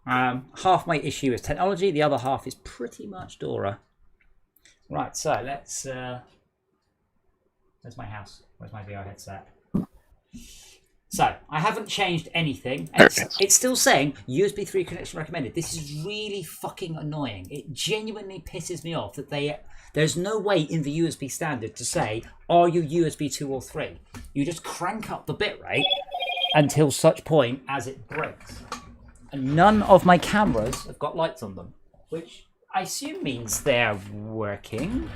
Half my issue is technology, the other half is pretty much Dora. Right, so let's... where's my house? Where's my VR headset? So, I haven't changed anything. And it's still saying USB 3 connection recommended. This is really fucking annoying. It genuinely pisses me off that there's no way in the USB standard to say, are you USB 2 or 3? You just crank up the bitrate until such point as it breaks. And none of my cameras have got lights on them, which I assume means they're working.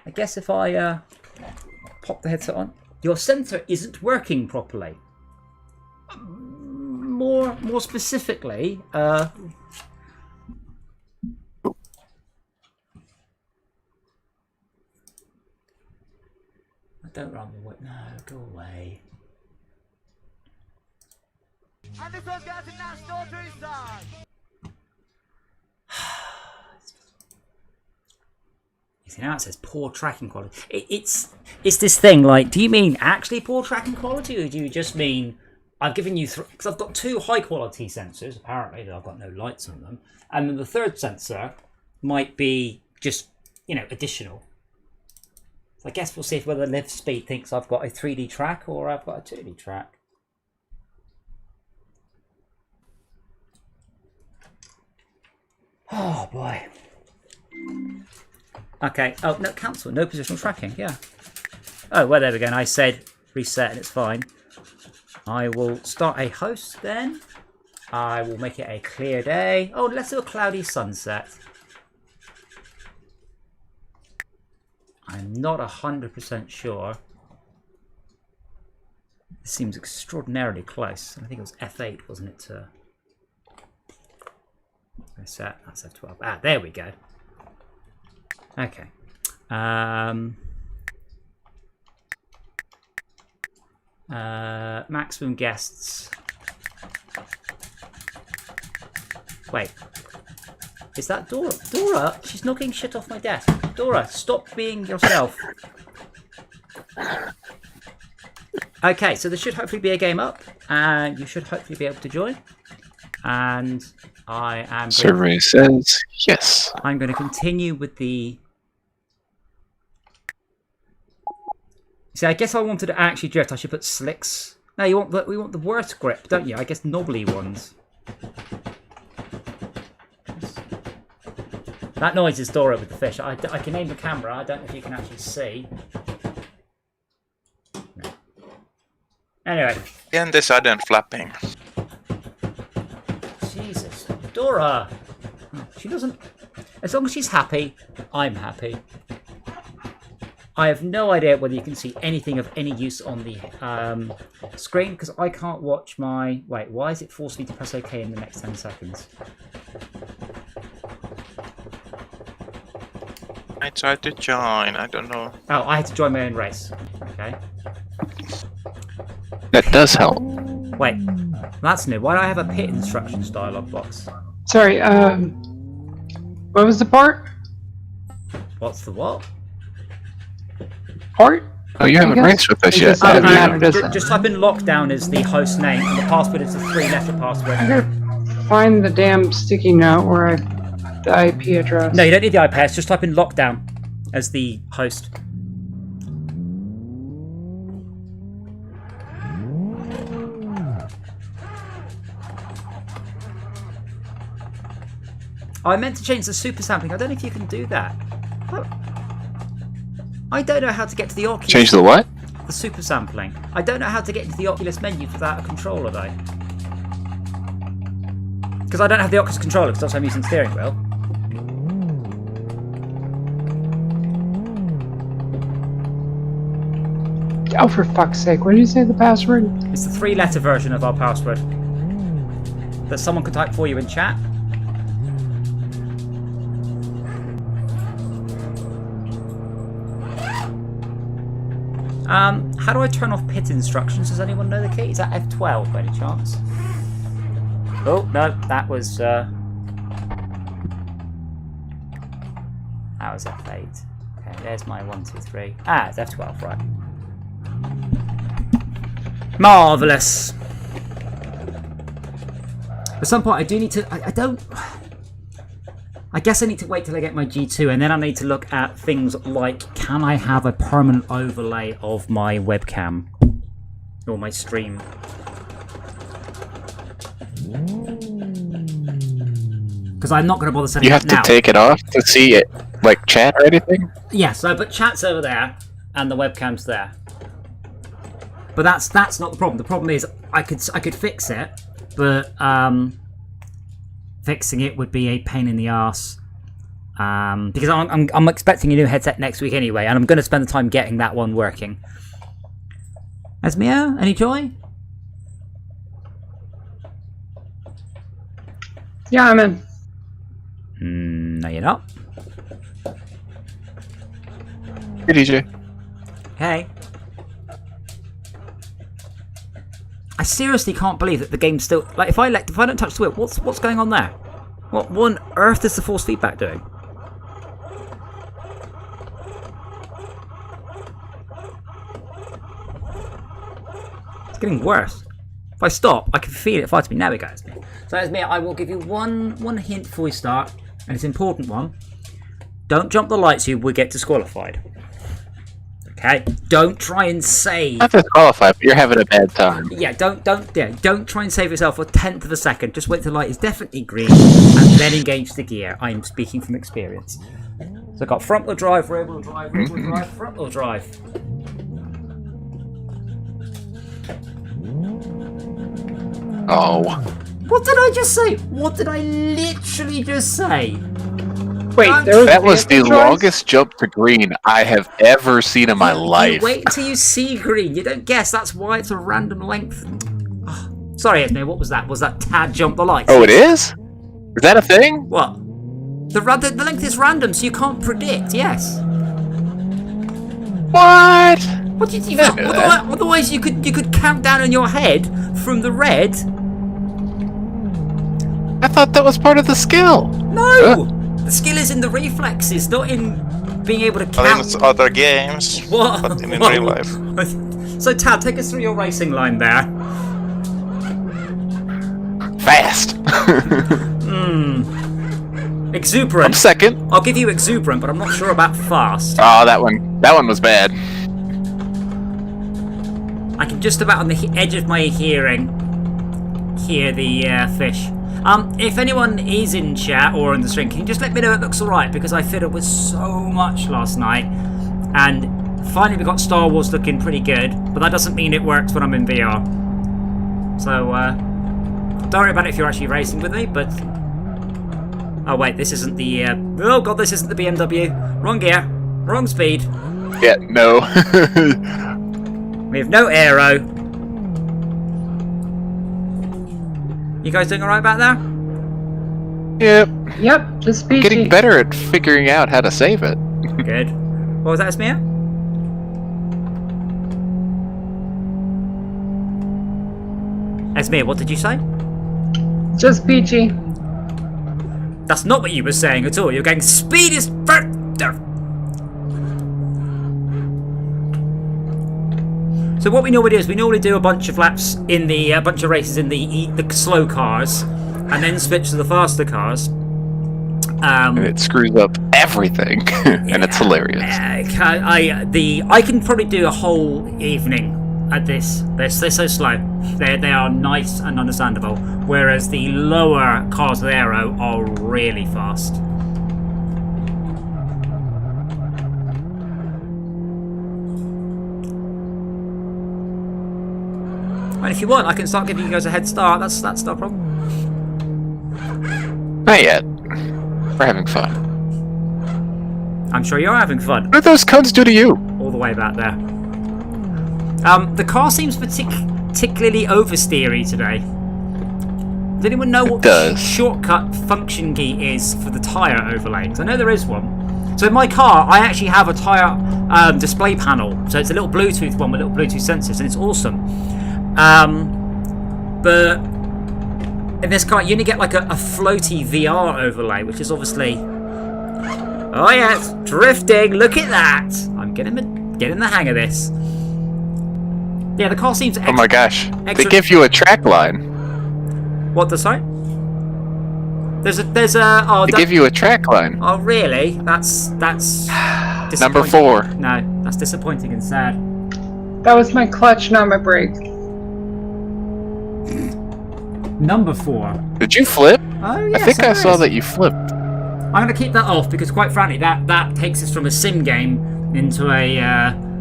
I guess if I pop the headset on. Your sensor isn't working properly. More specifically, I don't run the way. No, go away. And this one's got a nice door to his side. You see, now it says poor tracking quality. It's this thing like, do you mean actually poor tracking quality, or do you just mean I've given you because I've got 2 high quality sensors apparently that I've got no lights on them, and then the third sensor might be just, you know, additional. So I guess we'll see if whether Live Speed thinks I've got a 3D track or I've got a 2D track. Oh boy. Okay. Oh no, cancel. No positional tracking. Yeah. Oh well, there we go. And I said reset, and it's fine. I will start a host then. I will make it a clear day. Oh, let's do a cloudy sunset. I'm not 100% sure. This seems extraordinarily close. I think it was F8, wasn't it? To reset. That's F12. Ah, there we go. Okay. Maximum guests. Wait. Is that Dora? Dora? She's knocking shit off my desk. Dora, stop being yourself. Okay, so there should hopefully be a game up, and you should hopefully be able to join. And I am... Survey says yes. I'm going to continue with the... See, I guess I wanted to actually drift. I should put slicks. No, we want the worst grip, don't you? I guess knobbly ones. That noise is Dora with the fish. I can aim the camera. I don't know if you can actually see. No. Anyway. And the sudden flapping. Jesus. Dora! She doesn't... As long as she's happy, I'm happy. I have no idea whether you can see anything of any use on the screen, because I can't watch my... Wait, why is it forced me to press OK in the next 10 seconds? I tried to join, I don't know. Oh, I had to join my own race. Okay. That does help. Wait, that's new. Why do I have a pit instructions dialog box? Sorry, what was the part? What's the what? Part? Oh, you haven't raced with us yet. Doesn't matter, does it? Just type in LockDown as the host name, and the password is a 3-letter password. I gotta find the damn sticky note where the IP address. No, you don't need the IP address. Just type in LockDown as the host. I meant to change the super sampling. I don't know if you can do that. I don't know how to get to the Oculus. Change the what? The super sampling. I don't know how to get into the Oculus menu without a controller though. Because I don't have the Oculus controller because I'm using steering wheel. Oh, for fuck's sake, what did you say the password? It's the 3-letter version of our password that someone could type for you in chat. How do I turn off pit instructions? Does anyone know the key? Is that F12 by any chance? Oh, no, that was F8. Okay, there's my 1, 2, 3. Ah, it's F12, right. Marvellous. At some point, I do need to. I don't. I guess I need to wait till I get my G2, and then I need to look at things like, can I have a permanent overlay of my webcam or my stream? Because I'm not going to bother setting You it have up to now. take it off to see it, like chat or anything? Yeah, so but chat's over there, and the webcam's there. But that's not the problem. The problem is I could fix it, but fixing it would be a pain in the arse. Because I'm expecting a new headset next week anyway, and I'm going to spend the time getting that one working. Esmia, any joy? Yeah, I'm in. No, you're not. Hey, DJ. Hey. I seriously can't believe that the game's still like. If I don't touch the wheel, what's going on there? What on earth is the force feedback doing? It's getting worse. If I stop, I can feel it fighting me. Now it goes. So as me, I will give you one hint before we start, and it's an important one. Don't jump the lights, you will get disqualified. Okay? Don't try and save. Not disqualified, but you're having a bad time. Yeah, don't try and save yourself a 1/10 of a second. Just wait till the light is definitely green, and then engage the gear. I am speaking from experience. So I've got front wheel drive, rear wheel drive, front wheel drive. Oh. What did I just say? What did I literally just say? Wait, there That was the vehicle choice? longest jump to green I have ever seen in my life. You wait until you see green. You don't guess. That's why it's a random length. Oh, sorry, Esme. What was that? Was that Tad jump the lights? Oh, it is? Is that a thing? What? The length is random, so you can't predict. Yes. What? What did you? Otherwise, you could count down in your head from the red. I thought that was part of the skill. No, the skill is in the reflexes, not in being able to Oh, count. then it's other games. What? But in real life. So, Tad, take us through your racing line there. Fast. Exuberant. I'm second. I'll give you exuberant, but I'm not sure about fast. Oh, that one was bad. I can just about on the edge of my hearing hear the fish. If anyone is in chat or on the stream, can you just let me know it looks alright? Because I fiddled with so much last night, and finally we got Star Wars looking pretty good, but that doesn't mean it works when I'm in VR. So, don't worry about it if you're actually racing with me, but... Oh wait, this isn't the... Oh god, this isn't the BMW. Wrong gear. Wrong speed. Yeah, no. We have no aero. You guys doing alright back there? Yep. Yep, just peachy. Getting better at figuring out how to save it. Good. What was that, Esmia? Esmia, what did you say? Just peachy. That's not what you were saying at all. You're going speed is further. So what we normally do is we normally do a bunch of laps in the bunch of races in the slow cars, and then switch to the faster cars. And it screws up everything, and it's hilarious. I can probably do a whole evening at this. They're so slow. They are nice and understandable, whereas the lower cars with aero are really fast. And if you want, I can start giving you guys a head start. That's not a problem. Not yet. We're having fun. I'm sure you're having fun. What did those cunts do to you? All the way back there. The car seems particularly oversteery today. Does anyone know what the shortcut function key is for the tyre overlay? Because I know there is one. So in my car, I actually have a tyre display panel. So it's a little Bluetooth one with little Bluetooth sensors, and it's awesome. But in this car, you only get like a floaty VR overlay, which is obviously... Oh yeah, it's drifting. Look at that. I'm getting the hang of this. Yeah, the car seems... Oh my gosh. They give you a track line. What, sorry? There's a. Oh, They give you a track line. Oh, really? That's Number 4. No, that's disappointing and sad. That was my clutch, not my brake. Number 4. Did you flip? Oh, yes, I think I saw is. that you flipped. I'm going to keep that off because, quite frankly, that takes us from a sim game into a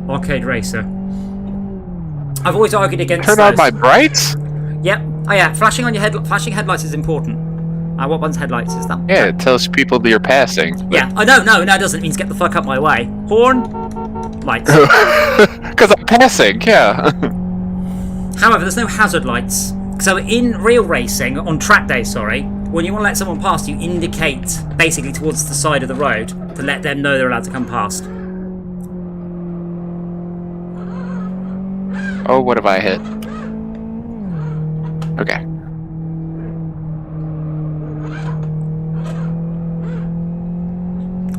arcade racer. I've always argued against Turn those. on my brights? Yep. Oh yeah, flashing headlights is important. What one's headlights is that? Yeah, it tells people that you're passing. Yeah. Oh no, it doesn't. It means get the fuck up my way. Horn, lights. Because I'm passing, yeah. However, there's no hazard lights. So in real racing, on track day, when you want to let someone past, you indicate basically towards the side of the road to let them know they're allowed to come past. Oh, what have I hit? Okay.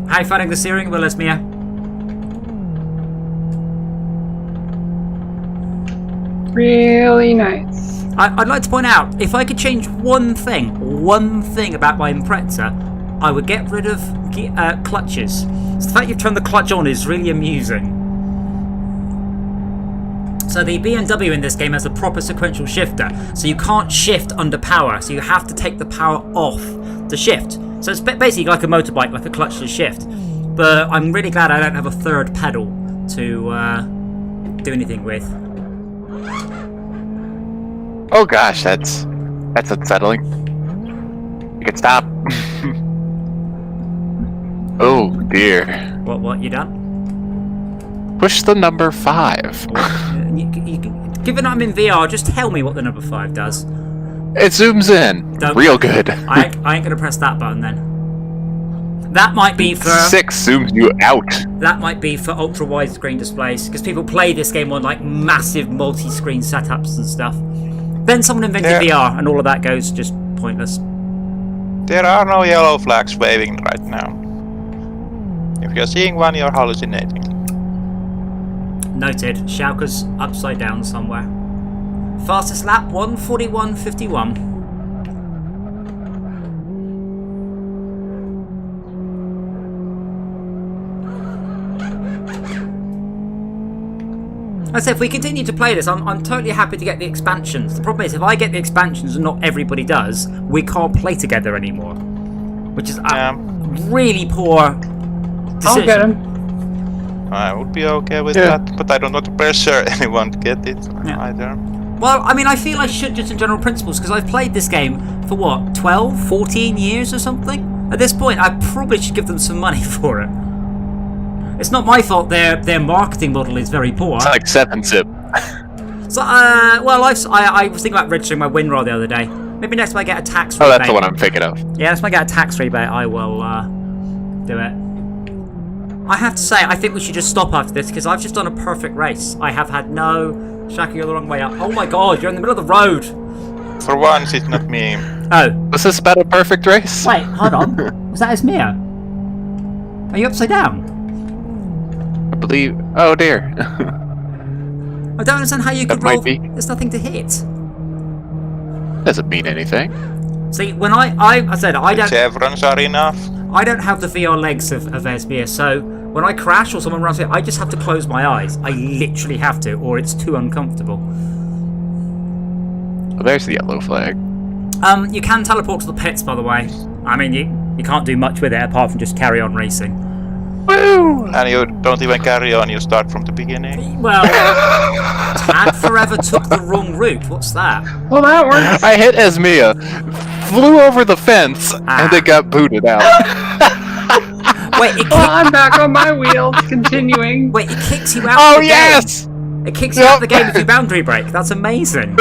How are you finding the steering wheel, Esmia? Really nice. I'd like to point out, if I could change one thing about my Impreza, I would get rid of clutches. So the fact you've turned the clutch on is really amusing. So the BMW in this game has a proper sequential shifter, so you can't shift under power, so you have to take the power off to shift. So it's basically like a motorbike, like a clutchless shift. But I'm really glad I don't have a third pedal to do anything with. Oh gosh, that's unsettling. You can stop. Oh dear. What you done? Push the number 5. Given I'm in VR, just tell me what the number 5 does. It zooms in. Real good. I ain't gonna press that button then. That might be for 6 zooms you out. That might be for ultra widescreen displays, because people play this game on like massive multi-screen setups and stuff. Then someone invented VR, and all of that goes just pointless. There are no yellow flags waving right now. If you're seeing one, you're hallucinating. Noted. Schalke's upside down somewhere. Fastest lap 1:41.51. I said, if we continue to play this, I'm totally happy to get the expansions. The problem is, if I get the expansions and not everybody does, we can't play together anymore. Which is a really poor decision. I'll get him. I would be okay with that, but I don't want to pressure anyone to get it either. Well, I mean, I feel I should just in general principles, because I've played this game for what, 12, 14 years or something? At this point, I probably should give them some money for it. It's not my fault their marketing model is very poor. It's like 7-zip. So, well, I was thinking about registering my WinRAR the other day. Maybe next time I get a tax rebate. Oh, that's the one I'm thinking of. Yeah, next time I get a tax rebate, I will do it. I have to say, I think we should just stop after this, because I've just done a perfect race. I have had no... Shaka, you're the wrong way up. Oh my god, you're in the middle of the road. For once, it's not me. Oh. Was this about a perfect race? Wait, hold on. Was that Esmia? Are you upside down? I believe... Oh dear. I don't understand how you could roll... might be. There's nothing to hit. Doesn't mean anything. See, when I said I don't... Chevrons are enough. I don't have the VR legs of Esmia, so when I crash or someone runs it, I just have to close my eyes. I literally have to, or it's too uncomfortable. Well, there's the yellow flag. You can teleport to the pits, by the way. I mean, you can't do much with it apart from just carry on racing. Woo! And you don't even carry on, you start from the beginning. Well, Tad Forever took the wrong route. What's that? Well, that works. I hit Esmia, flew over the fence, and then got booted out. Wait, it Well, I'm back on my wheels, continuing. Wait, it kicks you out Oh, of the yes! game. It kicks you out of the game if you boundary break. That's amazing.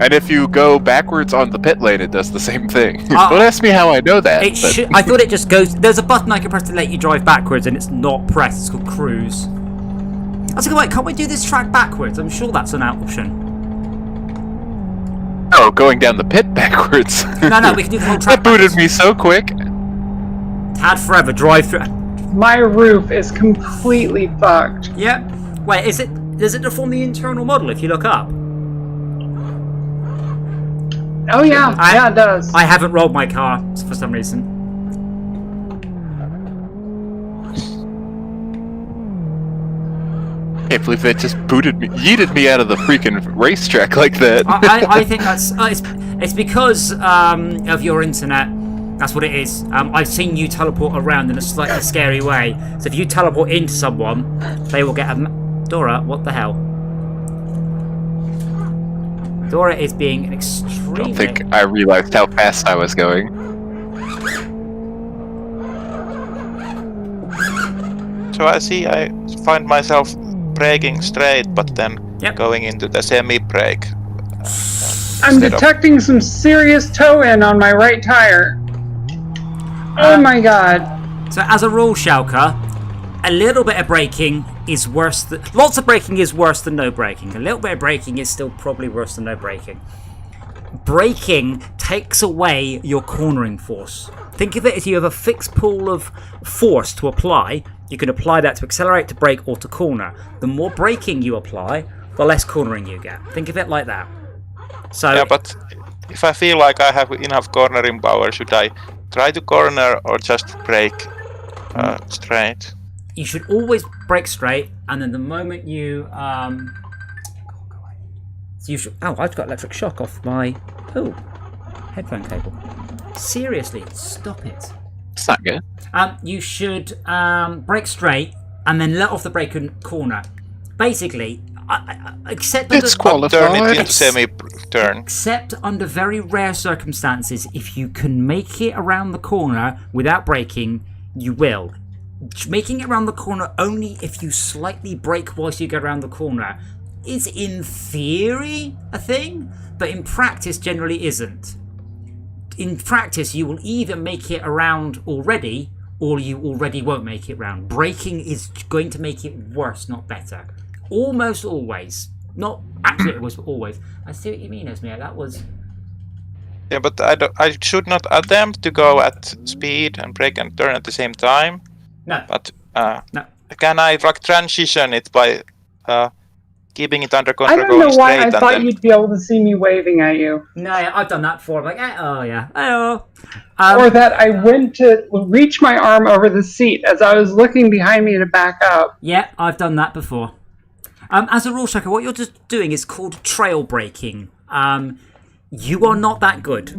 And if you go backwards on the pit lane, it does the same thing. Don't ask me how I know that. I thought it just goes... There's a button I can press to let you drive backwards, and it's not pressed. It's called cruise. I was like, wait, can't we do this track backwards? I'm sure that's an option. Oh, going down the pit backwards. No, we can do the whole track That booted backwards. me so quick. Tad Forever, drive through... My roof is completely fucked. Yep. Wait, does it deform the internal model if you look up? Oh yeah, yeah, it does. I haven't rolled my car for some reason. Can't believe they just yeeted me out of the freaking racetrack like that. I think that's it's because of your internet. That's what it is. I've seen you teleport around in a slightly scary way. So if you teleport into someone, they will get a... Dora, what the hell? Dora is being an extremely... I don't think I realized how fast I was going. So I see I find myself braking straight, but then going into the semi-brake. I'm detecting some serious toe-in on my right tire. Oh my god. So as a rule, Schalke, a little bit of braking is worse than... Lots of braking is worse than no braking. A little bit of braking is still probably worse than no braking. Braking takes away your cornering force. Think of it as you have a fixed pool of force to apply. You can apply that to accelerate, to brake, or to corner. The more braking you apply, the less cornering you get. Think of it like that. So yeah, but if I feel like I have enough cornering power, should I try to corner or just brake straight? You should always brake straight, and then the moment you oh, I've got electric shock off my headphone cable. Seriously, stop it. It's not good. You should brake straight and then let off the brake and corner. Basically, except It's under, Turn it qualified. into semi-turn. except under very rare circumstances, if you can make it around the corner without braking, you will. Making it around the corner only if you slightly brake whilst you go around the corner is in theory a thing, but in practice generally isn't. In practice, you will either make it around already, or you already won't make it round. Braking is going to make it worse, not better. Almost always. Not actually, it was always. I see what you mean, Esmir. That was... Yeah, but I should not attempt to go at speed and brake and turn at the same time. No. But No. can I like transition it by keeping it under I control? don't know going why I straight and thought then... you'd be able to see me waving at you. No, I've done that before. I'm like, oh yeah. Oh. Or that I went to reach my arm over the seat as I was looking behind me to back up. Yeah, I've done that before. As a rule checker, what you're just doing is called trail braking. You are not that good.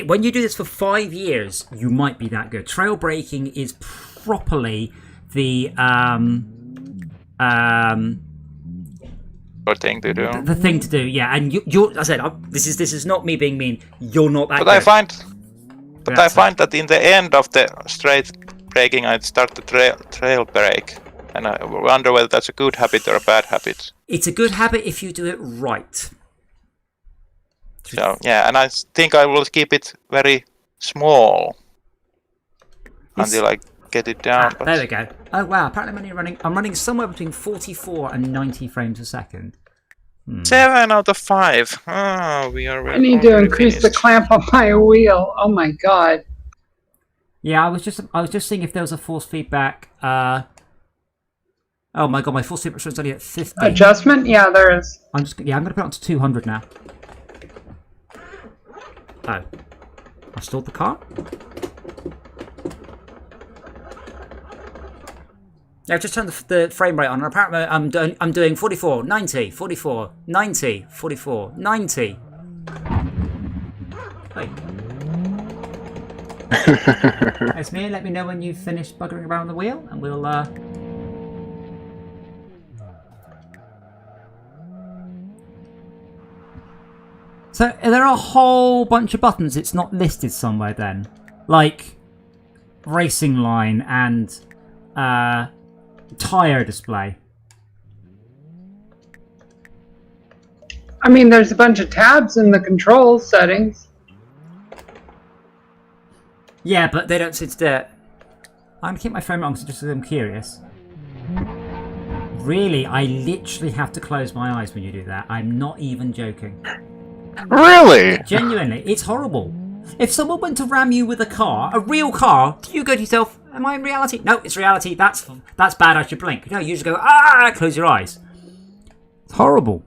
When you do this for 5 years, you might be that good. Trail braking is properly the Good thing to do. the thing to do. Yeah, and you're. I said this is not me being mean. You're not that But good. I find that in the end of the straight braking, I start the trail brake, and I wonder whether that's a good habit or a bad habit. It's a good habit if you do it right. So yeah, and I think I will keep it very small until I get it down. There we go. Oh wow! Apparently, I'm running somewhere between 44 and 90 frames a second. 7 out of 5. Oh, we are. I need to increase the clamp on my wheel. Oh my god. Yeah, I was just seeing if there was a force feedback. Oh my god, my force feedback is only at 50. Adjustment? Yeah, there is. I'm gonna put it on to 200 now. Oh, I stalled the car. Yeah, I've just turned the frame rate on, and apparently I'm doing 44, 90, 44, 90, 44, 90. Hey. It's me. Let me know when you've finished buggering around the wheel, and we'll So there are a whole bunch of buttons it's not listed somewhere then. Like racing line and tyre display. I mean, there's a bunch of tabs in the control settings. Yeah, but they don't sit there. I'm keep my phone on just because I'm curious. Really, I literally have to close my eyes when you do that. I'm not even joking. Really? Genuinely, it's horrible. If someone went to ram you with a car, a real car, do you go to yourself, am I in reality? No, it's reality. That's bad, I should blink. No, you just go, close your eyes. It's horrible.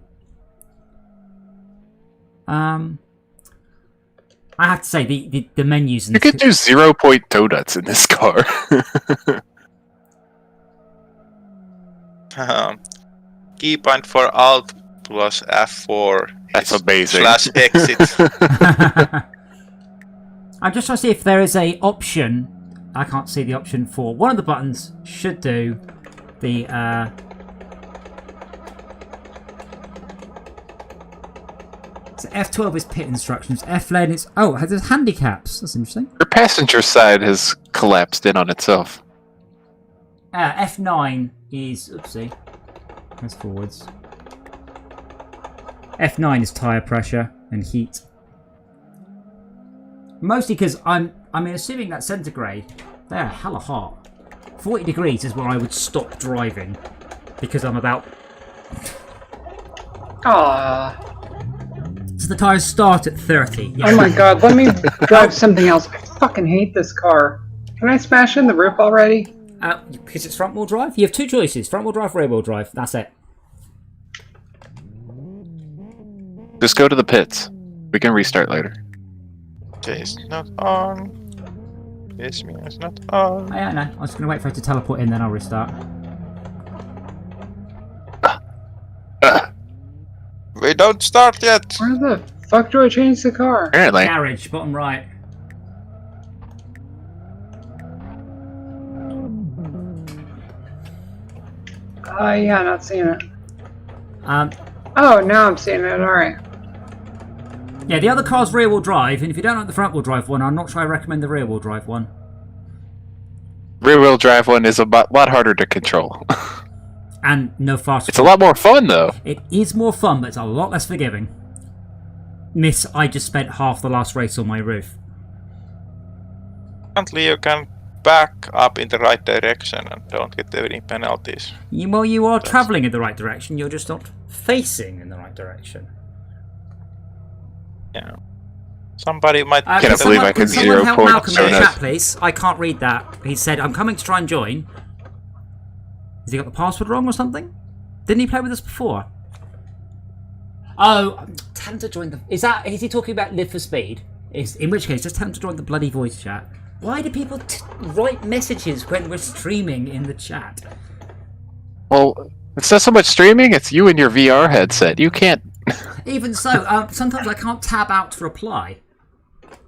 I have to say the menus. You could do 0-point donuts in this car. Keybind for Alt plus F4. That's amazing. /exit. I'm just trying to see if there is a option. I can't see the option for one of the buttons. Should do the. So F12 is pit instructions. F lane is it has handicaps. That's interesting. Your passenger side has collapsed in on itself. F9 is oopsie. That's forwards. F9 is tire pressure and heat. Mostly because assuming that centigrade, they're hella hot. 40 degrees is where I would stop driving because I'm about. So the tires start at 30. Yeah. Oh my god, let me drive something else. I fucking hate this car. Can I smash in the roof already? Because it's front wheel drive? You have two choices, front wheel drive, rear wheel drive. That's it. Just go to the pits. We can restart later. It's not on. This means not on. Oh, yeah, no. I was going to wait for it to teleport in, then I'll restart. We don't start yet. Where the fuck do I change the car? Apparently. Garage, bottom right. Yeah, not seeing it. Um, Oh, now I'm seeing it. Alright. yeah, the other car's rear wheel drive, and if you don't like the front wheel drive one, I'm not sure I recommend the rear wheel drive one. Rear wheel drive one is a lot harder to control. And no fast. It's a lot more fun though. It is more fun, but it's a lot less forgiving. Miss, I just spent half the last race on my roof. Apparently you can back up in the right direction and don't get any penalties. You are travelling in the right direction, you're just not facing in the right direction. Yeah. Somebody might. Can't believe I can someone help 0-point Malcolm in the donuts. chat, please? I can't read that. He said, I'm coming to try and join. Has he got the password wrong or something? Didn't he play with us before? Oh, tell him to join the... Is he talking about Live for Speed? In which case, just tell him to join the bloody voice chat. Why do people write messages when we're streaming in the chat? Well, it's not so much streaming, it's you and your VR headset. You can't... Even so, sometimes I can't tab out to reply.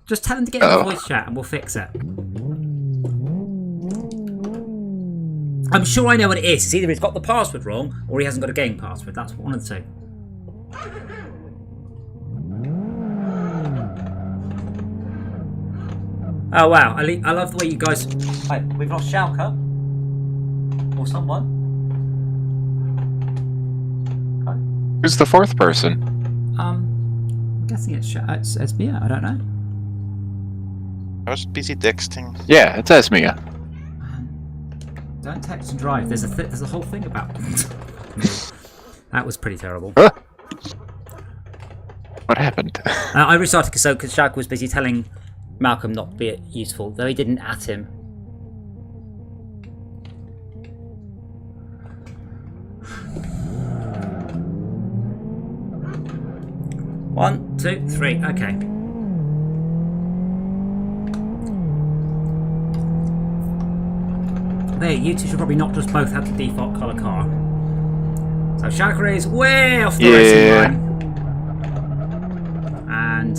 Just tell him to get in the voice chat and we'll fix it. I'm sure I know what it is. It's either he's got the password wrong or he hasn't got a game password. That's one of the two. Oh wow, I love the way you guys... Hey, we've lost Schalke. Or someone. Okay. Who's the fourth person? I'm guessing it's Mia, I don't know. I was busy texting. Yeah, it's Esmia. Don't text and drive. There's a whole thing about that was pretty terrible. Huh? What happened? I restarted because Schalke was busy telling Malcolm not to be useful, though he didn't at him. One, two, three. Okay. There, you two should probably not just both have the default colour car. So Schalke is way off the racing line. And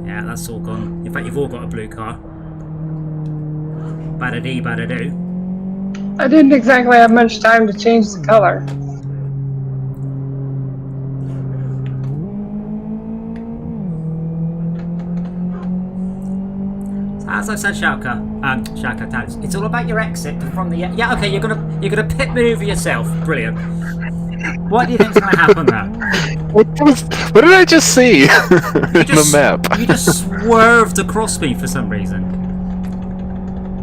yeah, that's all gone. In fact, you've all got a blue car. Bada-dee, bada-doo. I didn't exactly have much time to change the color. As I said, Schalke, it's all about your exit from the... Yeah, okay, you're gonna pit maneuver yourself. Brilliant. What do you think's gonna happen there? What did I just see in the map? You just swerved across me for some reason.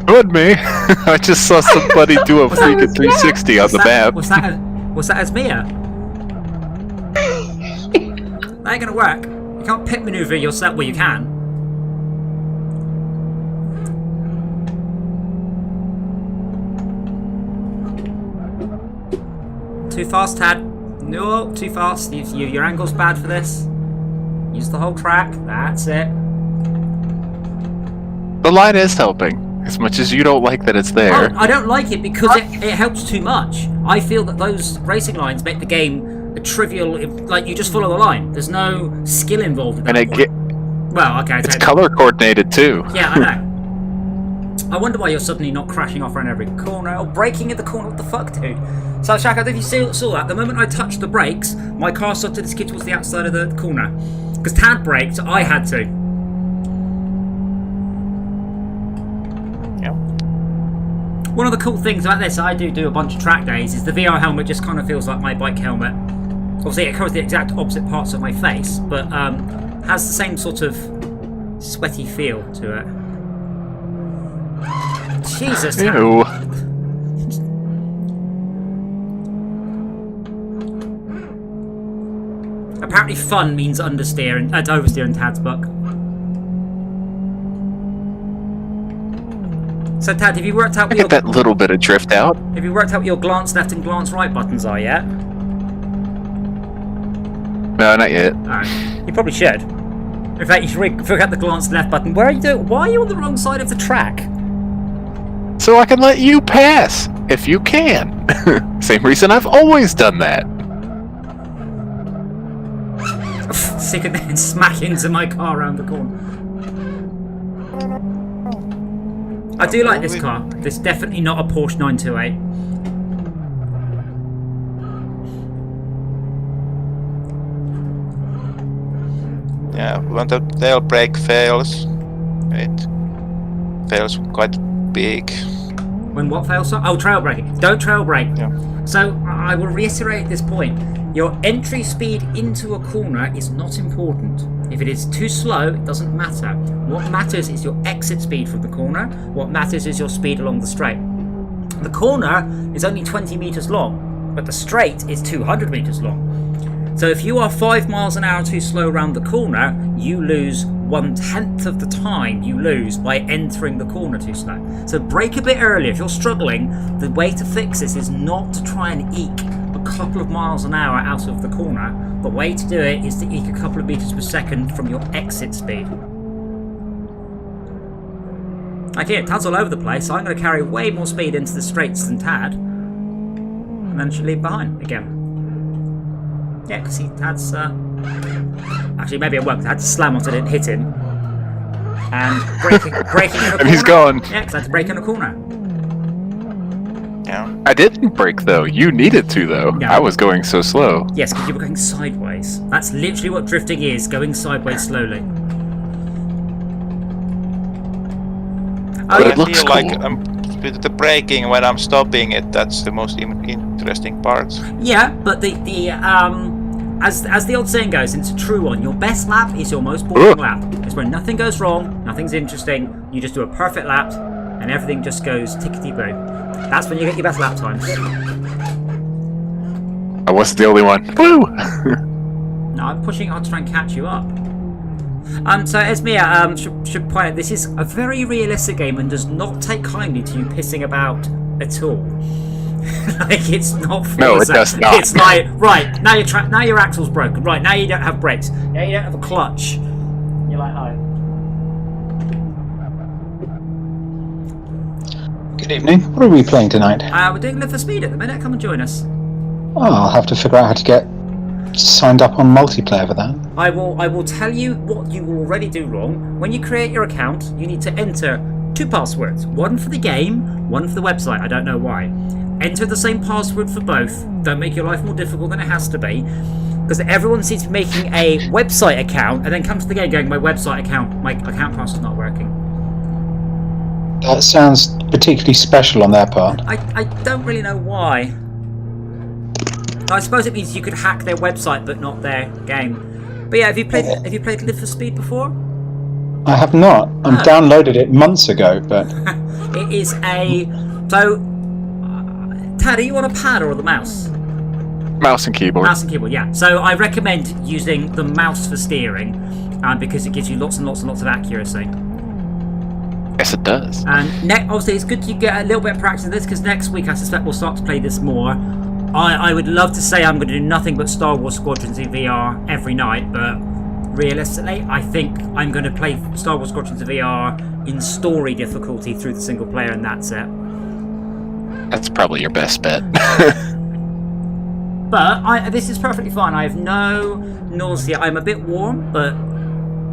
Would me? I just saw somebody do a freaking 360 on the map. Was that as Mia? That ain't gonna work. You can't pit maneuver yourself. Well, you can. Too fast, Tad. No, too fast. Your angle's bad for this. Use the whole track. That's it. The line is helping. As much as you don't like that it's there. I don't like it because it helps too much. I feel that those racing lines make the game a trivial, like you just follow the line. There's no skill involved in that. Well, okay. It's color coordinated too. Yeah, I know. I wonder why you're suddenly not crashing off around every corner or braking at the corner. What the fuck, dude? So, Shaq, I don't know if you saw that. The moment I touched the brakes, my car started to skid towards the outside of the corner. Because Tad braked, I had to. One of the cool things about this, I do a bunch of track days, is the VR helmet just kind of feels like my bike helmet. Obviously, it covers the exact opposite parts of my face, but has the same sort of sweaty feel to it. Jesus. Ew. Apparently, fun means oversteer in Tad's book. So Tad, have you worked out? I get that little bit of drift out. Have you worked out what your glance left and glance right buttons are yet? No, not yet. Alright. You probably should. In fact, you should forget the glance left button. Where are you doing? Why are you on the wrong side of the track? So I can let you pass, if you can. Same reason I've always done that. Sick of then smack into my car around the corner. I do like this car. It's definitely not a Porsche 928. Yeah, when the tail brake fails, it fails quite big. When what fails? Oh, trail braking. Don't trail brake. Yeah. So I will reiterate this point. Your entry speed into a corner is not important. If it is too slow, it doesn't matter. What matters is your exit speed from the corner. What matters is your speed along the straight. The corner is only 20 meters long, but the straight is 200 meters long. So if you are 5 miles an hour too slow around the corner, you lose 1/10 of the time you lose by entering the corner too slow. So brake a bit earlier. If you're struggling, the way to fix this is not to try and eke a couple of miles an hour out of the corner. The way to do it is to eke a couple of meters per second from your exit speed. Okay, Tad's all over the place, so I'm going to carry way more speed into the straights than Tad. And then she'll leave behind again. Yeah, because Tad's... Actually, maybe it won't. I had to slam onto it and hit him. And braking in a corner. And he's gone. Yeah, because I had to brake in a corner. Yeah. I didn't brake though. You needed to though. No. I was going so slow. Yes, because you were going sideways. That's literally what drifting is, going sideways slowly. But I it looks feel cool. like with the braking when I'm stopping it, that's the most interesting part. Yeah, but as the old saying goes, and it's a true one, your best lap is your most boring lap. It's when nothing goes wrong, nothing's interesting, you just do a perfect lap, and everything just goes tickety-boo. That's when you get your best lap times. I wasn't the only one. Woo! No, I'm pushing hard to try and catch you up. So Esmia should point out, this is a very realistic game and does not take kindly to you pissing about at all. Like, it's not Forza. No, it does not. It's like, right, now your axle's broken. Right, now you don't have brakes. Now you don't have a clutch. You're like, oh. Good evening. What are we playing tonight? We're doing Live for Speed at the minute. Come and join us. Oh, I'll have to figure out how to get signed up on multiplayer for that. I will tell you what you will already do wrong. When you create your account, you need to enter 2 passwords. One for the game, one for the website. I don't know why. Enter the same password for both. Don't make your life more difficult than it has to be. Because everyone seems to be making a website account and then comes to the game going, my website account, my account password's not working. That sounds particularly special on their part. I don't really know why. I suppose it means you could hack their website but not their game. But yeah, have you played Live for Speed before? I have not. I downloaded it months ago, but It is a... So, Tad, are you on a pad or the mouse? Mouse and keyboard. Mouse and keyboard, yeah. So I recommend using the mouse for steering because it gives you lots and lots and lots of accuracy. Yes, it does. And obviously it's good to get a little bit of practice in this because next week I suspect we'll start to play this more. I would love to say I'm going to do nothing but Star Wars Squadrons in VR every night, but realistically, I think I'm going to play Star Wars Squadrons VR in story difficulty through the single player, and that's it. That's probably your best bet. But this is perfectly fine. I have no nausea. I'm a bit warm, but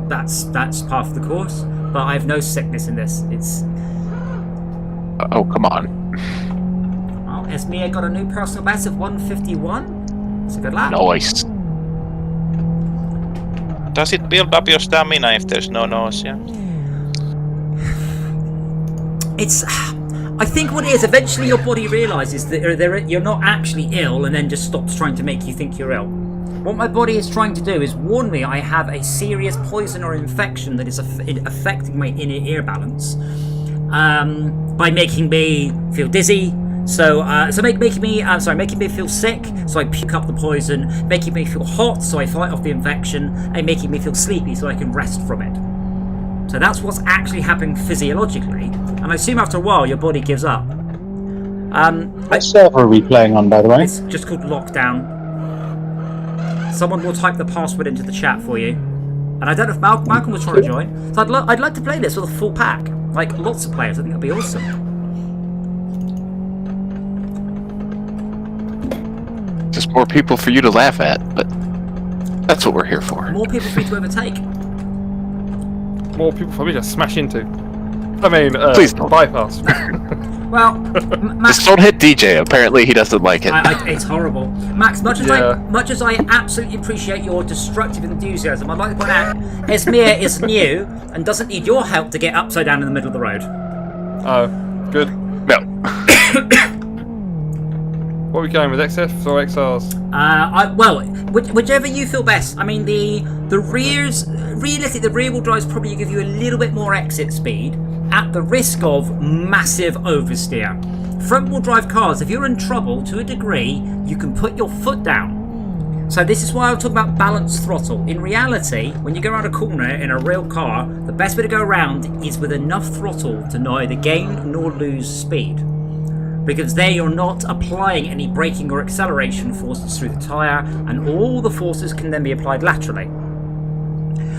that's part of the course. But I have no sickness in this. It's... Oh, come on. Well, Esmia got a new personal best of 151. It's a good lap. Nice. Does it build up your stamina if there's no nausea? It's... I think what it is, eventually your body realises that you're not actually ill and then just stops trying to make you think you're ill. What my body is trying to do is warn me I have a serious poison or infection that is affecting my inner ear balance by making me feel dizzy, making me feel sick, so I puke up the poison, making me feel hot, so I fight off the infection, and making me feel sleepy, so I can rest from it. So that's what's actually happening physiologically, and I assume after a while your body gives up. What server are we playing on, by the way? It's just called LockDown. Someone will type the password into the chat for you. And I don't know if Malcolm was trying to join. So I'd like to play this with a full pack. Like, lots of players. I think that'd be awesome. Just more people for you to laugh at, but that's what we're here for. More people for you to overtake. More people for me to smash into. I mean, Please don't. bypass. Well, Max, Just don't hit DJ. Apparently, he doesn't like it. it's horrible. Max, much as I absolutely appreciate your destructive enthusiasm, I'd like to point out Esmir is new and doesn't need your help to get upside down in the middle of the road. Oh, good. No. What are we going with, XFs or XRs? Whichever you feel best. I mean, the rears, realistically, the rear wheel drives probably give you a little bit more exit speed at the risk of massive oversteer. Front wheel drive cars, if you're in trouble to a degree, you can put your foot down. So this is why I talk about balanced throttle. In reality, when you go around a corner in a real car, the best way to go around is with enough throttle to neither gain nor lose speed. Because there you're not applying any braking or acceleration forces through the tyre, and all the forces can then be applied laterally.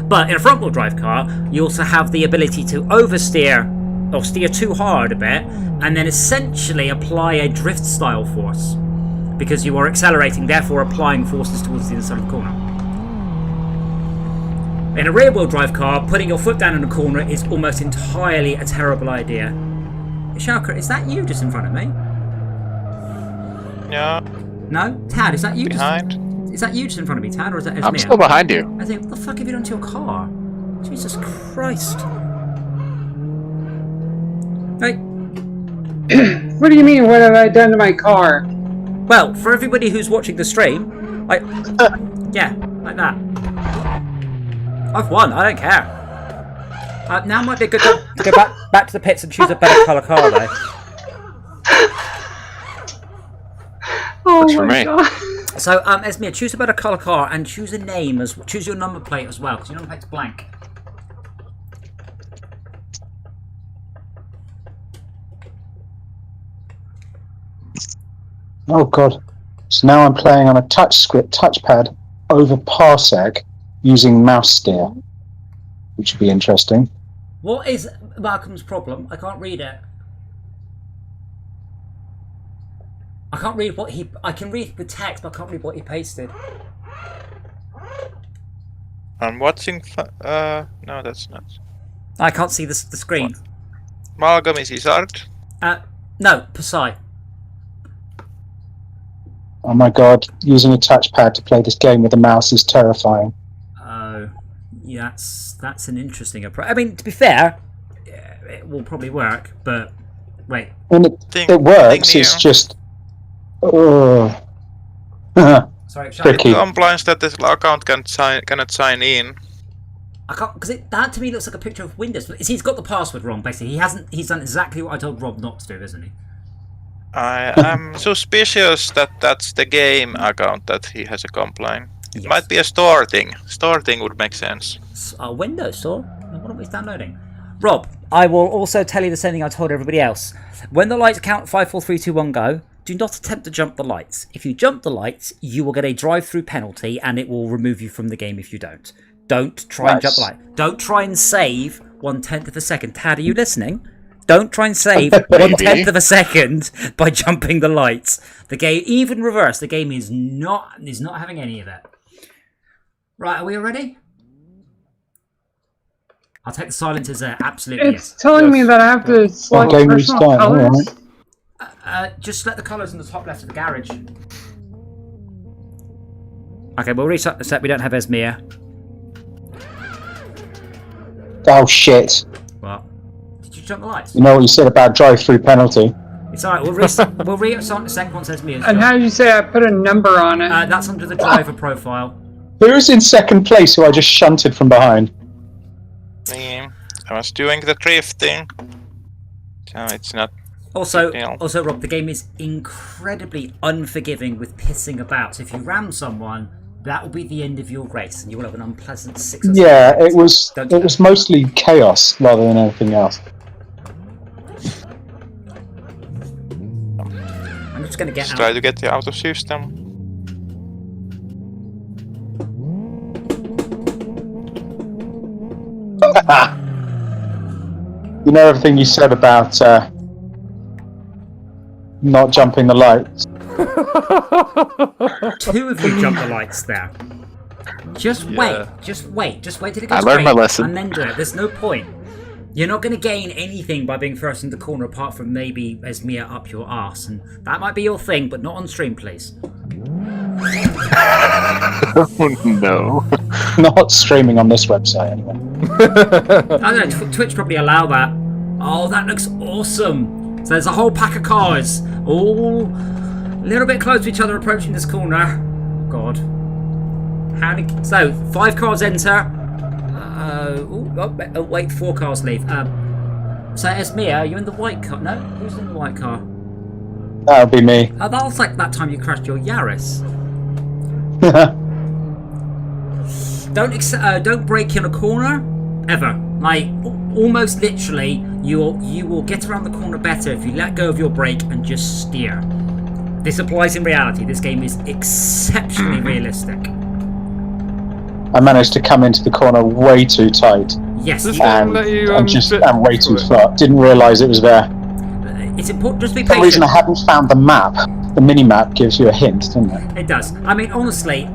But in a front-wheel drive car, you also have the ability to oversteer or steer too hard a bit, and then essentially apply a drift-style force, because you are accelerating, therefore applying forces towards the inside of the corner. In a rear-wheel drive car, putting your foot down in a corner is almost entirely a terrible idea. Shalker, is that you just in front of me? Yeah. No? Tad, is that you? Behind? Is that you just in front of me, Tad, or is that Esmir? I'm still behind you. I think, what the fuck have you done to your car? Jesus Christ. Hey. What do you mean, what have I done to my car? Well, for everybody who's watching the stream, yeah, like that. I've won, I don't care. Now might be a good time to go back to the pits and choose a better colour car, though. Oh Works for my me. god. So, Esmir, choose a better colour car and choose a name choose your number plate as well, because your number plate's blank. Oh god. So now I'm playing on a touchpad over Parsec using mouse steer, which would be interesting. What is Malcolm's problem? I can't read it. I can't read what he... I can read the text, but I can't read what he pasted. I'm watching. No, that's not. I can't see the screen. Malcolm is Isard. No, Pasai. Oh my god, using a touchpad to play this game with a mouse is terrifying. Oh, yeah, that's an interesting approach. I mean, to be fair, it will probably work, but wait. When it works, it's just... Sorry, tricky. It complains that this account cannot sign in. I can't, because that to me looks like a picture of Windows. He's got the password wrong, basically. He's done exactly what I told Rob not to do, isn't he? I am suspicious that that's the game account that he has a complaint. It Yes. might be a store thing. Store thing would make sense. Windows store? What are we downloading? Rob, I will also tell you the same thing I told everybody else. When the lights count 5, 4, 3, 2, 1, go, do not attempt to jump the lights. If you jump the lights, you will get a drive-through penalty and it will remove you from the game if you don't. Don't try and jump the light. Don't try and save 1/10 of a second. Tad, are you listening? Don't try and save 1/10 of a second by jumping the lights. The game, even reverse, the game is not having any of that. Right, are we all ready? I'll take the silence as absolutely. It's telling me that I have to select game personal restart, colors. alright. Just select the colours in the top left of the garage. Okay, we'll restart the set. We don't have Esmir. Oh shit. What? Did you jump the lights? You know what you said about drive-through penalty? It's alright, we'll restart the second one says Mia's And job. how do you say I put a number on it? That's under the driver profile. Who is in second place who I just shunted from behind? Me. I was doing the drifting. So it's not. Also, Yeah. Rob, the game is incredibly unforgiving with pissing about. So if you ram someone, that will be the end of your race, and you will have an unpleasant 6 or 7 Yeah, minutes. it was. Don't do It was mostly chaos rather than anything else. I'm just going to get Just out. try to get you out of system. You know everything you said about not jumping the lights. 2 of you jump the lights there. Just wait till it gets I learned my straight, lesson. and then do it. There's no point. You're not going to gain anything by being first in the corner apart from maybe Esmir up your arse, and that might be your thing, but not on stream, please. Oh no. Not streaming on this website anyway. I don't know, Twitch probably allow that. Oh, that looks awesome. So there's a whole pack of cars, all a little bit close to each other approaching this corner. God. So, 5 cars enter. Wait, 4 cars leave. So, Esmir, are you in the white car? No? Who's in the white car? That would be me. Oh, that was like that time you crashed your Yaris. Don't brake in a corner, ever. Like, almost literally, you will get around the corner better if you let go of your brake and just steer. This applies in reality. This game is exceptionally realistic. I managed to come into the corner way too tight Yes, This you- game and, let you, and way too far. Didn't realise it was there. it's important. Just be For some reason, patient. I hadn't found the map. The mini-map gives you a hint, doesn't it? It does. I mean, honestly,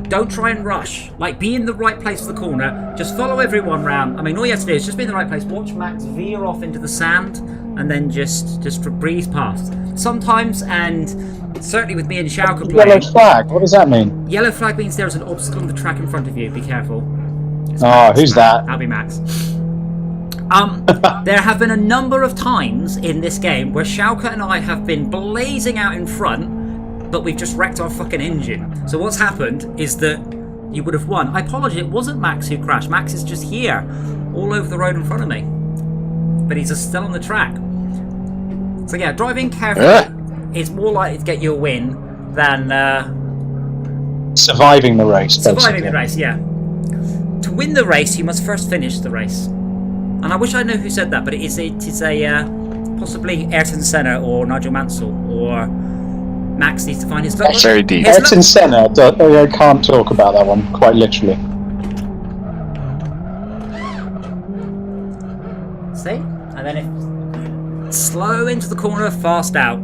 don't try and rush. Like, be in the right place for the corner. Just follow everyone round. I mean, all you have to do is just be in the right place. Watch Max veer off into the sand, and then just breeze past. Sometimes, and certainly with me and Shauka Yellow playing, flag. What does that mean? yellow flag means there is an obstacle on the track in front of you. Be careful. It's Oh, Max. who's that? That'll be Max. There have been a number of times in this game where Shauka and I have been blazing out in front, but we've just wrecked our fucking engine. So what's happened is that you would have won. I apologise, it wasn't Max who crashed. Max is just here, all over the road in front of me. But he's just still on the track. So yeah, driving carefully is more likely to get you a win than Surviving the race. surviving basically. the race, yeah. To win the race, you must first finish the race. And I wish I knew who said that, but it is a possibly Ayrton Senna or Nigel Mansell, or Max needs to find his. That's very deep. His Ayrton Senna, I can't talk about that one, quite literally. See? And then it slow into the corner, fast out.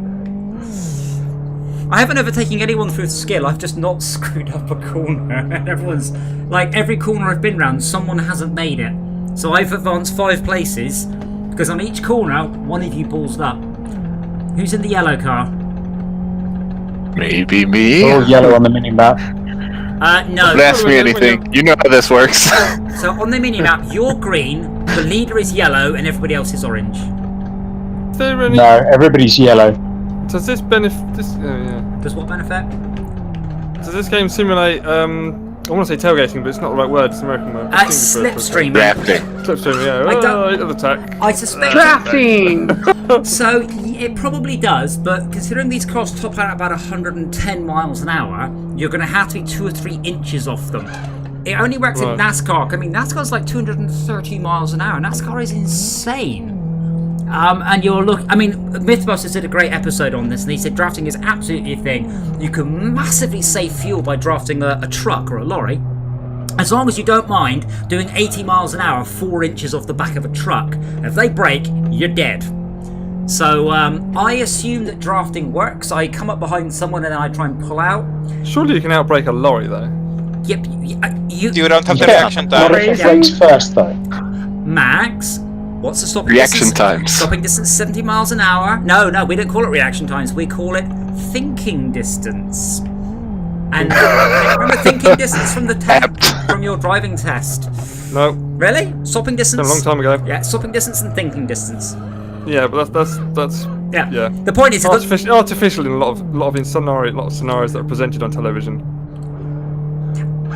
I haven't overtaken anyone through skill, I've just not screwed up a corner. And everyone's like, every corner I've been round, someone hasn't made it. So I've advanced 5 places, because on each corner, one of you balls up. Who's in the yellow car? Maybe me? All yellow on the mini-map. No. Don't ask me anything. You know how this works. So on the mini-map, you're green, the leader is yellow, and everybody else is orange. Is there any, No, everybody's yellow. does this benefit? Does what benefit? Does this game simulate? I want to say tailgating, but it's not the right word. It's the American word. Slipstream. Drafting. Slipstream. Yeah. I don't- Right attack. I suspect. Drafting! So it probably does, but considering these cars top out at about 110 miles an hour, you're going to have to be 2 or 3 inches off them. It only works in Right. NASCAR. I mean, NASCAR's like 230 miles an hour. NASCAR is insane. And you're I mean, Mythbusters did a great episode on this, and he said drafting is absolutely a thing. You can massively save fuel by drafting a truck or a lorry. As long as you don't mind doing 80 miles an hour 4 inches off the back of a truck. If they break, you're dead. So I assume that drafting works. I come up behind someone and then I try and pull out. Surely you can outbrake a lorry though. Yep, You don't have the Yeah. reaction time. What if it breaks first, though? Max, what's the stopping Reaction distance? times. Stopping distance 70 miles an hour. No, we don't call it reaction times. We call it thinking distance. And remember thinking distance from the from your driving test? No, Really? Stopping distance? a long time ago. Yeah, stopping distance and thinking distance. Yeah, but that's Yeah. yeah. The point is, Artificial in a lot of scenarios that are presented on television.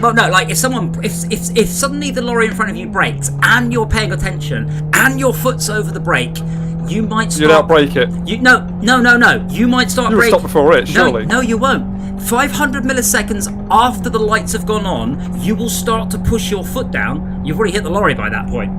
well, no, like if suddenly the lorry in front of you brakes and you're paying attention and your foot's over the brake, you might start. You'd outbrake it. No. You might start You would braking. stop before it, surely. No, you won't. 500 milliseconds after the lights have gone on, you will start to push your foot down. You've already hit the lorry by that point.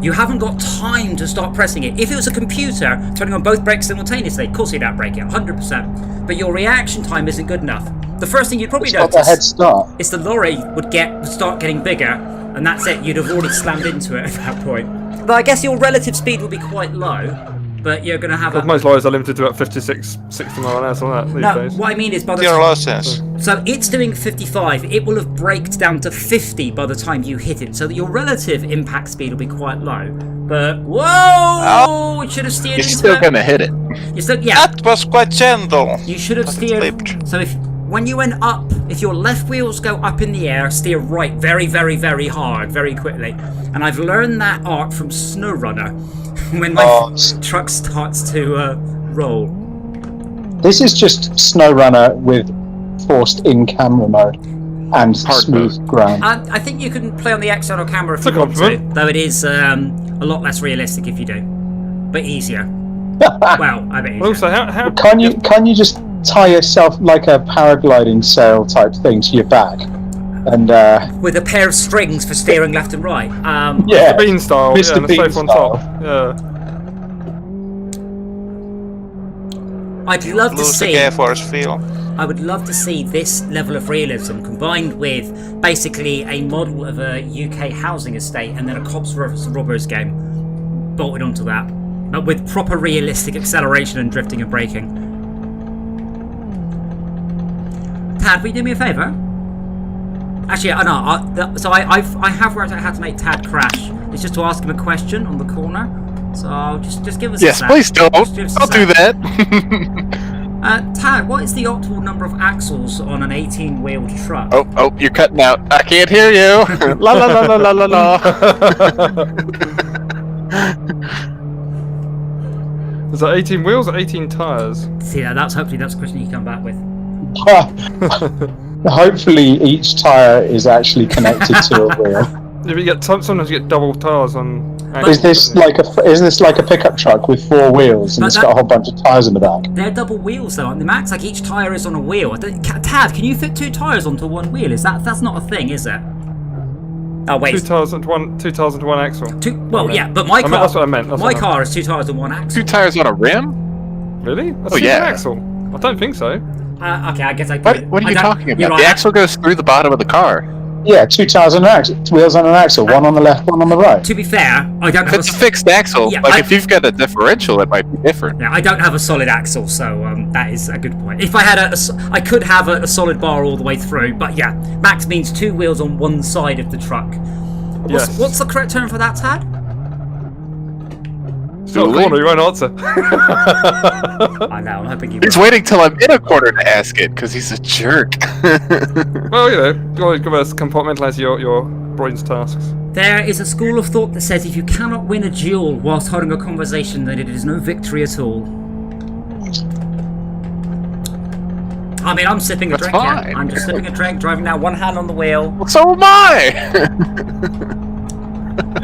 You haven't got time to start pressing it. If it was a computer turning on both brakes simultaneously, of course you'd outbrake it, 100%. But your reaction time isn't good enough. The first thing you'd probably It's got the notice head start. is the lorry would start getting bigger, and that's it. You'd have already slammed into it at that point. But I guess your relative speed would be quite low. But you're going to have Most lorries are limited to about 56, 60 mile an hour, something like that these No, days. what I mean is by the Zero time... losses. So it's doing 55. It will have braked down to 50 by the time you hit it. So that your relative impact speed will be quite low. But, whoa! We should have steered You're into still it. gonna hit it. You're still, yeah. That was quite gentle. You should have But it steered. flipped. So when you went up, if your left wheels go up in the air, steer right very, very, very hard, very quickly. And I've learned that art from SnowRunner when my truck starts to roll. This is just SnowRunner with forced in-camera mode and Hard smooth ground. I think you can play on the external camera if It's you a want to, compliment. though it is a lot less realistic if you do, but easier. Well, I bet easier. Also, how Can you just tie yourself like a paragliding sail type thing to your back? And With a pair of strings for steering left and right. yeah, Bean style, Mr. yeah, and a Bean safe on style. top. Yeah. I'd love to Lose the see. G-force feel. I would love to see this level of realism combined with basically a model of a UK housing estate and then a cops versus robbers game bolted onto that, but with proper realistic acceleration and drifting and braking. Tad, will you do me a favour? Actually, I have worked out how to make Tad crash. It's just to ask him a question on the corner. So just give us a Yes, sec. please don't. Just give us a I'll do sec. that. Tad, what is the optimal number of axles on an 18-wheeled truck? Oh, you're cutting out. I can't hear you. La la la la la la la. Is that 18 wheels or 18 tyres? See, hopefully that's a question you come back with. hopefully each tire is actually connected to a wheel. If you get sometimes you get double tyres on. Is this like a pickup truck with 4 wheels and But it's got a whole bunch of tires in the back? They're double wheels though, aren't they, Max? Like each tyre is on a wheel. Tad, can you fit 2 tyres onto one wheel? That's not a thing, is it? Oh wait. 2 tyres and one axle. Yeah, but my car. That's what I meant. My car is 2 tyres and 1 axle. 2 tires on a rim? Really? That's Oh, a yeah. axle. I don't think so. Okay, I guess I. What are you talking you're about? right. The axle goes through the bottom of the car. Yeah, 2 tires on an axle, wheels on an axle, one on the left, one on the right. To be fair, I don't If have it's a fixed axle, Yeah, if you've got a differential, it might be different. Yeah, I don't have a solid axle, so that is a good point. If I had I could have a solid bar all the way through, but yeah, max means 2 wheels on one side of the truck. What's the correct term for that, Tad? Still a corner, you won't answer. I know, I'm hoping you He's will. waiting till I'm in a corner to ask it, because he's a jerk. Well, you always got to compartmentalise your brain's tasks. There is a school of thought that says if you cannot win a duel whilst holding a conversation, then it is no victory at all. I mean, I'm sipping a That's drink here. fine. I'm just sipping a drink, driving now, one hand on the wheel. Well, so am I!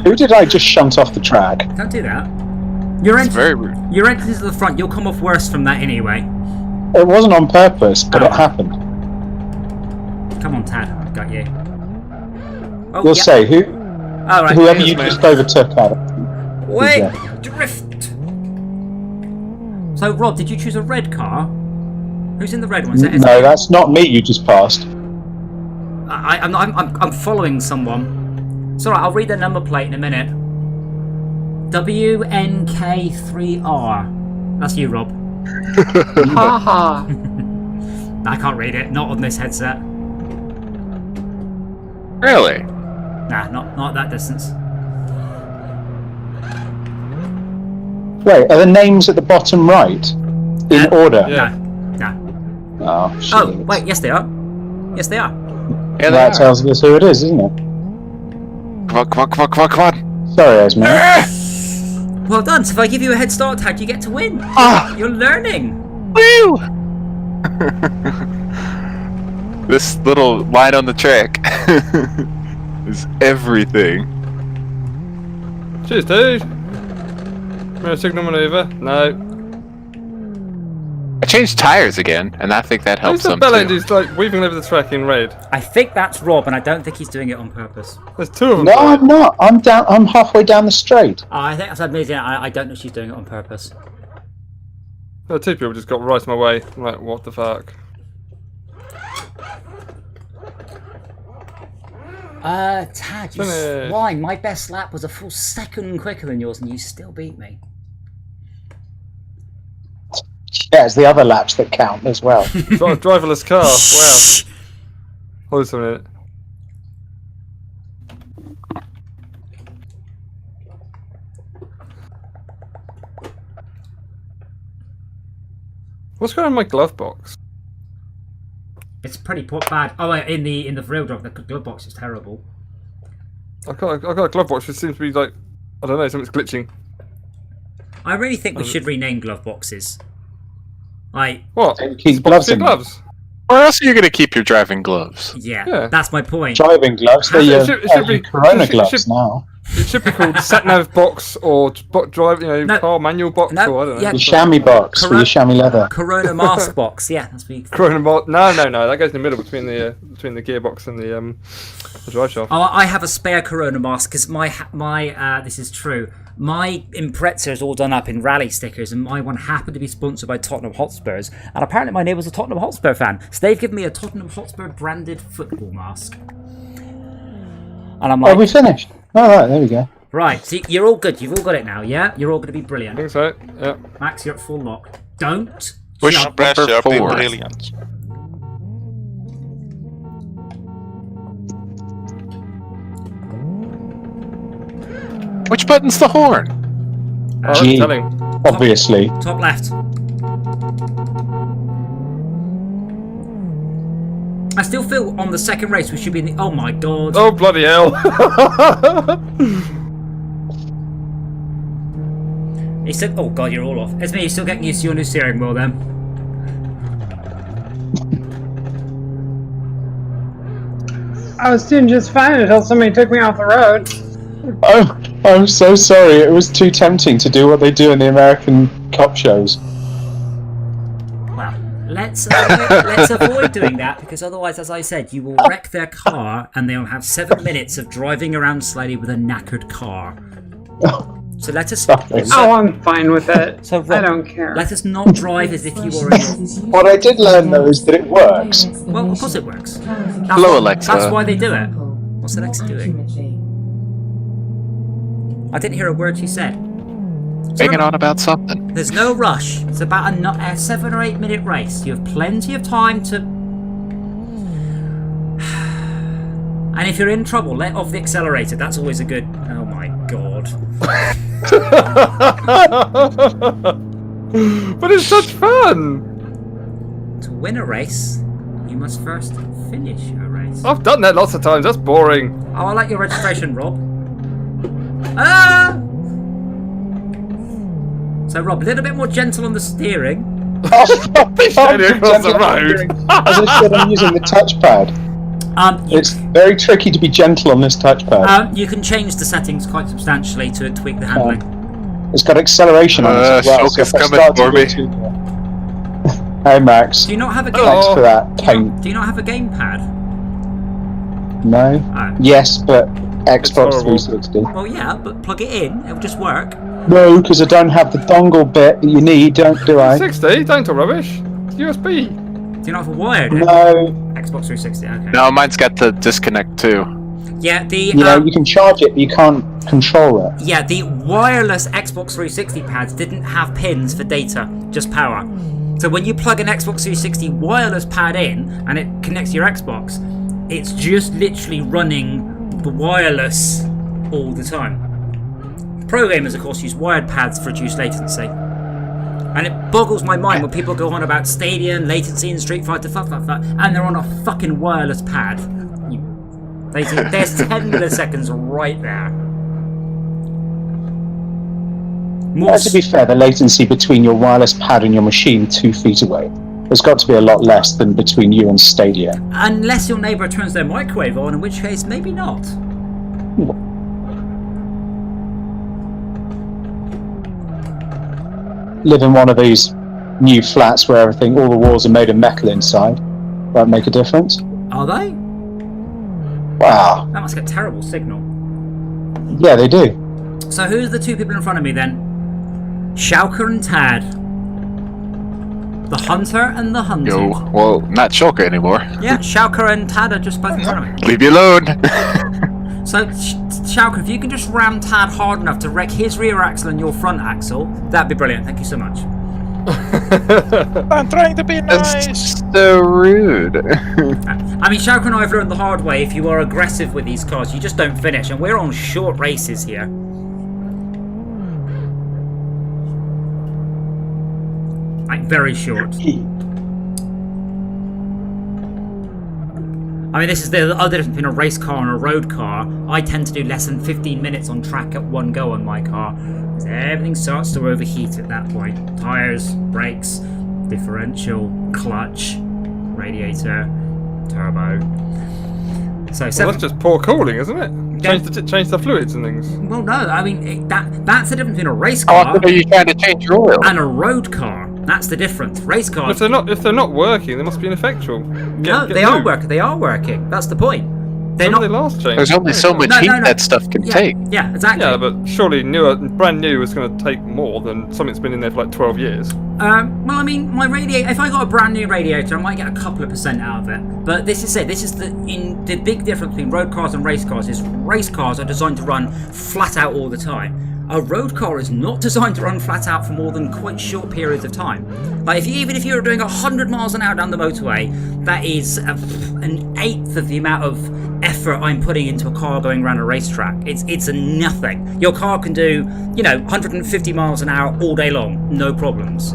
Who did I just shunt off the track? Don't do that. You're It's very rude. You're entering to the front. You'll come off worse from that anyway. It wasn't on purpose, but it Oh. happened. Come on, Tad. I've got you. Oh, We'll yeah. say All right. whoever here's you me. just overtook, Adam. Wait, Yeah. drift. So, Rob, did you choose a red car? Who's in the red one? Is that No, that's not me you just passed. I'm following someone. It's alright, I'll read the number plate in a minute. WNK3R. That's you, Rob. Haha. I can't read it, not on this headset. Really? Nah, not that distance. Wait, are the names at the bottom right in order? Yeah. No. Oh, shit. Oh, wait, yes they are. Yes they are. Yeah, That they are. tells us who it is, isn't it? Come on. Sorry, Esme. Well done. So if I give you a head start tag, you get to win. Ah! You're learning. Woo! This little line on the track is everything. Cheers, dude. Signal maneuver? No. I changed tires again, and I think that helps Who's them that bellend too. who's like weaving over the track in red? I think that's Rob, and I don't think he's doing it on purpose. There's two of them. No, I'm not. I'm down. I'm halfway down the straight. I think that's amazing. I don't know if she's doing it on purpose. Oh, two people just got right in my way. I'm like, what the fuck? Tad, Finish. why? My best lap was a full second quicker than yours, and you still beat me. Yeah, it's the other laps that count as well. Driverless car. Wow. Hold on a minute. What's going on in my glove box? It's pretty bad. Oh, wait, in the real job, the glove box is terrible. I got a glove box which seems to be like, I don't know, something's glitching. I really think we should rename glove boxes. Like, What? Keep gloves in. gloves. Where else are you going to keep your driving gloves? yeah, that's my point. Driving gloves. They're It your, should be- Corona it should- gloves it should- now. It should be called sat nav box or drive, No. car manual box No, or I don't know. yeah. Your chamois box for your chamois leather. Corona mask box. Yeah, that's what you... No, that goes in the middle between the gearbox and the drive shaft. Oh, I have a spare Corona mask because my this is true. My Impreza is all done up in rally stickers, and my one happened to be sponsored by Tottenham Hotspurs. And apparently, my neighbour's a Tottenham Hotspur fan, so they've given me a Tottenham Hotspur branded football mask. And I'm like, Oh, we finished. All right, there we go. right, so you're all good. You've all got it now, yeah? You're all going to be I brilliant. think so. Yeah. Max, you're at full lock. Don't Push jump. Pressure, be forward. brilliant. Which button's the horn? G. Telling. Obviously. Top left. I still feel on the second race we should be in the... Oh my god. Oh bloody hell! He said... Oh god, you're all off. It's me, you're still getting used to your new steering wheel then. I was doing just fine until somebody took me off the road. Oh, I'm so sorry. It was too tempting to do what they do in the American cop shows. Well, let's avoid doing that, because otherwise, as I said, you will wreck their car and they'll have 7 minutes of driving around slowly with a knackered car. So let us... Oh, I'm fine with it. So, I Rob, don't care. let us not drive as if you were in... What I did learn, though, is that it works. Well, of course it works. Hello, Alexa. That's why they do it. What's Alexa doing? I didn't hear a word she said. Hanging on about something. There's no rush. It's about a 7 or 8 minute race. You have plenty of time to... And if you're in trouble, let off the accelerator. That's always a good... Oh my god. But it's such fun! To win a race, you must first finish a race. I've done that lots of times, that's boring. Oh, I like your registration, Rob. Ah! So, Rob, a little bit more gentle on the steering. Steady across the road. As I said, I'm using the touchpad. It's very tricky to be gentle on this touchpad. You can change the settings quite substantially to tweak the handling. It's got acceleration on it as well. Shulk is if I coming start to for go me. too- Hey, Max. Do you not have a game? Thanks for that paint. Do you not have a gamepad? No. Oh. Yes, but Xbox horrible. 360. Well, yeah, but plug it in. It'll just work. No, because I don't have the dongle bit that you need, do I? 60, don't talk rubbish. It's USB. Do you not have a wired it? No, Xbox 360. Okay. No, mine's got the disconnect too. Yeah, the you can charge it, but you can't control it. yeah, the wireless Xbox 360 pads didn't have pins for data, just power. So when you plug an Xbox 360 wireless pad in and it connects to your Xbox, it's just literally running the wireless all the time. Pro gamers, of course, use wired pads for reduced latency. And it boggles my mind when people go on about Stadia and latency and Street Fighter, fuck, and they're on a fucking wireless pad. There's 10 milliseconds right there. To be fair, the latency between your wireless pad and your machine 2 feet away has got to be a lot less than between you and Stadia. Unless your neighbour turns their microwave on, in which case, maybe not. Live in one of these new flats where all the walls are made of metal inside. Won't make a difference. Are they? Wow. That must get terrible signal. Yeah, they do. So who's the two people in front of me then? Shulker and Tad. The hunter and the hunted. Yo, well, not Shulker anymore. Yeah, Shulker and Tad are just both in front of me. Leave me alone. So, Shulker, if you can just ram Tad hard enough to wreck his rear axle and your front axle, that'd be brilliant. Thank you so much. I'm trying to be nice. That's so rude. I mean, Shulker and I have learned the hard way. If you are aggressive with these cars, you just don't finish. And we're on short races here. Like, very short. I mean, this is the other difference between a race car and a road car. I tend to do less than 15 minutes on track at one go on my car, because everything starts to overheat at that point. Tyres, brakes, differential, clutch, radiator, turbo. So that's just poor cooling, isn't it? Yeah. Change the fluids and things. Well, no, I mean, that's the difference between a race How car often are you trying to change your oil? and a road car. That's the difference. Race cars. If they're not working, they must be ineffectual. No, they are working. They are working. That's the point. They're When not. they last changed? There's only so much heat that stuff can take. Yeah, exactly. Yeah, but surely brand new is going to take more than something that's been in there for like 12 years. Well, I mean, my radiator. If I got a brand new radiator, I might get a couple of % out of it. But this is it. This is the big difference between road cars and race cars. Is race cars are designed to run flat out all the time. A road car is not designed to run flat out for more than quite short periods of time. Like, even if you're doing 100 miles an hour down the motorway, that is an eighth of the amount of effort I'm putting into a car going around a racetrack. It's a nothing. Your car can do, 150 miles an hour all day long, no problems.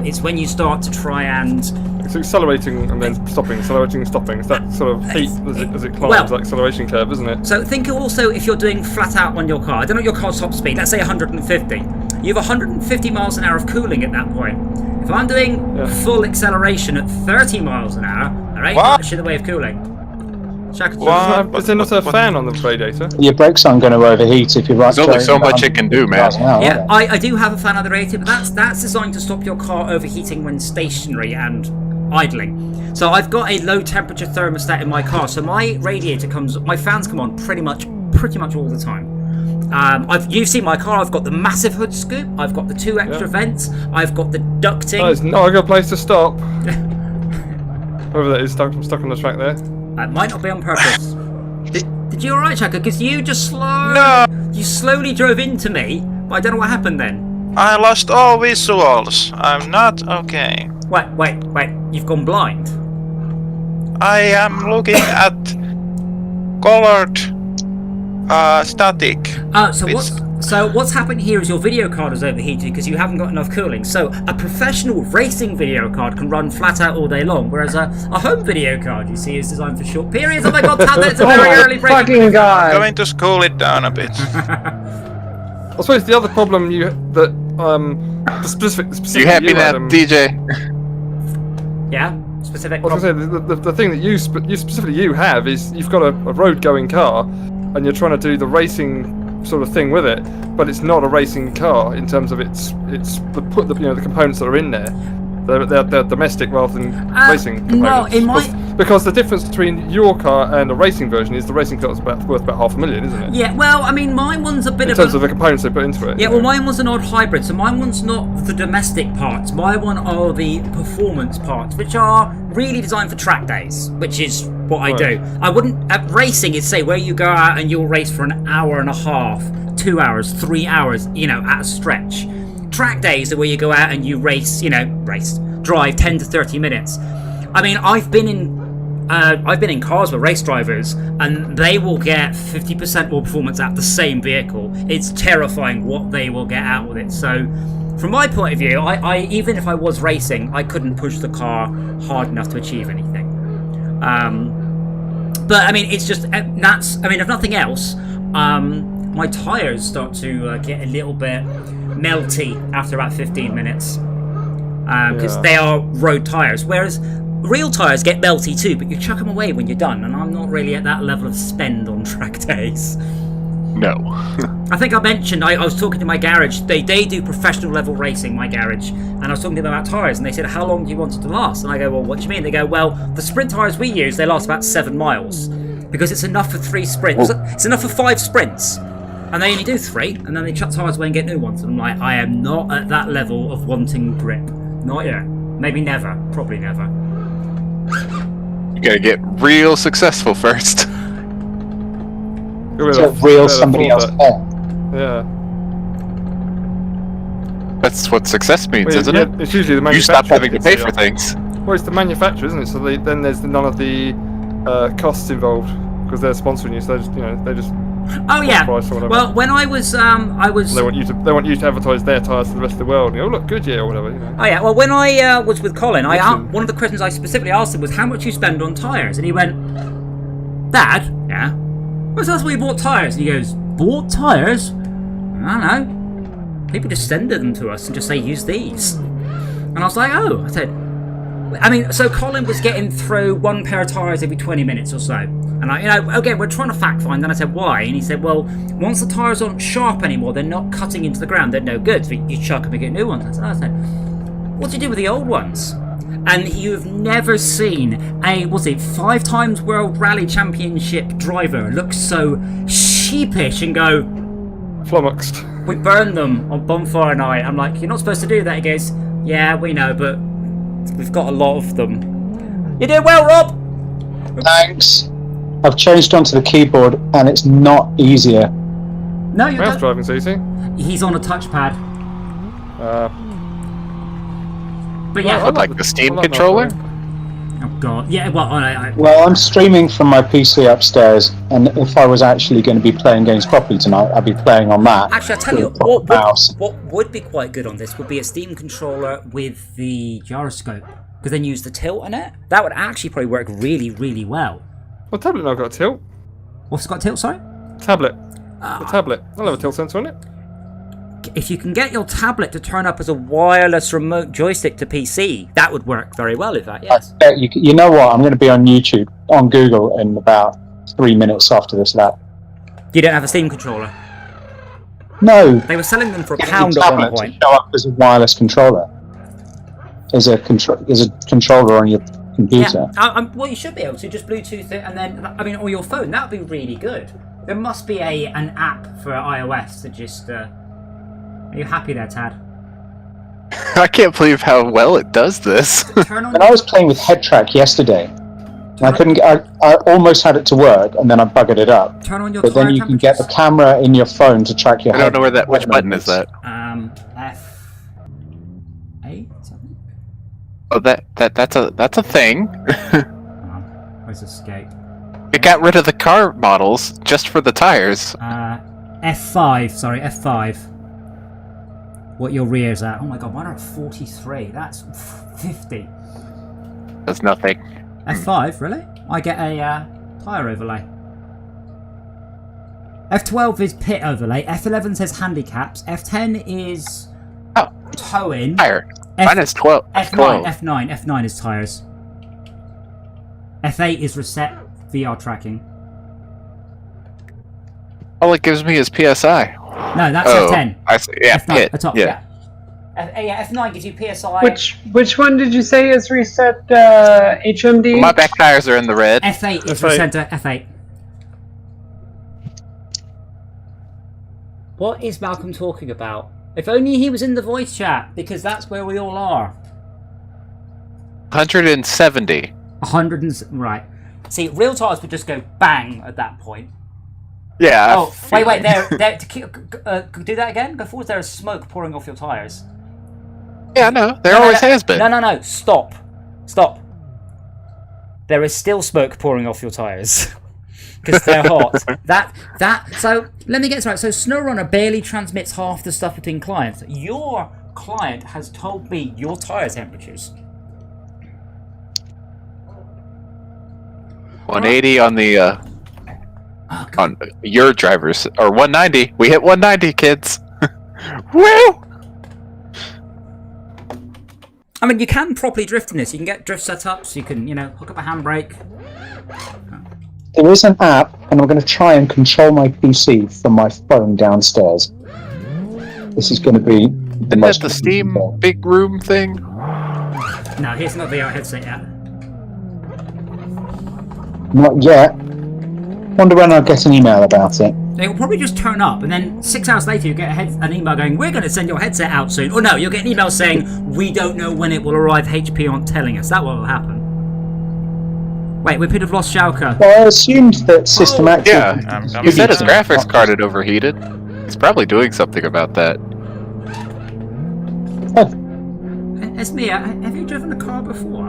It's when you start to try and... It's accelerating and then stopping, accelerating and stopping. It's that sort of heat as it climbs that acceleration curve, isn't it? So think also if you're doing flat out on your car. I don't know your car's top speed. Let's say 150. You have 150 miles an hour of cooling at that point. If I'm doing full acceleration at 30 miles an hour, there ain't much in the way of cooling. Is there not a fan on the radiator? Your brakes aren't going to overheat if you're right. There's only so much it can do, man. Yeah, I do have a fan on the radiator, but that's designed to stop your car overheating when stationary and idling. So I've got a low temperature thermostat in my car, so my fans come on pretty much all the time. You've seen my car. I've got the massive hood scoop. I've got the 2 extra vents. I've got the ducting. There's not a good place to stop. Whoever that is stuck on the track there. It might not be on purpose. Did you alright, Chaka? Because you just you slowly drove into me, but I don't know what happened then. I lost all visuals. I'm not okay. Wait. You've gone blind. I am looking at colored static. So what's happened here is your video card is overheated because you haven't got enough cooling. So a professional racing video card can run flat out all day long, whereas a home video card, you see, is designed for short periods. Oh my god, that's a very early break. Fucking god. I'm going to cool it down a bit. I suppose the other problem the specific You happy now, DJ? Yeah, specific. I was going to say the thing that you specifically have is you've got a road going car, and you're trying to do the racing sort of thing with it, but it's not a racing car in terms of it's the components that are in there. They're domestic rather than racing components. No, Because the difference between your car and a racing version is the racing car is worth about $500,000, isn't it? Yeah, well, I mean, mine one's a bit In of terms of the components they put into it. Yeah, well, mine was an odd hybrid, so mine one's not the domestic parts. My one are the performance parts, which are really designed for track days, which is what I do. I wouldn't... Racing is, say, where you go out and you'll race for an hour and a half, 2 hours, 3 hours, you know, at a stretch. Track days are where you go out and you race, drive 10 to 30 minutes. I mean, I've been in cars with race drivers, and they will get 50% more performance out of the same vehicle. It's terrifying what they will get out with it. So, from my point of view, I even if I was racing, I couldn't push the car hard enough to achieve anything. But I mean, it's just that's. I mean, if nothing else, my tires start to get a little bit melty after about 15 minutes because they are road tires, whereas real tires get melty too, but you chuck them away when you're done, and I'm not really at that level of spend on track days. No. I think I mentioned, I was talking to my garage, they do professional level racing, my garage, and I was talking to them about tyres, and they said, how long do you want it to last? And I go, well, what do you mean? They go, well, the sprint tyres we use, they last about 7 miles, because it's enough for 3 sprints, it's enough for 5 sprints, and they only do 3, and then they chuck tyres away and get new ones, and I'm like, I am not at that level of wanting grip. Not yet. Maybe never. Probably never. You gotta get real successful first. So real somebody else care. Yeah. That's what success means, Well, isn't yeah, it? It's usually the You manufacturer. stop having to pay for things. Well, it's the manufacturer, isn't it? So then there's none of the costs involved because they're sponsoring you. So they just Oh yeah. price or whatever. Well, when I was They want you to advertise their tyres to the rest of the world. And look, Goodyear or whatever. Oh yeah. Well, when I was with Colin, one of the questions I specifically asked him was how much you spend on tyres, and he went, "Dad, yeah. Well, so that's why you bought tyres." And he goes, "Bought tyres? I don't know. People just send them to us and just say use these." And I was like, "Oh," I said. I mean, so Colin was getting through 1 pair of tyres every 20 minutes or so. And again, we're trying to fact find. And I said, why? And he said, well, once the tyres aren't sharp anymore, they're not cutting into the ground, they're no good. So you chuck them and get new ones. I said, what do you do with the old ones? And you've never seen a, 5 times World Rally Championship driver look so sheepish and go, flummoxed. We burned them on bonfire night. I'm like, you're not supposed to do that. He goes, yeah, we know, but we've got a lot of them. You did well, Rob! Thanks. I've changed onto the keyboard and it's not easier. No, you're Mouse driving's easy. He's on a touchpad. But yeah, I like the Steam controller. Oh god, yeah. Well, Well, I'm streaming from my PC upstairs, and if I was actually going to be playing games properly tonight, I'd be playing on that. actually, I'll tell you what would be quite good on this would be a Steam controller with the gyroscope, because then use the tilt on it. That would actually probably work really, really well. Well, tablet now got a tilt. What's it got tilt? Sorry. Tablet. The tablet. I'll have a tilt sensor on it. If you can get your tablet to turn up as a wireless remote joystick to PC, that would work very well. If that, yes. You know what? I'm going to be on YouTube, on Google, in about 3 minutes after this lap. You don't have a Steam controller? No. They were selling them for Getting £1 the at one tablet point. to show up as a wireless controller. As a controller on your computer. Yeah, well, you should be able to just Bluetooth it, and then or your phone. That would be really good. There must be an app for iOS to just. Are you happy there, Tad? I can't believe how well it does this. Turn on. And I was playing with HeadTrack yesterday. And I couldn't. I almost had it to work, and then I buggered it up. Turn on your. But then you can get the camera in your phone to track your. I don't know where that. Which button is that? F8. Something. Oh, that's a thing. Where's escape? It got rid of the car models just for the tires. F5. Sorry, F5. What your rear's at? Oh my god, mine are at 43. That's 50. That's nothing. F5, really? I get a tyre overlay. F12 is pit overlay. F11 says handicaps. F10 is towing. Tire. Mine is 12. F9 is tyres. F8 is reset VR tracking. All it gives me is PSI. No, that's F10. I see. Yeah, F9, pit. the top, yeah. F9 gives you PSI. Which one did you say is reset HMD? My back tires are in the red. F8 is F8. reset to F8. What is Malcolm talking about? If only he was in the voice chat, because that's where we all are. 170. Right. See, real tires would just go bang at that point. Yeah. Oh, wait, there. Do that again? Go forward, there is smoke pouring off your tires. Yeah, no, there always has been. No, stop. There is still smoke pouring off your tires. Because they're hot. So, let me get this right. So, SnowRunner barely transmits half the stuff between clients. Your client has told me your tire temperatures. 180 on the on your drivers, or 190. We hit 190, kids. Woo! I mean, you can properly drift in this. You can get drift set up, so you can, hook up a handbrake. There is an app, and I'm going to try and control my PC from my phone downstairs. This is going to be Isn't that the Steam big room thing? No, here's not the VR headset yet. Not yet. Wonder when I'll get an email about it. They will probably just turn up, and then 6 hours later you get an email going, "We're going to send your headset out soon." Or no, you'll get an email saying, "We don't know when it will arrive. HP aren't telling us." That's what will happen. Wait, we could have lost Schalke. Well, I assumed that System Active... Yeah, he said his graphics card had overheated. He's probably doing something about that. Esmia, have you driven a car before?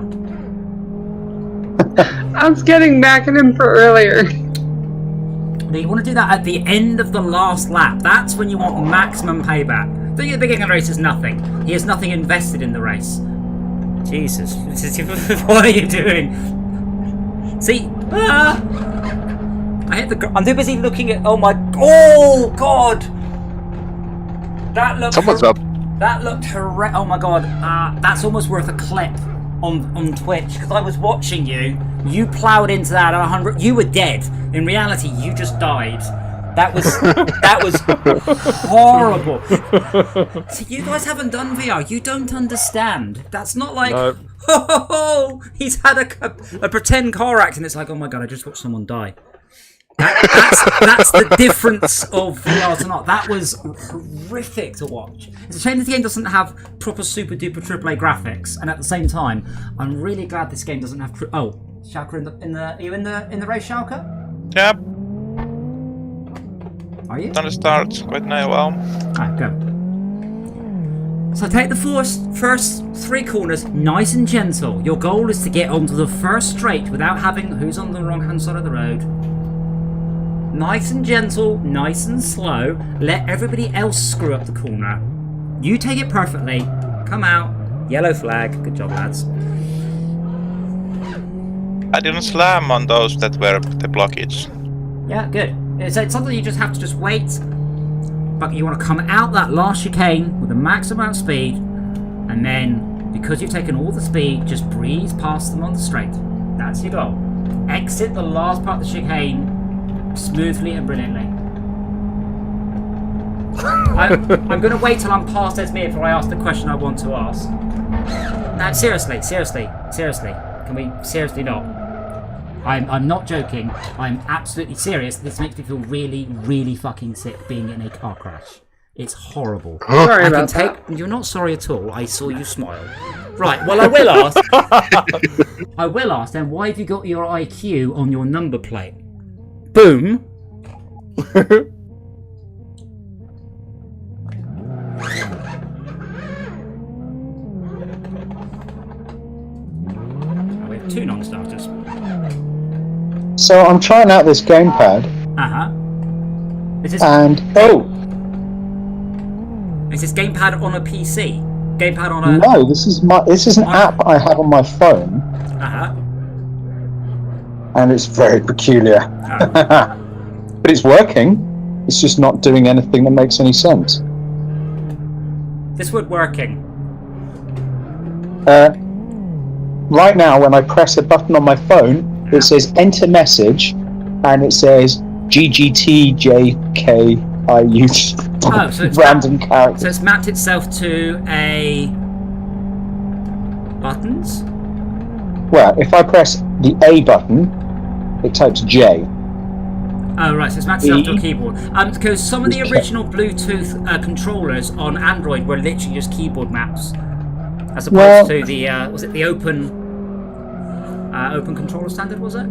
I was getting back at him for earlier. Now you want to do that at the end of the last lap. That's when you want maximum payback. Doing at the beginning of the race is nothing. He has nothing invested in the race. Jesus. What are you doing? See? I hit the... I'm too busy looking at... Oh God! That looked... Someone's up. That looked horrendous. Oh my god. That's almost worth a clip on Twitch, because I was watching you. You ploughed into that at 100. You were dead. In reality, you just died. That was horrible. So you guys haven't done VR. You don't understand. That's not like, no. He's had a pretend car accident. It's like, oh my god, I just watched someone die. That's the difference of VR to not. That was horrific to watch. It's a shame this game doesn't have proper super duper AAA graphics, and at the same time, I'm really glad this game doesn't have. Schalke are you in the race, Schalke? Yep. Are you? Gonna start quite now. Well. Alright, go. So take the first 3 corners nice and gentle. Your goal is to get onto the first straight without having who's on the wrong hand side of the road. Nice and gentle, nice and slow. Let everybody else screw up the corner. You take it perfectly. Come out. Yellow flag. Good job, lads. I didn't slam on those that were the blockage. Yeah, good. It's something you just have to just wait. But you want to come out that last chicane with the max amount of speed. And then, because you've taken all the speed, just breeze past them on the straight. That's your goal. Exit the last part of the chicane smoothly and brilliantly. I'm going to wait till I'm past Esmir before I ask the question I want to ask. No, seriously. Can we seriously not? I'm not joking. I'm absolutely serious. This makes me feel really, really fucking sick being in a car crash. It's horrible. Sorry about that. You're not sorry at all. I saw you smile. Right, well, I will ask. I will ask then, why have you got your IQ on your number plate? Boom. We have 2 non-starters. So I'm trying out this gamepad, Is this gamepad on a PC? Gamepad on a... No, this is an app I have on my phone. And it's very peculiar. But it's working. It's just not doing anything that makes any sense. This would working. Right now, when I press a button on my phone, it says enter message, and it says GGTJK I use Oh, so it's random So characters. it's mapped itself to a buttons. Well, if I press the A button, it types J. Oh right, so it's mapped itself to a E. keyboard. Because some of the Okay. original Bluetooth controllers on Android were literally just keyboard maps, as opposed Well- to the was it the open controller standard? Was it?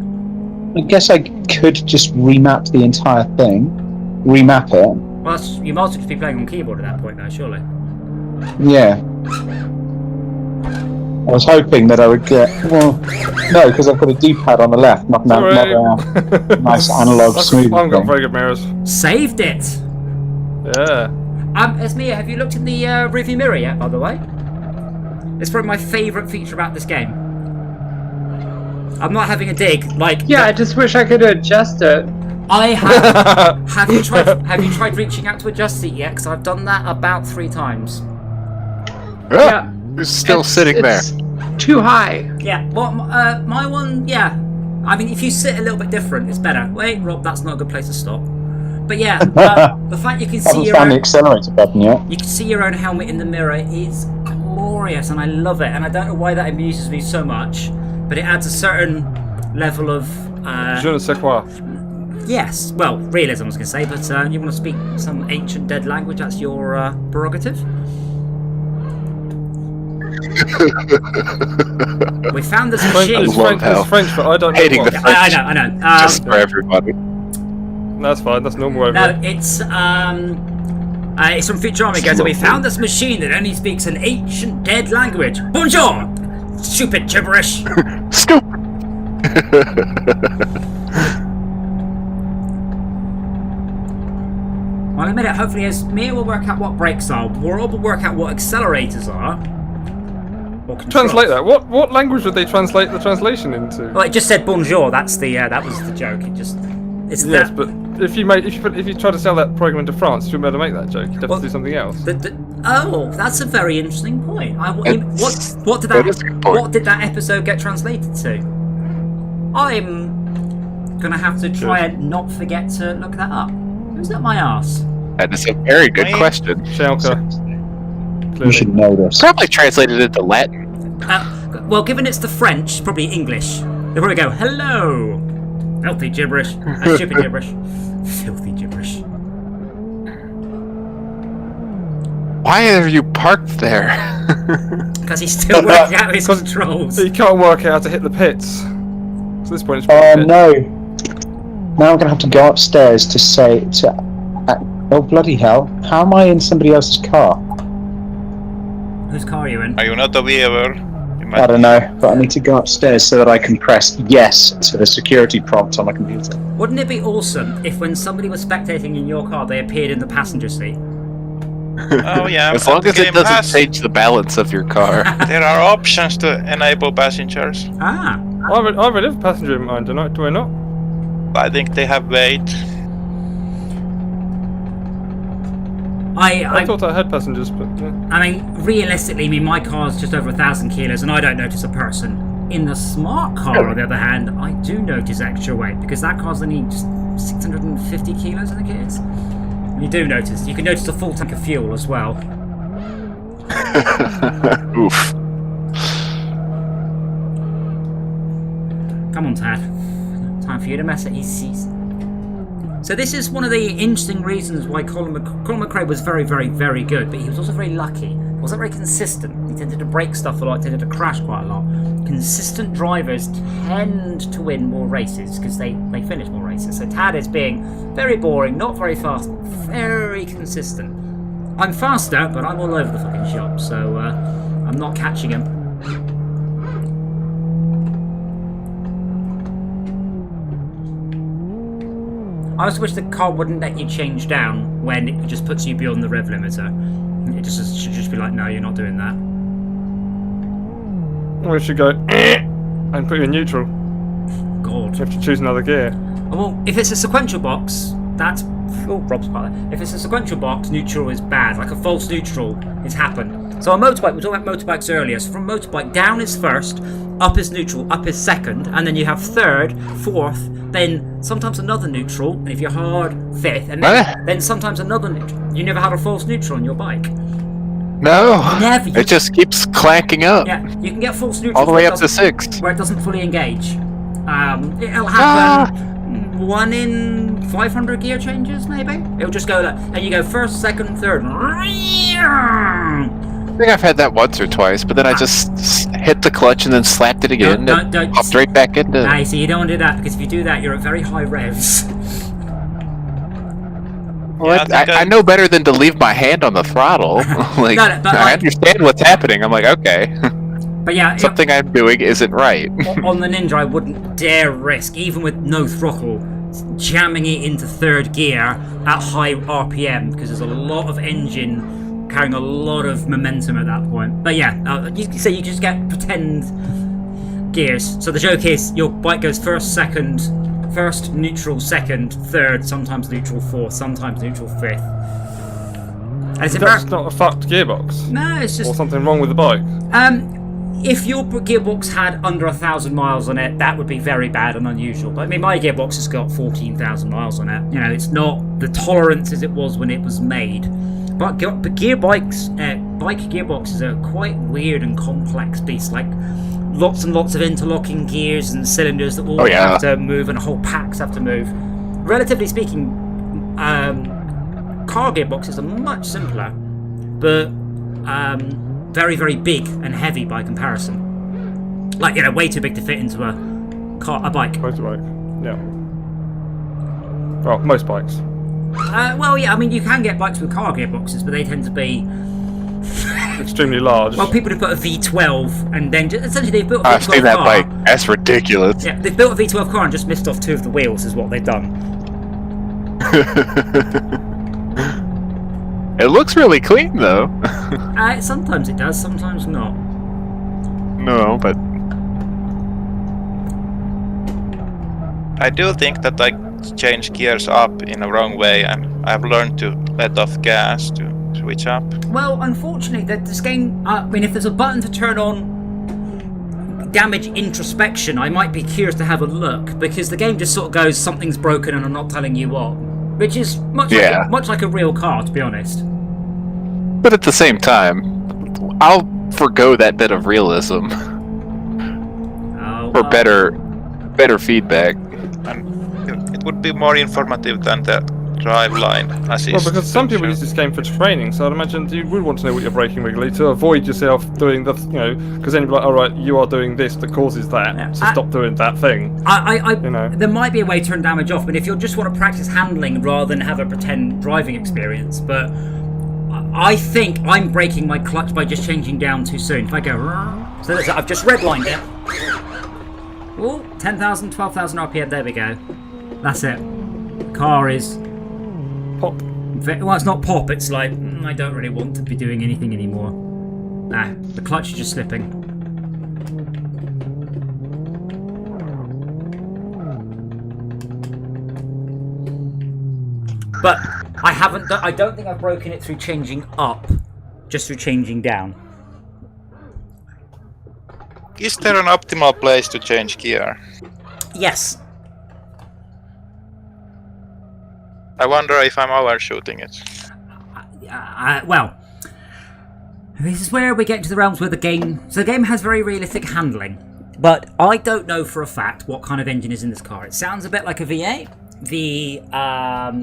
I guess I could just remap the entire thing. Remap it. Well, you might as well just be playing on keyboard at that point, though, surely. Yeah. I was hoping that I would get... Well, no, because I've got a D-pad on the left, not a nice analog smooth I haven't got thing. very good mirrors. Saved it. Yeah. Esmia, have you looked in the rearview mirror yet? By the way, it's probably my favourite feature about this game. I'm not having a dig. Like, Yeah, I just wish I could adjust it. I have. Have you tried reaching out to adjust it yet? Because I've done that about 3 times. Yeah. Who's still It's- sitting there? it's too high. Yeah. Well, my one. Yeah. I mean, if you sit a little bit different, it's better. Wait, Rob, that's not a good place to stop. But yeah, the fact you can I see haven't your found the own, accelerator button yet. you can see your own helmet in the mirror is glorious, and I love it. And I don't know why that amuses me so much, but it adds a certain level of Je ne sais quoi. yes, well, realism I was going to say, but you want to speak some ancient dead language, that's your prerogative. We found this machine. It's love how French, but I don't know hating what. the I know. Just for everybody. That's fine, that's normal over No, here. it's from Futurama. It goes, we found this machine that only speaks an ancient dead language. Bonjour! Stupid gibberish. Scoop! Well, in a minute, hopefully, as Mia will work out what brakes are, Rob will work out what accelerators are. Or controls. Translate that. What language would they translate the translation into? Well, it just said bonjour. That's the that was the joke. It's Yes, that. but if you try to sell that program into France, you wouldn't be able to make that joke. You'd have Well, to do something else. Oh, that's a very interesting point. What did That is a good point. what did that episode get translated to? I'm gonna have to try and not forget to look that up. Who's that my ass? That is a very good question. Schalke. You should know this. Probably translated into Latin. Well, given it's the French, it's probably English. They probably go, hello! Filthy gibberish. Stupid gibberish. Filthy gibberish. Why are you parked there? Because he's still working out his controls. You can't work out how to hit the pits. So at this point, it's Oh pretty no! Now I'm gonna have to go upstairs to say to. Oh bloody hell! How am I in somebody else's car? Whose car are you in? Are you not a viewer? You might I don't know, but I need to go upstairs so that I can press yes to the security prompt on my computer. Wouldn't it be awesome if when somebody was spectating in your car, they appeared in the passenger seat? Oh yeah. As long the as it game doesn't has- change the balance of your car. There are options to enable passengers. Ah. I already have a passenger in mind, do I not? I think they have weight. I thought I had passengers, but yeah. I mean, realistically, my car's just over 1,000 kilos, and I don't notice a person. In the smart car, on the other hand, I do notice extra weight because that car's only just 650 kilos, I think it is. And you do notice. You can notice a full tank of fuel as well. Oof. Come on, Tad. Time for you to mess it. He's... So this is one of the interesting reasons why Colin McRae was very, very, very good, but he was also very lucky. He wasn't very consistent. He tended to break stuff a lot, tended to crash quite a lot. Consistent drivers tend to win more races because they finish more races. So Tad is being very boring, not very fast, very consistent. I'm faster, but I'm all over the fucking shop, so I'm not catching him. I also wish the car wouldn't let you change down when it just puts you beyond the rev limiter. It should just be like, no, you're not doing that. We should go and put you in neutral. God. You have to choose another gear. Well, if it's a sequential box, that's... Oh, Rob's part of that. If it's a sequential box, neutral is bad. Like a false neutral, it's happened. So a motorbike, we were talking about motorbikes earlier. So from motorbike, down is first, up is neutral, up is second, and then you have third, fourth, then sometimes another neutral, and if you're hard, fifth, and then sometimes another neutral. You never had a false neutral on your bike. No. Never. It just keeps clanking up. Yeah, you can get false neutral All the way up to 6. where it doesn't fully engage. It'll happen 1 in 500 gear changes, maybe. It'll just go like, and you go first, second, third. I think I've had that once or twice, but then I just hit the clutch and then slapped it again Don't- and popped right back into. Nah, so you don't want to do that, because if you do that, you're at very high revs. Well, Yeah, I know better than to leave my hand on the throttle. Like, No, but I like- understand what's happening. I'm like, okay, But yeah, something I'm doing isn't right. on the Ninja, I wouldn't dare risk, even with no throttle, jamming it into third gear at high RPM, because there's a lot of engine carrying a lot of momentum at that point. But yeah, you just get pretend gears. So the joke is your bike goes first, neutral, second, third, sometimes neutral, fourth, sometimes neutral, fifth. And it's That's not a fucked gearbox. no, it's Or just something wrong with the bike. if your gearbox had under 1,000 miles on it, that would be very bad and unusual. But I mean, my gearbox has got 14,000 miles on it. You know, it's not the tolerance as it was when it was made. But bike gearboxes are quite weird and complex beasts. Like lots and lots of interlocking gears and cylinders that all have to move, and whole packs have to move. Relatively speaking, car gearboxes are much simpler, but very, very big and heavy by comparison. Like, you know, way too big to fit into a bike. Motorbike. Yeah. Well, most bikes. Well, yeah, I mean, you can get bikes with car gearboxes, but they tend to be Extremely large. well, people have put a V12 and then essentially they've built a V12 I've seen that car. bike. That's ridiculous. Yeah, they've built a V12 car and just missed off 2 of the wheels, is what they've done. It looks really clean though. Sometimes it does, sometimes not. No, but I do think that I change gears up in a wrong way, and I've learned to let off gas to switch up. Well, unfortunately, this game, I mean, if there's a button to turn on damage introspection, I might be curious to have a look, because the game just sort of goes, something's broken and I'm not telling you what. Which is much like a real car, to be honest. But at the same time, I'll forgo that bit of realism for better feedback. And it would be more informative than the driveline assist. Well, because some people use this game for training, so I'd imagine you would want to know what you're braking regularly to avoid yourself doing the, you know, because then you'd be like, all right, you are doing this that causes that, so stop doing that thing. You know. There might be a way to turn damage off, but if you just want to practice handling rather than have a pretend driving experience, but I think I'm breaking my clutch by just changing down too soon. If I go, so I've just redlined it. Oh, 10,000, 12,000 RPM, there we go. That's it. The car is Pop. well, it's not pop, it's like, I don't really want to be doing anything anymore. Nah, the clutch is just slipping. But I don't think I've broken it through changing up, just through changing down. Is there an optimal place to change gear? Yes. I wonder if I'm overshooting it. Well, this is where we get to the realms where the game... So the game has very realistic handling, but I don't know for a fact what kind of engine is in this car. It sounds a bit like a V8. The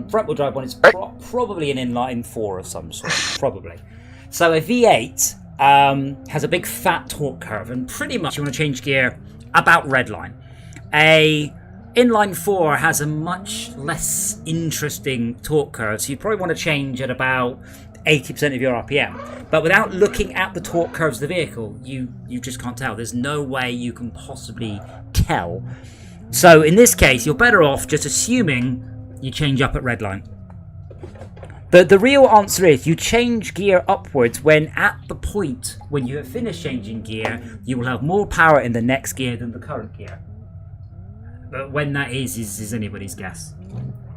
front-wheel drive one is probably an inline 4 of some sort, probably. So a V8 has a big fat torque curve, and pretty much you want to change gear about redline. A inline 4 has a much less interesting torque curve, so you probably want to change at about 80% of your RPM. But without looking at the torque curves of the vehicle, you just can't tell. There's no way you can possibly tell. So in this case, you're better off just assuming you change up at redline. The real answer is you change gear upwards when at the point when you have finished changing gear, you will have more power in the next gear than the current gear. But when that is anybody's guess.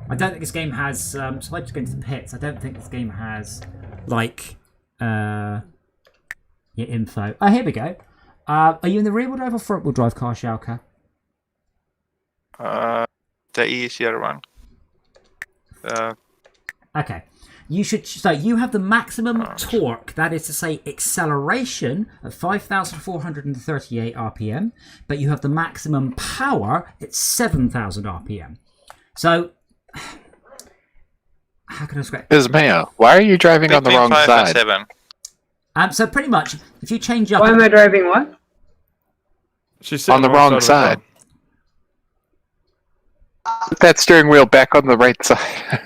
I don't think this game has, so I just go into the pits, I don't think this game has, like, Your info. Oh, here we go. Are you in the rear-wheel drive or front-wheel drive car, Schalke? The easier one. Okay. So you have the maximum torque, that is to say acceleration, at 5,438 RPM, but you have the maximum power at 7,000 RPM. So, how can I describe? Ismail, why are you driving on the wrong 5 side? and 7. So pretty much, if you change up... Why am I driving what? She's On the wrong side. Put that steering wheel back on the right side.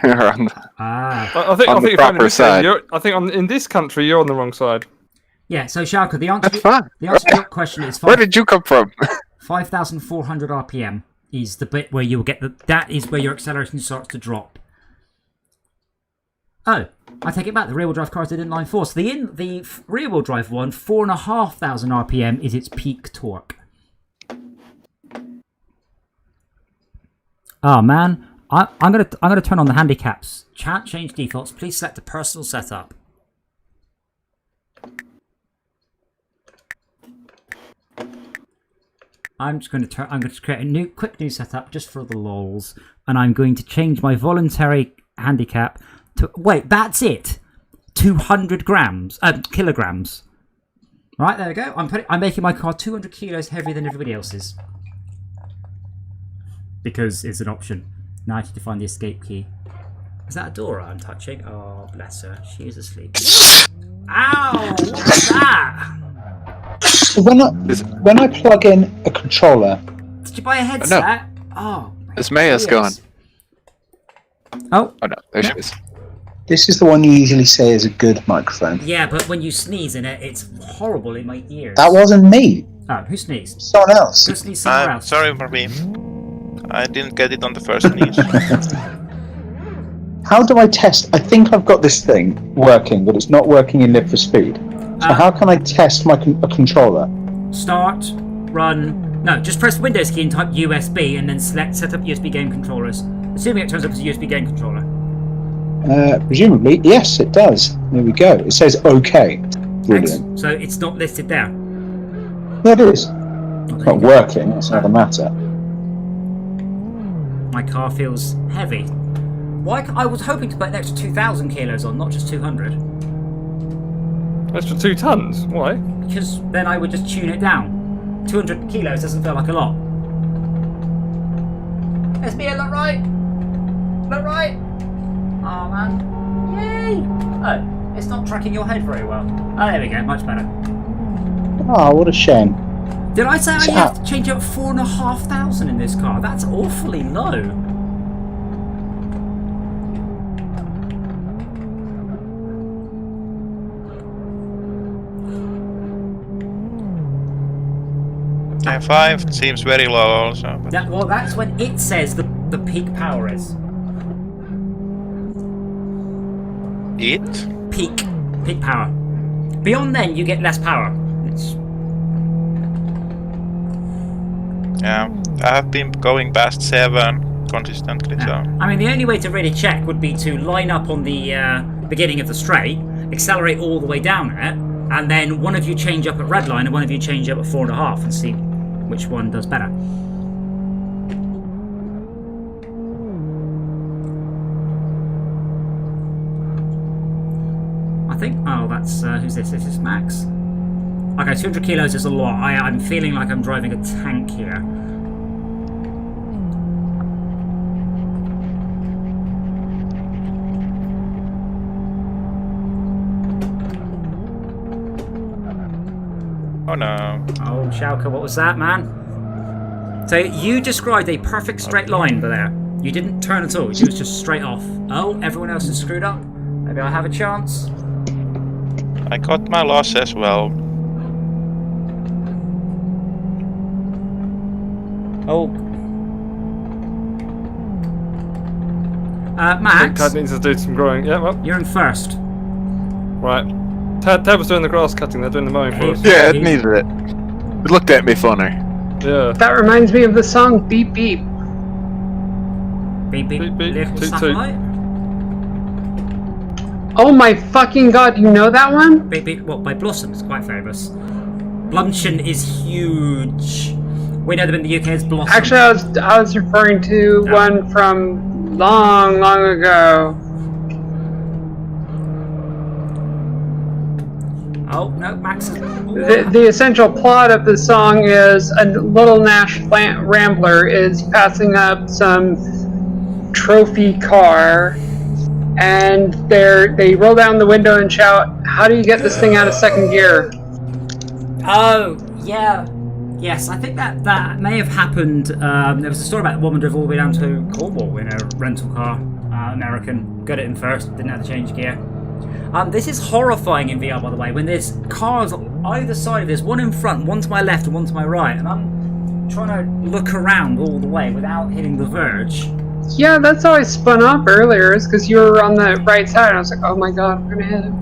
Or on the, I think on the you're proper side. In this country, you're on the wrong side. Yeah, so Schalke, the answer That's fine. to your question is Where did you come from? 5,400 RPM is the bit where you'll get that is where your acceleration starts to drop. Oh, I take it back. The rear-wheel drive cars did inline 4. So the rear-wheel drive one, 4,500 RPM is its peak torque. Oh man, I'm gonna turn on the handicaps. Change defaults. Please select the personal setup. I'm going to create a quick new setup just for the lols, and I'm going to change my voluntary handicap to that's it, 200 kilograms. Right, there we go. I'm making my car 200 kilos heavier than everybody else's. Because it's an option. Now I need to find the escape key. Is that a Dora I'm touching? Oh, bless her. She is asleep. Ow! What's that? When I plug in a controller... Did you buy a headset? Oh. Ismail's gone. Oh. Oh no, there she is. This is the one you usually say is a good microphone. Yeah, but when you sneeze in it, it's horrible in my ears. That wasn't me. Oh, who sneezed? Someone else. Who sneezed somewhere else? Sorry for me. I didn't get it on the first sneeze. How do I test? I think I've got this thing working, but it's not working in Live for Speed. So how can I test a controller? Start, run. No, just press Windows key and type USB, and then set up USB game controllers. Assuming it turns up as a USB game controller. Presumably, yes, it does. There we go. It says OK. Brilliant. So it's not listed there. Yeah, it is. It's not working. That's another matter. My car feels heavy. Why? I was hoping to put an extra 2,000 kilos on, not just 200. Extra 2 tons? Why? Because then I would just tune it down. 200 kilos doesn't feel like a lot. It's me, look right! Look right! Oh man. Yay! Oh, it's not tracking your head very well. Oh, there we go, much better. Oh, what a shame. Did I say I have to change up 4,500 in this car? That's awfully low. Yeah, 5 seems very low also. But... Well, that's when it says the peak power is. It? Peak power. Beyond then, you get less power. Yeah, I have been going past 7 consistently, so... I mean, the only way to really check would be to line up on the beginning of the straight, accelerate all the way down it, and then one of you change up at red line and one of you change up at 4.5 and see which one does better. I think... Oh, that's... who's this? This is Max. Okay, 200 kilos is a lot. I'm feeling like I'm driving a tank here. Oh no. Oh, Schalke, what was that, man? So you described a perfect straight line there. You didn't turn at all. It was just straight off. Oh, everyone else is screwed up. Maybe I have a chance. I got my loss as well. Oh. I think Max, Tad needs to do some growing. Yeah, well, you're in first. right. Tad was doing the grass cutting, they're doing the mowing for us. Yeah, it needed it. It looked at me funny. Yeah. That reminds me of the song Beep Beep. Beep, beep, Beep, beep, little toot, toot. satellite. Oh my fucking god, you know that one? By Blossom, it's quite famous. Blumchen is huge. We know them in the UK as Blossom. Actually, I was referring to one from long ago. Oh, no, Max is... The essential plot of the song is a little Nash Rambler is passing up some trophy car, and they roll down the window and shout, "How do you get this thing out of second gear?" Oh, yeah. Yes, I think that may have happened. There was a story about a woman drove all the way down to Cornwall in a rental car. American. Got it in first, didn't have to change gear. This is horrifying in VR, by the way, when there's cars on either side. There's one in front, one to my left, and one to my right, and I'm trying to look around all the way without hitting the verge. Yeah, that's how I spun up earlier, is because you were on the right side, and I was like, oh my god, I'm gonna hit him.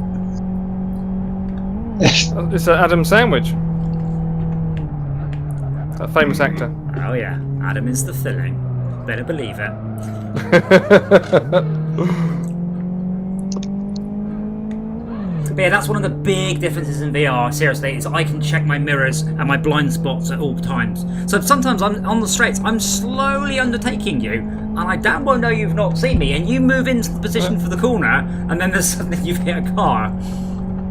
It's Adam Sandwich. A famous actor. Oh yeah, Adam is the filling. Better believe it. But yeah, that's one of the big differences in VR, seriously, is I can check my mirrors and my blind spots at all times. So sometimes I'm on the straights, I'm slowly undertaking you, and I damn well know you've not seen me, and you move into the position for the corner, and then there's suddenly you've hit a car.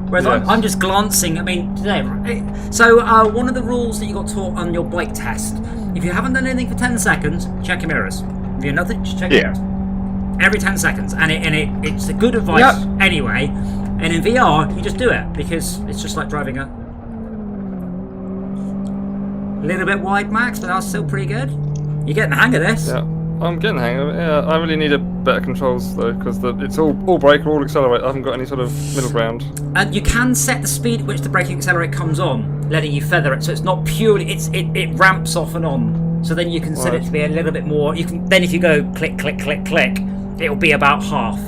Whereas Yes. I'm just glancing, I mean, today, right? So one of the rules that you got taught on your bike test, if you haven't done anything for 10 seconds, check your mirrors. If you're nothing, just check your mirrors. Every 10 seconds, and it's a good advice anyway. And in VR, you just do it because it's just like driving a little bit wide, Max, but that's still pretty good. You're getting the hang of this. Yeah, I'm getting the hang of it. Yeah, I really need better controls though, because it's all brake or all accelerate. I haven't got any sort of middle ground. And you can set the speed at which the braking accelerate comes on, letting you feather it, so it's not purely. It ramps off and on. So then you can set it to be a little bit more. You can then if you go click click click click, it'll be about half.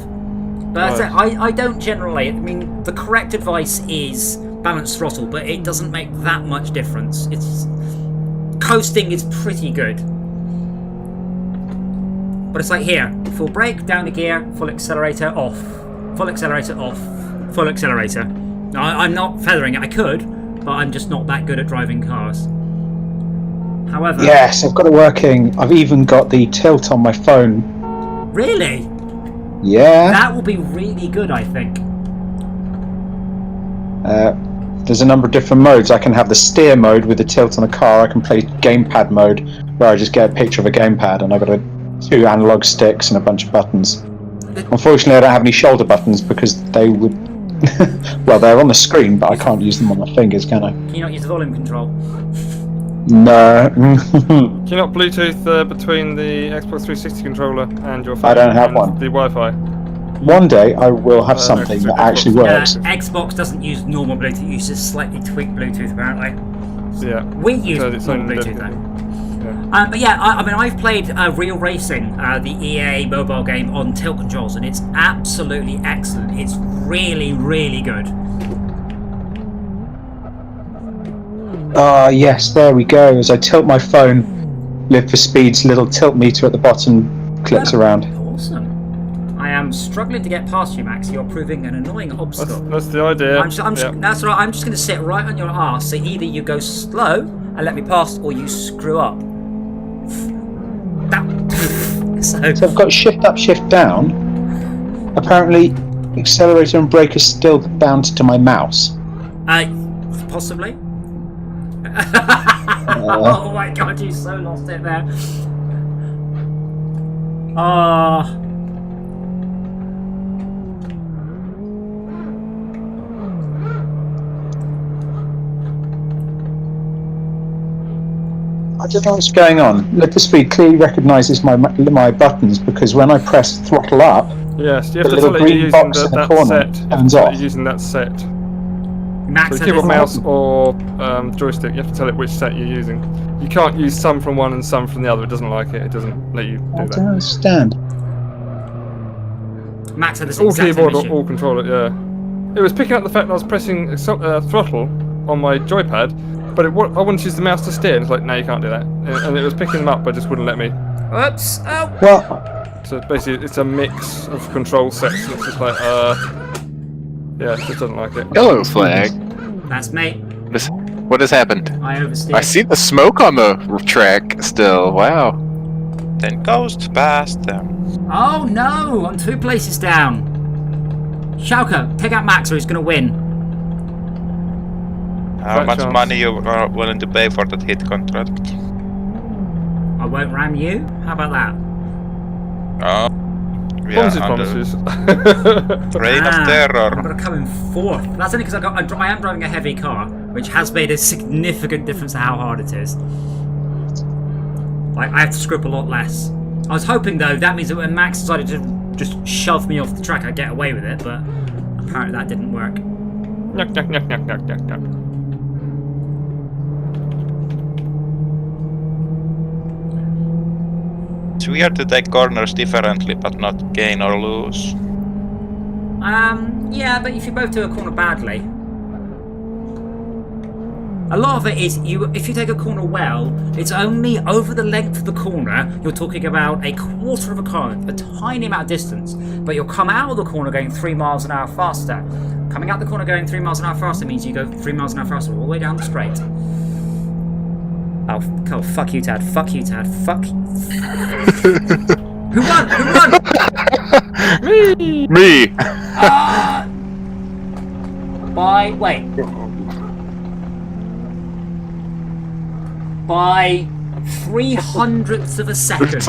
But that's it. I don't generally. I mean, the correct advice is balanced throttle, but it doesn't make that much difference. It's coasting is pretty good, but it's like here: full brake, down a gear, full accelerator, off, full accelerator, off, full accelerator. I'm not feathering it. I could, but I'm just not that good at driving cars. However, yes, I've got it working. I've even got the tilt on my phone. Really? Yeah. That will be really good, I think. There's a number of different modes. I can have the steer mode with the tilt on the car. I can play gamepad mode, where I just get a picture of a gamepad, and I've got 2 analog sticks and a bunch of buttons. Unfortunately, I don't have any shoulder buttons because they would... well, they're on the screen, but I can't use them on my fingers, can I? Can you not use the volume control? No. Can you not Bluetooth between the Xbox 360 controller and your phone? I don't have and one. The Wi-Fi. One day I will have something that actually works. Xbox doesn't use normal Bluetooth, it uses slightly tweaked Bluetooth apparently. Yeah. We use normal Bluetooth though. But yeah, I mean, I've played Real Racing, the EA mobile game, on tilt controls, and it's absolutely excellent. It's really, really good. Yes, there we go. As I tilt my phone, Live for Speed's little tilt meter at the bottom clicks around. Awesome. I am struggling to get past you, Max. You're proving an annoying obstacle. That's the idea. That's right. I'm just going to sit right on your arse. So either you go slow and let me pass, or you screw up. So I've got shift up, shift down. Apparently, accelerator and brake are still bound to my mouse. Possibly. Oh my god, you so lost it there. I don't know what's going on. Live for Speed clearly recognises my buttons because when I press throttle up, yes, you the have to little tell it you're green using box in the that corner set. turns You're off. using that set. Max, So keyboard, mouse, or joystick. You have to tell it which set you're using. You can't use some from one and some from the other. It doesn't like it. It doesn't let you do I that. don't understand. Max had this All exact keyboard same or issue. all controller. Yeah. It was picking up the fact that I was pressing throttle on my joypad, but I wanted to use the mouse to steer. And it's like, no, you can't do that. And it was picking them up, but just wouldn't let me. Oops. Oh. Well, So basically, it's a mix of control sets. And it's just like, Yeah, it just doesn't like it. Yellow flag. That's me. What has happened? I oversteered. I see the smoke on the track still. Wow. Then ghosts past them. Oh no! I'm 2 places down. Schalke, take out Max or he's gonna win. How Fat much chance. money you are willing to pay for that hit contract? I won't ram you. How about that? Oh. Promises, Yeah, promises. Reign of I'm Terror. gonna come in 4th. That's only because I am driving a heavy car, which has made a significant difference to how hard it is. Like, I have to script a lot less. I was hoping though that means that when Max decided to just shove me off the track, I'd get away with it, but apparently that didn't work. Yuck, yuck, yuck, yuck, yuck, yuck, yuck. It's weird to take corners differently, but not gain or lose. Yeah, but if you both do a corner badly, a lot of it is if you take a corner well, it's only over the length of the corner. You're talking about a quarter of a car, a tiny amount of distance, but you'll come out of the corner going 3 miles an hour faster. Coming out the corner going 3 miles an hour faster means you go 3 miles an hour faster all the way down the straight. Oh, fuck you, Tad. Fuck you, Tad. Fuck. Who won? Who won? Me. By 300ths of a second.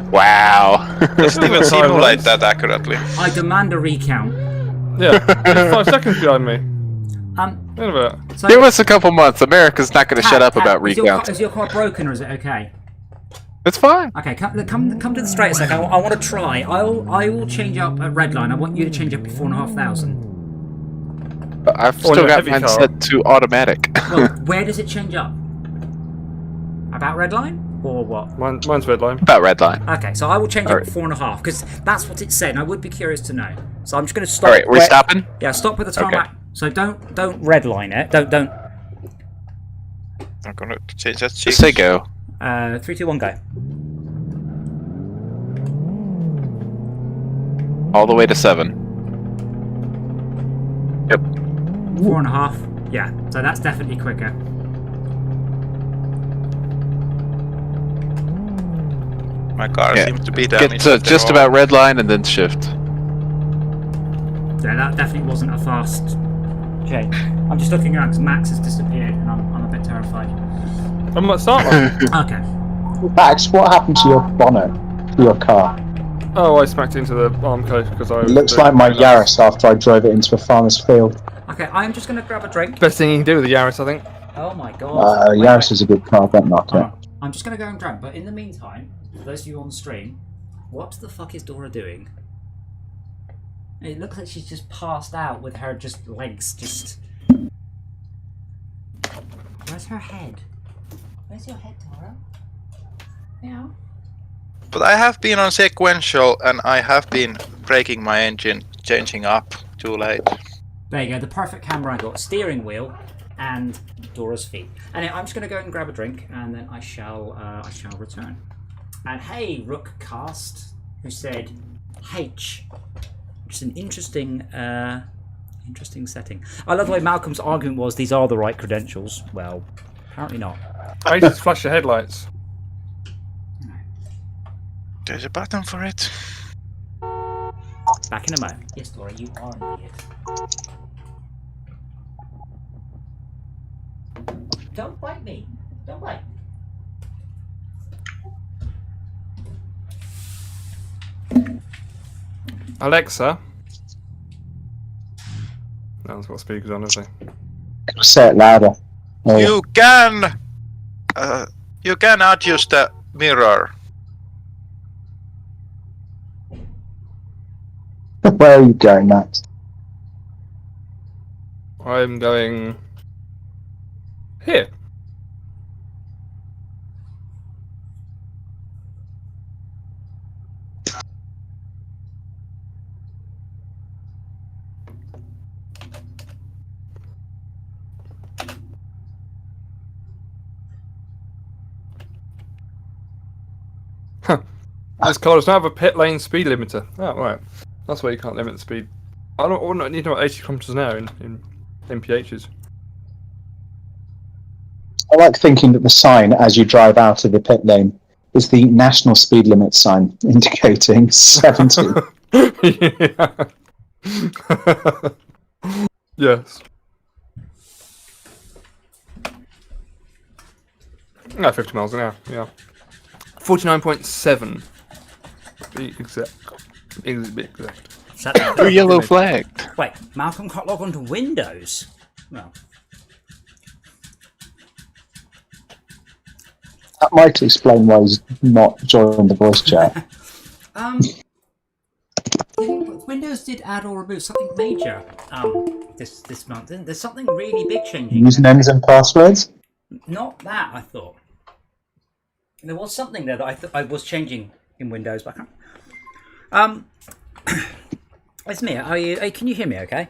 Wow. Let's even simulate that accurately. I demand a recount. Yeah, you're 5 seconds behind me. In a bit. So, Give us a couple months. America's not going to shut up about recounts. Is your car broken or is it okay? It's fine. Okay, come to the straight a sec. I want to try. I will change up at Redline. I want you to change up to 4,500. I've still your got heavy mine car. set to automatic. Well, where does it change up? About Redline or what? Mine's red line. About red line. Okay, so I will change All up right. to 4.5 because that's what it said, and I would be curious to know. So I'm just going to stop. All right, we're stopping. Yeah, stop with the Okay. tarmac. So don't redline it. Don't. I'm gonna change that. Just say go. 3, 2, 1, go. All the way to 7. Yep. 4.5. Yeah, so that's definitely quicker. My car Yeah. seems to be Get damaged. to after just all. about red line and then shift. Yeah, that definitely wasn't a fast. Okay, I'm just looking around because Max has disappeared, and I'm a bit terrified. I'm at start line. Okay. Max, what happened to your bonnet, to your car? Oh, I smacked into the arm coat because I It was looks doing- like my Yaris after I drove it into a farmer's field. Okay, I'm just gonna grab a drink. Best thing you can do with the Yaris, I think. Oh my god. Wait, Yaris wait. is a good car, don't knock it. Alright, I'm just gonna go and grab. But in the meantime, for those of you on the stream, what the fuck is Dora doing? It looks like she's just passed out with her just legs just. Where's her head? Where's your head, Dora? Yeah. But I have been on sequential and I have been breaking my engine, changing up too late. There you go, the perfect camera angle, steering wheel, and Dora's feet. Anyway, I'm just going to go and grab a drink, and then I shall return. And hey, Rookcast, who said H. Just an interesting setting. I love the way Malcolm's argument was these are the right credentials. Well, apparently not. I used to flash the headlights. There's a button for it. Back in a moment. Yes, Dora, you are an idiot. Don't bite me. Don't bite. Alexa. No one's got speakers on, have they? Say it louder. Oh, You can adjust the mirror. Where are you going, Max? I'm going here. This car does not have a pit lane speed limiter. Oh, right. That's why you can't limit the speed. I don't need to know what 80 kilometers an hour in MPHs. I like thinking that the sign as you drive out of the pit lane is the national speed limit sign indicating 70. Yeah. Yes. No, 50 miles an hour, yeah. 49.7. Be exact. Be exact. Is that You're yellow flagged. Wait, Malcolm can't log onto Windows. Well, That might explain why he's not joined the voice chat. Windows did add or remove something major this month. And there's something really big changing. Usernames and passwords? Not that, I thought. There was something there that I thought I was changing in Windows, but I can't. It's me. Are you? Can you hear me? Okay.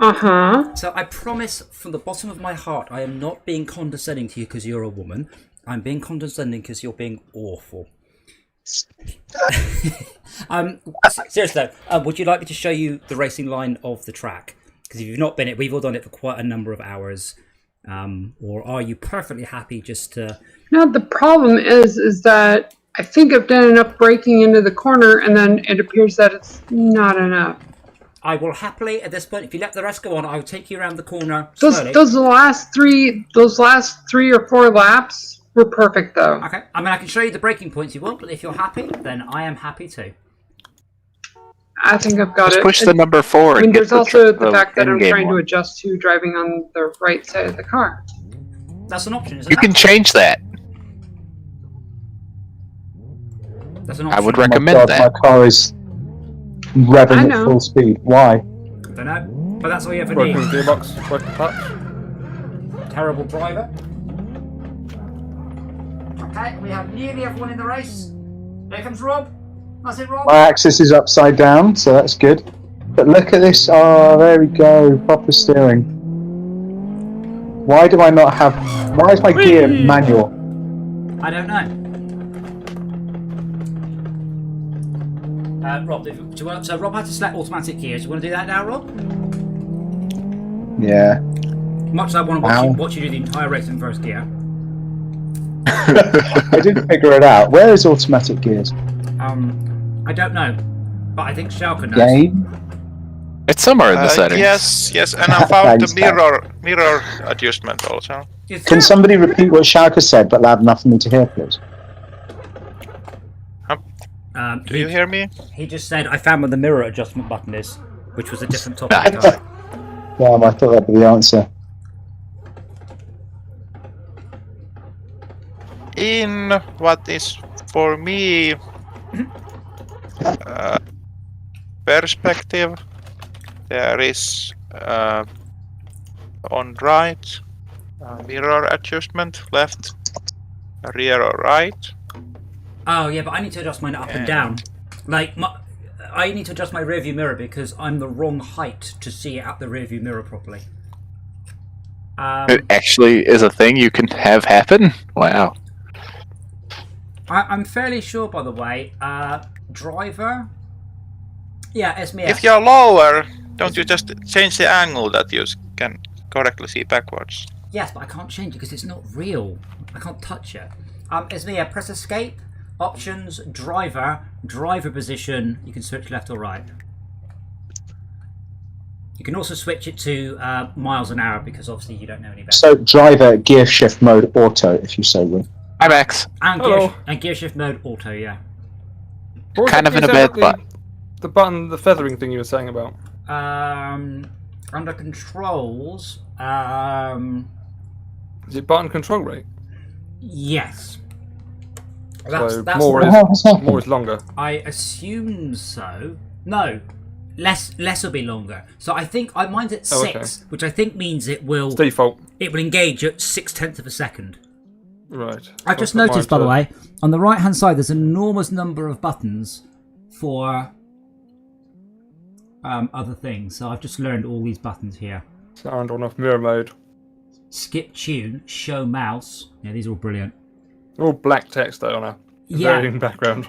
So I promise, from the bottom of my heart, I am not being condescending to you because you're a woman. I'm being condescending because you're being awful. Seriously, would you like me to show you the racing line of the track? Because if you've not been it, we've all done it for quite a number of hours. Or are you perfectly happy just to... No, the problem is that I think I've done enough braking into the corner, and then it appears that it's not enough. I will happily, at this point, if you let the rest go on, I will take you around the corner slowly. Those last three or four laps were perfect, though. Okay, I mean, I can show you the braking points you want, but if you're happy, then I am happy too. I think I've got Just it. push the number 4. I mean, and get there's also the fact that I'm in-game trying to one. adjust to driving on the right side of the car. That's an option, isn't You it? can change that. That's an option. I would Oh my recommend God, that. my car is I revving at know. full speed. Why? Don't know, but that's all you ever Working need. gearbox, working clutch. Terrible driver. Okay, we have nearly everyone in the race. There comes Rob. That's it, Rob. My axis is upside down, so that's good. But look at this. Oh, there we go. Proper steering. Why do I not have... Why is my gear manual? I don't know. Rob, do you want, so Rob had to select automatic gears. Do you want to do that now, Rob? Yeah. Much as I want to watch you do the entire race in first gear. I did figure it out. Where is automatic gears? I don't know, but I think Schalke knows. Game? It's somewhere in the settings. Yes, and I found the Thanks, mirror adjustment also. Can somebody repeat what Schalke said, but loud enough for me to hear, please? Do you hear me? He just said, I found where the mirror adjustment button is, which was a different topic. Yeah, I thought that'd be the answer. In what is for me perspective, there is on right mirror adjustment, left, rear or right. Oh, yeah, but I need to adjust mine up and down. Like, I need to adjust my rearview mirror because I'm the wrong height to see out the rearview mirror properly. It actually is a thing you can have happen? Wow. I'm fairly sure, by the way, driver... Yeah, SMF. If you're lower, don't you just change the angle that you can correctly see backwards? Yes, but I can't change it because it's not real. I can't touch it. SMF, press escape, options, driver position. You can switch left or right. You can also switch it to miles an hour because obviously you don't know any better. So, driver, gear shift mode, auto, if you so will. Hi, Max. And gear shift mode auto, yeah. Kind of in a bad spot. The button, the feathering thing you were saying about. Under controls, Is it button control rate? yes. So That's more More is longer. I assume so. No, less will be longer. So I think mine's at 6, which I think means it will It's default. engage at 0.6 of a second. Right. I've just noticed, by the way, on the right hand side, there's an enormous number of buttons for other things. So I've just learned all these buttons here. Sound on off mirror mode. Skip tune, show mouse. Yeah, these are all brilliant. All black text though on a varying background.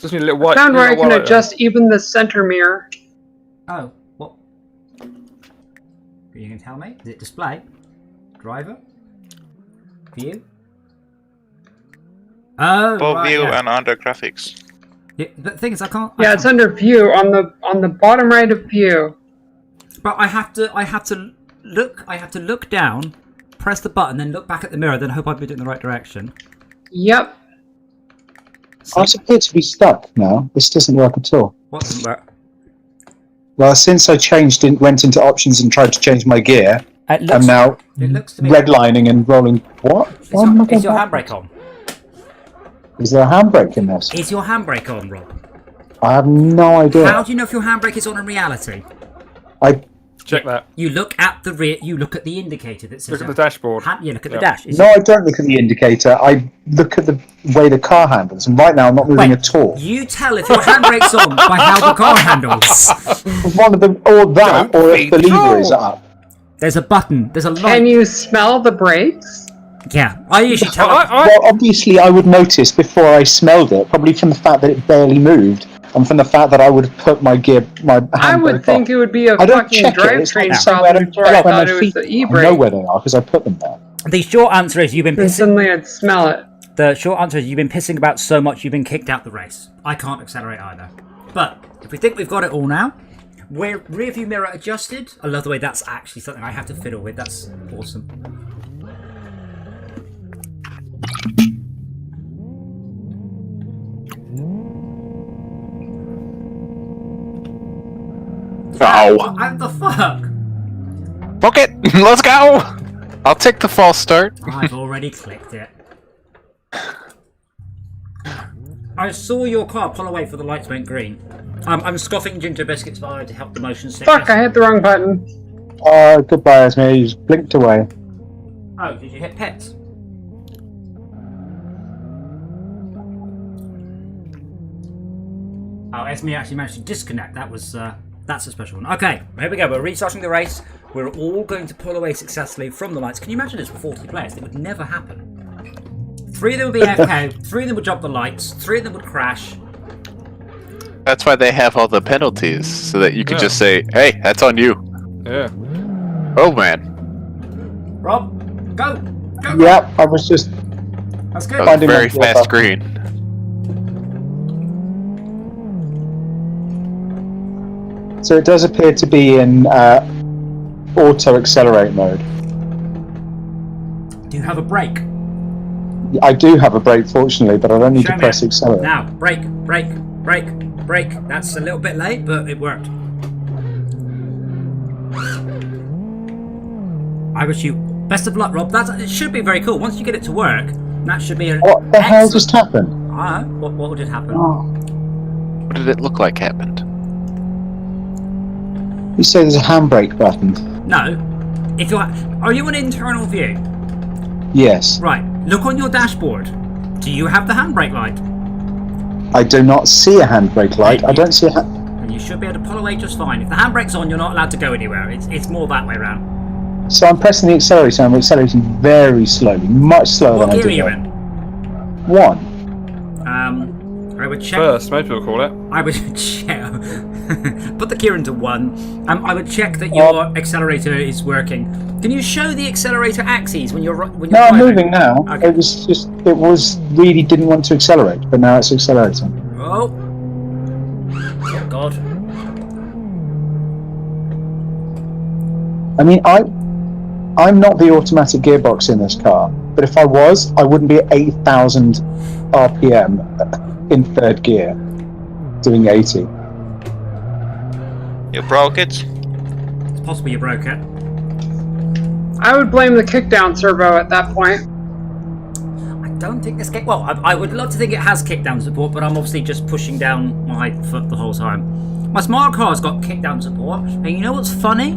Just need a little white. Found where I little can white light. adjust even the center mirror. Oh, what? You can tell me? Is it display? Driver? View? Oh, For right, view yeah. and under graphics. Yeah, but the thing is, I can't. Yeah, it's under view on the bottom right of view. But I have to look down, press the button, then look back at the mirror, then hope I've been in the right direction. Yep. I appear to be stuck now. This doesn't work at all. What doesn't work? Well, since I went into options and tried to change my gear, I'm now It looks to me. redlining and rolling. What? Is your handbrake on? Is there a handbrake in this? Is your handbrake on, Rob? I have no idea. How do you know if your handbrake is on in reality? Check that. You look at the rear. You look at the indicator that says. Look at the dashboard. You look at the Yeah. dash. Is No, I don't look at the indicator. I look at the way the car handles, and right now I'm not moving Wait, at all. you tell if your handbrake's on by how the car handles. One of them, or that, Don't or be if the lever is troll. up. There's a button. There's a light. Can you smell the brakes? Yeah, I usually tell. Well, obviously, I would notice before I smelled it, probably from the fact that it barely moved, and from the fact that I would have put my handbrake I would think off. it would be a I don't fucking check it. It's drivetrain not somewhere I problem don't before I check when thought my it was feet. the I know e-brake. where they are because I put them there. The short answer is you've been And pissing. suddenly I'd smell it. The short answer is you've been pissing about so much you've been kicked out the race. I can't accelerate either. But if we think we've got it all now, we're rear view mirror adjusted. I love the way that's actually something I have to fiddle with. That's awesome. Oh, What the fuck? book it. Let's go. I'll take the false start. I've already clicked it. I saw your car pull away for the lights went green. I'm scoffing Ginger Biscuit's bar to help the motion sickness. Fuck, I hit the wrong button. Goodbye, Esme. You just blinked away. Oh, did you hit pets? Oh, Esme actually managed to disconnect. That was that's a special one. Okay, here we go. We're restarting the race. We're all going to pull away successfully from the lights. Can you imagine this with 40 players? It would never happen. 3 of them would be AFK, 3 of them would jump the lights, 3 of them would crash. That's why they have all the penalties, so that you can Yeah. just say, "Hey, that's on you." Yeah. Oh man, Rob, go! Go! Yep, I was just. That's good. that was a Finding very my fast gear screen. So it does appear to be in auto accelerate mode. Do you have a brake? I do have a brake, fortunately, but I don't need Show to me press it. accelerate. Now, brake, brake, brake, brake. That's a little bit late, but it worked. I wish you best of luck, Rob. It should be very cool. Once you get it to work, that should be an What the hell excellent- just happened? What did happen? Oh. What did it look like happened? You say there's a handbrake button. No. If you're, are you an internal view? Yes. Right. Look on your dashboard. Do you have the handbrake light? I do not see a handbrake light. I don't see a And you should be able to pull away just fine. If the handbrake's on, you're not allowed to go anywhere. It's more that way around. So I'm pressing the accelerator and I'm accelerating very slowly, much slower What than I gear are did. you there. in? 1. I would check. First, most people call it. I would check. Put the gear into 1. I would check that your accelerator is working. Can you show the accelerator axes when you're No, I'm driving? moving now. Okay. It was really didn't want to accelerate, but now it's accelerating. Oh. Oh God. I mean, I'm not the automatic gearbox in this car, but if I was, I wouldn't be at 8,000 RPM in 3rd gear, doing 80. You broke it. It's possible you broke it. I would blame the kickdown servo at that point. I don't think this game. Well, I would love to think it has kickdown support, but I'm obviously just pushing down my foot the whole time. My smart car's got kickdown support, and you know what's funny?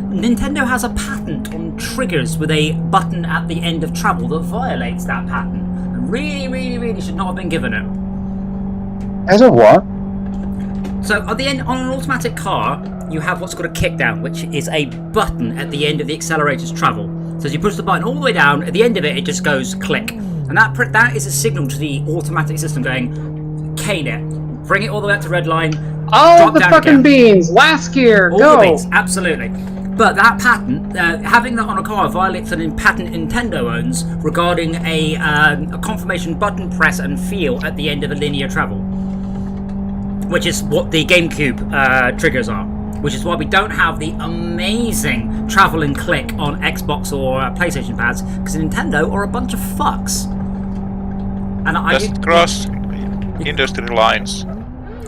Nintendo has a patent on triggers with a button at the end of travel that violates that patent. And really should not have been given it. As a what? So at the end, on an automatic car, you have what's called a kickdown, which is a button at the end of the accelerator's travel. So as you push the button all the way down, at the end of it, it just goes click. And that is a signal to the automatic system going, cane it, bring it all the way up to red line. All drop the down fucking again. beans. Last gear. All Go. the beans, absolutely. But that patent, having that on a car violates an patent Nintendo owns regarding a confirmation button press and feel at the end of a linear travel, which is what the GameCube triggers are. Which is why we don't have the amazing travel and click on Xbox or PlayStation pads, because Nintendo are a bunch of fucks. And Does it cross industry lines?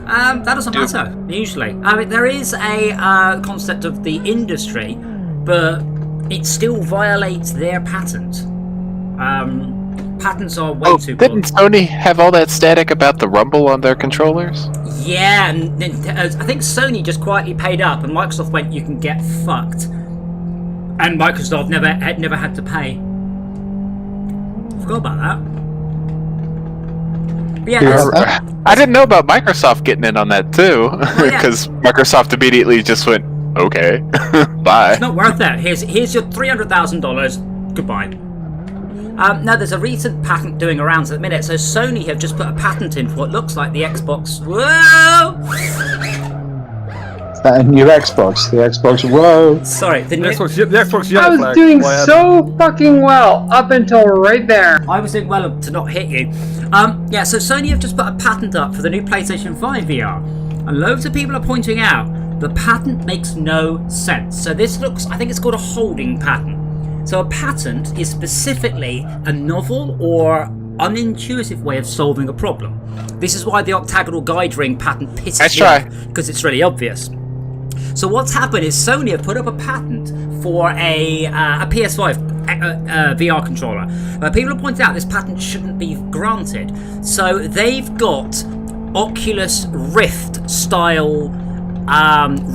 That doesn't matter, usually. I mean, there is a concept of the industry, but it still violates their patent. Patents are way too didn't Sony have all that static about the rumble on their controllers? Yeah, and I think Sony just quietly paid up, and Microsoft went, "You can get fucked," and Microsoft never had to pay. Forgot about that. But yeah, I didn't know about Microsoft getting in on that too, because Microsoft immediately just went, "Okay, bye." It's not worth it. Here's your $300,000. Goodbye. No, there's a recent patent doing around at the minute. So Sony have just put a patent in for what looks like the Xbox. Whoa! Is that a new Xbox? The Xbox. Whoa! Sorry, the Xbox yellow I was flag. doing Why so fucking well up until right there. I was doing well to not hit you. Yeah, so Sony have just put a patent up for the new PlayStation 5 VR, and loads of people are pointing out the patent makes no sense. So this looks, I think it's called a holding patent. So a patent is specifically a novel or unintuitive way of solving a problem. This is why the octagonal guide ring patent pisses me off, because it's really obvious. So what's happened is Sony have put up a patent for a PS5 VR controller. People have pointed out this patent shouldn't be granted. So they've got Oculus Rift style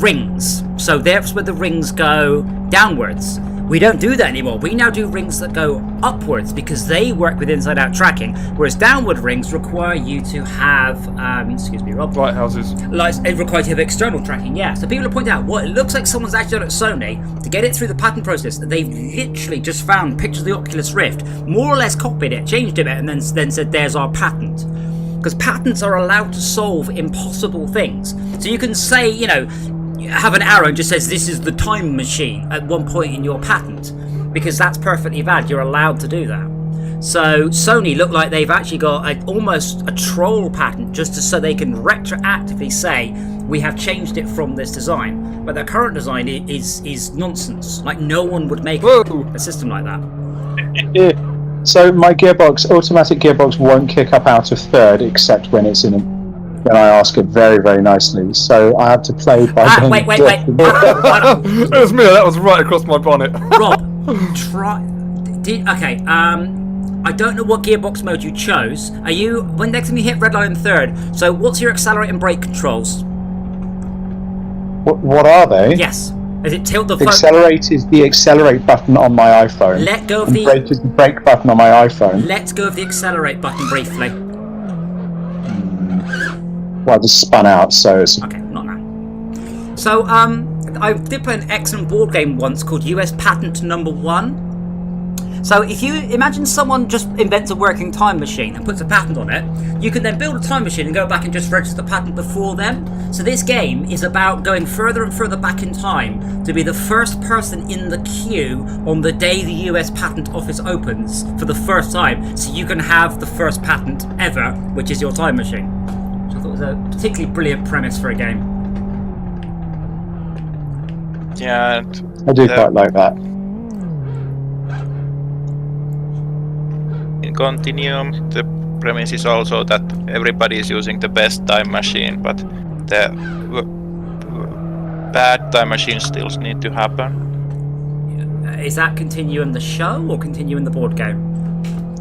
rings. So that's where the rings go downwards. We don't do that anymore. We now do rings that go upwards because they work with inside-out tracking, whereas downward rings require you to have, excuse me, Rob. Lighthouses. It requires you to have external tracking, yeah. So people have pointed out, what it looks like someone's actually done at Sony to get it through the patent process. They've literally just found pictures of the Oculus Rift, more or less copied it, changed it, and then said, "There's our patent." Because patents are allowed to solve impossible things. So you can say, you know, have an arrow and just says this is the time machine at one point in your patent, because that's perfectly valid. You're allowed to do that. So Sony look like they've actually got almost a troll patent just so they can retroactively say we have changed it from this design, but their current design is nonsense. Like no one would make a system like that. So my automatic gearbox won't kick up out of third except when it's when I ask it very, very nicely. So I have to play by. Wait. That was me. That was right across my bonnet. Rob, okay. I don't know what gearbox mode you chose. Are you when next time you hit red line in third? So what's your accelerate and brake controls? What are they? Yes. Is it tilt the phone? Accelerate is the accelerate button on my iPhone. Let go of and the brake is the brake button on my iPhone. Let go of the accelerate button briefly. Well, I just spun out, so it's okay. Not now. So I did play an excellent board game once called US Patent Number 1. So if you imagine someone just invents a working time machine and puts a patent on it, you can then build a time machine and go back and just register the patent before them. So this game is about going further and further back in time to be the first person in the queue on the day the US Patent Office opens for the first time, so you can have the first patent ever, which is your time machine. Which I thought was a particularly brilliant premise for a game. Yeah, I do quite like that. In Continuum, the premise is also that everybody is using the best time machine, but the bad time machines still need to happen. Is that Continuum the show or Continuum the board game?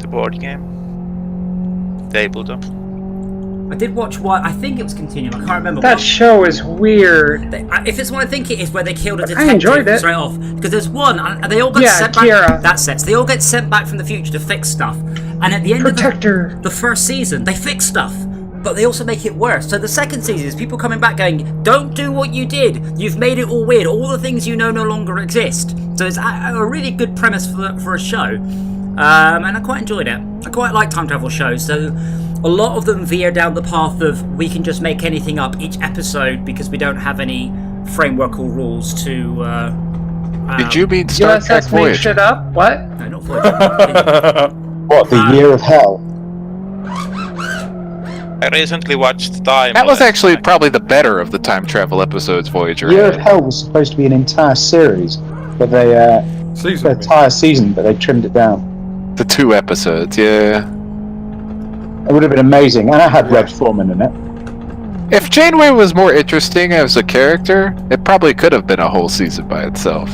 The board game. Ableton. I did watch one. I think it was Continuum. I can't remember. That show is weird. If it's what I think it is, where they killed a I detective enjoyed it. straight off, because there's one, and they all get sent back. Kira. That's it. So they all get sent back from the future to fix stuff, and at the end of the first season, they fix stuff, but they also make it worse. So the second season is people coming back going, "Don't do what you did. You've made it all weird. All the things you know no longer exist." So it's a really good premise for a show, and I quite enjoyed it. I quite like time travel shows. So a lot of them veer down the path of we can just make anything up each episode because we don't have any framework or rules to. Did you mean Star Trek USS made Voyager? shit up? What? No, not Voyager. What, the year of hell? I recently watched Time. That was actually probably the better of the time travel episodes Voyager Year of had. Hell was supposed to be an entire series, but they Season. an entire season, but they trimmed it down. The 2 episodes, yeah. It would have been amazing, and I had Red Foreman in it. If Janeway was more interesting as a character, it probably could have been a whole season by itself.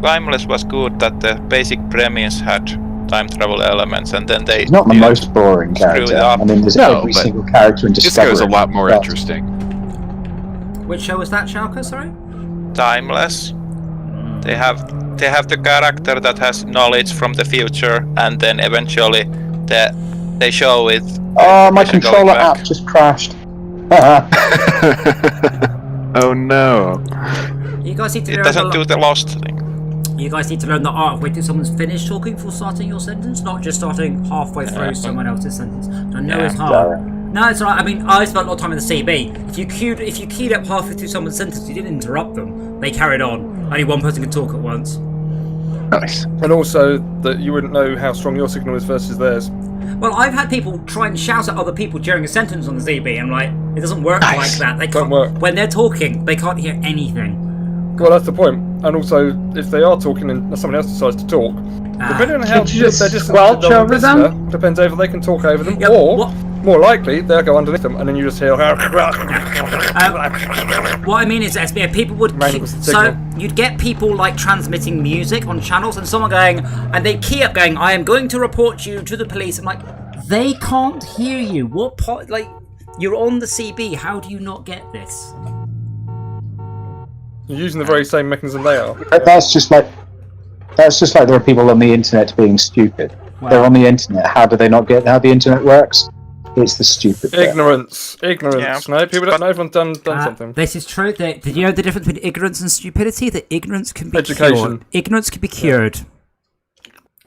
Timeless was good that the basic premise had time travel elements, and then they. He's not the most boring screw it character. up. I mean, there's No, every but single character in This Discovery. guy's a lot more But interesting. Which show was that, Shalka? Sorry. Timeless. They have the character that has knowledge from the future, and then eventually they show it. Oh, my as you're going controller back. app just crashed. Oh no. You guys need to It learn doesn't the, do the lost thing. You guys need to learn the art of waiting till someone's finished talking before starting your sentence, not just starting halfway through someone else's sentence. I know it's hard. Sorry. No, it's alright. I mean, I spent a lot of time in the CB. If you keyed up halfway through someone's sentence, you didn't interrupt them. They carried on. Only one person could talk at once. Nice. And also that you wouldn't know how strong your signal is versus theirs. Well, I've had people try and shout at other people during a sentence on the ZB. I'm like, it doesn't work Nice. like that. They Don't can't. work. When they're talking, they can't hear anything. Well, that's the point. And also, if they are talking and someone else decides to talk, depending on how Can't you just they're distant squelch to the over them? listener, depends over they can talk over them, Yeah, or what- more likely they'll go underneath them, and then you just hear. What I mean is, SBA, people would Random so signal. you'd get people like transmitting music on channels, and someone going, and they key up going, "I am going to report you to the police." I'm like, they can't hear you. What part? Like, you're on the CB. How do you not get this? You're using the very same mechanism they are. But that's just like there are people on the internet being stupid. Wow. They're on the internet. How do they not get how the internet works? It's the stupid bit. Ignorance. Yeah. No, people don't know everyone's done something. This is true. Did you know the difference between ignorance and stupidity? That ignorance can be Education. cured. Ignorance can be cured.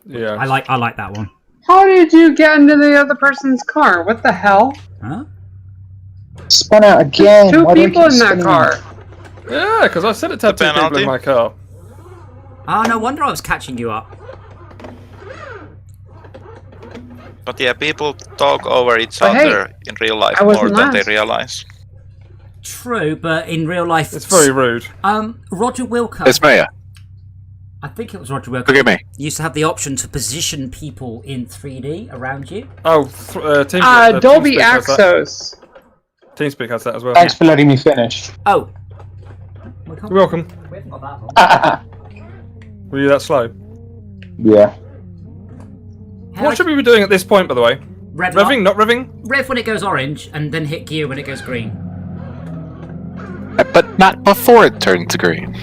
Yeah. I like that one. How did you get into the other person's car? What the hell? Huh? Spun out again. Two Why do I people keep in that spinning car. Yeah, because I said it to have The two people penalty? in my car. Oh, no wonder I was catching you up. But yeah, people talk over each But hey, other in real life I more wasn't than they last. realize. True, but in real life, It's very rude. Roger Wilco. It's Maya. I think it was Roger Wilco. Look at me. Used to have the option to position people in 3D around you. Oh, TeamSpeak. Dolby TeamSpeak has that. Axos. TeamSpeak has that as well. Thanks for letting me finish. Oh. You're welcome. We haven't got that one. Were you that slow? Yeah. How What should we be doing at this point, by the way? Red Revving, light. not revving? Rev when it goes orange, and then hit gear when it goes green. But not before it turns green.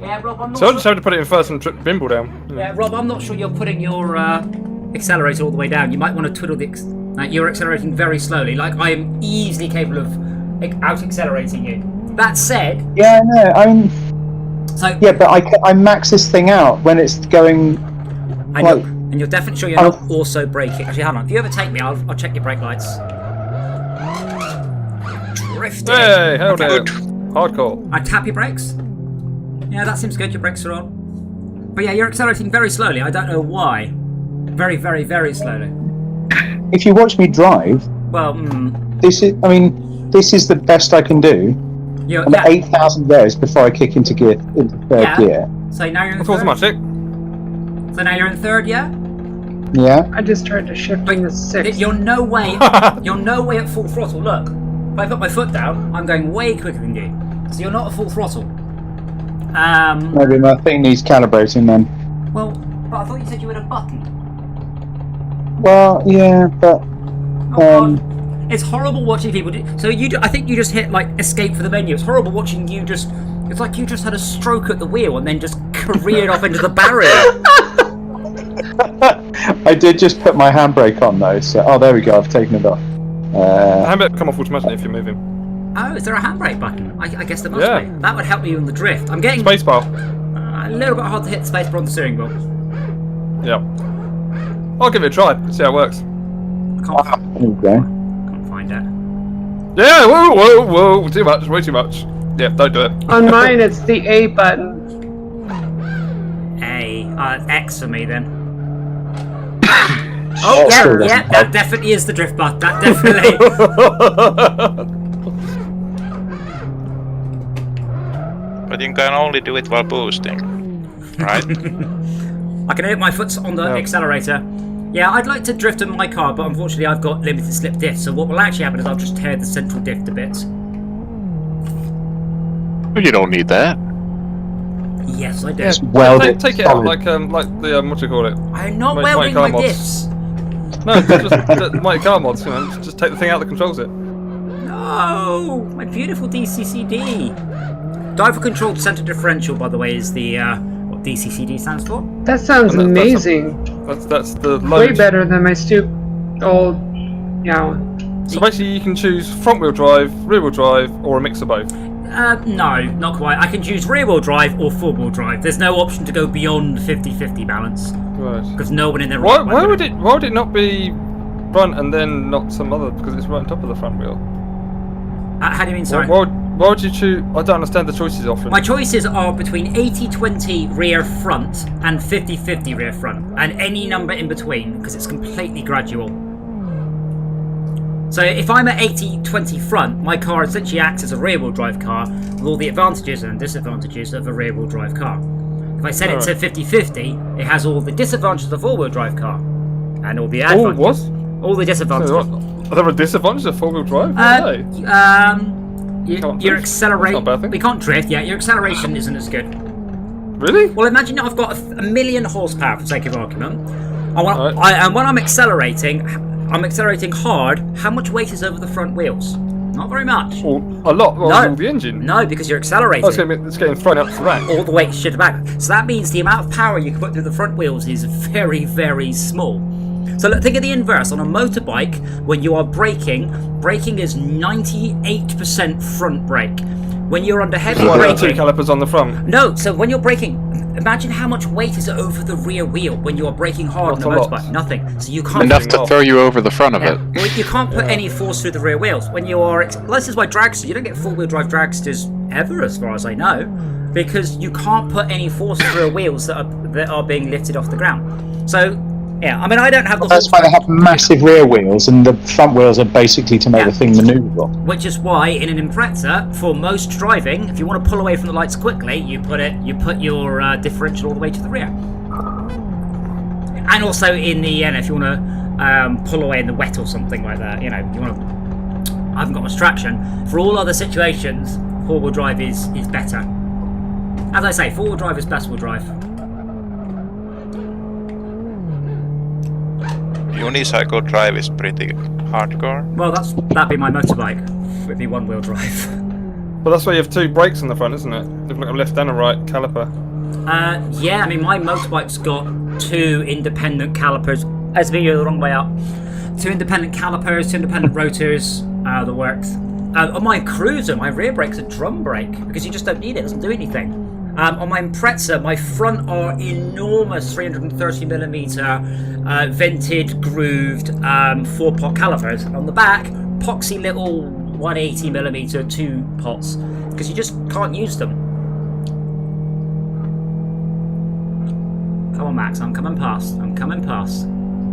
Yeah, Rob, I'm not So I sure. just have to put it in first and bimble down. Yeah, Rob, I'm not sure you're putting your accelerator all the way down. You might want to twiddle the. Like, you're accelerating very slowly. Like, I am easily capable of out accelerating you. That said, Yeah, no, I mean, so yeah, but I max this thing out when it's going. I know, like- and you're definitely sure you're not also braking. Actually, hold on. If you ever take me, I'll check your brake lights. Drifting. Hey, held Good. it. Hardcore. I tap your brakes. Yeah, that seems good. Your brakes are on. But yeah, you're accelerating very slowly. I don't know why. Very, very, very slowly. If you watch me drive, Well, this is the best I can do. you're, I'm yeah. at 8,000 rows before I kick into third Yeah. gear. So now you're in That's third. automatic. So now you're in third, yeah. Yeah. I just tried to shift in the six. You're no way. You're no way at full throttle. Look, if I put my foot down, I'm going way quicker than you. So you're not at full throttle. Maybe my thing needs calibrating then. Well, but I thought you said you had a button. Well, yeah, but Oh, God. It's horrible watching people do. So I think you just hit like escape for the menu. It's horrible watching you just. It's like you just had a stroke at the wheel and then just careered off into the barrier. I did just put my handbrake on though. So there we go. I've taken it off. The handbrake come off automatically if you're moving. Oh, is there a handbrake button? I guess there must Yeah. be. That would help me on the drift. I'm getting Spacebar. a little bit hard to hit the spacebar on the steering wheel. Yeah. I'll give it a try. See how it works. Okay. Can't find it. Yeah. Whoa. Too much. Way too much. Yeah. Don't do it. On mine, it's the A button. X for me then. Oh yeah, that definitely is the drift button. That definitely. But you can only do it while boosting, right? I can hit my foot on the accelerator. Yeah, I'd like to drift in my car, but unfortunately I've got limited slip diff, so what will actually happen is I'll just tear the central diff to bits. You don't need that. Yes, I do. Yeah, take it out like the what do you call it? I'm not Mighty welding car my mods. diffs. No, just the Mighty Car mods. You know, just take the thing out that controls it. No, my beautiful DCCD. Driver controlled center differential, by the way, is the what DCCD stands for. That sounds amazing. That's the load. Way better than my old, So basically, you can choose front wheel drive, rear wheel drive, or a mix of both. No, not quite. I can choose rear wheel drive or four wheel drive. There's no option to go beyond 50-50 balance. Right. Because no one in their Why would it not be front and then not some other? Because it's right on top of the front wheel. How do you mean, sorry? Why would you choose? I don't understand the choices often. My choices are between 80-20 rear front and 50-50 rear front, and any number in between, because it's completely gradual. So if I'm at 80-20 front, my car essentially acts as a rear-wheel drive car with all the advantages and disadvantages of a rear-wheel drive car. If I set it to 50-50, it has all the disadvantages of a four-wheel drive car and all the advantages. All the disadvantages. Are there a disadvantage of four-wheel drive? Your acceleration. We can't drift. Yeah, your acceleration isn't as good. Really? Well, imagine I've got a million horsepower for sake of argument. And when I'm accelerating hard. How much weight is over the front wheels? Not very much. Well, a lot. Well, the engine. No, because you're accelerating. Oh, it's getting thrown up the rack. All the weight shit back. So that means the amount of power you can put through the front wheels is very, very small. So look, think of the inverse. On a motorbike, when you are braking is 98% front brake. When you're under heavy braking... Two calipers on the front? No, so when you're braking, imagine how much weight is over the rear wheel when you are braking hard on a motorbike. Nothing. So you can't... Enough to throw you over the front of it. Well, you can't put any force through the rear wheels. When you are... This is why dragsters... You don't get four-wheel drive dragsters ever, as far as I know, because you can't put any force through wheels that are being lifted off the ground. So... Yeah, I mean, I don't have the... That's why they have massive rear wheels, and the front wheels are basically to make the thing manoeuvrable. Which is why, in an Impreza, for most driving, if you want to pull away from the lights quickly, you put your differential all the way to the rear. And also in the end, if you want to pull away in the wet or something like that, you want to... I haven't got much traction. For all other situations, four-wheel drive is better. As I say, four-wheel drive is best-wheel drive. Unicycle drive is pretty hardcore. Well, that'd be my motorbike. It'd be one-wheel drive. But that's why you have two brakes on the front, isn't it? They've got a left and a right caliper. Yeah, I mean, my motorbike's got two independent calipers. That's me the wrong way up. Two independent calipers, two independent rotors, that works. On my Cruiser, my rear brake's a drum brake, because you just don't need it, it doesn't do anything. On my Impreza, my front are enormous 330mm vented, grooved 4-pot calipers. And on the back, poxy little 180mm 2 pots, because you just can't use them. Come on, Max, I'm coming past.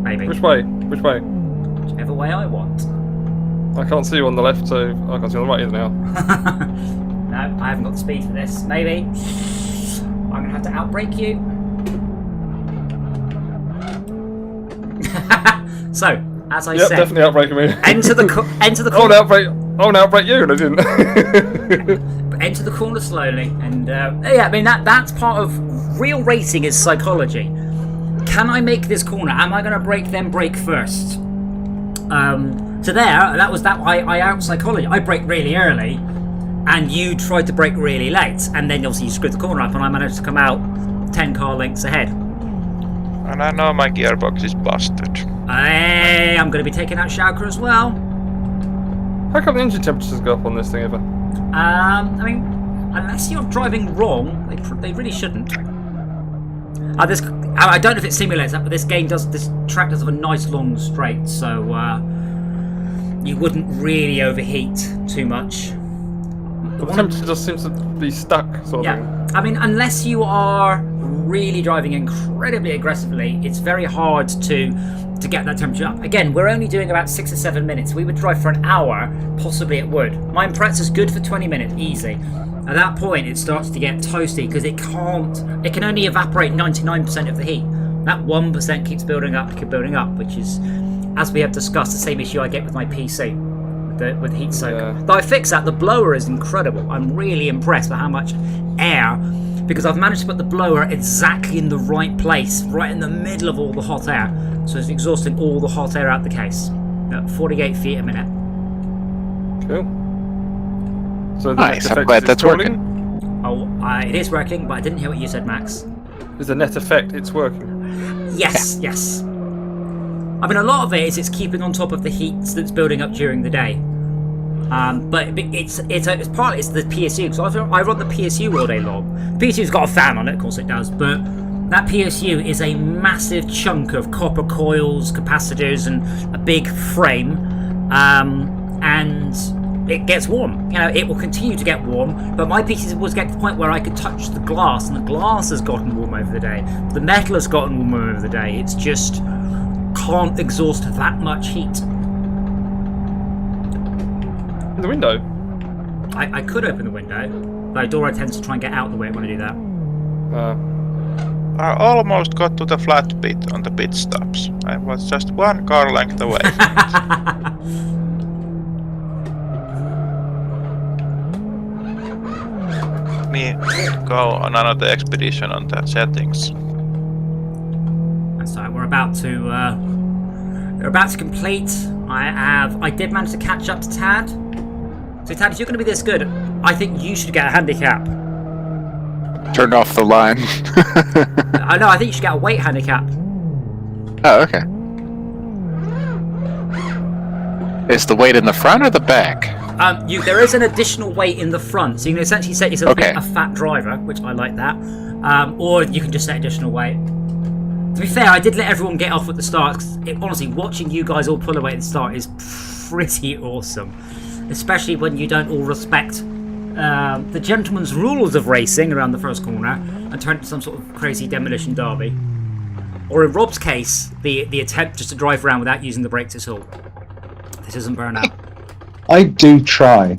Maybe. Which way? Which way? Whichever way I want. I can't see you on the left, so I can't see you on the right either now. No, I haven't got the speed for this. Maybe. I'm going to have to outbrake you. So, as I said... definitely outbraking me. Enter the corner... I'll outbrake you, and I didn't. Enter the corner slowly. And, yeah, I mean, that's part of... Real racing is psychology. Can I make this corner? Am I going to brake, then brake first? So that was that. I out-psychology. I brake really early, and you tried to brake really late, and then obviously you screwed the corner up, and I managed to come out 10 car lengths ahead. And I know my gearbox is busted. Hey, I'm going to be taking out Shouker as well. How come the engine temperatures go up on this thing ever? I mean, unless you're driving wrong, they really shouldn't. I don't know if it simulates that, but this track does have a nice long straight, so you wouldn't really overheat too much. The temperature just seems to be stuck, sort of thing. I mean, unless you are really driving incredibly aggressively, it's very hard to get that temperature up. Again, we're only doing about 6 or 7 minutes. We would drive for an hour, possibly it would. Mine Pretz good for 20 minutes, easy. At that point, it starts to get toasty because it can only evaporate 99% of the heat. That 1% keeps building up, which is, as we have discussed, the same issue I get with my PC, with heat soaker. Though I fixed that, the blower is incredible. I'm really impressed with how much air, because I've managed to put the blower exactly in the right place, right in the middle of all the hot air, so it's exhausting all the hot air out the case at 48 feet a minute. Cool. So nice, I'm glad that's working. It is working, but I didn't hear what you said, Max. Is the net effect it's working? Yes. I mean, a lot of it is it's keeping on top of the heat that's building up during the day. But it's partly it's the PSU, because I run the PSU all day long. The PSU's got a fan on it, of course it does, but that PSU is a massive chunk of copper coils, capacitors, and a big frame, and it gets warm. You know, it will continue to get warm, but my PC was getting to the point where I could touch the glass, and the glass has gotten warm over the day. The metal has gotten warmer over the day. It's just can't exhaust that much heat. In the window? I could open the window, though Dora tends to try and get out of the way when I do that. I almost got to the flat bit on the pit stops. I was just one car length away. Me go on another expedition on the settings. So we're about to complete. I did manage to catch up to Tad. So Tad, if you're going to be this good, I think you should get a handicap. Turned off the line. I think you should get a weight handicap. Oh, okay. Is the weight in the front or the back? There is an additional weight in the front, so you can essentially set yourself a fat driver, which I like that. Or you can just set additional weight. To be fair, I did let everyone get off at the start, because honestly, watching you guys all pull away at the start is pretty awesome. Especially when you don't all respect the gentleman's rules of racing around the first corner and turn into some sort of crazy demolition derby. Or in Rob's case, the attempt just to drive around without using the brakes at all. This isn't burnout. I do try.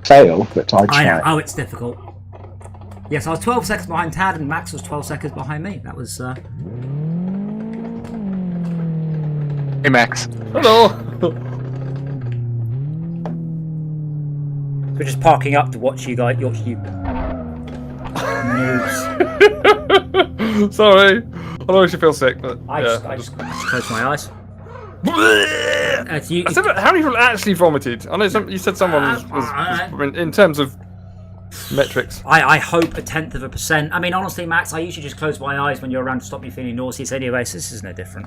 Fail, but I try. I know. Oh, it's difficult. Yes, I was 12 seconds behind Tad and Max was 12 seconds behind me. That was... Hey, Max. Hello! We're just parking up to watch you guys. Noobs. Sorry. I know you feel sick, but I just closed my eyes. How many people actually vomited? I know you said someone was in terms of metrics. I hope 1/10%. I mean, honestly, Max, I usually just close my eyes when you're around to stop me feeling nauseous anyway, so this is no different.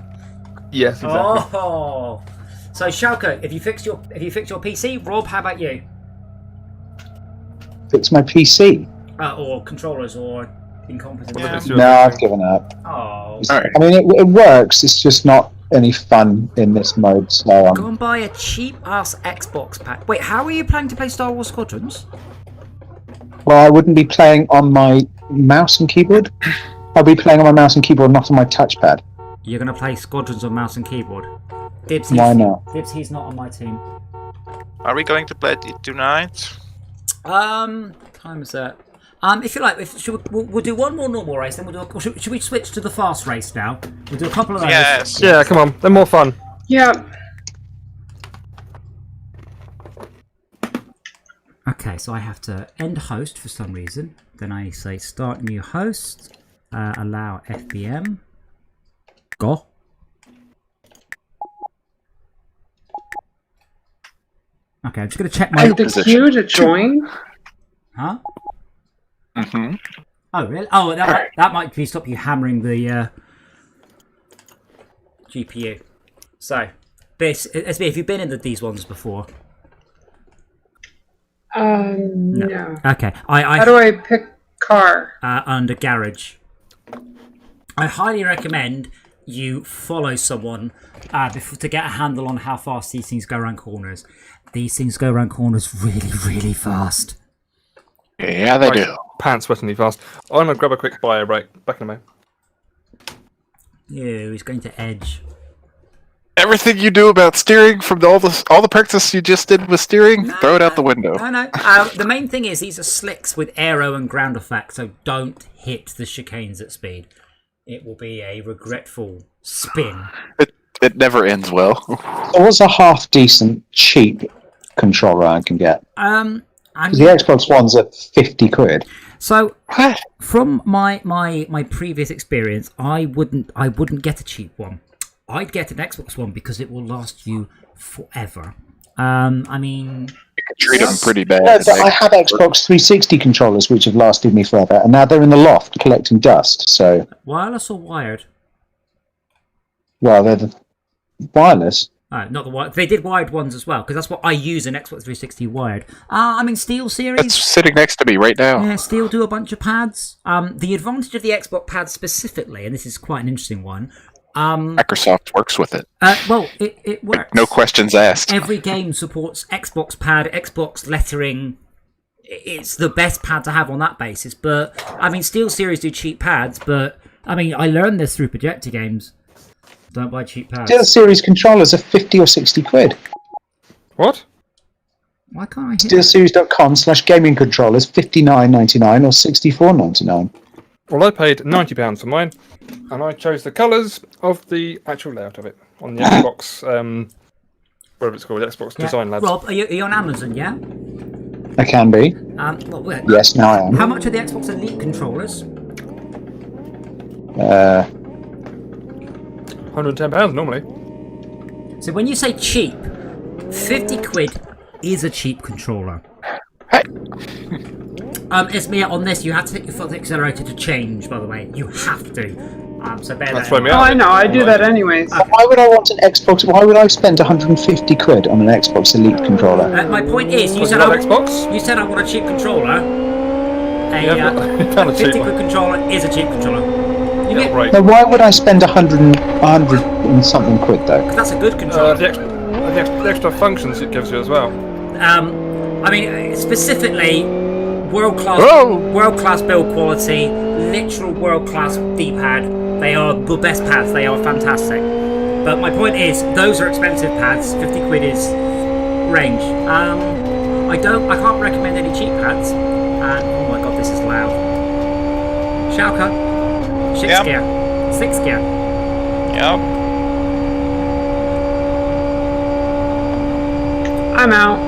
Yes, exactly. Oh, so Shalko, if you fixed your PC, Rob, how about you? Fix my PC. Or controllers, or incompetent. No, I've given up. Oh. Right. I mean, it works. It's just not any fun in this mode. So go and buy a cheap ass Xbox pack. Wait, how are you planning to play Star Wars Squadrons? Well, I wouldn't be playing on my mouse and keyboard. I'll be playing on my mouse and keyboard, not on my touchpad. You're going to play Squadrons on mouse and keyboard. Dibs, why not? Dibs, he's not on my team. Are we going to play it tonight? Time is that? If you like, we'll do one more normal race, then we'll do. Should we switch to the fast race now? We'll do a couple of those. Yes. Yeah, come on. They're more fun. Yeah. Okay, so I have to end host for some reason. Then I say start new host, allow FBM, go. Okay, I'm just going to check my... And the queue to join? Huh? Mm-hmm. Oh, really? Oh, that might be stop you hammering the GPU. So, SB, have you been in these ones before? No. Okay. How do I pick car? Under garage. I highly recommend you follow someone to get a handle on how fast these things go around corners. These things go around corners really, really fast. Yeah, they do. Pants sweatingly fast. I'm gonna grab a quick bio break. Back in a minute. Yeah, he's going to edge. Everything you do about steering from all the practice you just did with steering, throw it out the window. No. The main thing is these are slicks with aero and ground effect, so don't hit the chicanes at speed. It will be a regretful spin. It never ends well. So what's a half decent cheap controller I can get? The Xbox One's at 50 quid. So from my previous experience, I wouldn't get a cheap one. I'd get an Xbox One because it will last you forever. I mean, You can treat them pretty bad. No, but I have Xbox 360 controllers which have lasted me forever, and now they're in the loft collecting dust. So, wireless or wired? well, they're wireless. Not the wired. They did wired ones as well, because that's what I use an Xbox 360 wired. I mean, Steel Series. It's sitting next to me right now. Yeah, Steel do a bunch of pads. The advantage of the Xbox pad specifically, and this is quite an interesting one. Microsoft works with it. Well, it works. No questions asked. Every game supports Xbox pad, Xbox lettering. It's the best pad to have on that basis. But I mean, Steel Series do cheap pads, but I mean, I learned this through projector games. Don't buy cheap pads. Steel Series controllers are 50 or 60 quid. What? Why can't I hit SteelSeries.com/gaming controllers, 59.99 or 64.99. Well, I paid £90 for mine, and I chose the colours of the actual layout of it on the Xbox, whatever it's called, Xbox Design Labs. Rob, are you on Amazon, yeah? I can be. Yes, now I am. How much are the Xbox Elite controllers? £110 normally. So when you say cheap, 50 quid is a cheap controller. Hey. Ismia, on this, you have to hit your foot on the accelerator to change, by the way. You have to. So bear That's that in me mind. Oh, I know. I do that anyways. Why would I want an Xbox? Why would I spend 150 quid on an Xbox Elite controller? My point is, you said Xbox? You said I want a cheap controller. Yeah, found a 50 cheap quid one. controller is a cheap controller. You Yeah, get, right. Now, why would I spend 100 and something quid though? That's a good controller. The extra functions it gives you as well. I mean, specifically, world-class build quality, literal world-class D-pad. They are the best pads. They are fantastic. But my point is, those are expensive pads. 50 quid is range. I can't recommend any cheap pads. And oh my god, this is loud. Schalke, 6 gear, 6 gear. Yep. I'm out.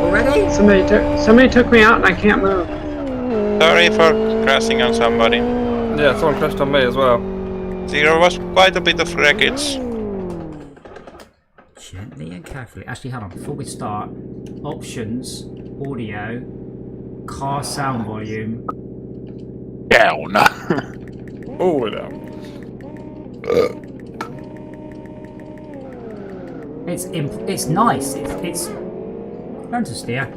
Already? Somebody took me out and I can't move. Sorry for crashing on somebody. Yeah, someone crashed on me as well. There was quite a bit of wreckage. Gently and carefully. Actually, hold on. Before we start, options, audio, car sound volume. Down. All the way down. It's nice. It's learn to steer.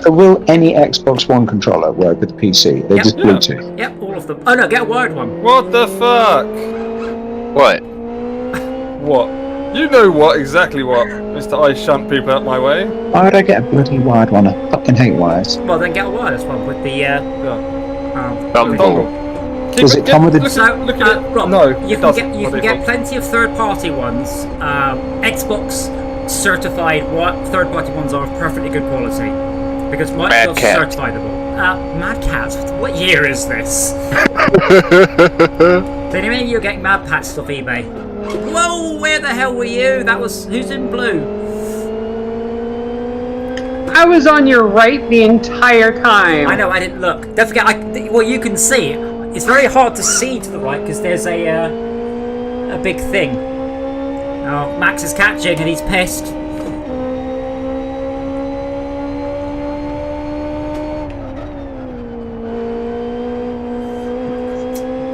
So will any Xbox One controller work with the PC? They're just Bluetooth. Yep, all of them. Oh no, get a wired one. What the fuck? What? What? You know what? Exactly what, Mr. I shunt people out my way. Why would I get a bloody wired one? I fucking hate wires. Well, then get a wireless one with the Dongle. Does it come with a... Look at it. Rob, No, you it can doesn't. get By get default. plenty of third-party ones. Xbox certified third-party ones are of perfectly good quality because Microsoft Cat. certified them all. Mad Cat. What year is this? Did any of you getting Mad Pats off eBay? Whoa! Where the hell were you? That was who's in blue? I was on your right the entire time. I know. I didn't look. Don't forget. Well, you can see. It's very hard to see to the right because there's a big thing. Oh, Max is catching and he's pissed.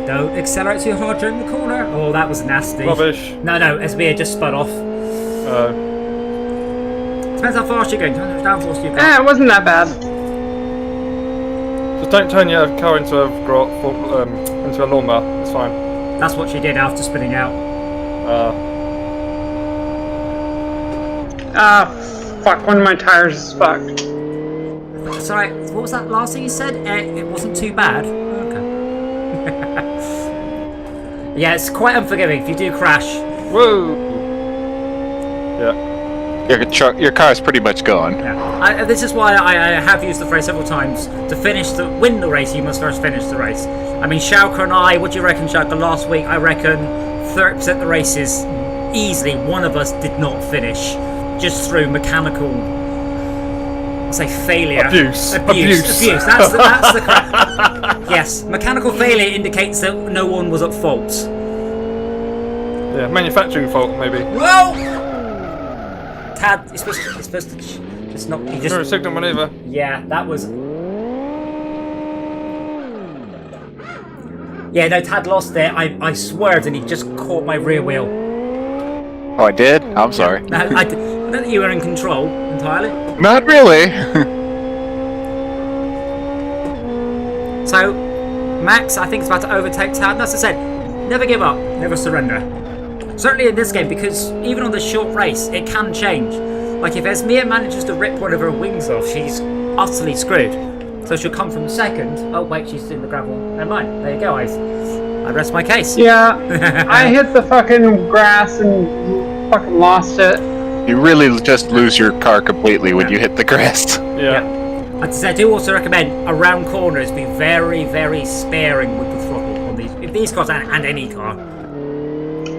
Don't accelerate too hard during the corner. Oh, that was nasty. Rubbish. No, SBA just spun off. Depends how fast you're going. How much downforce you've got. It wasn't that bad. Just don't turn your car into a lawnmower. It's fine. That's what she did after spinning out. Fuck, one of my tires is fucked. Sorry, what was that last thing you said? It wasn't too bad. Okay. Yeah, it's quite unforgiving if you do crash. Whoa! Yeah. Your car is pretty much gone. Yeah. This is why I have used the phrase several times. To win the race, you must first finish the race. I mean, Shauka and I, what do you reckon, Shauka? Last week, I reckon 30% of the races, easily, one of us did not finish. Just through mechanical, I'll say failure. Abuse. That's the correct. Yes, mechanical failure indicates that no one was at fault. Yeah, manufacturing fault maybe. Whoa! Tad, you're supposed to just not. You just. Signal maneuver. Yeah, that was. Yeah, no, Tad lost it. I swerved and he just caught my rear wheel. Oh, I did? I'm sorry. No, I don't think you were in control entirely. Not really. So, Max, I think, is about to overtake Tad. As I said, never give up, never surrender. Certainly in this game, because even on this short race, it can change. Like if Esmia manages to rip one of her wings off, she's utterly screwed. So she'll come from second. Oh wait, she's in the gravel. Never mind. There you go, I rest my case. Yeah, I hit the fucking grass and fucking lost it. You really just lose your car completely when you hit the grass. Yeah. I do also recommend around corners be very, very sparing with the throttle on these cars and any car.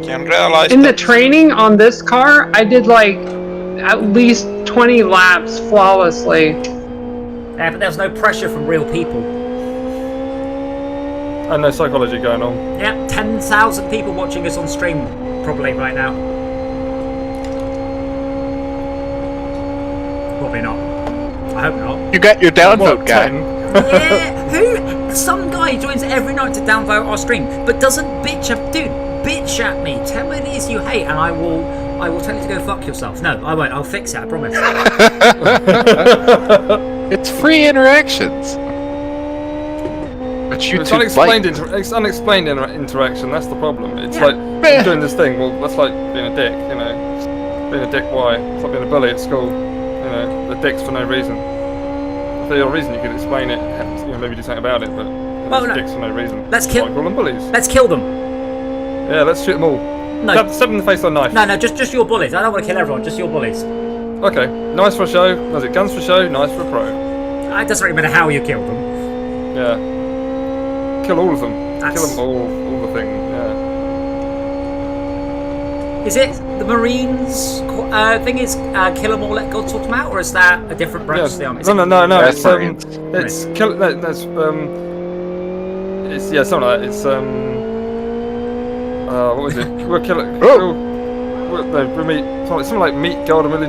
Can realize In the that training on this car, I did like at least 20 laps flawlessly. Yeah, but there's no pressure from real people. And no psychology going on. Yeah, 10,000 people watching us on stream probably right now. Probably not. I hope not. You got your downvote guy. 10? Yeah, some guy joins every night to downvote our stream, but doesn't bitch at me. Tell me it is you hate, and I will tell you to go fuck yourself. No, I won't. I'll fix it. I promise. It's free interactions. But you It's unexplained interaction. That's the problem. It's like I'm doing this thing. Well, that's like being a dick. You know, being a dick. Why? It's like being a bully at school. You know, the dicks for no reason. If there's a reason, you could explain it. You know, maybe do something about it. But dicks for no reason. Let's kill. Call them bullies. Let's kill them. Yeah, let's shoot them all. No. Stab them in the face with a knife. No, just your bullies. I don't want to kill everyone. Just your bullies. Okay, nice for a show. Was it guns for show? Nice for a pro. It doesn't really matter how you kill them. Yeah. Kill all of them. That's- Kill them all the thing. Yeah. Is it the Marines thing? Is kill them all, let God sort them out, or is that a different branch of the army? No. That's It's Marines. it's kill. No, that's It's something like that. It's what was it? We'll kill it. Something like meet God and we'll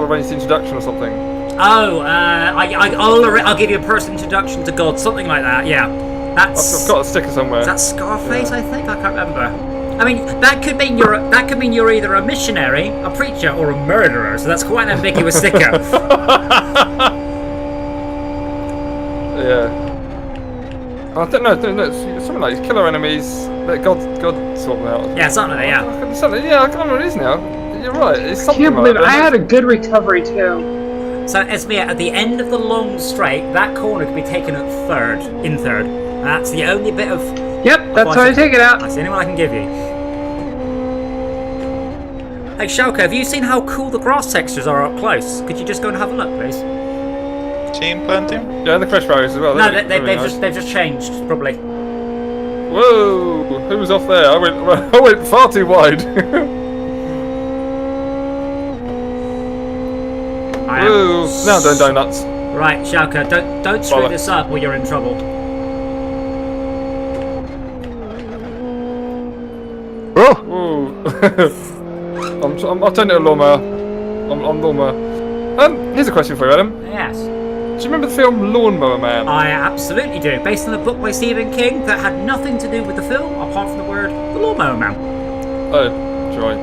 arrange the introduction or something. Oh, I'll give you a personal introduction to God, something like that. Yeah, that's. I've got a sticker somewhere. Is that Scarface? I think I can't remember. I mean, that could mean you're either a missionary, a preacher, or a murderer. So that's quite an ambiguous sticker. Yeah. I don't know. It's something like kill our enemies. Let God sort them out. Yeah, something like that. Yeah. I can't remember what it is now. You're right. It's I something can't like believe it. that. I had a good recovery too. So, Esmia, at the end of the long straight, that corner can be taken at third. And that's the only bit of. Yep, that's why I take it out. That's the only one I can give you. Hey, Shauka, have you seen how cool the grass textures are up close? Could you just go and have a look, please? team planting? Yeah, the crash barriers as well. No, they've just changed, probably. Whoa! Who was off there? I went far too wide. Whoa! Now doing donuts. Right, Shauka, don't screw this up or you're in trouble. Oh! I'll turn it to lawnmower. I'm lawnmower. Here's a question for you, Adam. Yes. you remember the film Lawnmower Man? I absolutely do. Based on a book by Stephen King that had nothing to do with the film, apart from the word The Lawnmower Man. Oh, joy.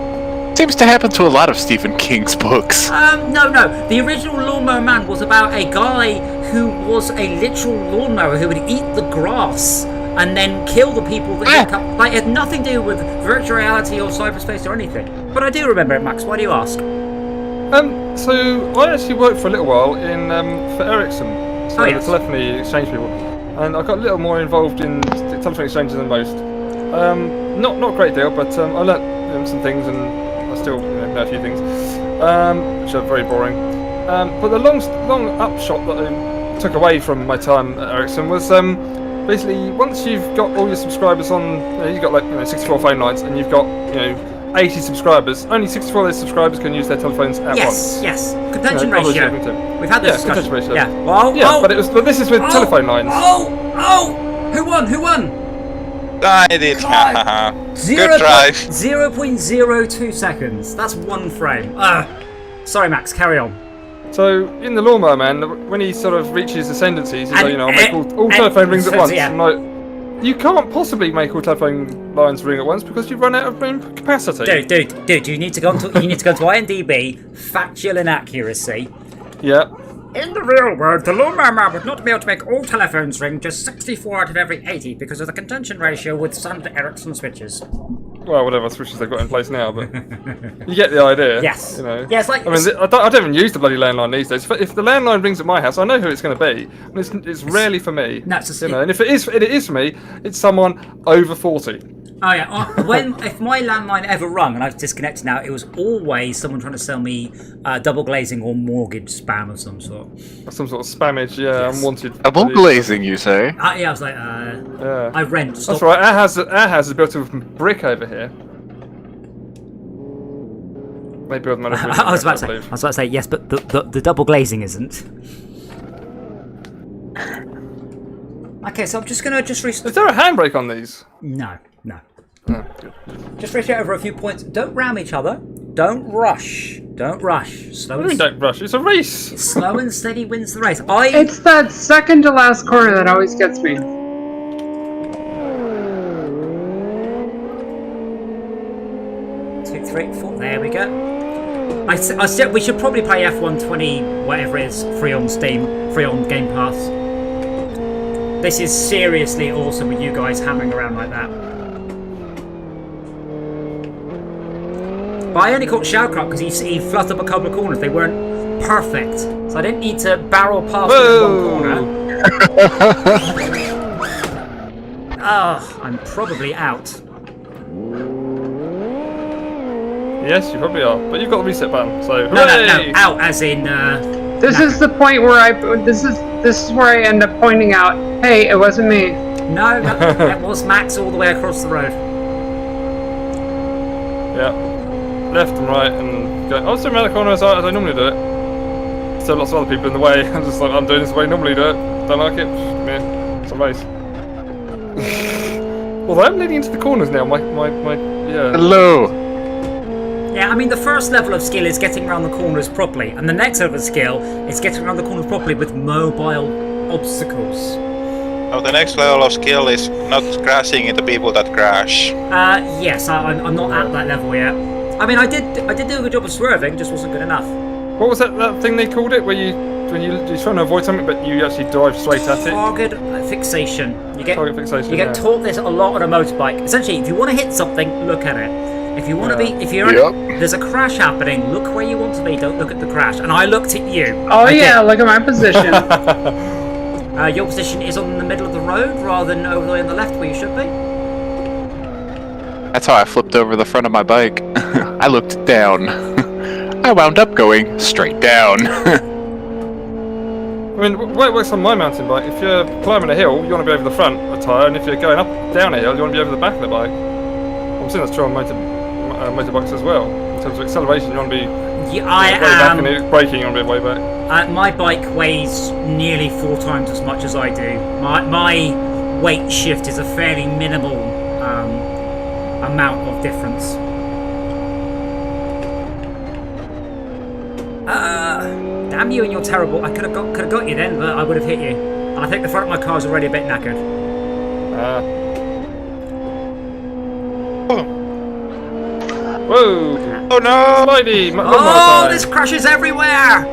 Seems to happen to a lot of Stephen King's books. No. The original Lawnmower Man was about a guy who was a literal lawnmower who would eat the grass and then kill the people that he'd cut. Like, it had nothing to do with virtual reality or cyberspace or anything. But I do remember it, Max. Why do you ask? So I actually worked for a little while in for Ericsson, so yes. the telephony exchange people, and I got a little more involved in the telephone exchanges than most. Not a great deal, but I learnt some things, and I still know a few things, which are very boring. But the long upshot that I took away from my time at Ericsson was basically once you've got all your subscribers on, you've got 64 phone lines, and you've got 80 subscribers. Only 64 of those subscribers can use their telephones at once. Yes. Contention ratio. We've had this discussion. Contention ratio. Yeah. Well, but this is with telephone lines. Who won? I did. Good try. 0.02 seconds. That's one frame. Sorry, Max. Carry on. So in the Lawnmower Man, when he sort of reaches ascendancies, he's like, I'll make all telephone rings at once. Yeah. I'm like, you can't possibly make all telephone lines ring at once because you've run out of room capacity. Dude, you need to go into IMDb, factual inaccuracy. Yeah. In the real world, the Lawnmower Man would not be able to make all telephones ring, just 64 out of every 80 because of the contention ratio with standard Ericsson switches. Well, whatever switches they've got in place now, but you get the idea. Yes. Yeah, it's like... I mean, I don't even use the bloody landline these days. If the landline rings at my house, I know who it's going to be. And it's rarely for me. No, it's and if it is for me, it's someone over 40. Oh yeah, if my landline ever rung and I've disconnected now, it was always someone trying to sell me double glazing or mortgage spam of some sort. Some sort of spammage, Yes. Unwanted. Double glazing, you say? Yeah, I was like, I rent. Stop. That's right. Our house is built of brick over here. They build my. I was about to say yes, but the double glazing isn't. Okay, so I'm just gonna Is there a handbrake on these? No. Oh, good. Just reach over a few points. Don't ram each other. Don't rush. Slow. What do you mean don't rush? It's a race. Slow and steady wins the race. It's that second to last corner that always gets me. 2, 3, 4. There we go. I said we should probably play F120, whatever it is, free on Steam, free on Game Pass. This is seriously awesome with you guys hammering around like that. But I only caught Shoutcraft because he fluffed up a couple of corners. They weren't perfect. So I didn't need to barrel past them in one corner. I'm probably out. Yes, you probably are. But you've got the reset button, so No, out as in... This is the point where this is where I end up pointing out, hey, it wasn't me. No, that was Max all the way across the road. Yeah. Left and right and go. I was doing around the corner as I normally do it. Still lots of other people in the way. I'm just like, I'm doing this the way I normally do it. Don't like it. Meh. It's a race. Although I'm leading into the corners now. My yeah. Hello. Yeah, I mean, the first level of skill is getting around the corners properly, and the next level of skill is getting around the corners properly with mobile obstacles. Oh, the next level of skill is not crashing into people that crash. Yes, I'm not at that level yet. I mean, I did do a good job of swerving, just wasn't good enough. What was that thing they called it, where you're trying to avoid something, but you actually drive straight at it? Target fixation. Target fixation. You get taught this a lot on a motorbike. Essentially, if you want to hit something, look at it. If you want to there's a crash happening, look where you want to be, don't look at the crash. And I looked at you. Oh yeah, look at my position. Your position is on the middle of the road rather than over the way on the left where you should be. That's how I flipped over the front of my bike. I looked down. I wound up going straight down. I mean, the way it works on my mountain bike, if you're climbing a hill, you want to be over the front of the tyre, and if you're going down a hill, you want to be over the back of the bike. I'm assuming that's true on motorbikes as well. In terms of acceleration, you want to be way back, and braking, you want to be way back. My bike weighs nearly 4 times as much as I do. My weight shift is a fairly minimal amount of difference. Damn damn you and you're terrible. I could have got you then, but I would have hit you. And I think the front of my car is already a bit knackered. Whoa! Oh no! Slidey! Oh, this crashes everywhere!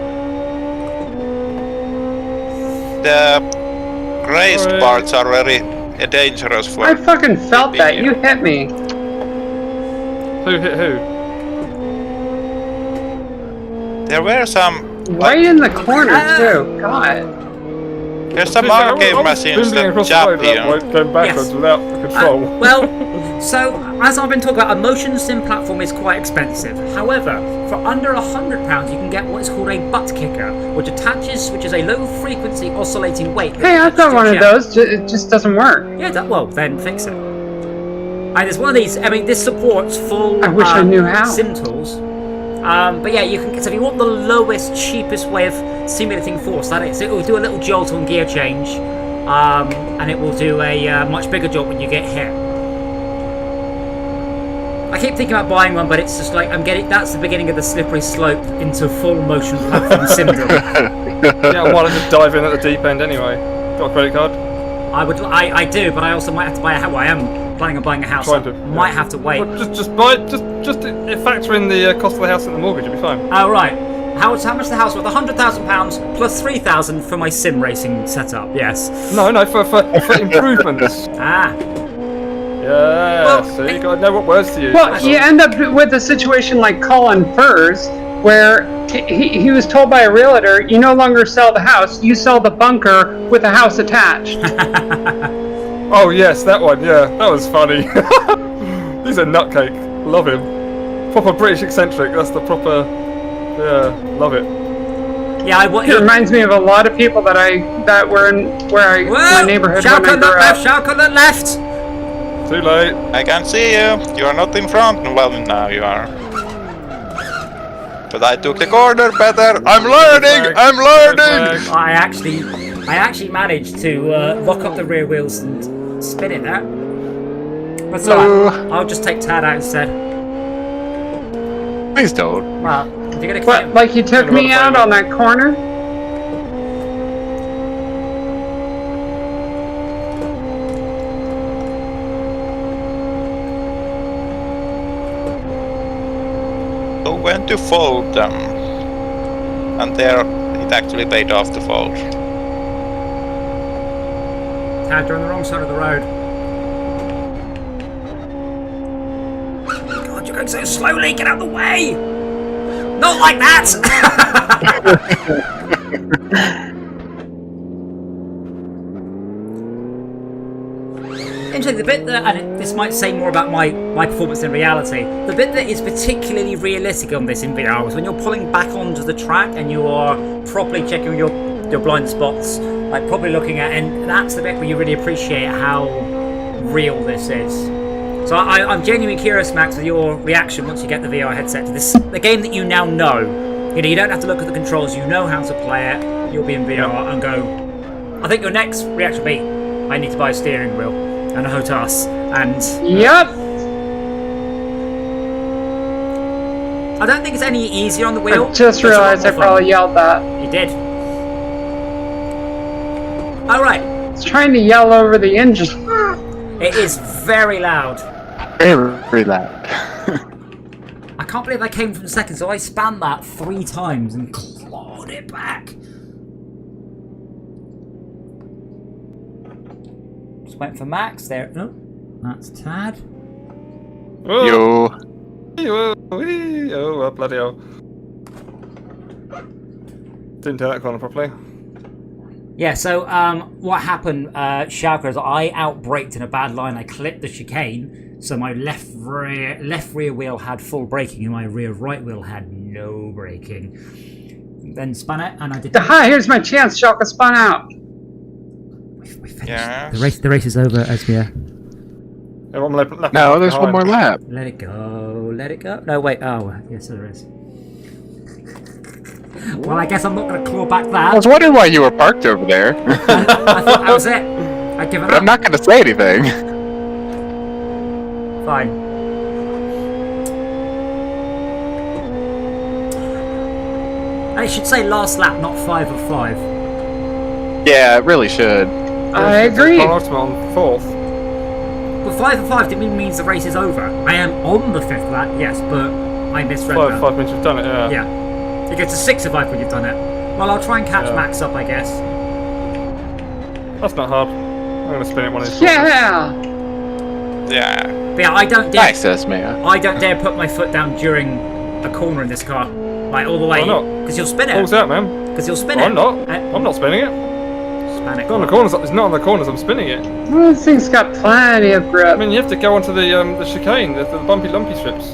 The raised parts are very dangerous for. I fucking felt that. You hit me. Who hit who? There were some. Right in the corner, too. God. There's some arcade machines that jump you. Going backwards Yes. without control. Well, so as I've been talking about, a motion sim platform is quite expensive. However, for under £100, you can get what is called a butt kicker, which is a low frequency oscillating weight. Hey, I've got one of those. It just doesn't work. Yeah, well, then fix it. And there's one of these. I mean, this supports full. I wish I knew how. Sim tools. But yeah, you can. So if you want the lowest, cheapest way of simulating force, that is, it will do a little jolt on gear change, and it will do a much bigger jolt when you get hit. I keep thinking about buying one, but it's just like that's the beginning of the slippery slope into full motion platform syndrome. Yeah, why don't you dive in at the deep end anyway? Got a credit card? I do, but I also might have to buy a house. Well, I am planning on buying a house. Might have to wait. Well, just buy. Just factor in the cost of the house and the mortgage. You'll be fine. Oh right. How much the house worth? £100,000 plus £3,000 for my sim racing setup. Yes. No, for improvements. Ah. Yeah. Well, so you gotta know what words to use. Well, you end up with a situation like Colin Furs, where he was told by a realtor, you no longer sell the house, you sell the bunker with the house attached. Oh yes, that one. Yeah, that was funny. He's a nutcake. Love him. Proper British eccentric. That's the proper. Yeah, love it. Yeah, It reminds me of a lot of people that were in my neighborhood when I grew up. Shout on the left. Too late. I can see you. You are not in front. Well, now you are. But I took the corner better. I'm learning. I'm learning. I actually managed to lock up the rear wheels and spin it there. That's alright. I'll just take Tad out instead. Please don't. Well, if you're gonna What, like you took me out on that corner? So when to fold them, and there it actually paid off to fold. Tad, you're on the wrong side of the road. God, you're going so slowly. Get out of the way. Not like that. Interesting, the bit that, and this might say more about my performance in reality, the bit that is particularly realistic on this in VR is when you're pulling back onto the track and you are properly checking your blind spots, like properly looking at, and that's the bit where you really appreciate how real this is. So I'm genuinely curious, Max, with your reaction once you get the VR headset to this, the game that you now know. You know, you don't have to look at the controls, you know how to play it, you'll be in VR and go, I think your next reaction will be, I need to buy a steering wheel and a HOTAS, and... Yep! I don't think it's any easier on the wheel. I just realized I probably yelled that. You did. Alright. It's trying to yell over the engine. It is very loud. Very loud. I can't believe I came from second, so I spammed that 3 times and clawed it back. Just waiting for Max there. No, that's Tad. Oh. Yo. Oh, bloody hell. Didn't turn that corner properly. Yeah, so what happened, Shauker, is I outbraked in a bad line. I clipped the chicane, so my left rear wheel had full braking and my rear right wheel had no braking. Then spun it, and I did... Aha, here's my chance. Shaka spun out. We finished. Yes. The race is over, Esmia. No, There's one more lap. Let it go, let it go. No, wait, oh, yes, there is. Well, I guess I'm not going to claw back I that. was wondering why you were parked over there. I thought that was it. I'd give it But up. I'm not going to say anything. Fine. I should say last lap, not 5 of 5. Yeah, it really should. I agree. Ultimate on 4th. But 5 of 5 didn't means the race is over. I am on the 5th lap, yes, but I misread that. 5 means you've done it, yeah. Yeah. You get to 6 of 5 when you've done it. Well, I'll try and catch Max up, I guess. That's not hard. I'm going to spin it one of these. Yeah. Yeah. But yeah, I don't dare. Access, man. I don't dare put my foot down during a corner in this car, like all the way. Why not? Because you'll spin it. Pulls out, man. Because you'll spin it. I'm not. I'm not spinning it. Span it. It's not on the corners. It's not on the corners. I'm spinning it. Well, this thing's got plenty of grip. I mean, you have to go onto the chicane, the bumpy, lumpy strips.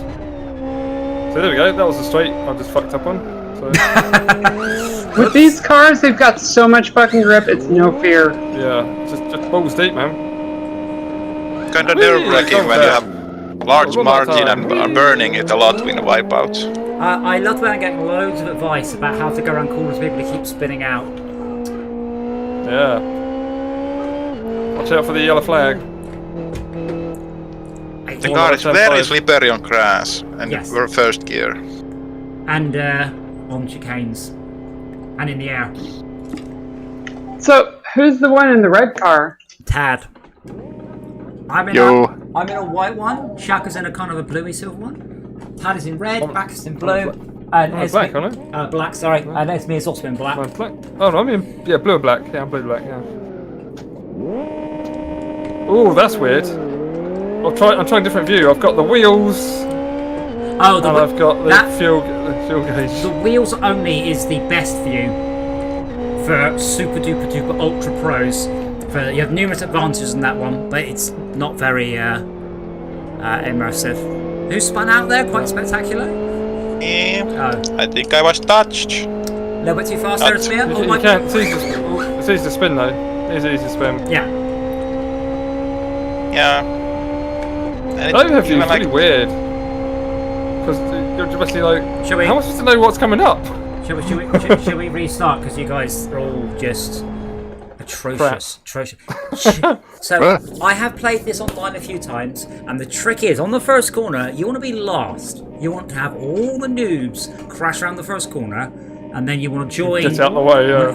So there we go. That was the straight I just fucked up on. So. With these cars, they've got so much fucking grip. It's no fear. Yeah, just balls deep, man. Kind of nerve-wracking when you have large One more margin time. and are burning it a lot in wipeouts. I love when I'm getting loads of advice about how to go around corners. People who keep spinning out. Yeah. Watch out for the yellow flag. The car is very slippery on grass, and Yes. we're first gear. And on chicanes. And in the air. So, who's the one in the red car? Tad. I'm in a white one. Shaka's in a kind of a bluey silver one. Tad is in red. Max is in blue. And I'm black, aren't I? black, sorry. And Esme is also in black. Mine's black. Oh no, I'm in blue and black. Yeah, I'm blue and black. Yeah. Oh, that's weird. I'm trying a different view. I've got the wheels. Oh, And I've got the fuel gauge. The wheels only is the best view for super duper duper ultra pros. You have numerous advantages in that one, but it's not very immersive. Who spun out there? Quite spectacular. Yeah, Oh, I think I was touched. a little bit too fast there, it's me. You can't. It's easy to spin though. It's easy to spin. Yeah. Yeah. And I have even views really weird. Because you're basically like, Shall we? how am I supposed to know what's coming up? Shall we restart? Because you guys are all just atrocious. So I have played this online a few times, and the trick is on the first corner you want to be last. You want to have all the noobs crash around the first corner, and then you want to join. Get out the way, yeah.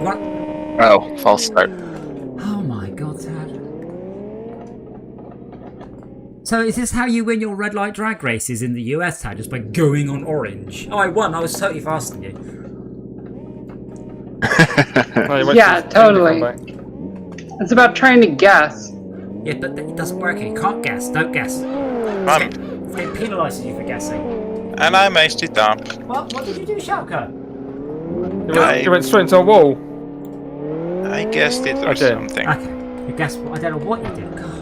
Oh, false start. Oh my god, Tad. So is this how you win your red light drag races in the US, Tad? Just by going on orange? Oh, I won. I was totally faster than you. Yeah, totally. It's about trying to guess. Yeah, but it doesn't work. You can't guess. Don't guess. It penalises you for guessing. And I messed it up. What did you do, Shaka? You went straight into a wall. I guessed it or something. Okay. You guessed. I don't know what you did. God.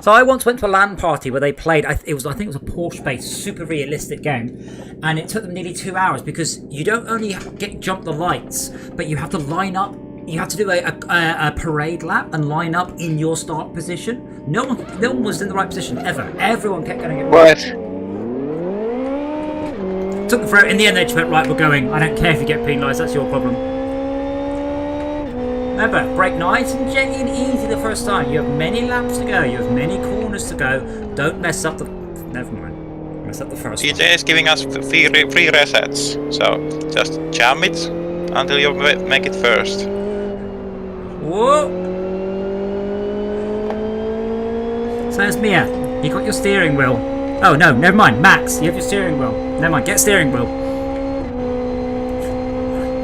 So I once went to a LAN party where they played. I think it was a Porsche-based, super realistic game, and it took them nearly 2 hours because you don't only jump the lights, but you have to line up. You have to do a parade lap and line up in your start position. No one was in the right position ever. Everyone kept getting it wrong. What? Took them through. In the end, they just went, right, we're going. I don't care if you get penalised. That's your problem. Remember, break nice and gently and easy the first time. You have many laps to go. You have many corners to go. Don't mess up the... Never mind. Mess up the first one. DJ is giving us free resets, so just jam it until you make it first. Whoa! So it's Mia. You got your steering wheel. Oh no, never mind. Max, you have your steering wheel. Never mind, get steering wheel.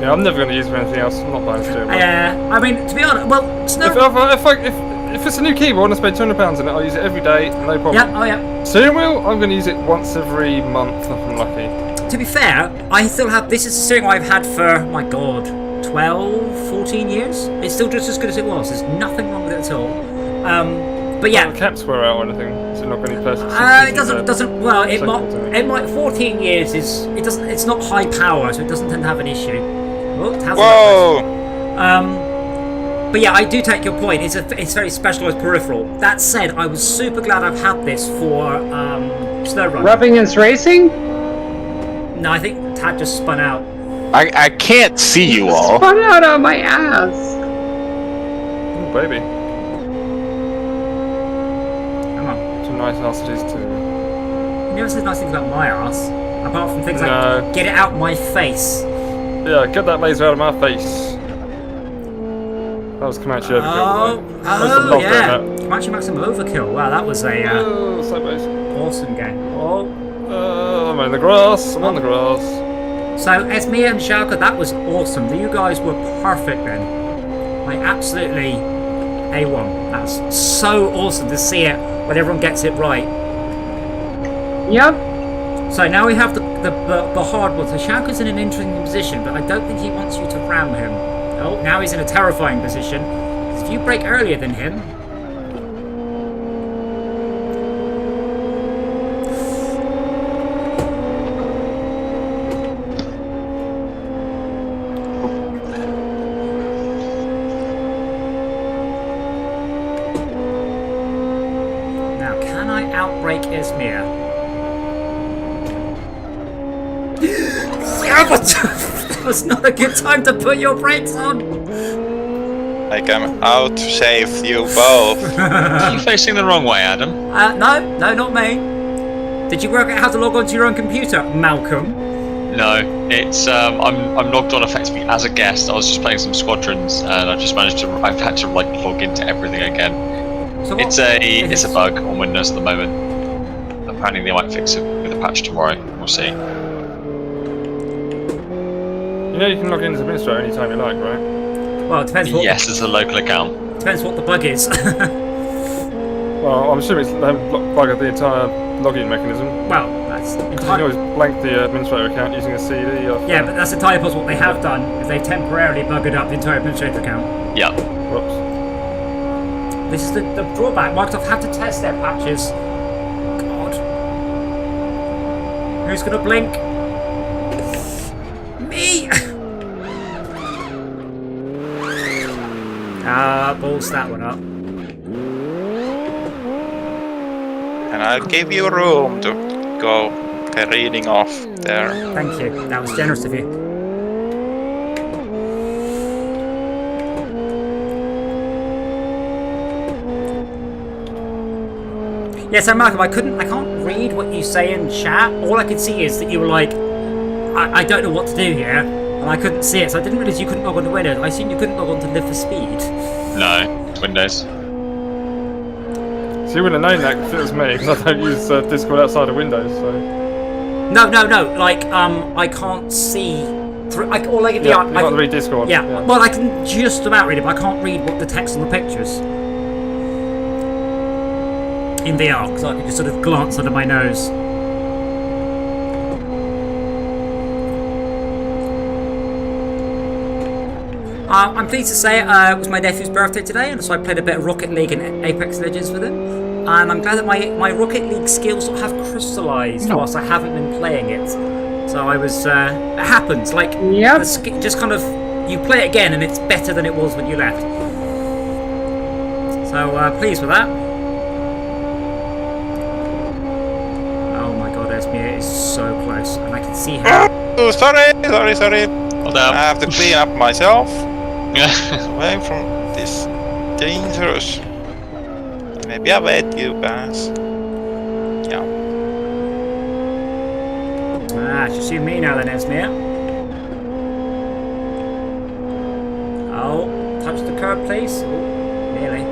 Yeah, I'm never going to use it for anything else. I'm not buying a steering wheel. I mean, to be honest, well, Snow... If it's a new keyboard and I spend £200 on it, I'll use it every day, no problem. Yeah, oh yeah. Steering wheel, I'm going to use it once every month if I'm lucky. To be fair, I still have... This is a steering wheel I've had for, my god, 12, 14 years. It's still just as good as it was. There's nothing wrong with it at all. But yeah... The caps wear out or anything, so not going to be it doesn't. Well, it might. 14 years is. It doesn't. It's not high power, so it doesn't tend to have an issue. Oh, it has Whoa! But yeah, I do take your point. It's very specialised peripheral. That said, I was super glad I've had this for snow running. Rubbing is racing? No, I think Tad just spun out. I can't see you all. Spun out on my ass. Oh, baby. Come on. Some nice ass it is too. You never said nice things about my ass. Apart from things No. like, get it out my face. Yeah, get that laser out of my face. That was Comanche Overkill. Oh, yeah. Comanche Maximum Overkill. Wow, that was a Oh, sideways. awesome game. Oh. I'm in the grass. I'm on the grass. So, Esmir and Schalke, that was awesome. You guys were perfect then. Like, absolutely A1. That's so awesome to see it when everyone gets it right. Yep. So now we have the hard one. So Schalke's in an interesting position, but I don't think he wants you to ram him. Oh, now he's in a terrifying position. If you break earlier than him... Now, can I outbrake Esmir? Yeah, but that was not a good time to put your brakes on. I can out-save you both. Are you facing the wrong way, Adam? No, not me. Did you work out how to log onto your own computer, Malcolm? No, it's I'm logged on effectively as a guest. I was just playing some Squadrons, and I've had to like log into everything again. So It's a bug on Windows at the moment. Apparently they might fix it with a patch tomorrow. We'll see. You know you can log in as administrator anytime you like, right? Well, it depends what. Yes, it's a local account. Depends what the bug is. Well, I'm assuming they haven't buggered the entire login mechanism. Well, that's You can entirely. always blank the administrator account using a CD. Yeah, but that's entirely possible. What they have done is they've temporarily buggered up the entire administrator account. Yeah. Whoops. This is the drawback. Microsoft had to test their patches. God. Who's gonna blink? Me! Balls that one up. And I'll give you room to go reading off there. Thank you. That was generous of you. Yeah, so Malcolm, I can't read what you say in chat. All I could see is that you were like, I don't know what to do here, and I couldn't see it, so I didn't realise you couldn't log on to Windows. I assumed you couldn't log on to Live for Speed. No, it's Windows. So you wouldn't have known that if it was me, because I don't use Discord outside of Windows. So. No. Like, I can't see through. All I can do. Yeah, you can't read Discord. Yeah. Well, I can just about read it, but I can't read what the text on the pictures in VR, because I can just sort of glance under my nose. I'm pleased to say it was my nephew's birthday today, and so I played a bit of Rocket League and Apex Legends with him. And I'm glad that my Rocket League skills sort of have crystallised whilst I haven't been playing it. So I was, it happens, like, Yep. just kind of, you play it again and it's better than it was when you left. So, pleased with that. Oh my god, Esmir is so close, and I can see her. Oh, sorry. Hold I down. have to clean up myself. Yeah. Away from this dangerous. Maybe I'll wait you guys. Yeah. Should see me now then, Esmir. Oh, touch the curb, please. Oh, nearly.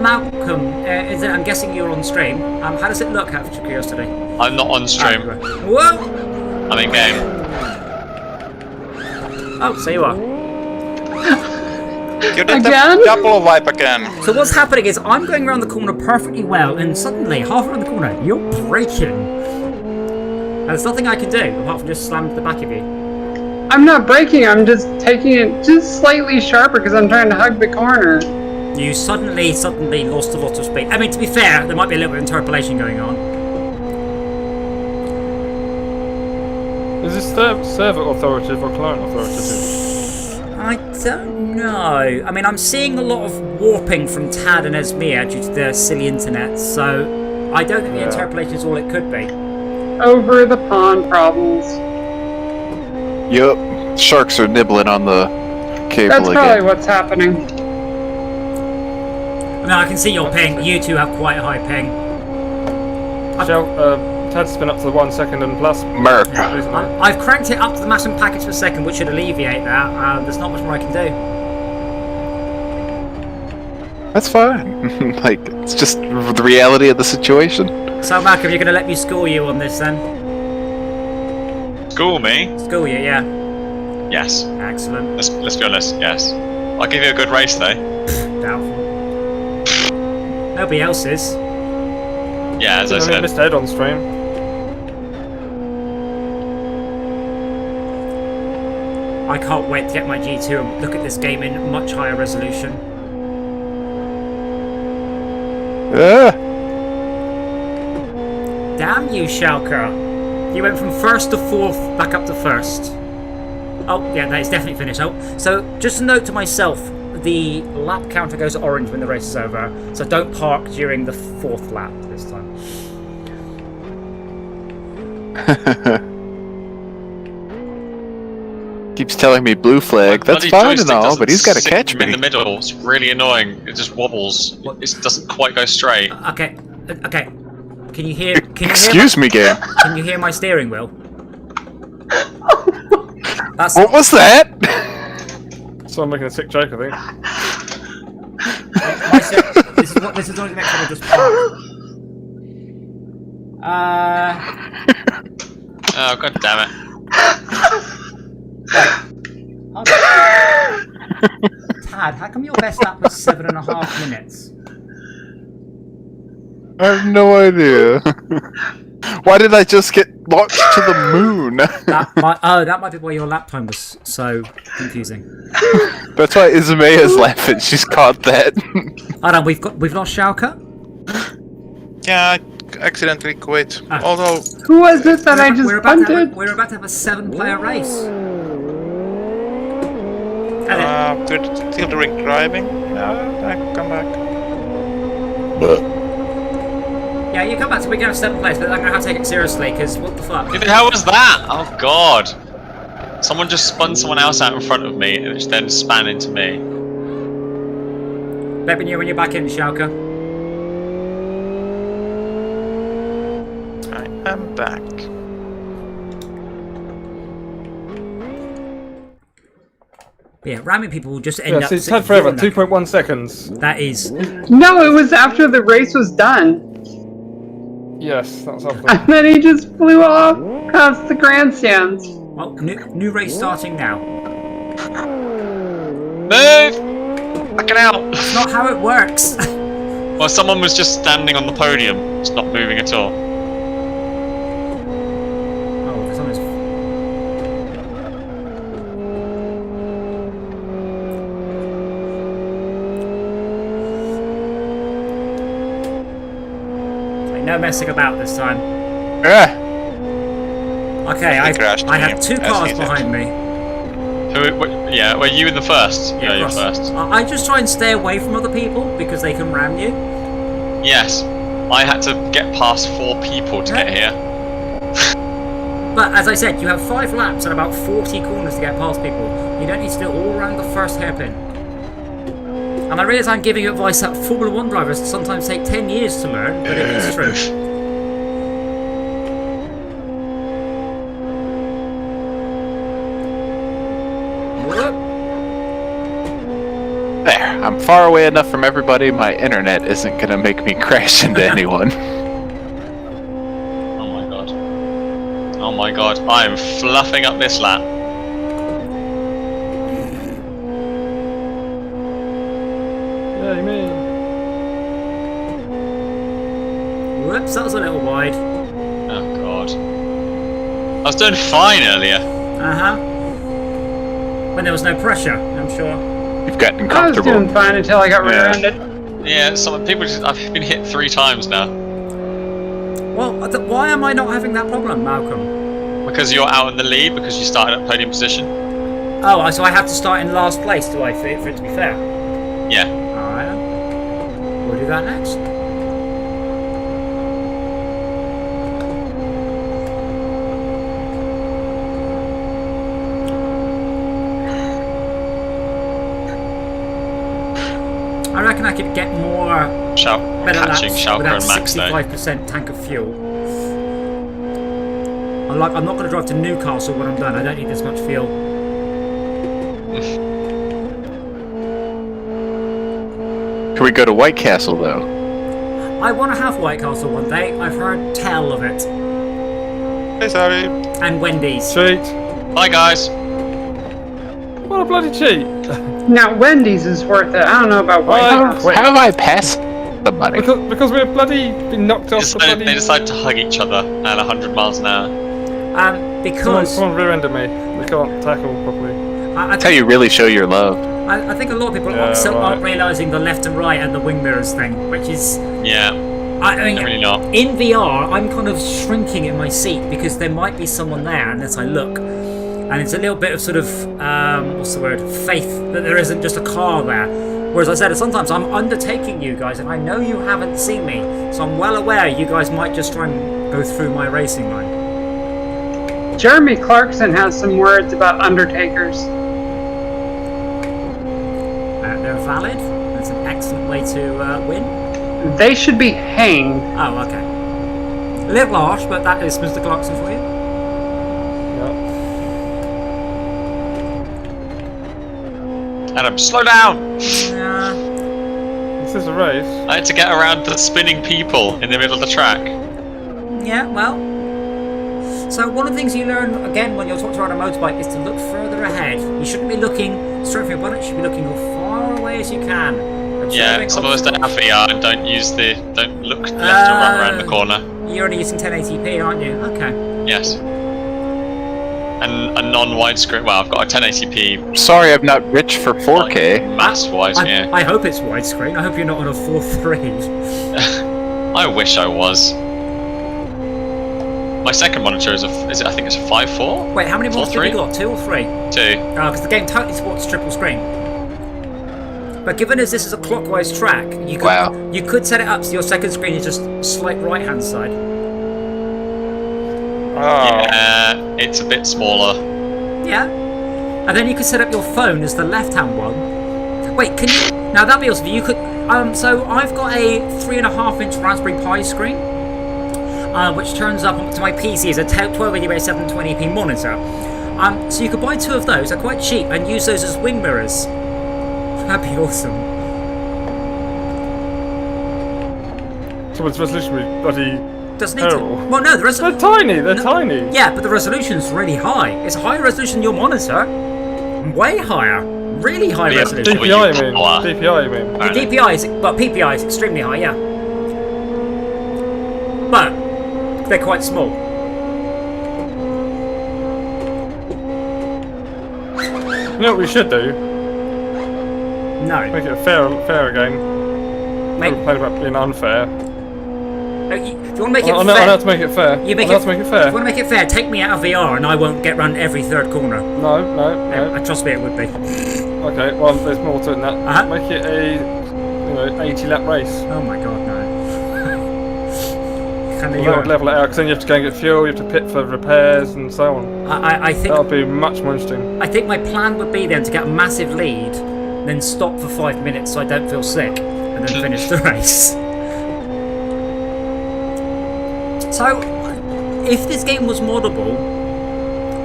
Malcolm, I'm guessing you're on stream. How does it look, out of curiosity? I'm not on stream. Whoa! I'm in game. Oh, so you are. You did Again? the double wipe again. So what's happening is I'm going around the corner perfectly well, and suddenly, half around the corner, you're braking. And there's nothing I can do apart from just slam to the back of you. I'm not braking, I'm just taking it just slightly sharper because I'm trying to hug the corner. You suddenly lost a lot of speed. I mean, to be fair, there might be a little bit of interpolation going on. Is this server authoritative or client authoritative? I don't know. I mean, I'm seeing a lot of warping from Tad and Esmir due to their silly internet, so I don't think the interpolation is all it could be. Over the pond problems. Yup. Sharks are nibbling on the cable That's again. probably what's happening. I mean, I can see your ping. You two have quite a high ping. Tad's been up to 1 second and plus. America. Recently. I've cranked it up to the maximum package per second, which should alleviate that. There's not much more I can do. That's fine. Like, it's just the reality of the situation. So, Malcolm, you're going to let me school you on this then? School me? School you, yeah. Yes. Excellent. Let's be honest. Yes. I'll give you a good race though. Doubtful. Nobody else is. Yeah, as I said. Missed Ed on stream. I can't wait to get my G2 and look at this game in much higher resolution. Damn you, Schalke. You went from first to fourth, back up to first. Oh, yeah, that is definitely finished. Oh, so just a note to myself, the lap counter goes orange when the race is over, so don't park during the fourth lap this time. Keeps telling me blue flag. That's fine and all, but he's got to catch me. In the middle, it's really annoying. It just wobbles. It doesn't quite go straight. Okay. Can you hear? Excuse me, game. Can you hear my steering wheel? What was that? Someone making a sick joke, I think. This is only the next one. Just park. Oh, god damn it. Hold on. Tad, how come your best lap was 7.5 minutes? I have no idea. Why did I just get launched to the moon? that might be why your lap time was so confusing. That's why Izumeya's laughing. She's caught that. Hold on, we've lost Schalke. Yeah, I accidentally quit. Although Who was it that I just punted? We're about to have a 7-player race. still doing driving. I come back. Yeah, you come back to we can have 7 players, but I'm gonna have to take it seriously because what the fuck? Who the hell was that? Oh god. Someone just spun someone else out in front of me, which then span into me. Let me know when you're back in, Schalke. I am back. Yeah, ramming people will just end up. Yeah, so it's had forever. 2.1 seconds. That is. No, it was after the race was done. Yes, that's after. And then he just flew off past the grandstands. Well, new race starting now. Move! Back it out! That's not how it works. Well, someone was just standing on the podium, just not moving at all. Oh, someone's. No messing about this time. Okay, I have 2 cars behind me. Yeah, were you in the first? Yeah, you're first. I just try and stay away from other people because they can ram you. Yes, I had to get past 4 people to get here. But as I said, you have 5 laps and about 40 corners to get past people. You don't need to do it all around the first hairpin. And I realise I'm giving you advice that Formula 1 drivers sometimes take 10 years to learn, but it is true. There, I'm far away enough from everybody, my internet isn't gonna make me crash into anyone. Oh my god. Oh my god, I am fluffing up this lap. Yeah, me. Whoops, that was a little wide. Oh god. I was doing fine earlier. Uh-huh. When there was no pressure, I'm sure. You've gotten I was comfortable. doing fine until I got rear-ended. Yeah, some people just. I've been hit 3 times now. Well, why am I not having that problem, Malcolm? Because you're out in the lead, because you started at podium position. Oh, so I have to start in last place, do I, for it to be fair? Yeah. Alright. We'll do that next. I reckon I could get more better laps Catching Schalke without and Max though. 65% tank of fuel. I'm not going to drive to Newcastle when I'm done. I don't need this much fuel. Can we go to White Castle though? I want to have White Castle one day. I've heard tell of it. Hey, sorry. And Wendy's. Cheat. Bye, guys. What a bloody cheat. Now, Wendy's is worth it. I don't know about White House. How have I passed the money? Because we're bloody been knocked off the bloody... They decided to hug each other at 100 miles an hour. Because... Someone rear-ended me. They can't tackle properly. That's how you really show your love. I think a lot of people aren't realising the left and right and the wing mirrors thing, which is... Yeah. I mean, really not. In VR, I'm kind of shrinking in my seat because there might be someone there unless I look. And it's a little bit of sort of, what's the word, faith that there isn't just a car there. Whereas I said, sometimes I'm undertaking you guys and I know you haven't seen me. So I'm well aware you guys might just try and go through my racing line. Jeremy Clarkson has some words about undertakers. They're valid. That's an excellent way to win. They should be hanged. Oh, okay. A little harsh, but that is Mr. Clarkson for you. Adam, slow down! Yeah. This is a race. I had to get around the spinning people in the middle of the track. Yeah, well. So one of the things you learn, again, when you're taught to ride a motorbike is to look further ahead. You shouldn't be looking straight for your bonnet, you should be looking as far away as you can. Yeah, some of us don't have VR and don't look left and run around the corner. You're only using 1080p, aren't you? Okay. Yes. And a non-widescreen. Well, I've got a 1080p. Sorry, I'm not rich for 4K. Mass-wise, yeah. I hope it's widescreen. I hope you're not on a 4.3. I wish I was. My second monitor is I think it's a 5.4. Wait, how many monitors have you got? 2 or 3? 2. Because the game totally supports triple screen. But given as this is a clockwise track, you could set it up so your second screen is just slight right-hand side. Yeah, it's a bit smaller. Yeah. And then you could set up your phone as the left-hand one. Wait, can you... Now, that'd be awesome. You could... so I've got a 3.5-inch Raspberry Pi screen, which turns up to my PC as a 1280 by 720p monitor. So you could buy 2 of those. They're quite cheap, and use those as wing mirrors. That'd be awesome. So its resolution would be bloody Doesn't need terrible. to. Well, no, the resolution... They're tiny, they're tiny. Yeah, but the resolution's really high. It's a higher resolution than your monitor. Way higher. Really high resolution. DPI, you mean? DPI, you mean? The DPI is... But PPI is extremely high, yeah. But they're quite small. You know what we should do? No. Make it a fair game. Make... Complain about being unfair. If you want to make it fair... I know how to make it fair. You make to make it fair. If you want to make it fair, take me out of VR and I won't get round every third corner. No. Trust me, it would be. Okay, well, there's more to it than that. Make it a 80-lap race. Oh my god, no. Level it out, because then you have to go and get fuel, you have to pit for repairs and so on. I think... That'll be much more interesting. I think my plan would be then to get a massive lead, then stop for 5 minutes so I don't feel sick, and then finish the race. So, if this game was moddable,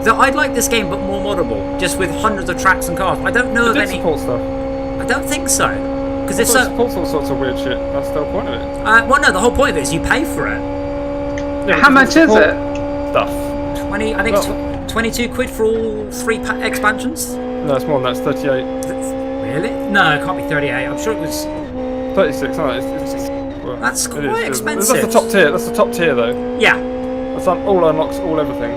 I'd like this game but more moddable, just with hundreds of tracks and cars. I don't know of any... support stuff. I don't think so. Because if It so... supports all sorts of weird shit. That's the whole point of it. well, no, the whole point of it is you pay for it. Yeah, How much is it? Stuff. 20, I think it's 22 quid for all 3 expansions. No, it's more than that. It's 38. Really? No, it can't be 38. I'm sure it was... 36, no, well, That's quite expensive. That's the top tier. That's the top tier, though. Yeah. That's all unlocks, all everything.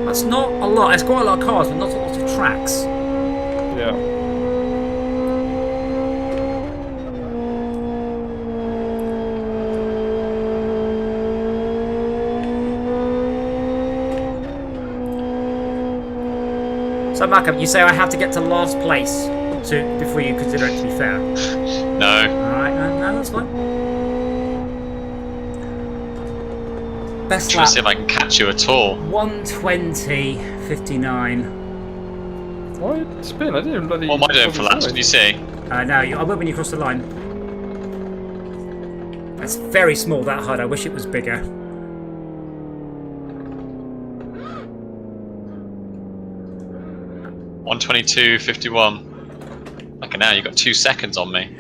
That's not a lot. It's quite a lot of cars, but not a lot of tracks. Yeah. So, Malcolm, you say I have to get to last place before you consider it to be fair? No. Alright, no, that's fine. Best Trying lap. to see if I can catch you at all. 1:20.59. Why spin? I didn't even bloody... What am I doing for laps? Can you see? No, I will when you cross the line. That's very small, that HUD. I wish it was bigger. 122.51. Okay, now you've got 2 seconds on me.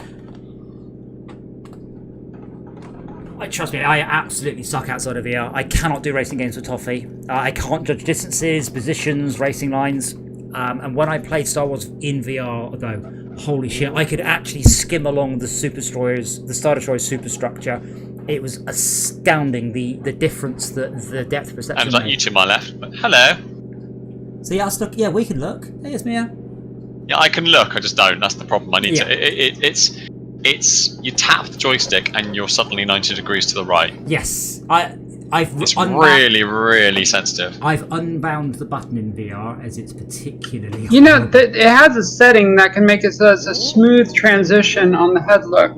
Trust me, I absolutely suck outside of VR. I cannot do racing games with Toffee. I can't judge distances, positions, racing lines. And when I played Star Wars in VR, though, holy shit, I could actually skim along the Star Destroyer superstructure. It was astounding, the difference, the depth perception. And like you to my left. But hello. So yeah, yeah, we can look. Hey, it's Mia. Yeah, I can look. I just don't. That's the problem. I need to. It's you tap the joystick and you're suddenly 90 degrees to the right. Yes, It's really sensitive. I've unbound the button in VR as it's particularly. You know, it has a setting that can make it so it's a smooth transition on the head look.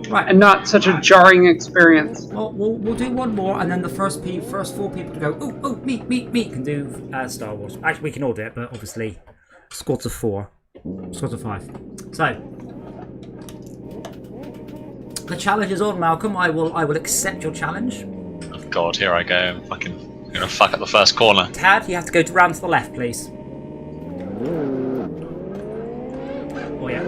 Right. And not such a jarring experience. Well, we'll do one more, and then the first 4 people to go, oh, me, can do Star Wars. Actually, we can all do it, but obviously, squads of 4. Squads of 5. So, the challenge is on, Malcolm. I will accept your challenge. Oh God, here I go. I'm gonna fuck up the first corner. Tad, you have to go round to the left, please. Oh yeah.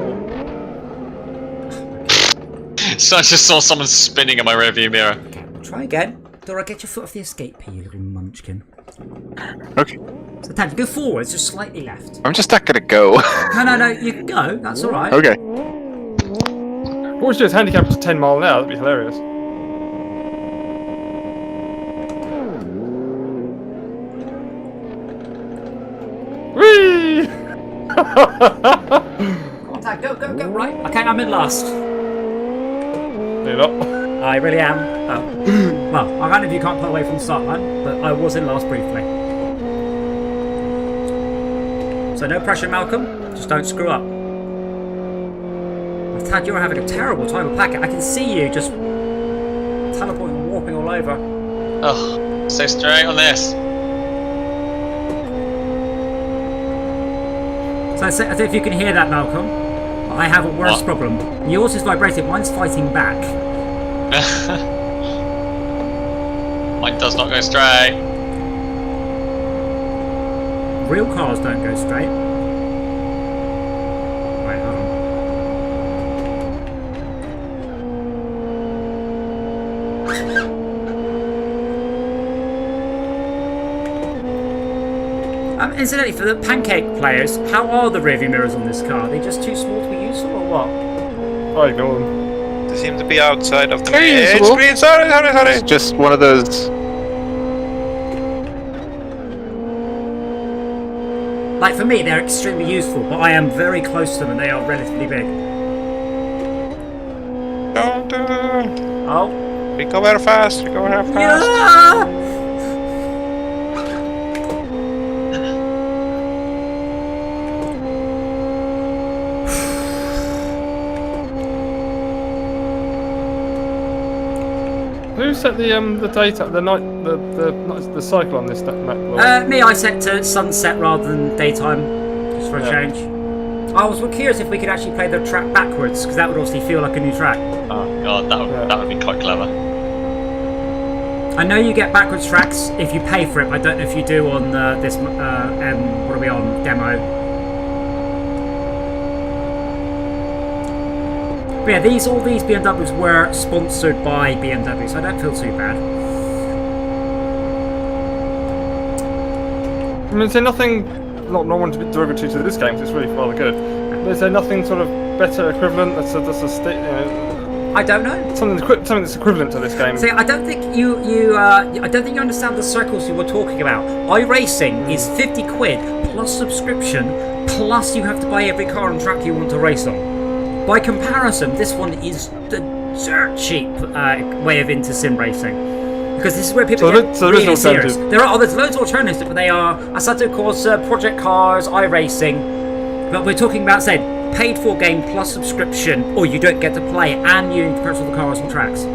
So I just saw someone spinning in my rearview mirror. Okay, try again. Dora, get your foot off the escape here, you little munchkin. Okay. So Tad, go forwards, just slightly left. I'm just not gonna go. No, you can go. That's all right. Okay. What we should do is handicap to 10 mile an hour. That'd be hilarious. Whee! Come on, Tad, go, right. Okay, I'm in last. You're not. I really am. Oh. Well, I kind of you can't pull away from the start line, but I was in last briefly. So no pressure, Malcolm. Just don't screw up. Tad, you're having a terrible time with packet. I can see you just teleporting and warping all over. Oh, stay straight on this. So I don't know if you can hear that, Malcolm. I have a worse problem. Yours is vibrating, mine's fighting back. Mine does not go straight. Real cars don't go straight. Right, hold on. Incidentally, for the pancake players, how are the rearview mirrors on this car? Are they just too small to be useful, or what? I ignore them. They seem to be outside of the Very main useful. screen. Sorry. It's just one of those. Like for me, they're extremely useful, but I am very close to them and they are relatively big. Don't Oh. recover fast. Yeah! Who set the data, the cycle on this map? Me, I set to sunset rather than daytime, just for a change. I was curious if we could actually play the track backwards, because that would obviously feel like a new track. Oh God, that would be quite clever. I know you get backwards tracks if you pay for it, but I don't know if you do on this, what are we on, demo. But yeah, all these BMWs were sponsored by BMW, so I don't feel too bad. I mean, is there nothing, not one to be derogatory to this game, because it's really rather good, but is there nothing sort of better equivalent that's I don't know. something that's equivalent to this game? See, I don't think you understand the circles you were talking about. iRacing is 50 quid plus subscription, plus you have to buy every car and track you want to race on. By comparison, this one is the dirt cheap way of into sim racing. Because this is where people get really serious. There's loads of alternatives, but they are Assetto Corsa, Project Cars, iRacing. But we're talking about, say, paid for game plus subscription, or you don't get to play it, and you need to purchase all the cars and tracks.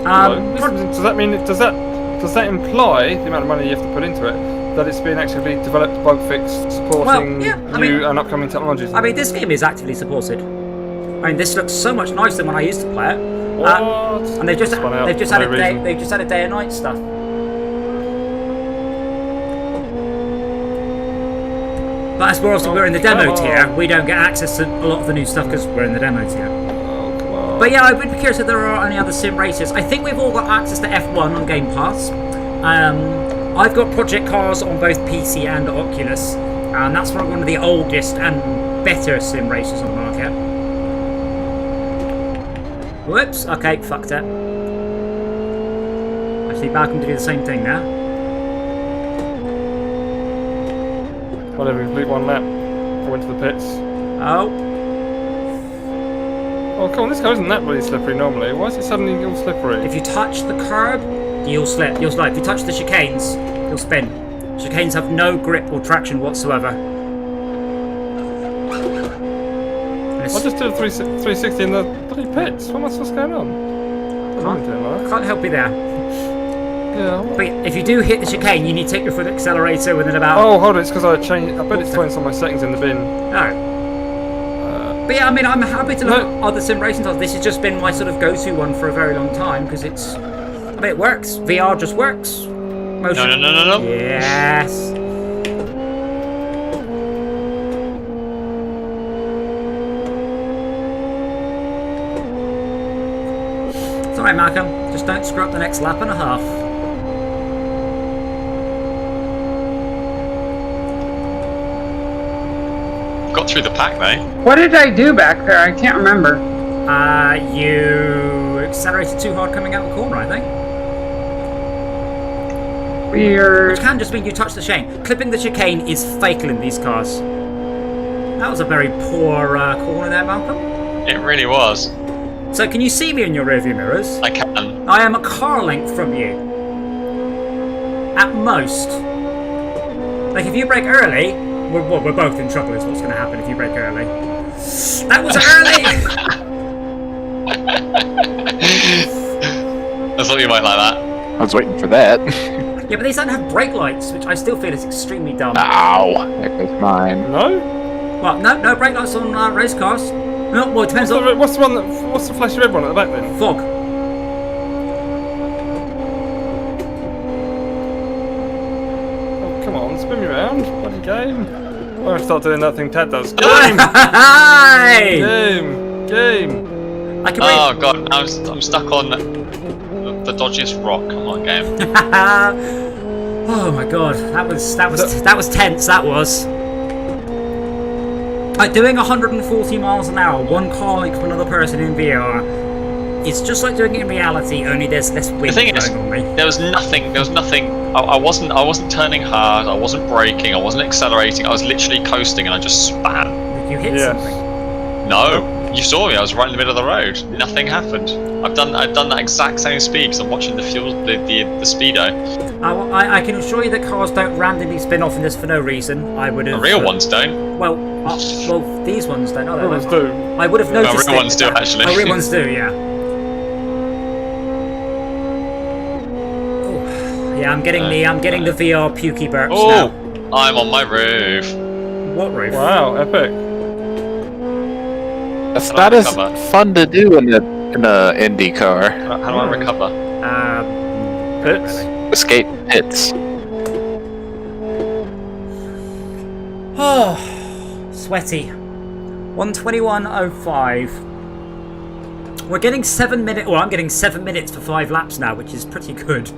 Does that mean does that imply the amount of money you have to put into it, that it's being actively developed, bug fixed, supporting new and upcoming technologies? I mean, this game is actively supported. I mean, this looks so much nicer than when I used to play it. And they've just added day and night stuff. But as we're in the demo come tier, on. we don't get access to a lot of the new stuff because we're in the demo tier. Oh, come on. But yeah, I would be curious if there are any other sim races. I think we've all got access to F1 on Game Pass. I've got Project Cars on both PC and Oculus, and that's probably one of the oldest and better sim races on the market. Whoops, okay, fucked it. Actually, Malcolm to do the same thing now. Whatever, complete one lap. I went to the pits. Oh, Oh, come on, this car isn't that really slippery normally. Why is it suddenly all slippery? if you touch the curb, you'll slip. You'll slide. If you touch the chicanes, you'll spin. Chicanes have no grip or traction whatsoever. And I it's- just did a 360 in the bloody pits. What's going on? I'm doing that. Can't help you there. Yeah. But if you do hit the chicane, you need to take your foot accelerator within about. Oh, hold on, it's because I changed. I bet it's throwing some of my settings in the bin. No. But yeah, I mean, I'm happy to look at other sim racing titles. This has just been my sort of go-to one for a very long time because it's. I mean, it works. VR just works. Motion. No. Yes. It's alright, Malcolm. Just don't screw up the next lap and a half. Got through the pack, though. What did I do back there? I can't remember. You accelerated too hard coming out the corner, I think. Weird. Which can just mean you touch the chicane. Clipping the chicane is fatal in these cars. That was a very poor corner there, Malcolm. It really was. So can you see me in your rearview mirrors? I can. I am a car length from you. At most. Like if you brake early, we're both in trouble is what's going to happen if you brake early. That was early! I thought you might like that. I was waiting for that. Yeah, but these don't have brake lights, which I still feel is extremely dumb. Ow! There goes mine. No? Well, no brake lights on race cars. No, well, it depends on What's the flashy red one at the back then? fog. Oh, come on, spin me around. Bloody game. I'm going to start doing that thing Ted does. Game! Hey! Game! I can Oh god, now I'm stuck on the dodgiest rock. Come on, game. Oh my god, that was tense. That was. Like doing 140 miles an hour, one car length from another person in VR. It's just like doing it in reality, only there's less wind The thing blowing is, on me. there was nothing. I wasn't turning hard. I wasn't braking. I wasn't accelerating. I was literally coasting, and I just span. Did you hit Yes. something? No, you saw me. I was right in the middle of the road. Nothing happened. I've done that exact same speed because I'm watching the speedo. I can assure you that cars don't randomly spin off in this for no reason. I would have. The real ones don't. Well, these ones don't. Real ones do. I would have No, noticed. real ones do, actually. Oh, real ones do, yeah. Oh, yeah, I'm getting the VR pukey burps Oh, now. I'm on my roof. What roof? Wow, epic. That's How not do I as recover? fun to do in a Indy car. How do I recover? Pits? Escape pits. Oh, sweaty. 1:21:05. We're getting 7 minutes. Well, I'm getting 7 minutes for 5 laps now, which is pretty good.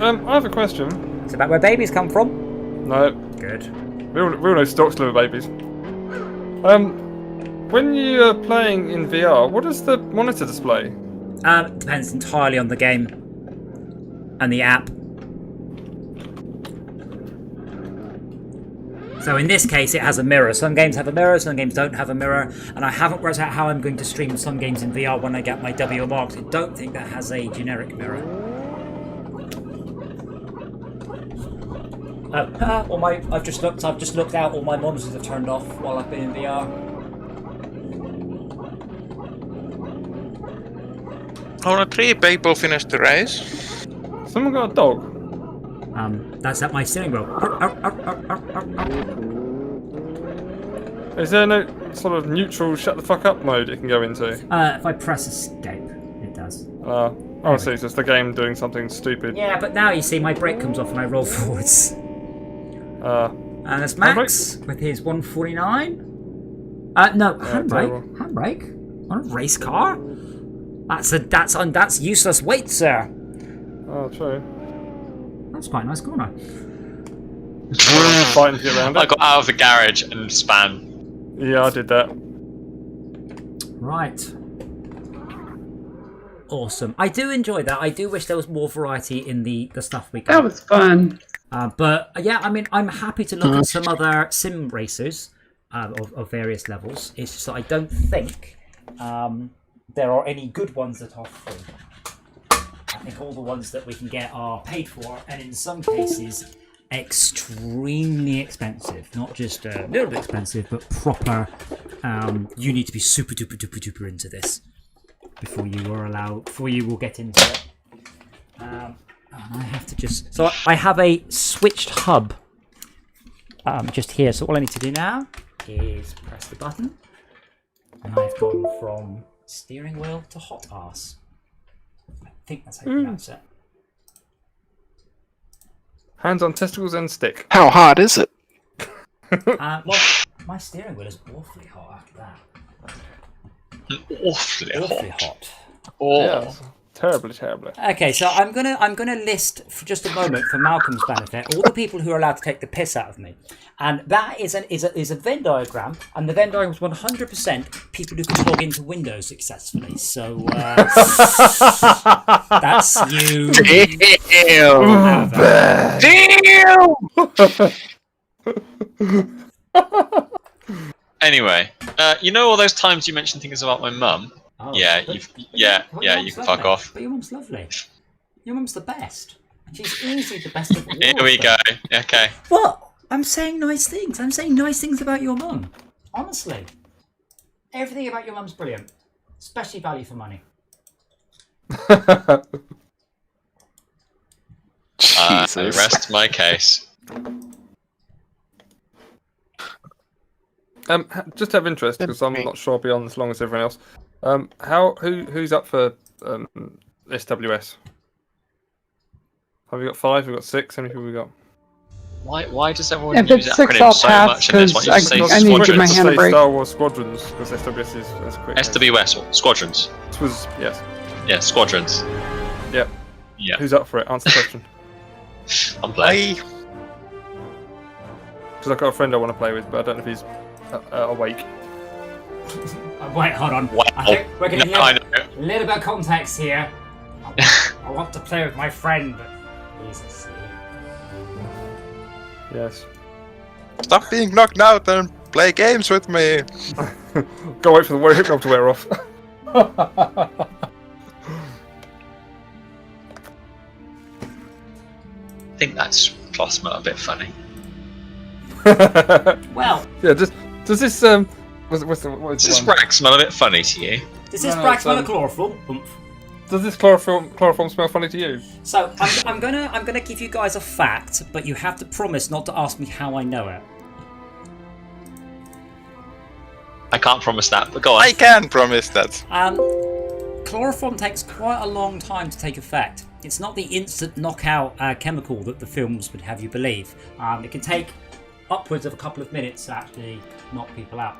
I have a question. It's about where babies come from. No, Good. we all know stocks liver babies. When you are playing in VR, what does the monitor display? Depends entirely on the game and the app. So in this case, it has a mirror. Some games have a mirror, some games don't have a mirror, and I haven't worked out how I'm going to stream some games in VR when I get my WMR, because I don't think that has a generic mirror. I've just looked out. All my monitors have turned off while I've been in VR. Only 3 people finished the race. Someone got a dog? That's at my steering wheel. Is there no sort of neutral shut the fuck up mode it can go into? If I press escape, it does. Oh, so it's just the game doing something stupid. Yeah, but now you see my brake comes off and I roll forwards. And there's Max with his 149. No, handbrake. Handbrake on a race car. That's useless weight, sir. Oh, true. That's quite a nice corner. Fighting to get around it. I got out of the garage and span. Yeah, I did that. Right. Awesome. I do enjoy that. I do wish there was more variety in the stuff we got. That was fun. But yeah, I mean, I'm happy to look at some other sim racers of various levels. It's just that I don't think there are any good ones that are free. I think all the ones that we can get are paid for, and in some cases, extremely expensive. Not just a little bit expensive, but proper. You need to be super duper duper duper into this before you will get into it. And I have to just. So I have a switched hub just here. So all I need to do now is press the button, and I've gone from steering wheel to hot arse. I think that's how you pronounce it. Hands on testicles and stick. How hot is it? Well, my steering wheel is awfully hot after that. Awfully hot. Oh. Yes. Terribly. Okay, so I'm gonna list for just a moment for Malcolm's benefit all the people who are allowed to take the piss out of me, and that is a Venn diagram, and the Venn diagram is 100% people who can log into Windows successfully. So that's you. Damn! Anyway, you know all those times you mentioned things about my mum? Oh, Yeah, but you your can mum's fuck lovely. off. But your mum's lovely. Your mum's the best. She's easily the best of all. Here we go. Okay. What? I'm saying nice things. I'm saying nice things about your mum. Honestly. Everything about your mum's brilliant. Especially value for money. I Jesus. rest my case. Just out of interest, because I'm not sure I'll be on as long as everyone else. Who's up for SWS? Have we got 5? Have we got 6? How many people have we got? Why does everyone If use it's 6, acronyms I'll so pass, much and this one you just say I need to give my Squadrons. hand a Say break. Star Wars Squadrons, because SWS is quick. SWS or Squadrons? This was, yes. Yeah, Squadrons. Yep. Yeah, Who's up for it? Answer the question. I'm playing. Because I've got a friend I want to play with, but I don't know if he's awake. Wait, hold on. Wow. I think we're getting No, I know. a little bit of context here. I want to play with my friend, but he's asleep. Yes. Stop being knocked out and play games with me. Go wait for the hipno to wear off. I think that's plasma a bit funny. Well, Yeah, does this what is Does the this one? rag smell a bit funny to you? does this No, brag it's, smell of chloroform? Oomph. Does this chloroform smell funny to you? So I'm gonna give you guys a fact, but you have to promise not to ask me how I know it. I can't promise that, but go on. I can promise that. Chloroform takes quite a long time to take effect. It's not the instant knockout chemical that the films would have you believe. It can take upwards of a couple of minutes to actually knock people out.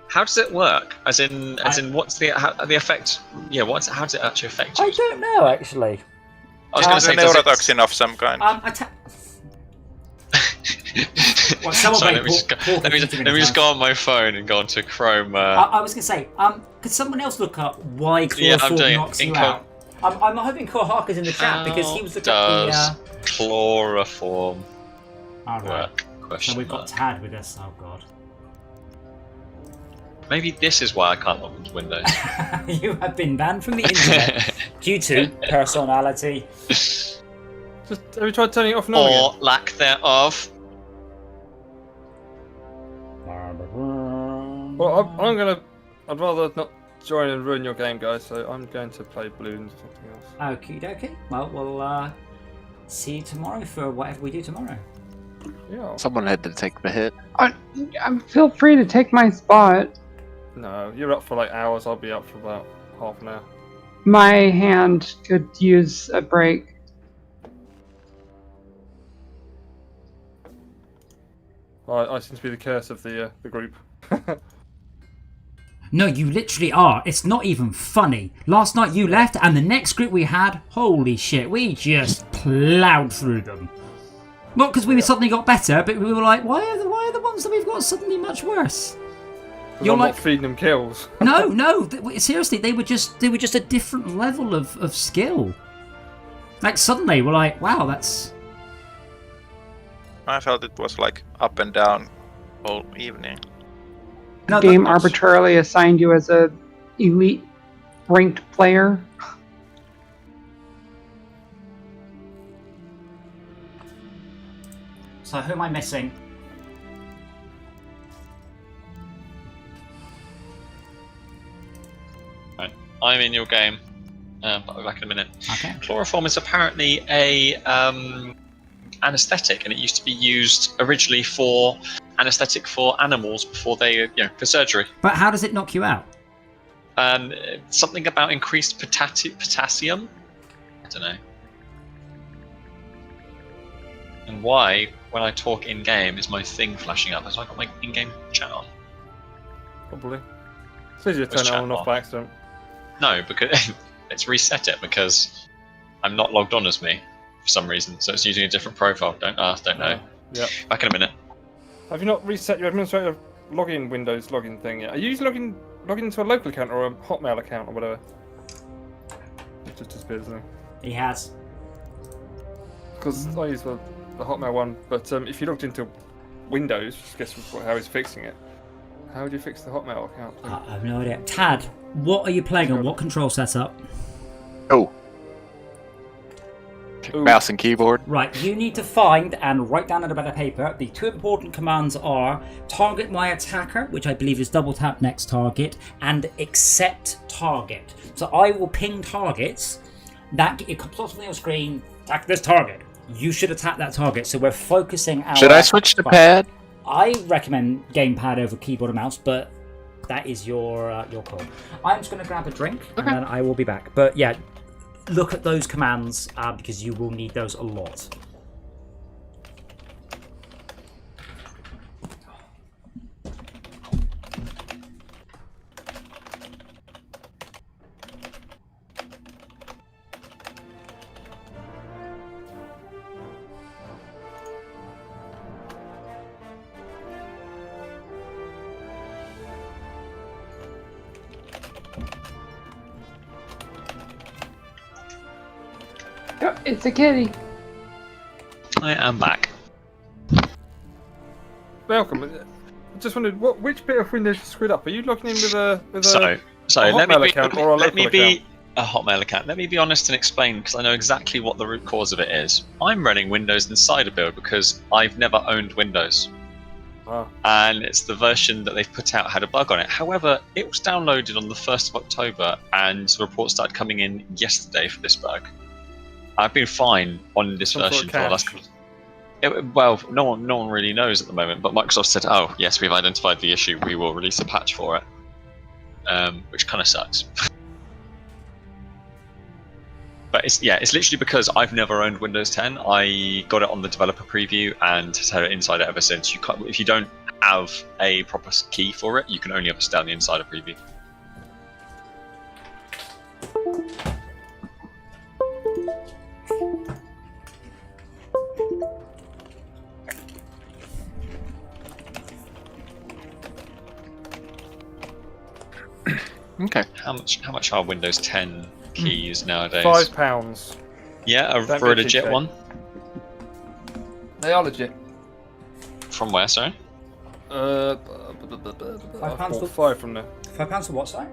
How does it work? As in, what's the effect? Yeah, how does it actually affect you? I don't know actually. I was going to It's a say, does it- neurotoxin of some kind. Well, someone Sorry, made let me just go on my phone and go onto Chrome. I was going to say, could someone else look up why Yeah, I'm chloroform doing knocks you inco- out? I'm hoping Koharka's in the chat because he was looking at the. Does chloroform Alright, work? and Question we've got mark. Tad with us. Oh god. Maybe this is why I can't log into Windows. You have been banned from the internet due to personality. Just have you tried turning it off and on or again? lack thereof. Well, I'd rather not join and ruin your game, guys. So I'm going to play Balloons or something else. Okie dokie. Well, we'll see you tomorrow for whatever we do tomorrow. Yeah. Someone had to take the hit. Feel free to take my spot. No, you're up for like hours. I'll be up for about half an hour. My hand could use a break. I seem to be the curse of the group. No, you literally are. It's not even funny. Last night you left, and the next group we had, holy shit, we just ploughed through them. Not because we suddenly got better, but we were like, why are the ones that we've got suddenly much worse? You're like, not feeding them kills. No, seriously, they were just a different level of skill. Like suddenly we're like, wow, that's. I felt it was like up and down all evening. The game arbitrarily assigned you as a elite ranked player. So who am I missing? Right. I'm in your game, but I'll be back in a minute. Okay. Chloroform is apparently a anesthetic, and it used to be used originally for anesthetic for animals before they, for surgery. But how does it knock you out? Something about increased potassium. I don't know. And why, when I talk in game, is my thing flashing up? Has I got my in-game chat on? Probably. It's easy to turn it on and off by accident. No, because it's reset it because I'm not logged on as me for some reason, so it's using a different profile. Don't know. Yeah. Back in a minute. Have you not reset your administrator login Windows login thing yet? Are you logging into a local account or a Hotmail account or whatever? It just disappears now. He has. Because I use the Hotmail one, but if you logged into Windows, guess how he's fixing it. How would you fix the Hotmail account? I have no idea. Tad, what are you playing on? What control setup? Oh. Mouse and keyboard. Right, you need to find and write down on a bit of paper. The two important commands are target my attacker, which I believe is double tap next target, and accept target. So I will ping targets. That it comes off on your screen. Attack this target. You should attack that target. So we're focusing our. Should I switch to pad? I recommend gamepad over keyboard and mouse, but that is your call. I'm just going to grab a drink and then I will be back. But yeah, look at those commands because you will need those a lot. It's a kitty. I am back. Welcome. I just wondered which bit of Windows is screwed up. Are you logging in with a So a let me Hotmail be, account or a let me local be account? a Hotmail account. Let me be honest and explain because I know exactly what the root cause of it is. I'm running Windows Insider build because I've never owned Windows. And it's the version that they've put out had a bug on it. However, it was downloaded on the 1st of October and the reports started coming in yesterday for this bug. I've been fine on this version for the last couple well, no one really knows at the moment, but Microsoft said, oh, yes, we've identified the issue, we will release a patch for it. Which kind of sucks. But it's literally because I've never owned Windows 10. I got it on the developer preview and has had it inside ever since. If you don't have a proper key for it, you can only ever stay on the insider preview. Okay. How much are Windows 10 keys nowadays? £5. Yeah, for a legit one. They are legit. From where, sorry? I bought 5 from there. £5 for what, sorry?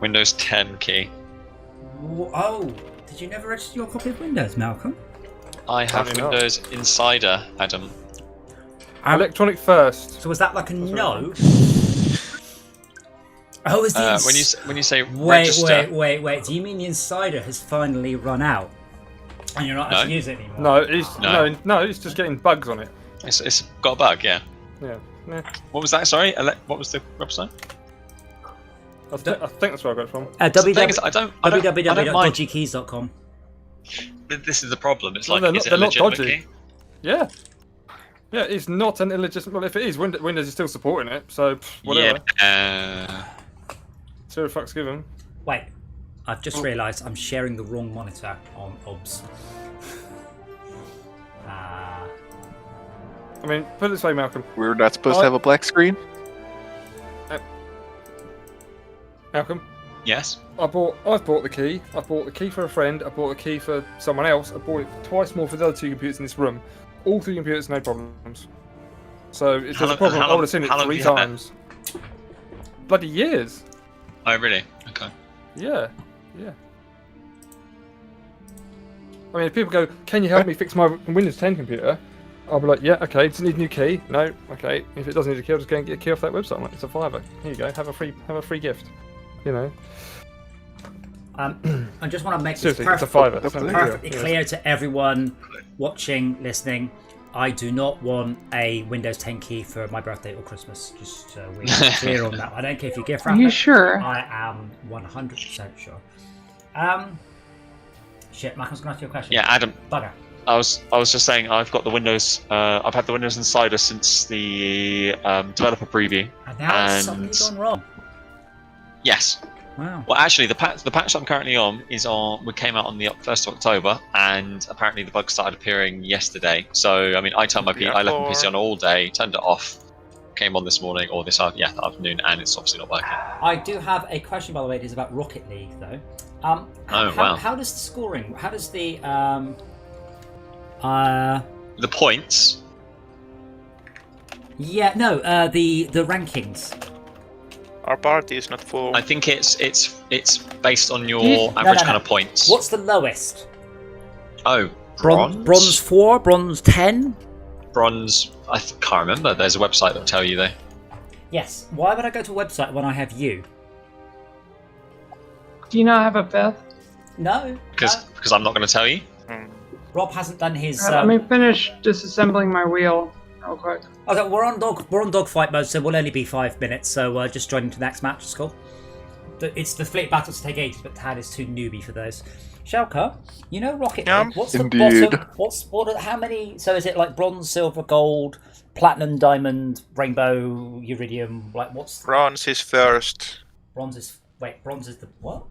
Windows 10 key. Oh, did you never register your copy of Windows, Malcolm? I have Windows Insider, Adam. Electronic first. So was that like a no? Oh, is the when you say register. Wait. Do you mean the Insider has finally run out, and you're not actually using it anymore? No, it's just getting bugs on it. It's got a bug, yeah. Yeah. What was that? Sorry, what was the website? I think that's where I got it from. www.dodgykeys.com. This is the problem. It's No, like, they're is it a not legitimate dodgy. key? Yeah. Yeah, it's not an illegitimate. Well, if it is, Windows is still supporting it, so whatever. Yeah. Zero fucks given. Wait, I've just realised I'm sharing the wrong monitor on OBS. I mean, put it this way, Malcolm. We're not supposed to have a black screen? Malcolm? Yes? I've bought the key. I bought the key for a friend. I bought the key for someone else. I bought it twice more for the other 2 computers in this room. All 3 computers, no problems. So if there's a problem, I would have seen it 3 times. Bloody years. Oh, really? Okay. Yeah. I mean, if people go, can you help me fix my Windows 10 computer? I'll be like, yeah, okay. Does it need a new key? No, okay. If it doesn't need a key, I'll just go and get a key off that website. I'm like, it's a £5. Here you go. Have a free gift. You know. I just want to make this Seriously, it's a £5. It's perfectly clear to everyone watching, listening. I do not want a Windows 10 key for my birthday or Christmas. Just so we're clear on that. I don't care if you gift wrap Are you it. sure? I am 100% sure. Shit, Malcolm's gonna ask you a question. Yeah, Adam. Bugger. I was just saying I've got the Windows. I've had the Windows Insider since the developer preview. And now it's suddenly gone wrong. Yes. Wow. Well, actually, the patch I'm currently on is on. We came out on the 1st of October, and apparently the bugs started appearing yesterday. So I mean, I left my PC on all day, turned it off, came on this morning or this afternoon, and it's obviously not working. I do have a question, by the way. It is about Rocket League, though. How does the scoring? How does the points? Yeah, no, the rankings. Our party is not full. I think it's based on your average kind of points. What's the lowest? Oh, bronze. Bronze 4, bronze 10. Bronze. I can't remember. There's a website that'll tell you though. Yes. Why would I go to a website when I have you? Do you not have a 5th? No. Because I'm not going to tell you. Rob hasn't done his. Let me finish disassembling my wheel real quick. Okay, we're on dogfight mode, so we'll only be 5 minutes. So just join into the next match. It's cool. It's the fleet battles take ages, but Tad is too newbie for those. Shalka, you know Rocket League. What's the bottom? How many? So is it like bronze, silver, gold, platinum, diamond, rainbow, iridium? Like what's? Bronze is first. Bronze is the what?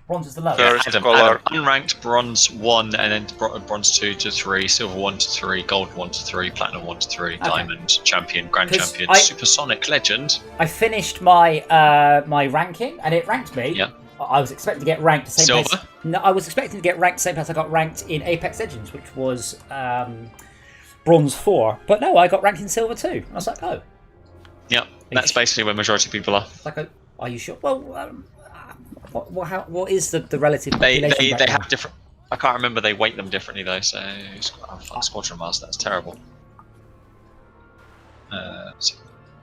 Bronze is the lowest. First Adam, color. Unranked bronze 1, and then bronze 2 to 3, silver 1 to 3, gold 1 to 3, platinum 1 to 3, diamond, champion, grand champion, supersonic legend. I finished my my ranking, and it ranked me. Yeah. I was expecting to get ranked the same Silver? place. No, I was expecting to get ranked the same place I got ranked in Apex Legends, which was bronze 4. But no, I got ranked in silver 2. I was like, oh. Yeah, that's basically where majority of people are. Like, are you sure? Well, what is the relative population? They have different. I can't remember. They weight them differently though. So Squadron Master. That's terrible.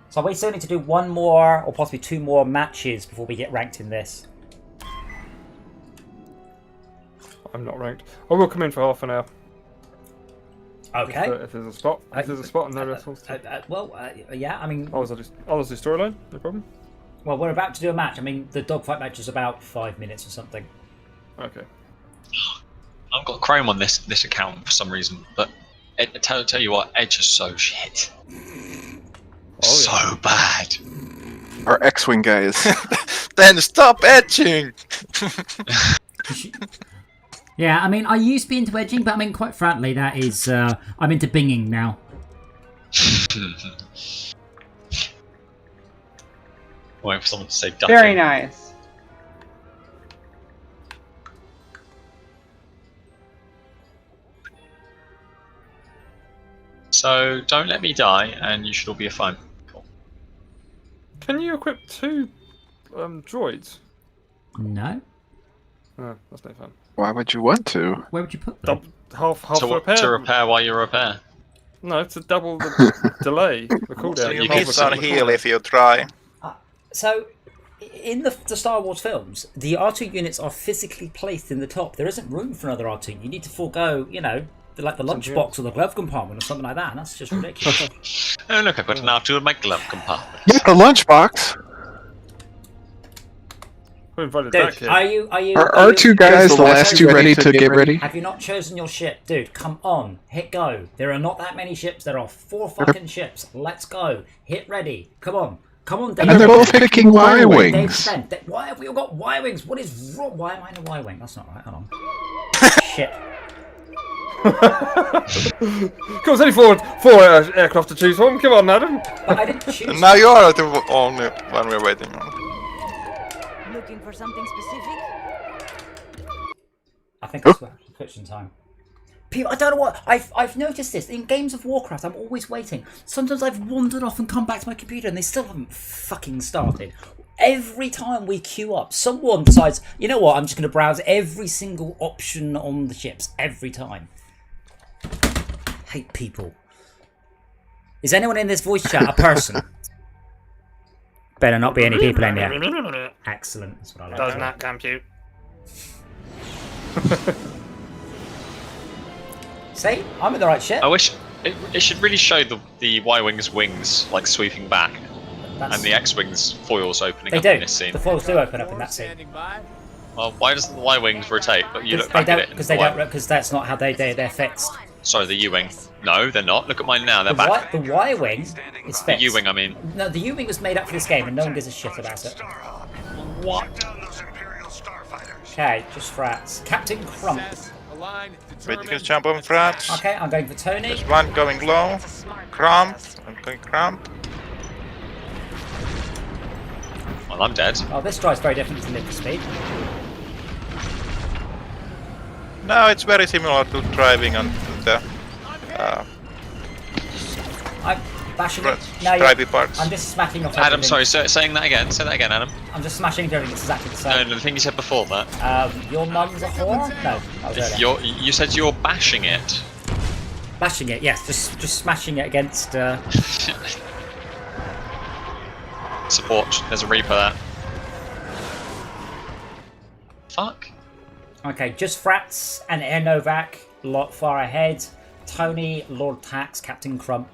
So we still need to do 1 more or possibly 2 more matches before we get ranked in this. I'm not ranked. I will come in for half an hour. Okay. If there's a spot. If there's a spot and no wrestles. Yeah. I mean. I'll just do storyline. No problem. Well, we're about to do a match. I mean, the dogfight match is about 5 minutes or something. Okay. I've got Chrome on this account for some reason, but tell you what, Edge is so shit. So bad. Our X-Wing guys. Then stop etching! Yeah, I mean, I used to be into edging, but I mean, quite frankly, that is, I'm into binging now. Waiting for someone to say ducking. Very nice. So don't let me die, and you should all be fine. Cool. Can you equip 2 droids? No. Oh, that's no fun. Why would you want to? Where would you put them? Half repair. To repair while you repair. No, to double the delay, the cooldown. So you hit on heal if you try. So, in the Star Wars films, the R2 units are physically placed in the top. There isn't room for another R2. You need to forego, like the lunchbox or the glove compartment or something like that, and that's just ridiculous. Oh look, I've got an R2 in my glove compartment. Get the lunchbox. Who invited Dude, that kid? are you? Are our two guys the last two ready to get ready? Have you not chosen your ship? Dude, come on. Hit go. There are not that many ships. There are 4 fucking ships. Let's go. Hit ready. Come on. Come on, Dave. And they're both picking Y-Wings. Dave Spent. Why have we all got Y-Wings? What is wrong? Why am I in a Y-Wing? That's not right. Hold on. Shit. Come on, there's only four aircraft to choose from. Come on, Adam. But I didn't choose. Now you are the only one we're waiting on. Looking for something specific? I think it's fiction time. People, I don't know what I've noticed this in games of Warcraft. I'm always waiting. Sometimes I've wandered off and come back to my computer, and they still haven't fucking started. Every time we queue up, someone decides, you know what? I'm just going to browse every single option on the ships every time. Hate people. Is anyone in this voice chat a person? Better not be any people in here. Excellent. That's what I like. Does not compute. See, I'm in the right ship. I wish it should really show the Y-Wing's wings like sweeping back, and the X-Wing's foils opening up in this scene. The foils do open up in that scene. Well, why doesn't the Y-Wings rotate, but you look They back at don't, it? because they don't, because that's not how they're fixed. Sorry, the U-Wing. No, they're not. Look at mine now. They're back. The Y-Wing is fixed. The U-Wing, I mean. No, the U-Wing was made up for this game, and no one gives a shit about it. What? Okay, just frats. Captain Crump. Wait, you can jump on frats. Okay, I'm going for Tony. There's one going low. Crump. I'm going crump. Well, I'm dead. Oh, this drive's very different to Need for Speed. No, it's very similar to driving on the I'm bashing it. stripy parts. I'm just smacking off Adam, everything. sorry, saying that again. Say that again, Adam. I'm just smashing into everything. It's exactly the No, same. no, the thing you said before that. Your mum's a whore? No, that was earlier. You said you're bashing it. Bashing it, yes. Just smashing it against... Support. There's a Reaper there. Fuck. Okay, just Frats and Air Novak, lot far ahead. Tony, Lord Tax, Captain Crump.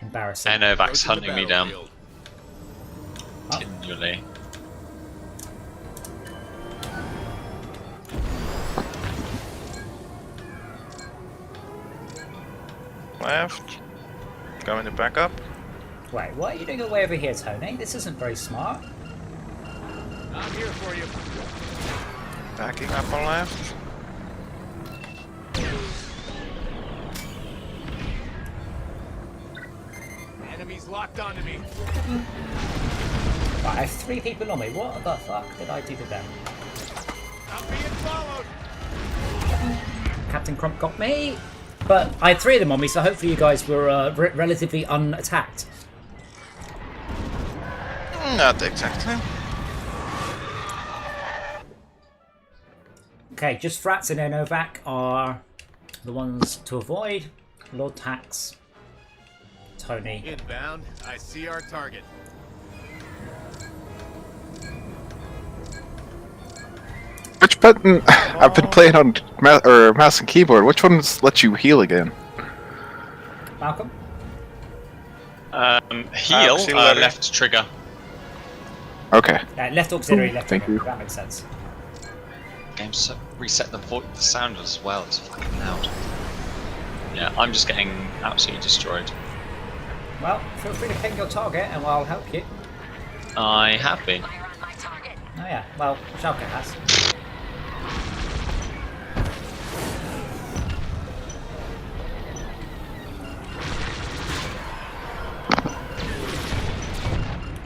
Embarrassing. Air Novak's hunting me down. Continually. Left. Going to back up. Wait, what are you doing away over here, Tony? This isn't very smart. I'm here for you. Backing up on left. Enemies locked onto me. Right, I have 3 people on me. What the fuck did I do to them? I'm being followed. Captain Crump got me, but I had 3 of them on me, so hopefully you guys were relatively unattacked. Not exactly. Okay, just Frats and Air Novak are the ones to avoid. Lord Tax, Tony. Inbound. I see our target. Which button? I've been playing on mouse and keyboard. Which ones let you heal again? Malcolm? Heal, Auxiliary. left trigger. Okay. Left auxiliary, left Thank trigger. you. That makes sense. Game reset the sound as well. It's fucking loud. Yeah, I'm just getting absolutely destroyed. Well, feel free to ping your target and I'll help you. I have been. Oh yeah, well, Schalke has.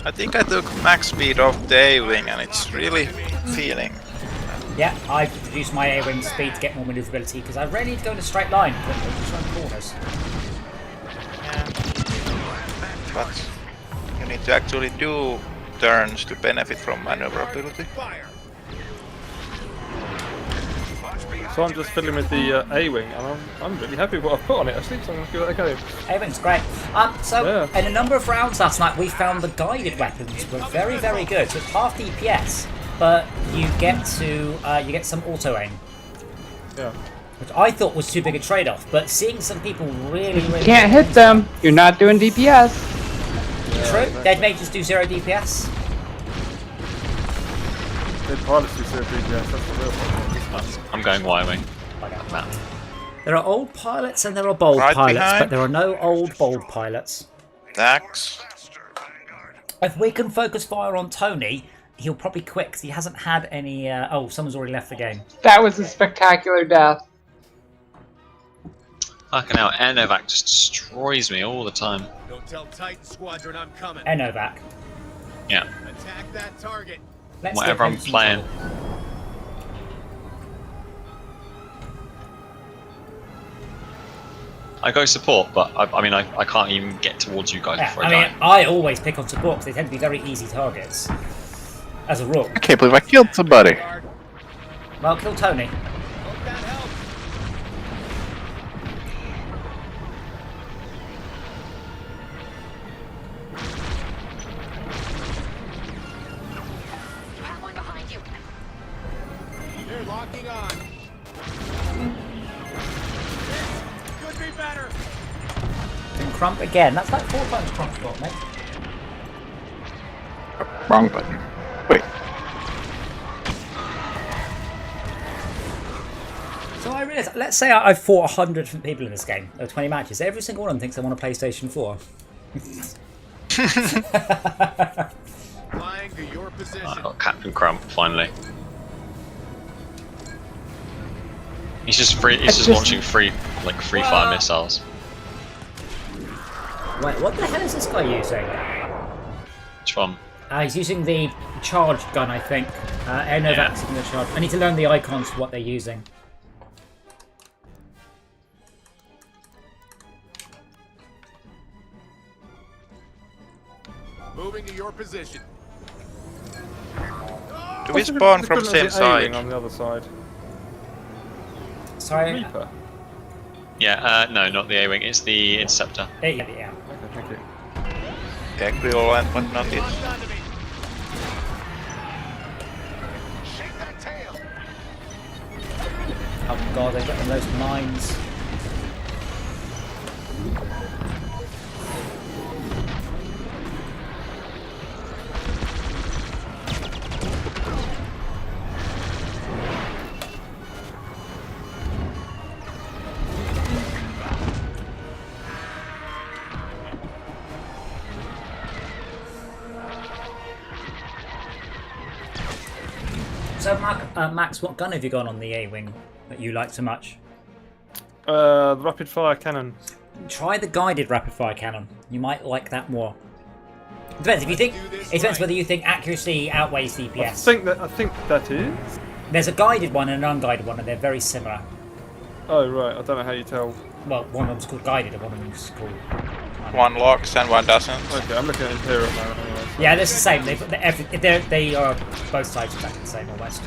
I think I took max speed off the A-wing and it's really feeling. Yeah, I've reduced my A-wing speed to get more maneuverability because I rarely need to go in a straight line, but I just run corners. But you need to actually do turns to benefit from maneuverability. So I'm just fiddling with the A-wing, and I'm really happy with what I've put on it actually, so I'm going to give that a go. A-wing's great. In a number of rounds last night, we found the guided weapons were very, very good. So it's half DPS, but you get some auto aim. Yeah. Which I thought was too big a trade-off, but seeing some people really Can't hit them. You're not doing DPS. True. They'd make just do 0 DPS. The pilots do zero DPS, that's the real problem. I'm going Y-wing. There are old pilots and there are bold Right pilots, behind. but there are no old bold pilots. Dax. If we can focus fire on Tony, he'll probably quit because he hasn't had any. Oh, someone's already left the game. That was a spectacular death. Fucking hell, Air Novak just destroys me all the time. Don't tell Titan Squadron I'm coming. Enovac. Yeah, Attack that target. Let's whatever give I'm him some playing. trouble. I go support, but I mean, I can't even get towards you guys Yeah, before I I die. mean, I always pick on support because they tend to be very easy targets. As a rule. I can't believe I killed somebody. Guard. Well, kill Tony. Hope that helps. They're locking on. Could be better. And Crump again. That's like 4 times Crump's got, mate. Wrong button. Wait. So I realise, let's say I've fought 100 different people in this game, or 20 matches. Every single one of them thinks I want a PlayStation 4. Flying to your position. I got Captain Crump finally. He's just free. He's just launching free fire missiles. Wait, what the hell is this guy using? Which one? He's using the charged gun, I think. Air Novak's using the charge. I need to learn the icons for what they're using. Moving to your position. Do we spawn from the same A-wing side? on the other side. Sorry. Reaper. Yeah, no, not the A-wing. It's the Interceptor. Yeah. Okay, thank you. Yeah, Grill and whatnot is. Locked onto me. Oh god, they've got the most mines. So, Max, what gun have you got on the A-wing that you like so much? The rapid fire cannon. Try the guided rapid fire cannon. You might like that more. Depends if you think. It depends whether you think accuracy outweighs DPS. I think that is. There's a guided one and an unguided one, and they're very similar. Oh right, I don't know how you tell. Well, one of them's called guided, and one of them's called. One locks and one doesn't. Okay, I'm looking at Imperial now anyway. So. Yeah, it's the same. They are both sides exactly the same almost.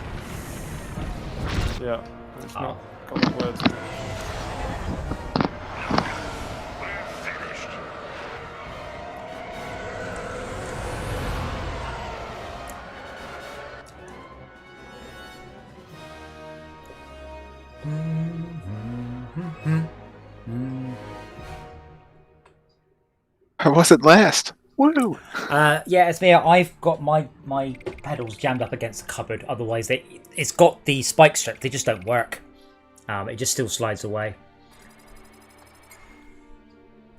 Yeah, it's not got the words. In it. I wasn't last. Woo! Yeah, it's me. I've got my pedals jammed up against the cupboard. Otherwise, it's got the spike strip. They just don't work. It just still slides away.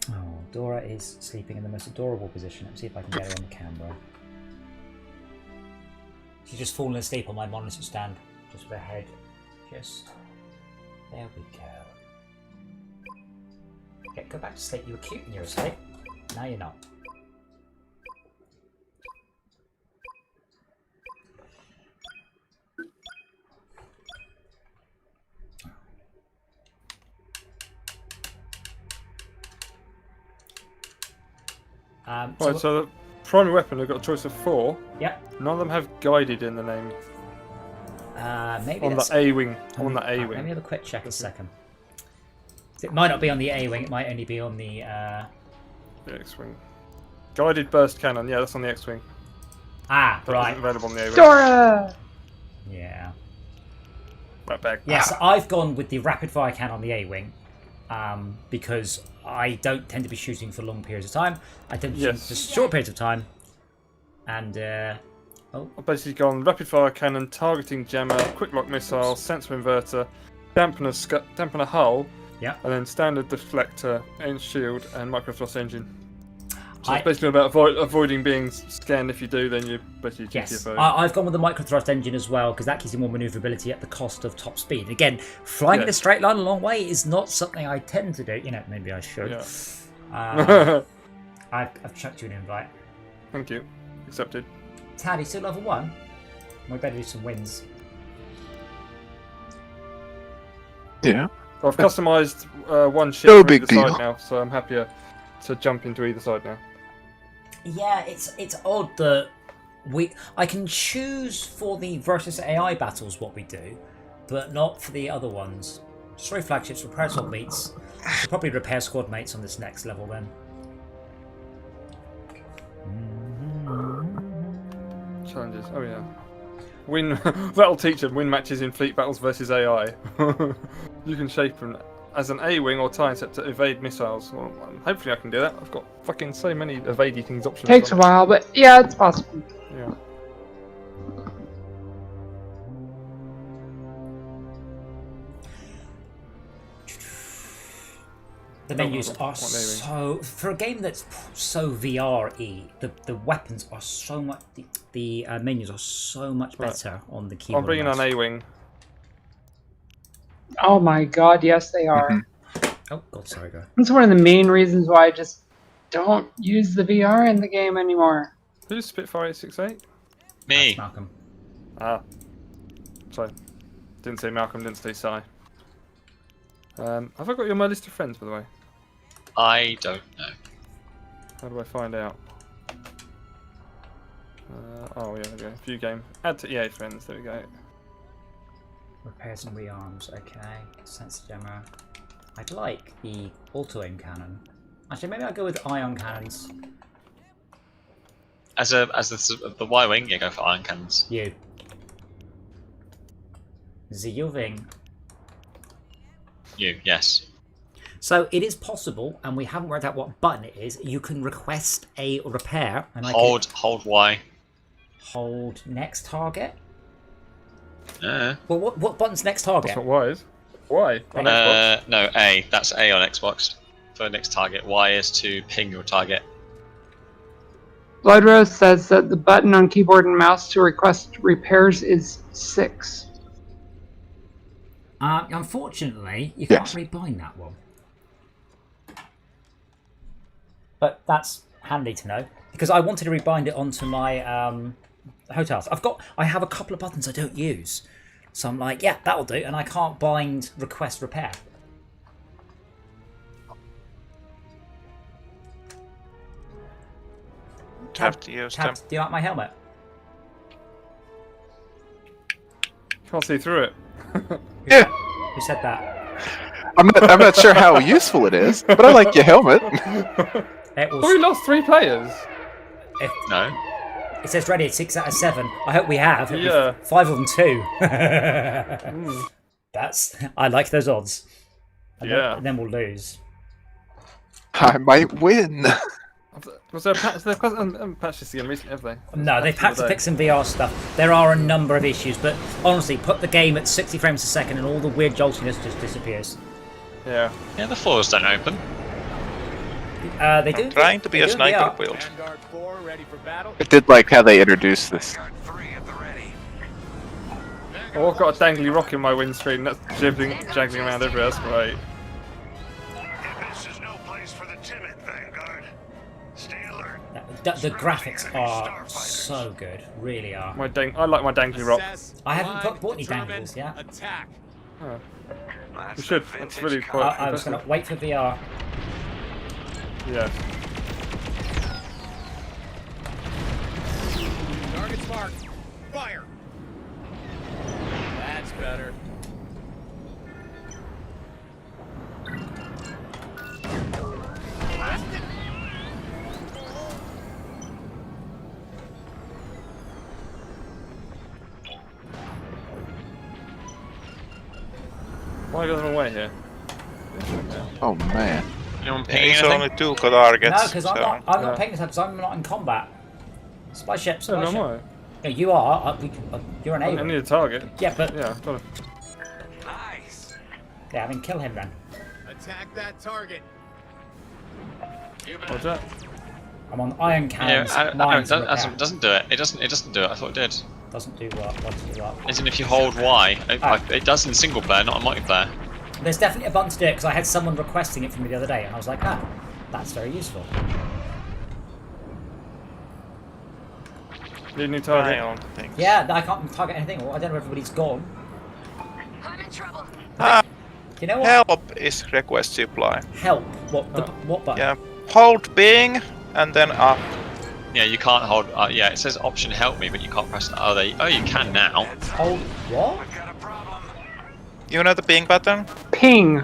Oh, Dora is sleeping in the most adorable position. Let's see if I can get her on the camera. She's just fallen asleep on my monitor stand, just with her head. Just there we go. Okay, go back to sleep. You were cute when you were asleep. Now you're not. Right, so the primary weapon, they've got a choice of 4. Yep. None of them have guided in the name. Maybe On that's the A-wing. On the Let me A-wing. have a quick check a second. It might not be on the A-wing. It might only be on the. The X-wing. Guided burst cannon. Yeah, that's on the X-wing. Ah, That right. isn't available on the A-wing. Dora! Yeah. Right back. Yes, I've gone with the rapid fire cannon on the A-wing, because I don't tend to be shooting for long periods of time. I tend to shoot for short periods of time, and Oh. I've basically gone rapid fire cannon, targeting jammer, quick lock missile, sensor inverter, dampener hull, Yeah. and then standard deflector, aim shield, and microthrust engine. So I- it's basically about avoiding being scanned. If you do, then you basically Yes, GTFO. I've gone with the microthrust engine as well because that gives you more manoeuvrability at the cost of top speed. Again, flying in a straight line a long way is not something I tend to do. You know, maybe I should. Yeah. I've chucked you an invite. Thank you. Accepted. Taddy, still level 1? We better do some wins. Yeah. I've customised one ship No for big either side deal. now, so I'm happier to jump into either side now. Yeah, it's odd that I can choose for the versus AI battles what we do, but not for the other ones. Destroy flagships, repair squad mates. I should probably repair squad mates on this next level then. Challenges. Oh yeah. Win. That'll teach them. Win matches in fleet battles versus AI. You can shape them as an A-wing or TIE set to evade missiles. Well, hopefully I can do that. I've got fucking so many evadey things options. Takes a while, but yeah, it's possible. Yeah. The menus are so, for a game that's so VR-y, the weapons are so much, the menus are so much better on the keyboard. I'm bringing on A-wing. Oh my god, yes they are. Oh god, sorry, go. That's one of the main reasons why I just don't use the VR in the game anymore. Who's Spitfire 868? Me. That's Malcolm. Ah. Sorry. Didn't say Malcolm, didn't say Si. Have I got you on my list of friends, by the way? I don't know. How do I find out? Oh yeah, there we go. View game. Add to EA friends. There we go. Repairs and rearms, okay. Sensor jammer. I'd like the auto-aim cannon. Actually, maybe I'll go with ion cannons. As the Y-wing, yeah, go for iron cannons. You. The U-wing. You, yes. So it is possible, and we haven't worked out what button it is. You can request a repair, and hold Y. Hold next target. Well, what button's next target? That's what Y is. Y on Xbox. No, A. That's A on Xbox for next target. Y is to ping your target. Blood Rose says that the button on keyboard and mouse to request repairs is 6. Unfortunately, you can't rebind that one. But that's handy to know because I wanted to rebind it onto my hotels. I have a couple of buttons I don't use, so I'm like, yeah, that'll do, and I can't bind request repair. Have to use them. Do you like my helmet? Can't see through it. Yeah. Who said that? I'm not sure how useful it is, but I like your helmet. It was, Oh, we lost 3 players. No. It says ready at 6 out of 7. I hope we have. Yeah. 5 of them too. I like those odds. And then we'll lose. I might win. Was there a patch? They haven't patched this again recently, have they? No, they packed to fix some VR stuff. There are a number of issues, but honestly, put the game at 60 frames a second and all the weird joltiness just disappears. Yeah. Yeah, the floors don't open. They do. I'm trying to be they a do sniper VR. build. Vanguard 4 ready for battle. I did like how they introduced this. Oh, I've got a dangly rock in my windscreen. That's jiggling around everywhere. That's great. This is no place for the timid, Vanguard. Stay alert. The graphics are so good, really are. I like my dangly rock. I haven't bought any dangles yet. Attack. Oh. You should. That's really quite. I was going to wait for VR. Yeah. Target's marked. Fire. That's better. Why go the wrong way here? Oh man. Anyone pinging He's anything? only 2 targets. No, because I'm not paying attention because I'm not in combat. Spy ship, Oh, spy no, ship. no. No, you are. You're an I A. need a target. Yeah, but Yeah, got it. Nice. yeah, I mean, kill him then. Attack that target. Roger. I'm on iron cannons. Yeah, mines, and it repair. doesn't do it. It doesn't do it. I thought it did. Doesn't do what? What does do what? Isn't if you hold Y, it does in single player, not in multiplayer. There's definitely a button to do it because I had someone requesting it from me the other day, and I was like, ah, that's very useful. Need a new I target. don't think. Yeah, I can't target anything. I don't know if everybody's gone. I'm in trouble. You know what? Help is request supply. Help. What? What button? Yeah. Hold Bing and then up. Yeah, you can't hold. Yeah, it says option help me, but you can't press. Oh, you can now. Hold what? We've got a problem. You know the Bing button? Ping.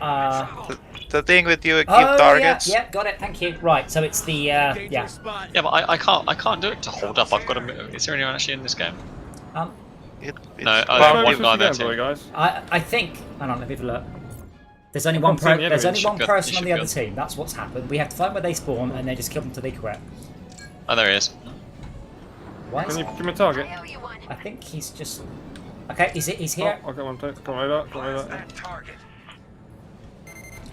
The thing with you Oh, targets? yeah, got it. Thank you. Right, so it's the yeah. Dangerous spot. Yeah, but I can't do it to hold up. I've got to. Is there anyone actually in this game? It's No, part there's of one you- guy there Boy, too. guys. I think. Hang on, let me have a look. There's only I one. can't see There's any only one enemies. person You on the should other go. team. That's what's happened. We have to find where they spawn and then just kill them till they quit. Oh, there he is. Why is Can you give me a target? I owe you one. I think he's just. Okay, he's here. Oh, I got one too. Got radar. Got radar. That target.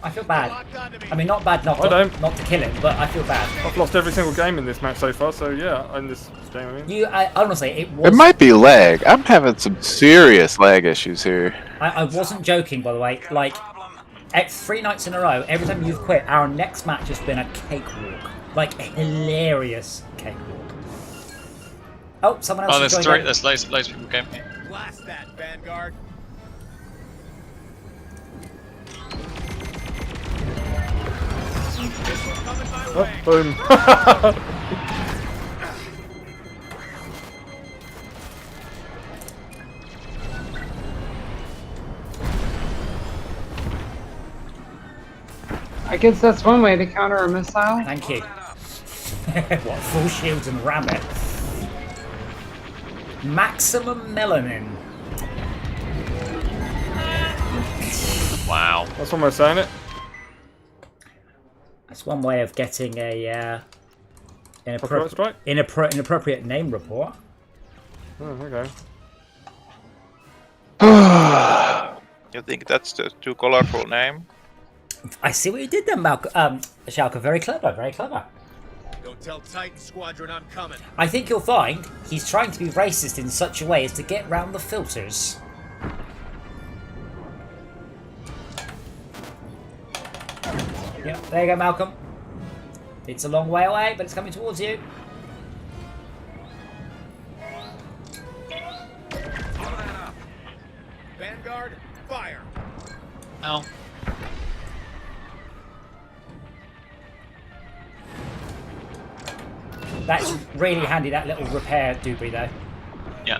I feel bad. Locked onto me. I mean, not bad not I don't. to kill him, but I feel bad. I've lost every single game in this match so far, so yeah, in this game, I mean. Honestly, it was. It might be lag. I'm having some serious lag issues here. I wasn't joking, by the way. Like, 3 nights in a row, every time you've quit, our next match has been a cakewalk. Like, a hilarious cakewalk. Oh, someone else Oh, has there's joined three. in. There's loads of people camping. Blast that, Vanguard. Missile coming my Oh, way. boom. I guess that's one way to counter a missile. Thank you. What, full shields and ram it? Maximum melanin. Wow. That's one way of saying it. That's one way of getting a Copyright strike? inappropriate name report. Oh, okay. You think that's the too colorful name? I see what you did there, Malcolm. Schalke, very clever, very clever. Don't tell Titan Squadron I'm coming. I think you'll find he's trying to be racist in such a way as to get round the filters. Yeah, there you go, Malcolm. It's a long way away, but it's coming towards you. Blow that up. Vanguard, fire. Ow. That's really handy, that little repair doobie though. Yeah.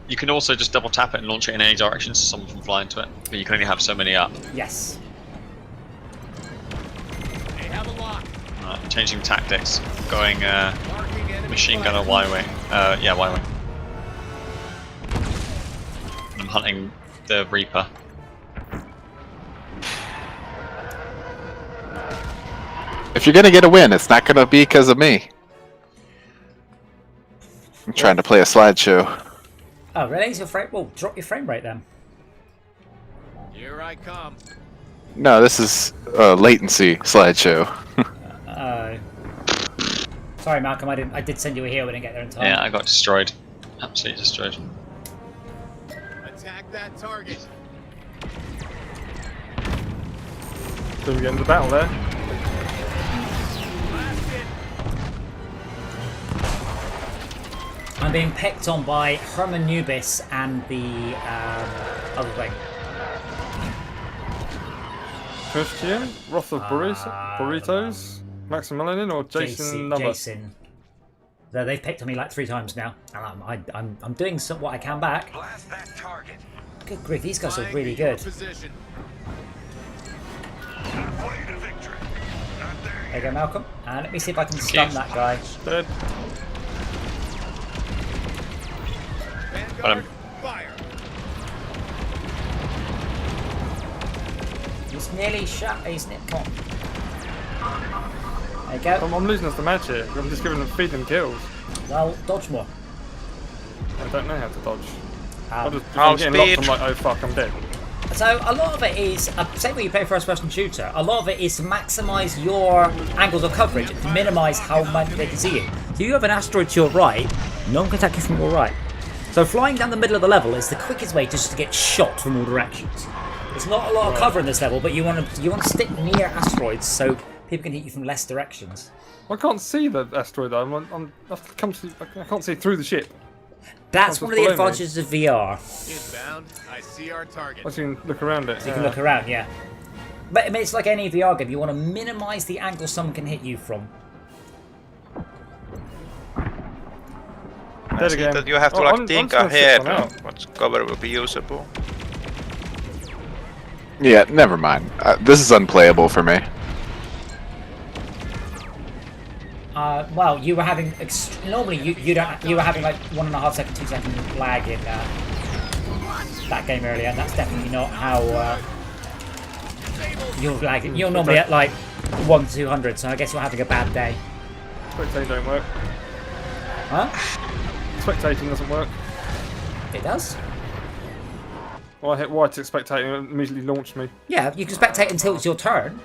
You can also just double tap it and launch it in any direction so someone can fly into it. But you can only have so many up. Yes. They have a lock. Changing tactics. Going Marking enemy machine fire. gunner Y-wing. Yeah, Y-wing. I'm hunting the Reaper. If you're gonna get a win, it's not gonna be because of me. I'm trying to play a slideshow. Oh, really? Your frame? Well, drop your frame rate then. Here I come. No, this is a latency slideshow. Sorry, Malcolm. I did send you a heal. We didn't get there in time. Yeah, I got destroyed. Absolutely destroyed. Attack that target. So we get into the battle there. Blast it. I'm being picked on by Herman Nubis and the other thing. Christian, Wrath of Burritos, Maximilian, or Jason Nova? Jason. They've picked on me like 3 times now, and I'm doing what I can back. Blast that target. Good grief, these guys are Flying really to your good. Position. Halfway to victory. Not there There yet. you go, Malcolm. And let me see if I can stun that guy. Dead. Vanguard, fire. He's nearly shot. He's not. There you go. I'm losing us the match here. I'm just feeding them kills. Well, dodge more. I don't know how to dodge. I'm just Half getting locked. speed. I'm like, oh fuck, I'm dead. So a lot of it is, say when you play first-person shooter, a lot of it is to maximise your angles of coverage, to minimise how much they can see you. So you have an asteroid to your right, no one can attack you from your right. So flying down the middle of the level is the quickest way just to get shot from all directions. There's not a lot of cover in this level, but you want to stick near asteroids so people can hit you from less directions. I can't see the asteroid though. I can't see through the ship. That's one of the below me. advantages of VR. Inbound. I see our target. I can look around it. So you can look around, yeah. But I mean, it's like any VR game. You want to minimise the angle someone can hit you from. Dead See again. that you have to Oh, like I'm think just gonna sit ahead one out. what cover will be usable. Yeah, never mind. This is unplayable for me. Well, you were having normally you were having like 1.5 second, 2 second lag in that game earlier, and that's definitely not how you're lagging. You're normally at like 1 to 200, so I guess you're having a bad day. Spectating don't work. Huh? Spectating doesn't work. It does. Well, I hit Y to spectate and it immediately launched me. Yeah, you can spectate until it's your turn.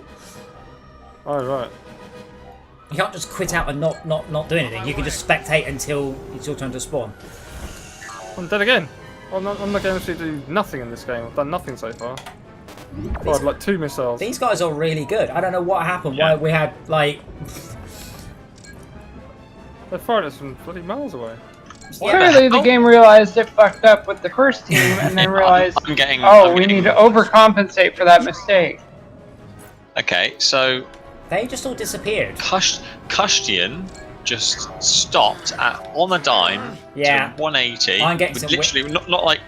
Oh right. You can't just quit out and not do anything. You can just spectate until it's your turn to spawn. I'm dead again. I'm not going to do nothing in this game. I've done nothing so far. Fired like 2 missiles. These guys are really good. I don't know what happened. Why we had like. They fired us from bloody miles away. Clearly, the game realized it fucked up with the first team, and then realized, I'm getting. we need to overcompensate for that mistake. Okay, so They just all disappeared. Custian just stopped on a dime Yeah. to 180. I'm getting with some literally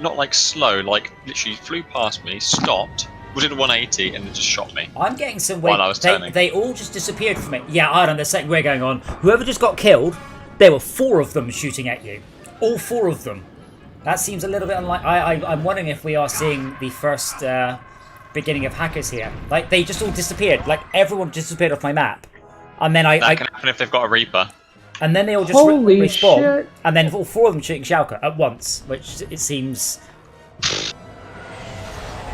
not like slow, like literally flew past me, stopped, was at 180, and then just shot me. I'm getting some While weird. I was turning. They all just disappeared from it. Yeah, I don't know. The second we're going on. Whoever just got killed, there were 4 of them shooting at you. All 4 of them. That seems a little bit unlike. I'm wondering if we are seeing the first beginning of hackers here. Like they just all disappeared. Like everyone disappeared off my map, and then That can happen if they've got a Reaper. and then they all just Holy respawn, shit. and then all 4 of them shooting Schalke at once, which it seems.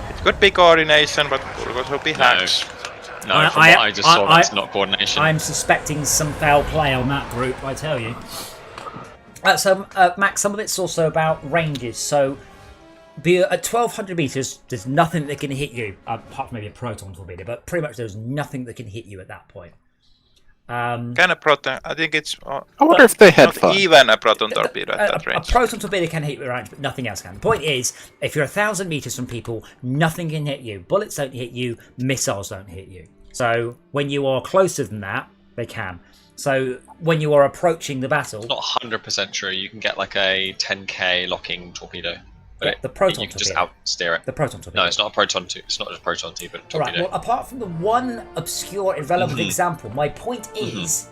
It could be coordination, but could also be hacks. No, from what I just saw, that's not coordination. I'm suspecting some foul play on that group, I tell you. So, Max, some of it's also about ranges. So, at 1,200 meters, there's nothing that can hit you, apart from maybe a proton torpedo, but pretty much there's nothing that can hit you at that point. Kind of proton. I think it's I wonder if they had not fun. even a proton torpedo at that A range. proton torpedo can hit you at range, but nothing else can. The point is, if you're 1,000 meters from people, nothing can hit you. Bullets don't hit you, missiles don't hit you. So, when you are closer than that, they can. So, when you are approaching the battle... It's not 100% true. You can get like a 10k locking torpedo. But Yeah, the proton you can just torpedo. outsteer it. The proton torpedo. No, it's not a proton. It's not just proton T, but a Alright, torpedo. well, apart from the one obscure, irrelevant example, my point is,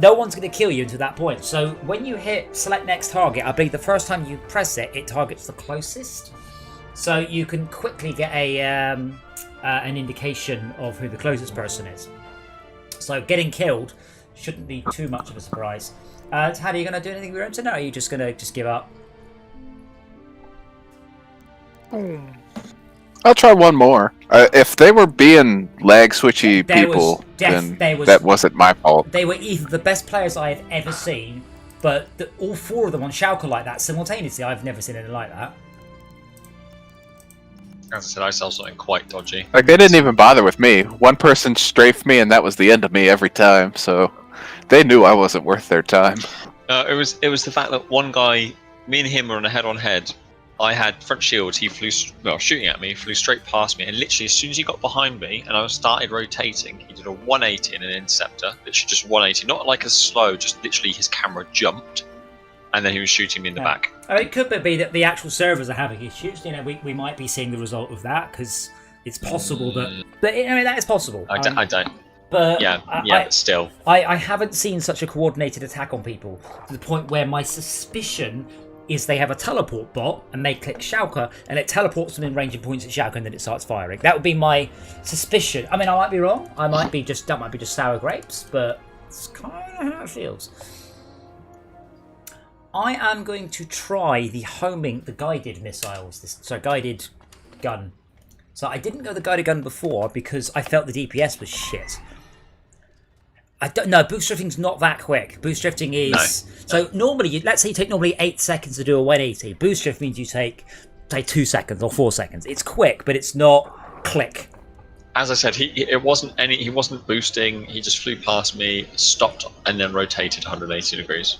no one's going to kill you until that point. So when you hit select next target, I believe the first time you press it, it targets the closest. So you can quickly get an indication of who the closest person is. So getting killed shouldn't be too much of a surprise. How are you going to do anything with your own turn, or are you just going to just give up? I'll try one more. If they were being lag switchy There was people, def- then there that wasn't my fault. They were either the best players I have ever seen, but all 4 of them on Schalke like that simultaneously, I've never seen anything like that. As I said, I saw something quite dodgy. Like they didn't even bother with me. One person strafed me, and that was the end of me every time. So they knew I wasn't worth their time. It was the fact that one guy, me and him were on a head-on-head. I had front shields. He flew, shooting at me, flew straight past me, and literally as soon as he got behind me and I started rotating, he did a 180 in an interceptor. Literally just 180, not like a slow, just literally his camera jumped, and then he was shooting me in the back. I mean, it could be that the actual servers are having issues. You know, we might be seeing the result of that because it's possible that. But I mean, that is possible. I don't. But But still. I haven't seen such a coordinated attack on people to the point where my suspicion is they have a teleport bot and they click Schalke and it teleports them in range and points at Schalke and then it starts firing. That would be my suspicion. I mean, I might be wrong. That might be just sour grapes, but It's kind of how it feels. I am going to try the guided missiles. Guided gun. So I didn't go the guided gun before because I felt the DPS was shit. I don't know. Boost drifting's not that quick. Boost drifting is normally. Let's say you take normally 8 seconds to do a 180. Boost drift means you take say 2 seconds or 4 seconds. It's quick, but it's not click. As I said, he wasn't boosting. He just flew past me, stopped, and then rotated 180 degrees.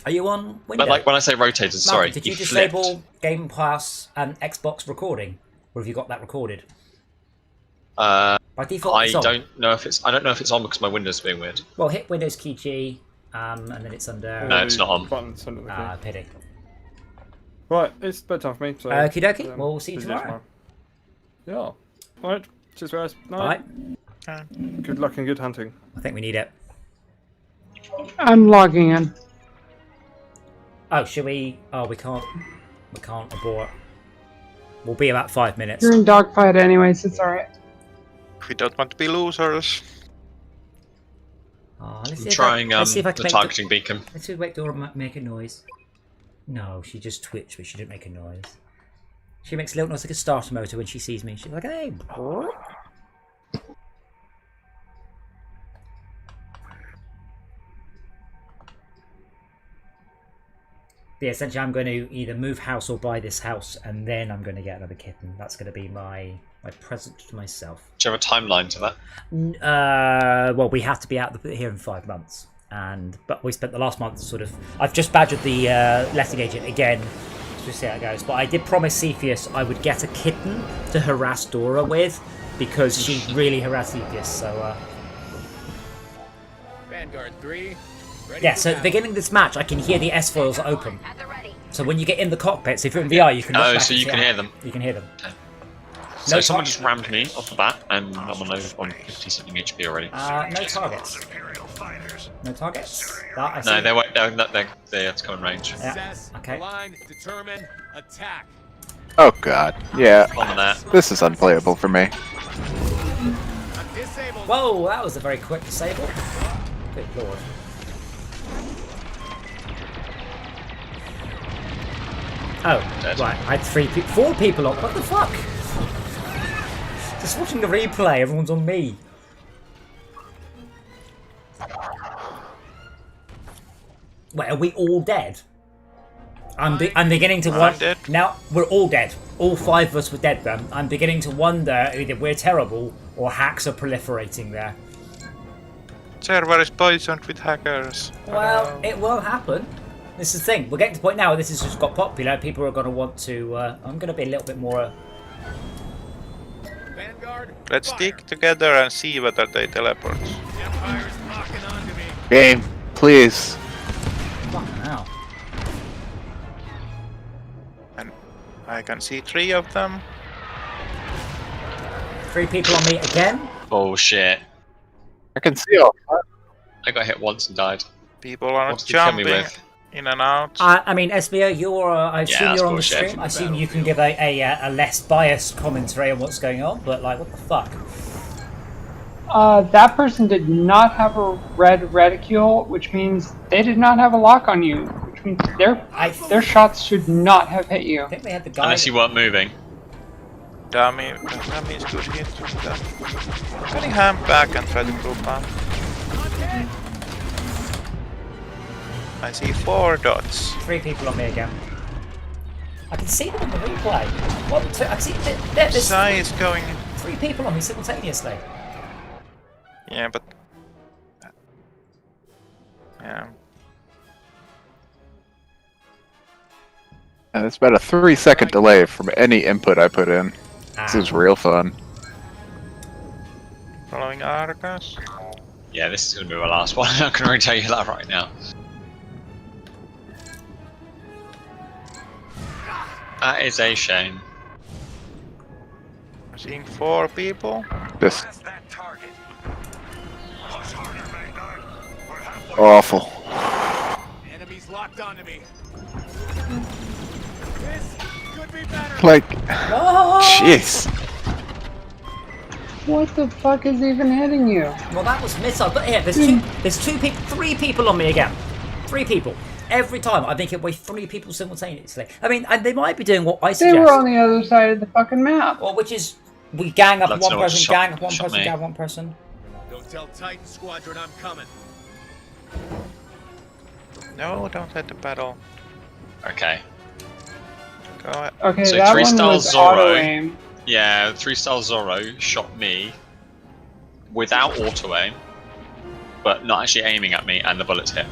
Are you on Windows? But like when I say rotated, sorry, did you he disable flipped. Game Pass and Xbox recording, or have you got that recorded? By default, I don't know if it's on because my Windows is being weird. Well, hit Windows key G, and then it's under. No, it's not on. Buttons under the key. Pity. Right, it's bedtime for me. So, okie dokie. We'll see you tomorrow. Yeah. Alright. Cheers, guys. Bye. Good luck and good hunting. I think we need it. I'm logging in. Oh, should we? Oh, we can't. We can't abort. We'll be about 5 minutes. You're in dogfight anyways, it's alright. We don't want to be losers. Oh, I'm trying the targeting beacon. Let's see if make Dora make a noise. No, she just twitched, but she didn't make a noise. She makes a little noise like a starter motor when she sees me. She's like, hey. Yeah, essentially I'm going to either move house or buy this house, and then I'm going to get another kitten. That's going to be my present to myself. Do you have a timeline to that? Well, we have to be out here in 5 months. But we spent the last month sort of... I've just badgered the letting agent again to see how it goes. But I did promise Cepheus I would get a kitten to harass Dora with, because she really harassed Cepheus, so... Vanguard 3. Yeah, so at the beginning of this match, I can hear the S-foils open. So when you get in the cockpit, so if you're in VR, you can... Oh, so you can hear them. You can hear them. Okay. So someone just rammed me off the bat, and I'm on 50-something HP already. No targets. No targets? No, they won't. They have to come in range. Yeah. Okay. Line, determine, attack. Oh god, yeah. On that. This is unplayable for me. Whoa, that was a very quick disable. Good lord. Oh, right. I had 4 people on. What the fuck? Just watching the replay, everyone's on me. Wait, are we all dead? I'm beginning to wonder. Now we're all dead. All 5 of us were dead then. I'm beginning to wonder either we're terrible or hacks are proliferating there. Server is poisoned with hackers. Well, it will happen. This is the thing. We're getting to the point now where this has just got popular. People are going to want to... I'm going to be a little bit more... Let's stick together and see whether they teleport. Game, please. Fucking hell. And I can see 3 of them. 3 people on me again? Oh shit. I can see all. I got hit once and died. People are What did you kill me jumping with? in and out. I mean, SBO, I assume that's you're on the bullshit. stream. I assume you can give a less biased commentary on what's going on, but like, what the fuck? That person did not have a red reticule, which means they did not have a lock on you, which means their shots should not have hit you. I think they had the guy. Unless you weren't moving. Dummy is good hit. Can you ham back and try to group up? I see 4 dots. 3 people on me again. I can see them on the replay. 1, 2. I can see there's Sai is going. 3 people on me simultaneously. Yeah, but yeah. And it's about a 3-second delay from any input I put in. This is real fun. Following Argus. Yeah, this is going to be my last one. I can already tell you that right now. That is a shame. I'm seeing 4 people. This awful. Enemies locked onto me. This could be better. Like, jeez. What the fuck is even hitting you? Well, that was missile. But here, there's three people on me again. 3 people. Every time I've been hit by 3 people simultaneously. I mean, and they might be doing what I suggest. They were on the other side of the fucking map. Well, which is we gang up Let's one know what person, shot- gang up one shot person, me. gang one person. Don't tell Titan Squadron I'm coming. No, don't hit the pedal. Okay. Go ahead. Okay, So that 3 one star was Zorro. auto aim. Yeah, 3-star Zorro shot me without auto aim, but not actually aiming at me, and the bullets hit.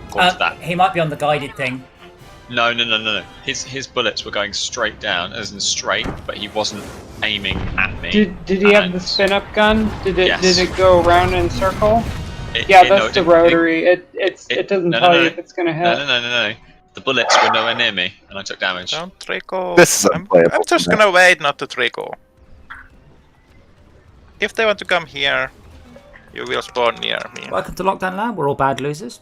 According to that. He might be on the guided thing. No. His bullets were going straight down, as in straight, but he wasn't aiming at me. Did he have the spin up gun? Did it Yes. go around in a circle? No, That's the rotary. It doesn't tell you if it's gonna hit. No. The bullets were nowhere near me, and I took damage. Don't trickle. This is I'm unplayable. just gonna wait not to trickle. If they want to come here, you will spawn near me. Welcome to LockDown LAN. We're all bad losers.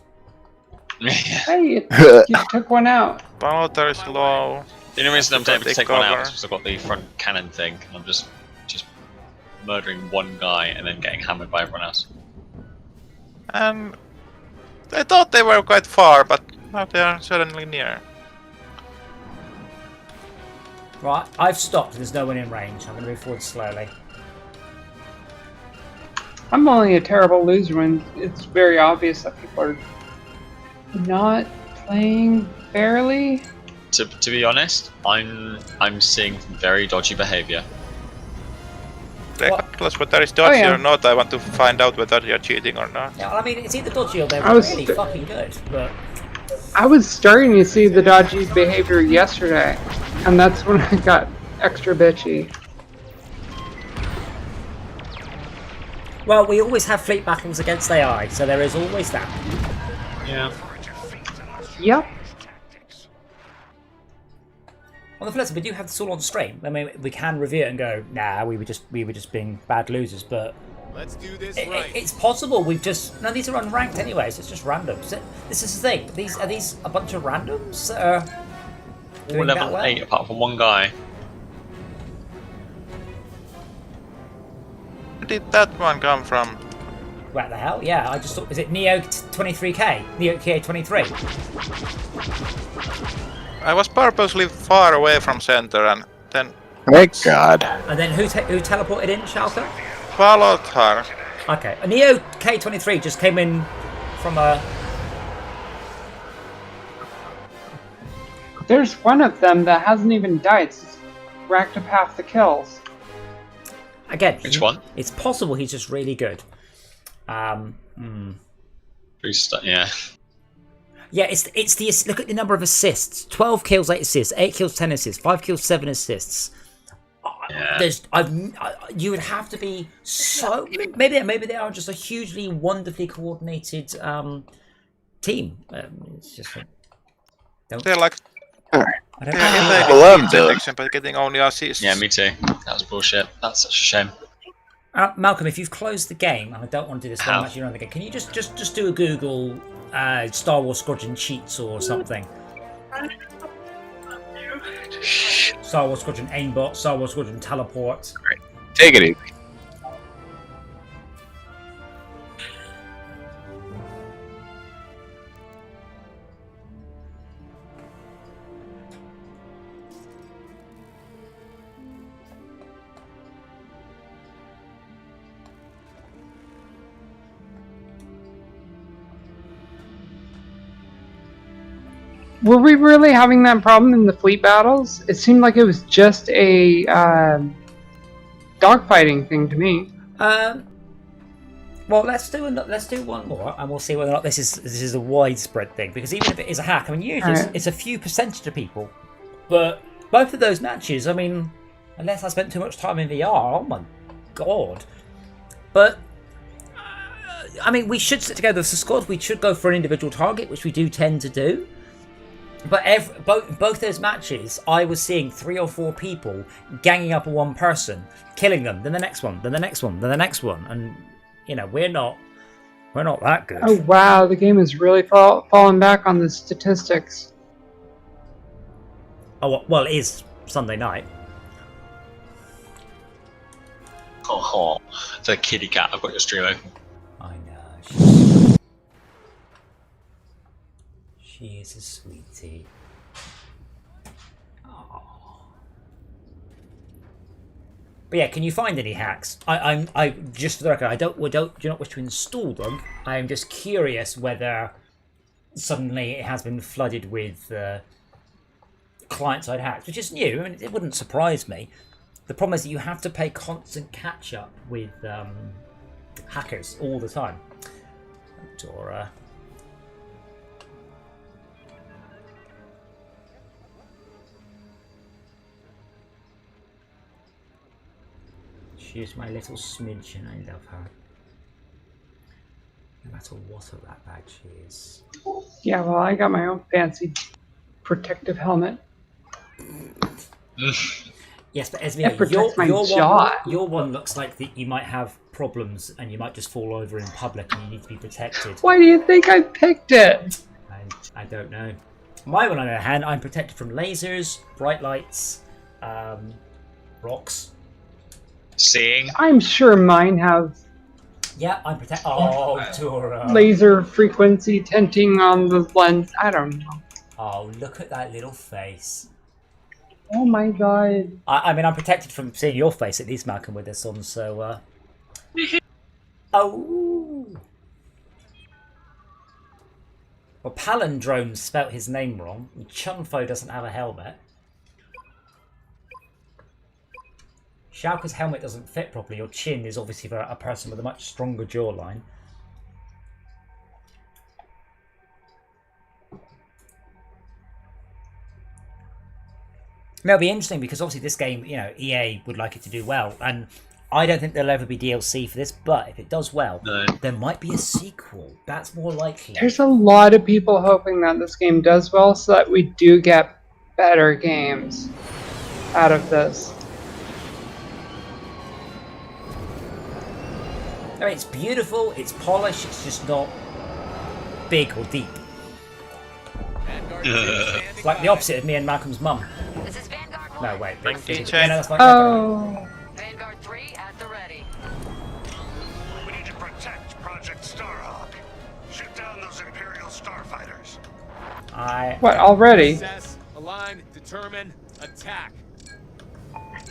Hey, you took one out. Powder is low. The only reason I'm able to Take take one out cover. is because I've got the front cannon thing, and I'm just murdering one guy and then getting hammered by everyone else. And I thought they were quite far, but now they are suddenly near. Right, I've stopped. There's no one in range. I'm going to move forward slowly. I'm only a terrible loser when it's very obvious that people are not playing fairly. To be honest, I'm seeing very dodgy behaviour. Regardless whether it's dodgy yeah. or not, I want to find out whether you're cheating or not. Yeah, I mean, it's either dodgy or they're I was really fucking good. But I was starting to see the dodgy behavior yesterday, and that's when I got extra bitchy. well, we always have fleet battles against AI, so there is always that. Yeah. Yep. On the flip side, we do have this all on stream. I mean, we can review it and go, nah, we were just being bad losers. But Let's do this right. it's possible we've just these are unranked anyway. So it's just randoms. This is the thing. Are these a bunch of randoms that are All doing that level well? 8 apart from one guy. Where did that one come from? Where the hell? Yeah, I just thought. Is it Neo 23K? Neo K23? I was purposely far away from center and then Thank God. And then who teleported in? Shelter? followed her. Okay, a Neo K23 just came in from a. There's one of them that hasn't even died. It's racked up half the kills. Again, Which one? It's possible he's just really good. Yeah. Yeah, it's the look at the number of assists: 12 kills, 8 assists, 8 kills, 10 assists, 5 kills, 7 assists. Yeah. You would have to be so maybe they are just a hugely wonderfully coordinated team. It's just They're like I don't they're know. Well, I'm in doing. selection, but getting only assists. Yeah, me too. That was bullshit. That's such a shame. Malcolm, if you've closed the game, and I don't want to do this very How? much, you're on the game. Can you just do a Google Star Wars Squadron cheats or something? Star Wars Squadron aimbot, Star Wars Squadron teleport. Take it easy. Were we really having that problem in the fleet battles? It seemed like it was just a dogfighting thing to me. Well, let's do one more, and we'll see whether or not this is a widespread thing. Because even if it is a hack, I mean, usually it's a few percentage of people. But both of those matches, I mean, unless I spent too much time in VR, oh my god. But I mean, we should sit together as a squad. We should go for an individual target, which we do tend to do. But both those matches, I was seeing 3 or 4 people ganging up on one person, killing them, then the next one, then the next one, then the next one, and you know we're not that good. Oh wow, the game is really falling back on the statistics. Oh well, it is Sunday night. Oh, the kitty cat. I've got your stream open. I know. She is a sweetie. Oh. But yeah, can you find any hacks? I just for the record, I do not wish to install them. I am just curious whether suddenly it has been flooded with client-side hacks, which is new. I mean, it wouldn't surprise me. The problem is that you have to pay constant catch-up with hackers all the time. Dora. She's my little smidge and I love her. No matter what a rat bag she is. Yeah, well, I got my own fancy protective helmet. Yes, but It Esme, protects my jaw. your one looks like that you might have problems and you might just fall over in public and you need to be protected. Why do you think I picked it? I don't know. My one, on the other hand, I'm protected from lasers, bright lights, rocks. Seeing? I'm sure mine have Yeah, I'm protected. Oh, Dora. laser frequency tinting on the lens. I don't know. Oh, look at that little face. Oh my god. I mean, I'm protected from seeing your face at least, Malcolm, with this on, so, Oh! Well, Palindrome spelt his name wrong. Chunfo doesn't have a helmet. Shauka's helmet doesn't fit properly. Your chin is obviously for a person with a much stronger jawline. It'll be interesting because obviously this game, you know, EA would like it to do well, and I don't think there'll ever be DLC for this, but if it does well, there might be a sequel. That's more likely. There's a lot of people hoping that this game does well so that we do get better games out of this. I mean, it's beautiful, it's polished, it's just not big or deep. It's like the opposite of me and Malcolm's mum. This is Vanguard 1. No, wait. Bring Yeah, DJ. no, that's not Oh. Vanguard 3 at the ready. We need to protect Project Starhawk. Shoot down those Imperial starfighters. What, already? Assess, align, determine, attack.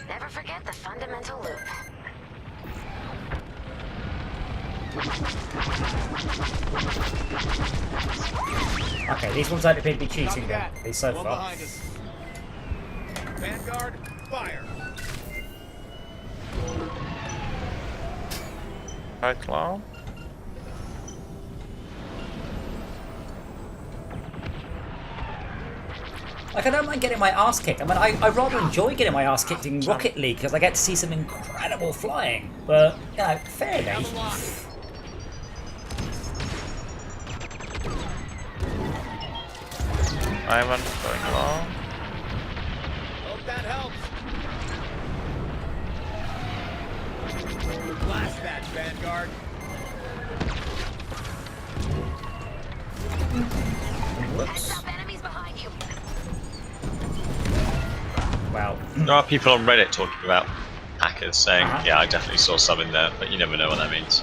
Never forget the fundamental loop. Okay, these ones don't appear to be cheating then, at least so One far. behind us. Vanguard, fire. Right, claw. Like, I don't mind getting my ass kicked. I mean, I rather enjoy getting my ass kicked in Rocket League because I get to see some incredible flying. But, you know, fairly. Ivan going long. Hope that helps. Blast that, Vanguard. Whoops. Heads up, enemies behind you. Wow. There are people on Reddit talking about hackers saying, yeah, I definitely saw some in there, but you never know what that means.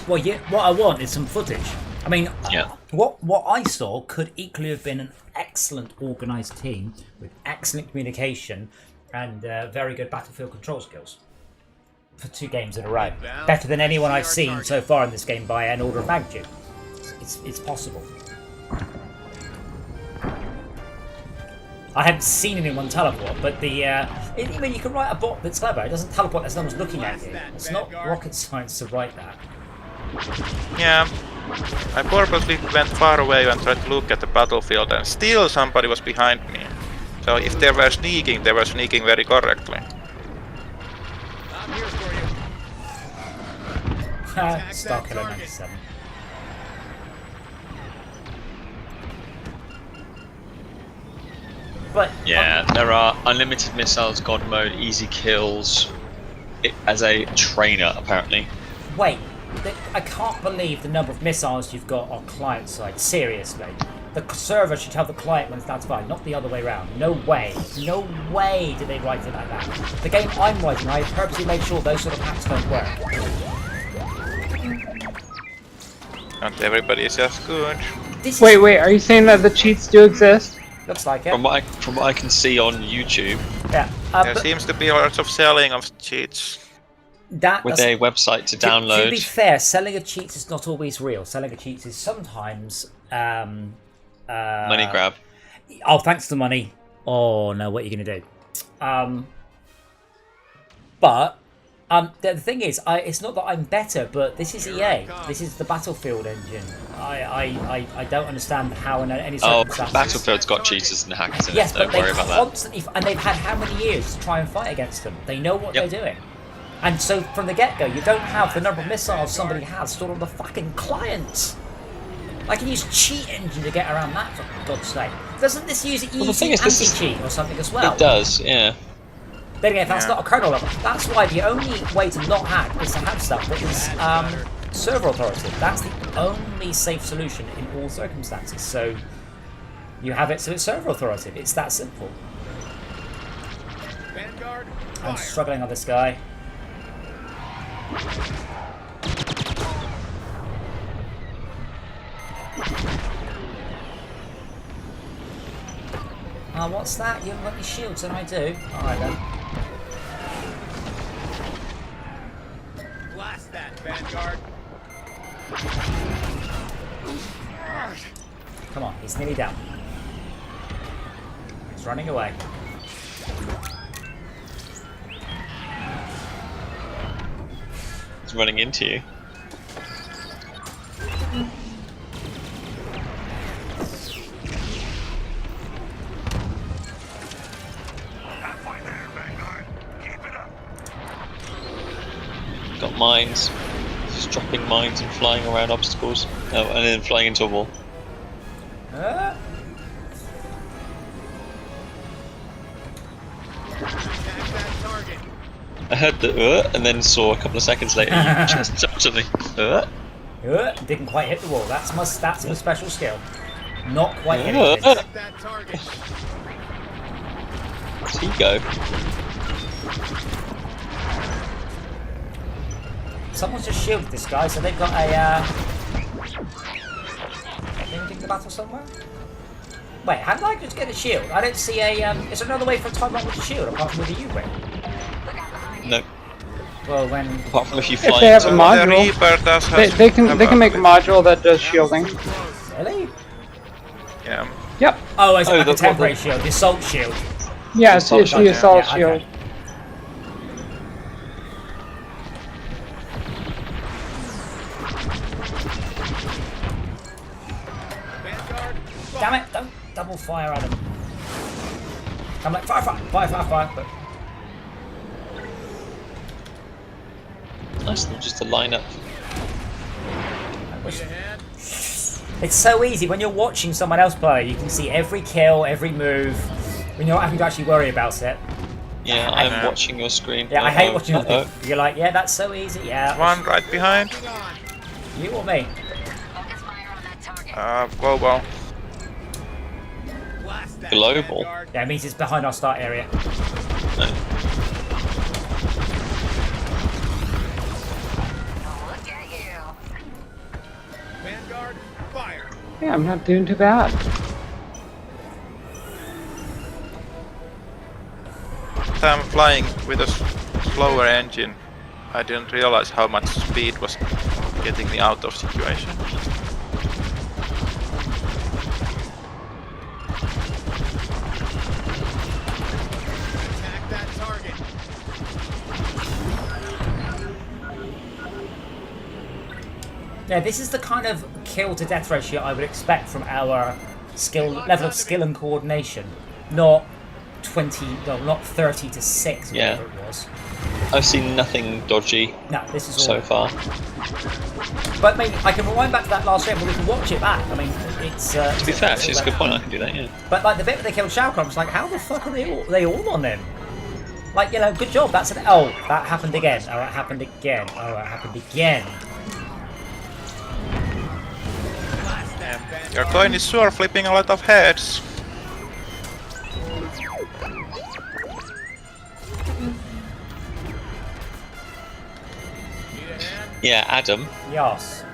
Well, yeah, what I want is some footage. I mean, Yeah. what I saw could equally have been an excellent organised team with excellent communication and very good battlefield control skills for 2 games in a row. Better than anyone I've seen so far in this game by an order of magnitude. It's possible. I haven't seen anyone teleport, but I mean, you can write a bot that's clever. It doesn't teleport as someone's looking at you. It's not rocket science to write that. Yeah. I purposely went far away and tried to look at the battlefield, and still somebody was behind me. So if they were sneaking very correctly. I'm here for you. Star Killer 97. But Yeah, there are unlimited missiles, God mode, easy kills. As a trainer, apparently. wait, I can't believe the number of missiles you've got on client side. Seriously. The server should tell the client when it's down to 5, not the other way around. No way. No way did they write it like that. The game I'm writing, I purposely made sure those sort of hacks don't work. Not everybody is as good. Wait, are you saying that the cheats do exist? Looks like it. From what I can see on YouTube, Yeah. There seems to be lots of selling of cheats. with a website to download. To be fair, selling of cheats is not always real. Selling of cheats is sometimes money grab. Oh, thanks to money. Oh no, what are you gonna do? But the thing is, it's not that I'm better, but this is EA. This is the Battlefield engine. I don't understand how in any circumstances. Battlefield's got cheaters and hackers in yes, it. Don't but worry they about that. constantly, and they've had how many years to try and fight against them? They know what they're doing. And so from the get-go, you don't have the number of missiles somebody has stored on the fucking client. I can use cheat engine to get around that, for God's sake. Doesn't this use easy anti-cheat or something as well? It does, yeah. Then again, that's not a kernel level. That's why the only way to not hack is to have stuff that is server authoritative. That's the only safe solution in all circumstances. So you have it so it's server authoritative. It's that simple. Vanguard, I'm struggling on this guy. What's that? You haven't got any shields, and I do. Alright then. blast that, Vanguard. Come on, he's nearly down. He's running away. He's running into you. Got mines. Just dropping mines and flying around obstacles. Oh, and then flying into a wall. I heard the and then saw a couple of seconds later you just jumped at me. Didn't quite hit the wall. That's my special skill. Not quite hitting it. Where's he go? Someone's just shielded this guy, so they've got a ending the battle somewhere? Wait, how did I just get a shield? I don't see a is there another way for a time with a shield apart from with a U-ring? No. Well, when apart from if you fly if they have a module, they can make a module that does shielding. Really? Yeah. Yep. Oh, it's like a temporary shield, the assault shield. Yeah, it's the assault shield. Okay. Damn it! Don't double fire at him. I'm like fire, but nice, just to line up. It's so easy when you're watching someone else play. You can see every kill, every move. When you're not having to actually worry about it. Yeah, I'm watching your screen. Yeah, I hate watching other people. You're like, yeah, that's so easy. Yeah. One right behind. You or me? Global. Global? Yeah, it means it's behind our start area. No. Vanguard, fire. Yeah, I'm not doing too bad. I'm flying with a slower engine. I didn't realize how much speed was getting me out of situation. Attack that target. Yeah, this is the kind of kill to death ratio I would expect from our level of skill and coordination, not 30 to 6, or whatever it was. I've seen nothing dodgy this is so far. But maybe I can rewind back to that last game, but we can watch it back. I mean, it's to be fair, actually, it's a good point. I can do that. Yeah. But like the bit where they killed Shao Kahn, was like, how the fuck are they all on him? Like, you know, good job. That's that happened again. Oh, it happened again. Oh, it happened again. Yeah. Your coin is sure flipping a lot of heads. Yeah, Adam, Yes.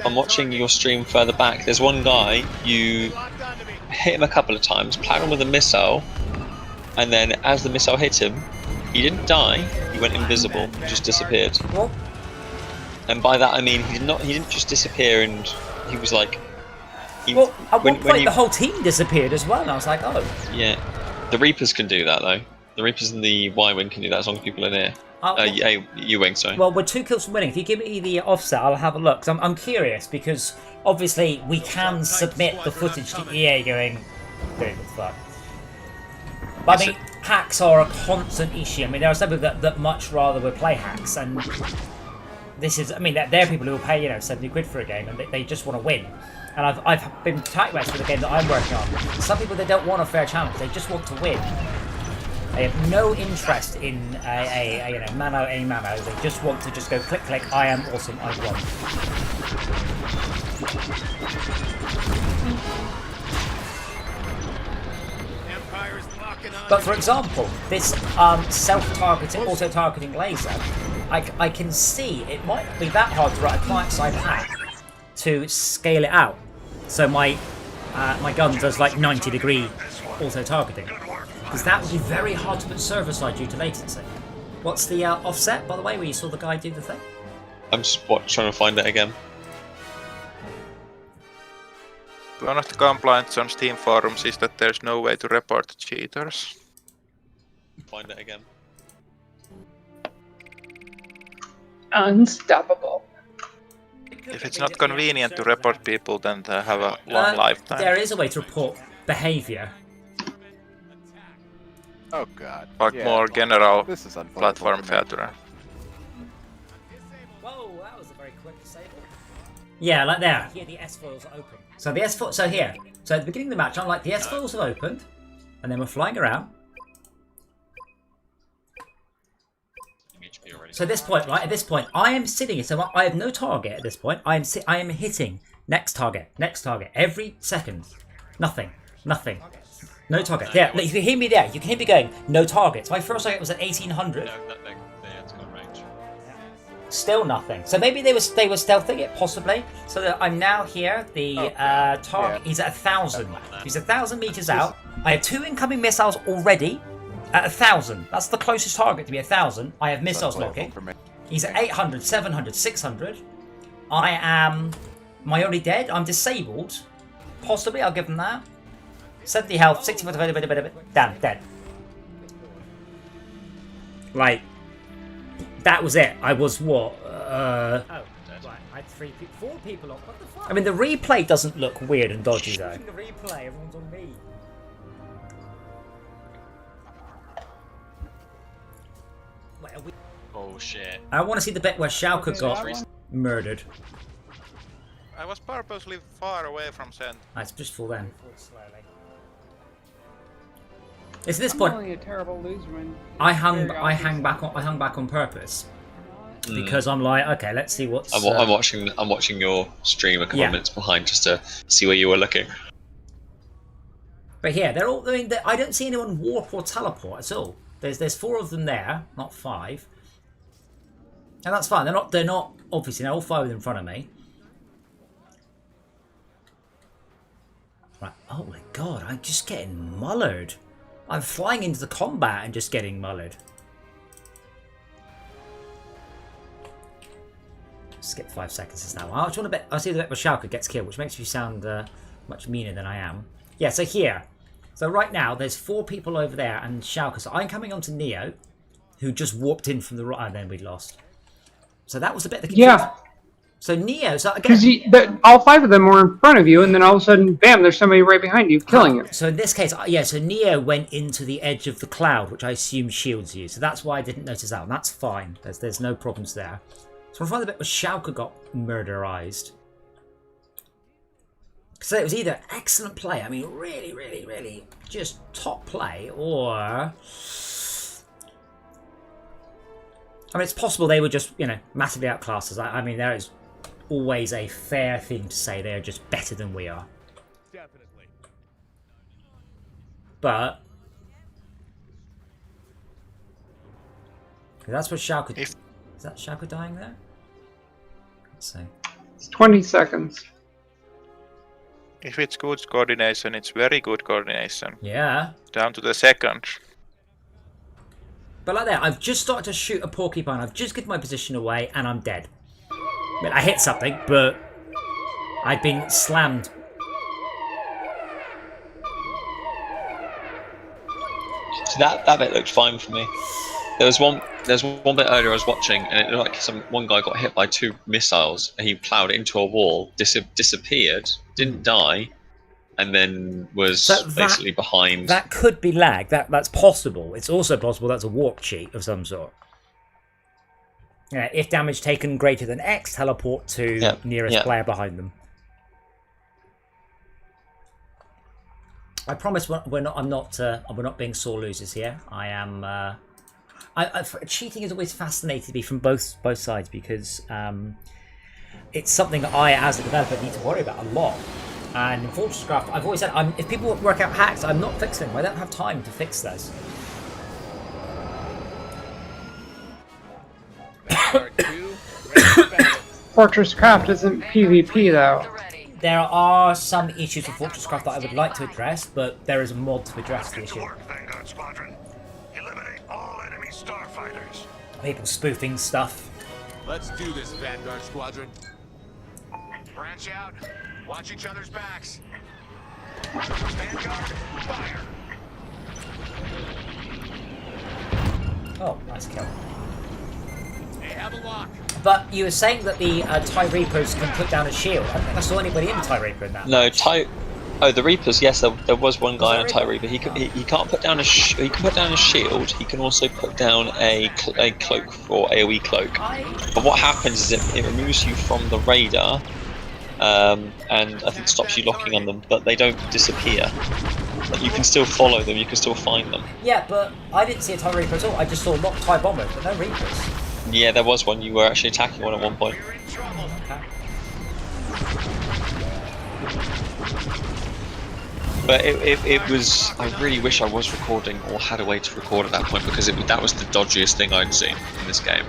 I'm watching your stream further back. There's one guy, you hit him a couple of times, plowed him with a missile, and then as the missile hit him, he didn't die, he went invisible, just disappeared. What? And by that I mean he didn't just disappear, and he was like... Well, at one point the whole team disappeared as well, and I was like, oh. Yeah. The Reapers can do that though. The Reapers and the Y-Wing can do that as long as people are near. U-Wing, sorry. Well, we're 2 kills from winning. If you give me the offset, I'll have a look. 'Cause I'm curious, because obviously we can submit the footage to EA going, dude, what the fuck. But I mean, hacks are a constant issue. I mean, there are some people that much rather would play hacks, and this is, I mean, there are people who will pay, you know, 70 quid for a game, and they just want to win. And I've been tight west for the game that I'm working on. Some people, they don't want a fair challenge, they just want to win. They have no interest in a you know, mano a mano. They just want to just go click click. I am awesome. I won. But for example, this self-targeting, auto-targeting laser, I can see it might be that hard to write a client-side hack to scale it out. So my gun does like 90-degree auto-targeting. Because that would be very hard to put server-side due to latency. What's the offset, by the way, where you saw the guy do the thing? I'm just trying to find it again. One of the complaints on Steam forums is that there's no way to report cheaters. Find it again. Unstoppable. If it's not convenient to report people, then they have a long lifetime. There is a way to report behavior. Oh god. Like more general This is platform filter. Whoa, that was a very quick disable. Yeah, like there. Here the S-foils are open. So the S-foil, so here. So at the beginning of the match, I'm like, the S-foils have opened, and then we're flying around. So at this point, right, at this point, I am sitting, so I have no target at this point. I am hitting next target, every second. Nothing. No target. Yeah, look, you can hear me there. You can hear me going, no targets. My first target was at 1800. No, nothing. Yeah, it's got range. Still nothing. So maybe they were stealthing it, possibly. So that I'm now here. The target, he's at 1,000. He's 1,000 meters out. I have 2 incoming missiles already at 1,000. That's the closest target to be 1,000. I have missiles locking. He's at 800, 700, 600. Am I already dead? I'm disabled. Possibly, I'll give him that. 70 health, 60 damn, dead. Like, that was it. I was what? Oh, right. I had 4 people on. What the fuck? I mean, the replay doesn't look weird and dodgy though. The replay, everyone's on me. Wait, are we... Oh shit. I want to see the bit where Schalke got murdered. I was purposely far away from Send. It's just full then. It's this point. Only a terrible loser when I hung back on purpose because I'm like, okay, let's see what's. I'm watching your stream a couple of minutes behind just to see where you were looking. But here, they're all. I mean, I don't see anyone warp or teleport at all. There's 4 of them there, not 5, and that's fine. They're not obviously. They're all 5 of them in front of me. Right. Oh my god, I'm just getting mullered. I'm flying into the combat and just getting mullered. Skip 5 seconds now. I just want to bet. I see the bit where Schalke gets killed, which makes you sound much meaner than I am. Yeah. So here. So right now, there's 4 people over there and Schalke. So I'm coming onto Neo, who just warped in from the right, and then we lost. So that was a bit of the confusion. Yeah. So Neo, so again, because all 5 of them were in front of you, and then all of a sudden, bam! There's somebody right behind you, killing you. So in this case, yeah. So Neo went into the edge of the cloud, which I assume shields you. So that's why I didn't notice that, and that's fine. There's no problems there. So I find the bit where Schalke got murderized. So it was either excellent play, I mean, really, really, really just top play, or I mean, it's possible they were just, you know, massively outclassed us. I mean, there is always a fair thing to say they are just better than we are. Definitely. But that's what Schalke. If- Is that Schalke dying there? Let's see. It's 20 seconds. If it's good coordination, it's very good coordination. Yeah. Down to the second. But like that, I've just started to shoot a porcupine. I've just given my position away, and I'm dead. I mean, I hit something, but I've been slammed. So that bit looked fine for me. There's one bit earlier I was watching, and it looked like one guy got hit by 2 missiles, and he ploughed into a wall, disappeared, didn't die, and then was basically behind. That could be lag. That's possible. It's also possible that's a warp cheat of some sort. Yeah, if damage taken greater than X, teleport to nearest player behind them. I promise we're not being sore losers here. I am. Cheating has always fascinated me from both sides because it's something that I, as a developer, need to worry about a lot. And in Fortress Craft, I've always said, if people work out hacks, I'm not fixing them. I don't have time to fix those. Fortress Craft isn't PvP though. There are some issues with Fortress Craft that I would like to address, but there is a mod to address the issue. Vanguard Squadron. Eliminate all enemy starfighters. People spoofing stuff. Let's do this, Vanguard Squadron. Branch out. Watch each other's backs. Vanguard, fire. Oh, nice kill. They have a lock. But you were saying that the TIE Reapers can put down a shield. I don't think I saw anybody in the TIE Reaper in that. No, Oh, the Reapers. Yes, there was one guy on a TIE Reaper. He can't put down he can put down a shield. He can also put down a cloak or AOE cloak. But what happens is it removes you from the radar, and I think stops you locking on them. But they don't disappear. Like, you can still follow them. You can still find them. Yeah, but I didn't see a TIE Reaper at all. I just saw locked TIE bombers, but no Reapers. Yeah, there was one. You were actually attacking one at one point. Okay. But it was. I really wish I was recording or had a way to record at that point because that was the dodgiest thing I'd seen in this game.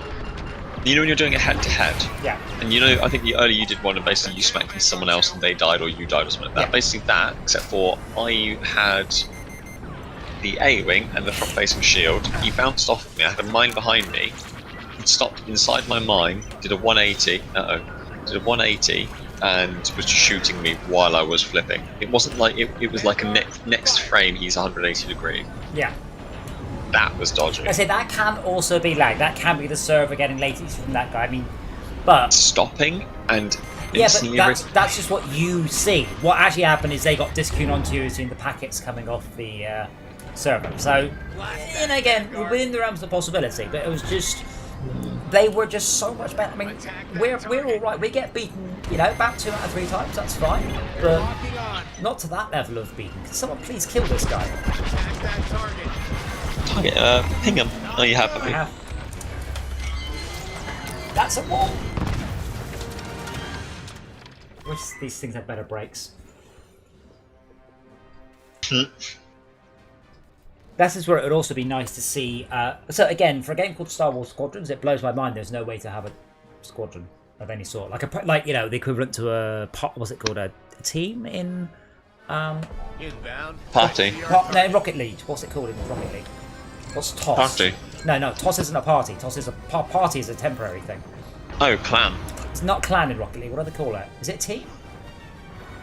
You know when you're doing it head to head. Yeah. And you know, I think earlier you did one and basically you smacked into someone else and they died or you died or something like that. Yeah. Basically that, except for I had the A-wing and the front-facing shield. He bounced off of me. I had a mine behind me. He stopped inside my mine, did a 180. Did a 180 and was just shooting me while I was flipping. It wasn't like it was like a next frame. He's 180 degree. Yeah. That was dodgy. I say that can also be lag. That can be the server getting latency from that guy. I mean, but stopping and yeah, but that's just what you see. What actually happened is they got disqueued onto you seeing the packets coming off the server. So, and again, within the realms of possibility, but it was just they were just so much better. I mean, we're all right. We get beaten, about 2 out of 3 times. That's fine, but not to that level of beating. Can someone please kill this guy? Target, ping him. Oh, you have. I have. That's a wall. Wish these things had better brakes. This is where it would also be nice to see. So again, for a game called Star Wars Squadrons, it blows my mind. There's no way to have a squadron of any sort, the equivalent to a team in Party. No, in Rocket League. What's it called in Rocket League? What's TOS? Party. No, TOS isn't a party. TOS is a party is a temporary thing. Oh, clan. It's not clan in Rocket League. What do they call it? Is it a team?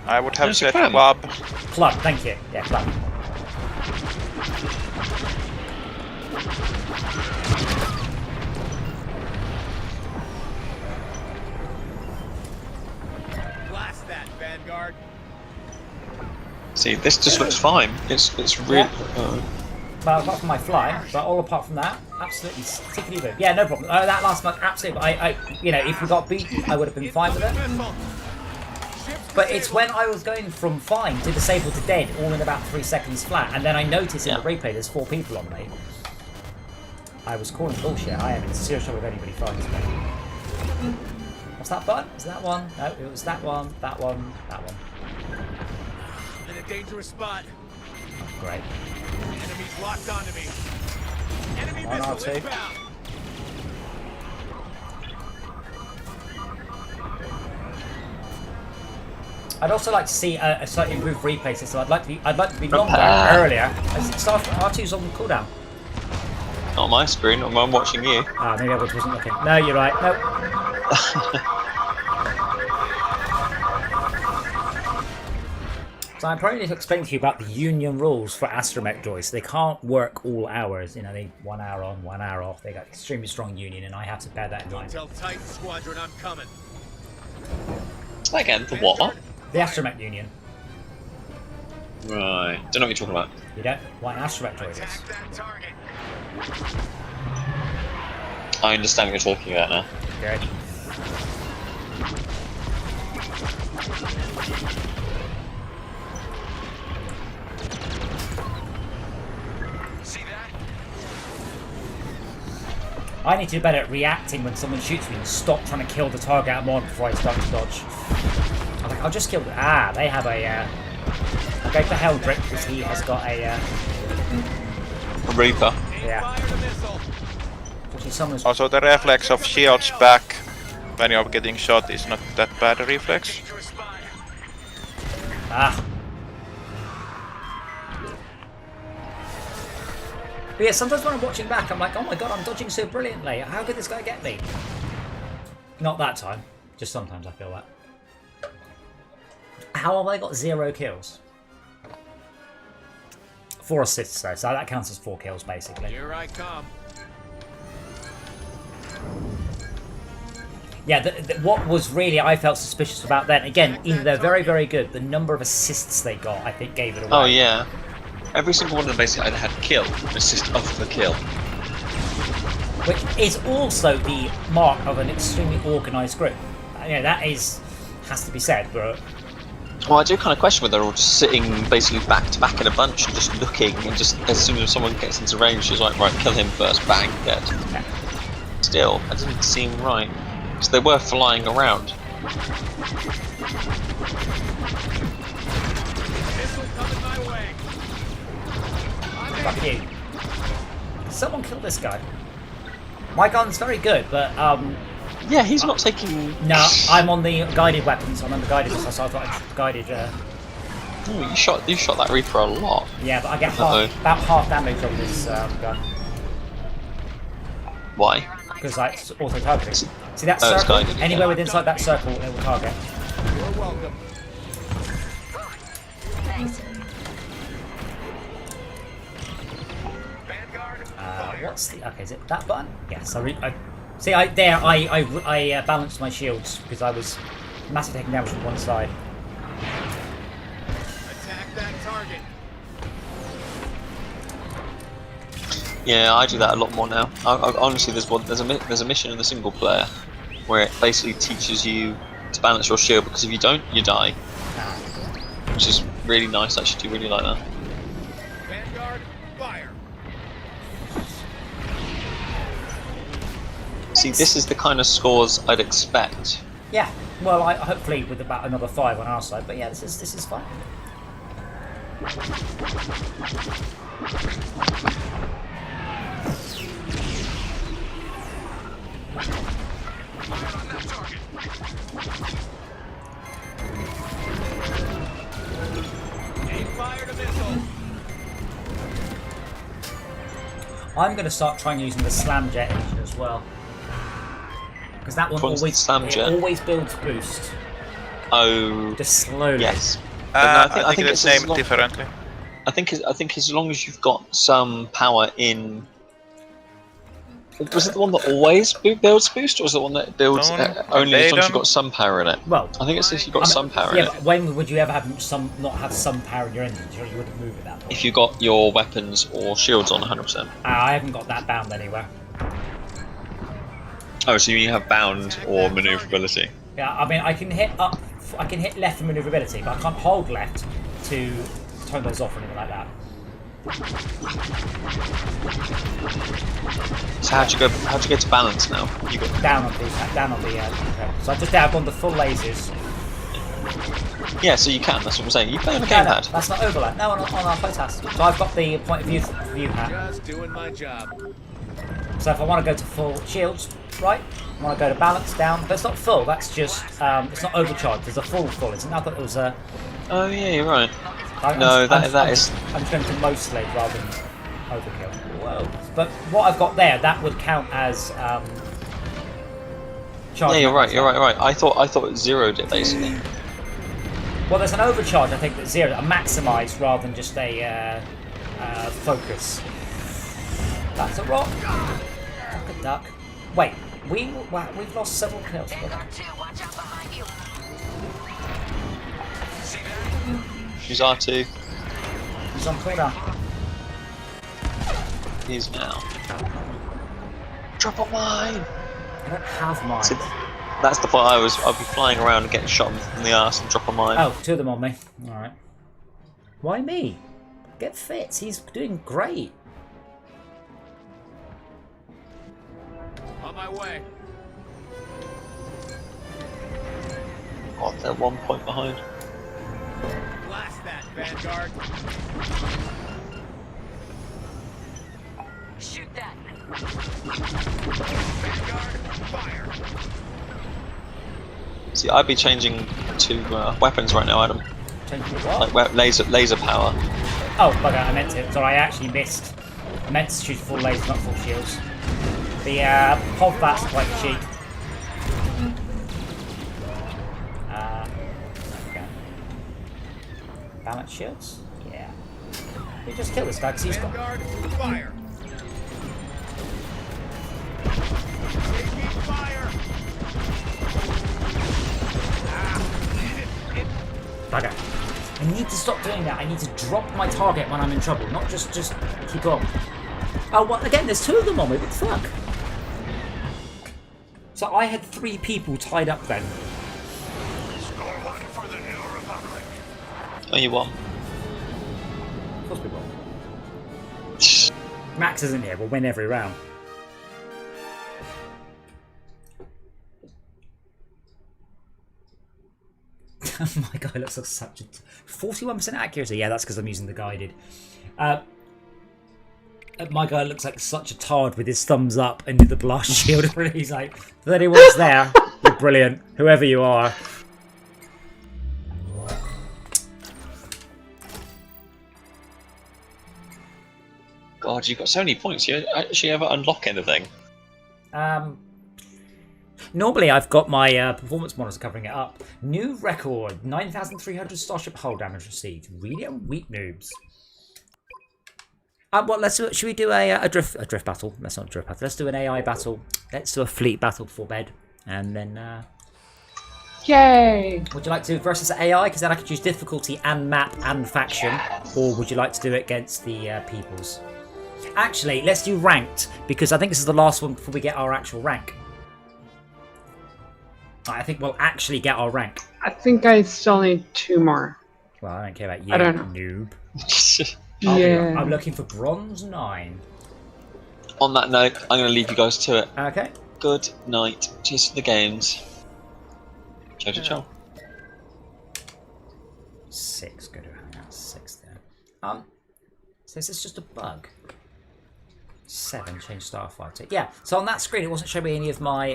I would have said clan. club. Club. Thank you. Yeah, club. Blast that, Vanguard. See, this just looks fine. It's really. Well, apart from my fly, but all apart from that, absolutely tickety boo. Yeah, no problem. That last month, absolutely. If we got beat, I would have been fine with it. But it's when I was going from fine to disabled to dead, all in about 3 seconds flat, and then I noticed in the replay there's 4 people on me. I was calling bullshit. I am in serious trouble if anybody finds me. What's that button? Is that one? No, it was that one, that one, that one. In a dangerous spot. Oh, great. Enemies locked onto me. Enemy One missile R2. inbound. I'd also like to see a slightly improved replay system. I'd like to be longer earlier. Start R2's on cooldown. Not on my screen, I'm watching you. Ah, maybe I wasn't looking. No, you're right. No. So I'm probably need to explain to you about the union rules for astromech droids. They can't work all hours. You know, they 1 hour on, 1 hour off. They got extremely strong union, and I have to bear that in Don't mind. tell Titan Squadron I'm coming. Again, the what? The astromech union. Right. Don't know what you're talking about. You don't? What an astromech droid is. Attack that target. I understand what you're talking about now. Good. See that? I need to do better at reacting when someone shoots me and stop trying to kill the target I'm on before I start to dodge. I'm like, I'll just kill the... Ah, they have a... I'll go for Heldrick because he has got a... Reaper. Yeah. Actually, someone's... Also, the reflex of shields back when you're getting shot is not that bad a reflex. Ah. But yeah, sometimes when I'm watching back, I'm like, oh my god, I'm dodging so brilliantly. How did this guy get me? Not that time. Just sometimes I feel that. How have I got 0 kills? 4 assists though, so that counts as 4 kills basically. Here I come. Yeah, what was really I felt suspicious about then, again, even they're very, very good, the number of assists they got, I think, gave it away. Oh yeah. Every single one of them basically either had kill, assist of the kill. Which is also the mark of an extremely organised group. You know, that has to be said, but... Well, I do kind of question whether they're all just sitting basically back to back in a bunch and just looking, and just as soon as someone gets into range, just like, right, kill him first, bang, dead. Yeah. Still, that doesn't seem right. So they were flying around. Missile coming my way. Fuck you. Someone kill this guy. My gun's very good, but Yeah, he's not taking... no, I'm on the guided weapons. I'm on the guided missiles, so I've got a guided. Oh, you shot that Reaper a lot. Yeah, but I get about half damage on this gun Why? because like it's auto targeting. See that Oh, it's circle? guided, Anywhere yeah. within inside that circle, it will target. You're welcome. Thanks. What's the? Okay, is it that button? Yes. I balanced my shields because I was massively taking damage from one side. Attack that target. Yeah, I do that a lot more now. Honestly, there's a mission in the single player where it basically teaches you to balance your shield, because if you don't, you die. Which is really nice. I actually do really like that. Vanguard, fire. See, this is the kind of scores I'd expect. Yeah. Well, hopefully with about another 5 on our side. But yeah, this is fun. Aim fire to missile. I'm going to start trying using the slam jet engine as well, because that one What's the slam jet? always builds boost, Oh, just slowly. yes. I think it's named as differently. I think as long as you've got some power in. Was it the one that always builds boost, or was it the one that builds only as long as you've got some power in it? Well, I think it's if you've got some power in yeah, it. but when would you ever have not have some power in your engine? You wouldn't move at that point. If you got your weapons or shields on 100%. I haven't got that bound anywhere. Oh, so you have bound or maneuverability. Yeah, I mean I can hit left for maneuverability, but I can't hold left to turn those off or anything like that. So how'd you get to balance now? You got Down on the so I just dab on the full lasers. yeah, so you can. That's what I'm saying. You play on a No, gamepad. that's not overlap. No, on our photos. So I've got the point of view hat. Just doing my job. So if I want to go to full shields, right? I want to go to balance down, but it's not full. That's just it's not overcharged. There's a full. It's another. It was a. Oh yeah, you're right. I'm just going to mostly rather than overkill. Whoa! But what I've got there, that would count as. Yeah, you're right. You're right. I thought it zeroed it basically. Well, there's an overcharge. I think that zero, a maximise rather than just a focus. That's a rock. Duck a duck. Wait, we've lost several kills. Who's R2? He's on cooldown. He's now. Drop a mine. I don't have mine. So that's the point. I'll be flying around and getting shot in the arse and drop a mine. Oh, 2 of them on me. All right. Why me? Get Fitz. He's doing great. On my way. God, they're 1 point behind. Blast that, Vanguard. Shoot that. Vanguard, fire. See, I'd be changing to weapons right now, Adam. Changing to what? Like laser power. Oh, bugger, I meant to. Sorry, I actually missed. I meant to shoot full lasers, not full shields. The pod bat's quite cheap. Okay. Balance shields? Yeah. We just kill this guy because he's got. Vanguard, fire. Taking fire. Bugger. I need to stop doing that. I need to drop my target when I'm in trouble, not just keep on. Oh, well, again, there's 2 of them on me. What the fuck? So I had 3 people tied up then. Score one for the New Republic. Oh, you won. Of course we will. Max isn't here. We'll win every round. Oh my god, it looks like such a 41% accuracy. Yeah, that's because I'm using the guided. My guy looks like such a tard with his thumbs up and the blast shield. He's like, if anyone's there, you're brilliant, whoever you are. God, you've got so many points. You actually ever unlock anything? Normally I've got my performance monitor covering it up. New record, 9,300 starship hull damage received. Really weak noobs. Well, should we do a drift battle? That's not a drift battle. Let's do an AI battle. Let's do a fleet battle before bed, and then. Yay! Would you like to do versus AI? Because then I could choose difficulty and map and faction, or would you like to do it against the peoples? Actually, let's do ranked because I think this is the last one before we get our actual rank. I think we'll actually get our rank. I think I still need 2 more. Well, I don't care about you, I don't know. noob. Yeah. I'm looking for bronze 9. On that note, I'm going to leave you guys to it. Okay. Good night. Cheers for the games. Ciao, ciao, ciao. 6. Go to hang out 6 there. So is this just a bug? 7. Change starfighter. Yeah. So on that screen, it wasn't showing me any of my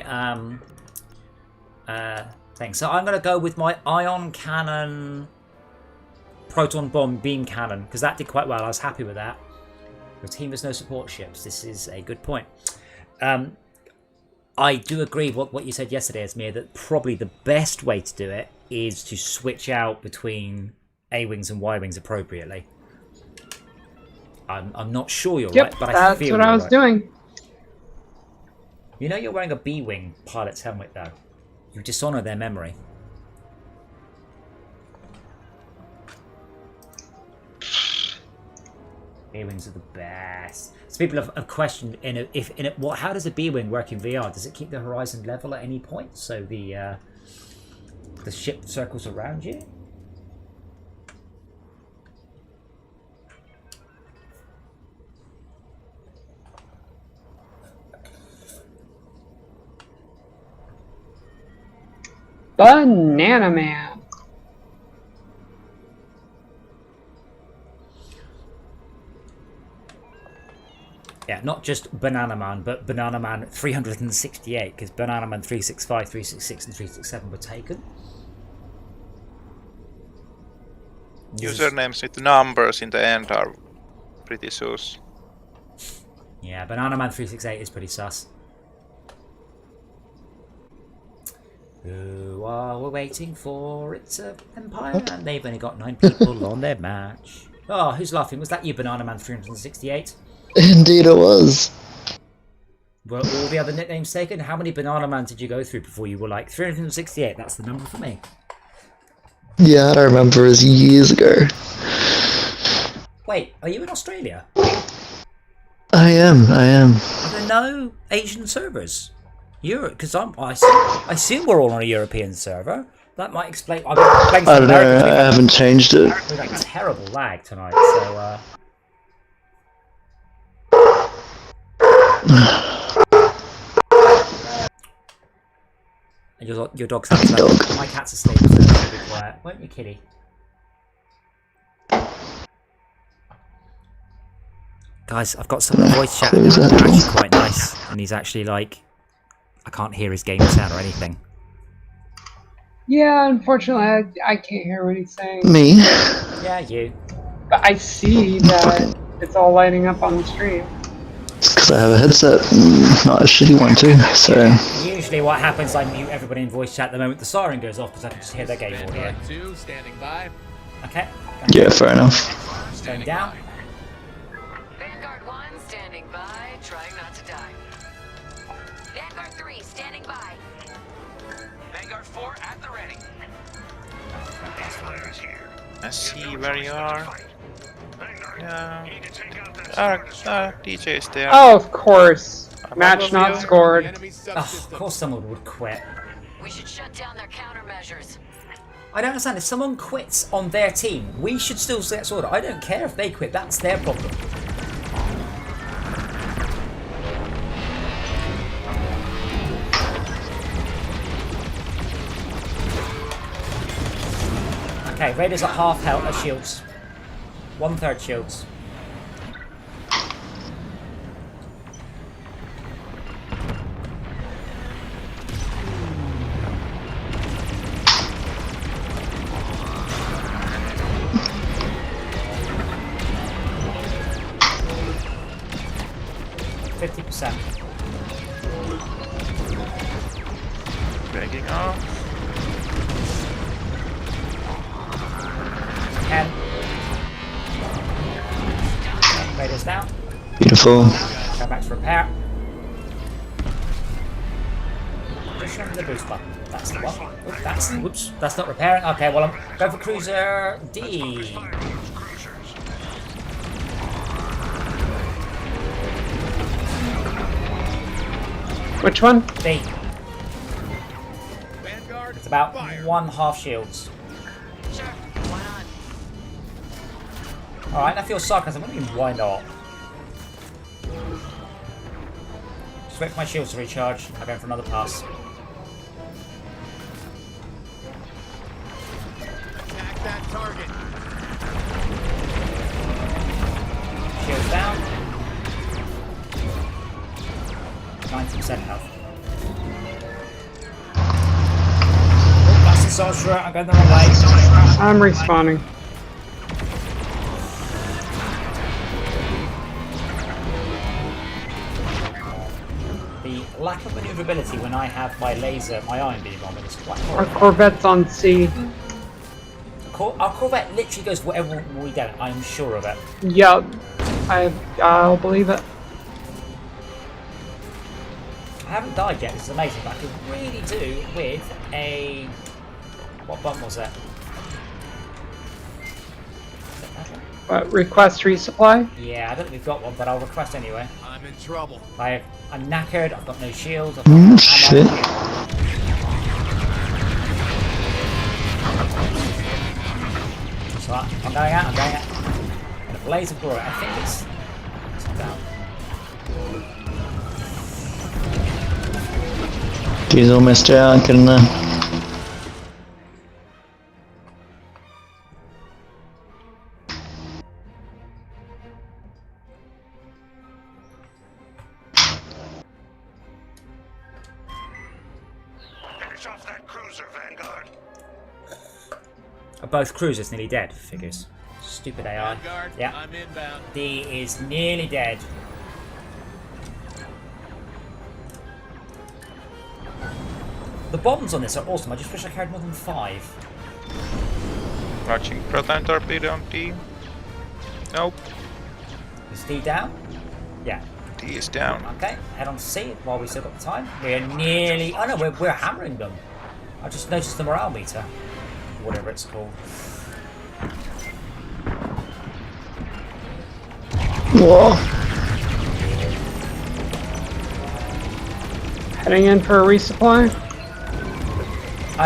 things. So I'm going to go with my ion cannon. Proton bomb beam cannon, because that did quite well. I was happy with that. Your team has no support ships. This is a good point. I do agree with what you said yesterday, Esmir, that probably the best way to do it is to switch out between A-wings and Y-wings appropriately. I'm not sure you're right, but I feel that's what I was doing. You know you're wearing a B-wing pilot's helmet, though. You dishonour their memory. B-wings are the best. So people have questioned how does a B-wing work in VR? Does it keep the horizon level at any point so the ship circles around you? Banana Man. Yeah, not just Banana Man, but Banana Man 368, because Banana Man 365, 366, and 367 were taken. Usernames with numbers in the end are pretty sus. Yeah, Banana Man 368 is pretty sus. Who are we waiting for? It's an Empire, and they've only got 9 people on their match. Oh, who's laughing? Was that you, Banana Man 368? Indeed it was. Were all the other nicknames taken? How many Banana Man did you go through before you were like 368? That's the number for me. Yeah, I remember it was years ago. Wait, are you in Australia? I am. Are there no Asian servers? Europe, because I assume we're all on a European server. That might explain. I don't know. I haven't changed it. We've got terrible lag tonight, so. And your dog's asleep. My cat's asleep, so be quiet, won't you, kitty? Guys, I've got some voice chat. That's actually quite nice, and he's actually like, I can't hear his game sound or anything. Yeah, unfortunately, I can't hear what he's saying. Me? Yeah, you. But I see that it's all lighting up on the stream. It's because I have a headset, not a shitty one too, so... Usually what happens, I mute everybody in voice chat the moment the siren goes off, because I can just hear their game audio. 2 standing by. Okay. Yeah, fair enough. Going down. Vanguard 1 standing by, trying not to die. Vanguard 3 standing by. Vanguard 4 at the ready. I see where you are. Yeah. DJ is there. Oh, of course. Match not scored. Oh, of course someone would quit. We should shut down their countermeasures. I don't understand. If someone quits on their team, we should still set order. I don't care if they quit. That's their problem. Okay, Raiders at half health shields. 1/3 shields. Breaking off. 10. Raiders down. Beautiful. Go back to repair. Just show me the boost button. That's the one. Oops, whoops, that's not repairing. Okay, well I'm going for cruiser D. Which one? B. It's about 1/2 shields. Sure, why not? Alright, that feels sarcasm. What do you mean, why not? Just wait for my shields to recharge. I'm going for another pass. Attack that target. Shields down. 90% health. Oh, that's the sorcerer. I'm going the wrong way. I'm respawning. The lack of maneuverability when I have my laser, my iron beam on, is quite Our horrible. Corvette's on C. Our Corvette literally goes whatever we don't. I'm sure of it. Yup. I'll believe it. I haven't died yet, this is amazing, but I could really do with a... What button was that? What, request resupply? Yeah, I don't think we've got one, but I'll request anyway. I'm in trouble. I'm knackered, I've got no shield, I've got no shit. So I'm going out. And a blaze of Dora, I think it's down. He's almost out, couldn't I? Finish off that cruiser, Vanguard. Are both cruisers nearly dead? Figures. Stupid AI. Vanguard, Yeah. I'm inbound. D is nearly dead. The bombs on this are awesome. I just wish I carried more than 5. Watching proton torpedo on D. Nope. Is D down? Yeah. D is down. Okay, head on to C while we still got the time. We're nearly... Oh no, we're hammering them. I just noticed the morale meter. Whatever it's called. Whoa. Heading in for a resupply.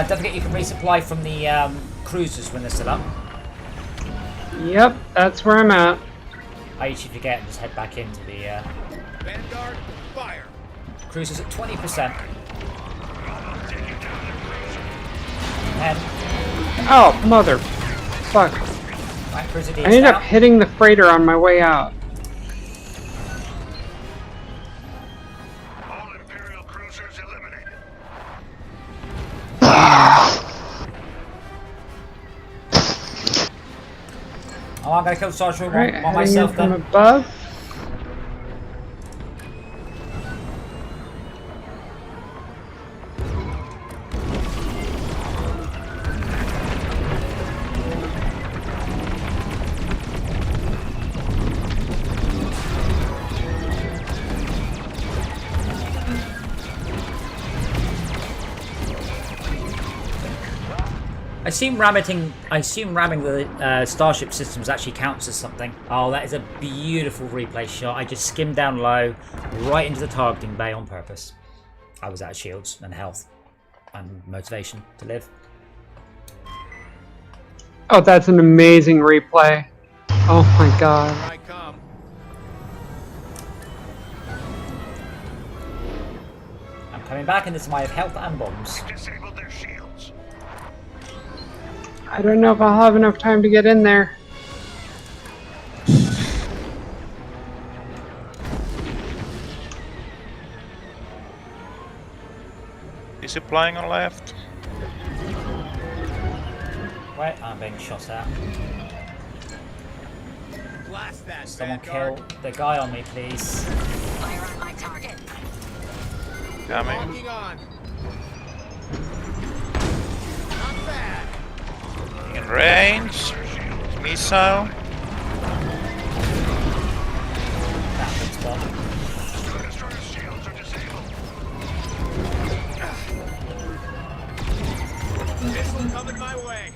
Don't forget you can resupply from the cruisers when they're still up. Yep, that's where I'm at. I usually forget and just head back into the Vanguard, fire. cruisers at 20%. And Oh, mother. Fuck. right, cruiser D I is ended up down. hitting the freighter on my way out. All Imperial cruisers eliminated. Oh, I'm gonna kill Sergeant Right, by heading in myself from then. above. I assume ramming the starship systems actually counts as something. Oh, that is a beautiful replay shot. I just skimmed down low, right into the targeting bay on purpose. I was out of shields and health and motivation to live. Oh, that's an amazing replay. Oh my god. Here I come. I'm coming back, and this is my health and bombs. Disabled their shields. I don't know if I'll have enough time to get in there. Resupplying on left. Wait, I'm being shot at. Blast that, Someone Vanguard. kill the guy on me, please. Fire on my target. Coming. Locking on. Not bad. In range. Missile. That big spot. Destroyer shields are disabled. Missile coming my way.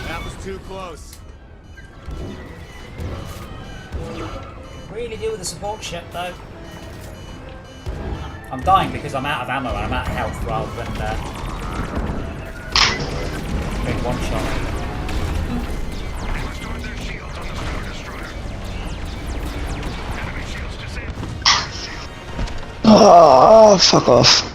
That was too close. Really do with the support ship, though. I'm dying because I'm out of ammo and I'm out of health rather than being one shot. Restored their shields on the Star Destroyer. Enemy shields disabled. Oh, fuck off.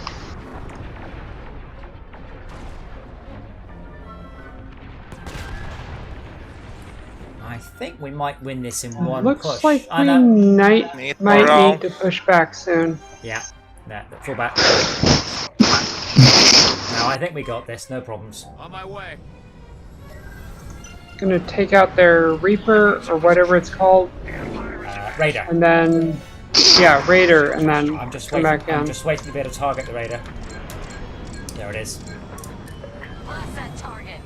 I think we might win this in one Looks push. like I we know. might Need morale. need to push back soon. Yeah, fall back. No, I think we got this, no problems. On my way. Gonna take out their Reaper or whatever it's called, Raider. and then yeah, Raider, and then I'm just come waiting. back I'm in. just waiting to be able to target the Raider. There it is. Blast that target.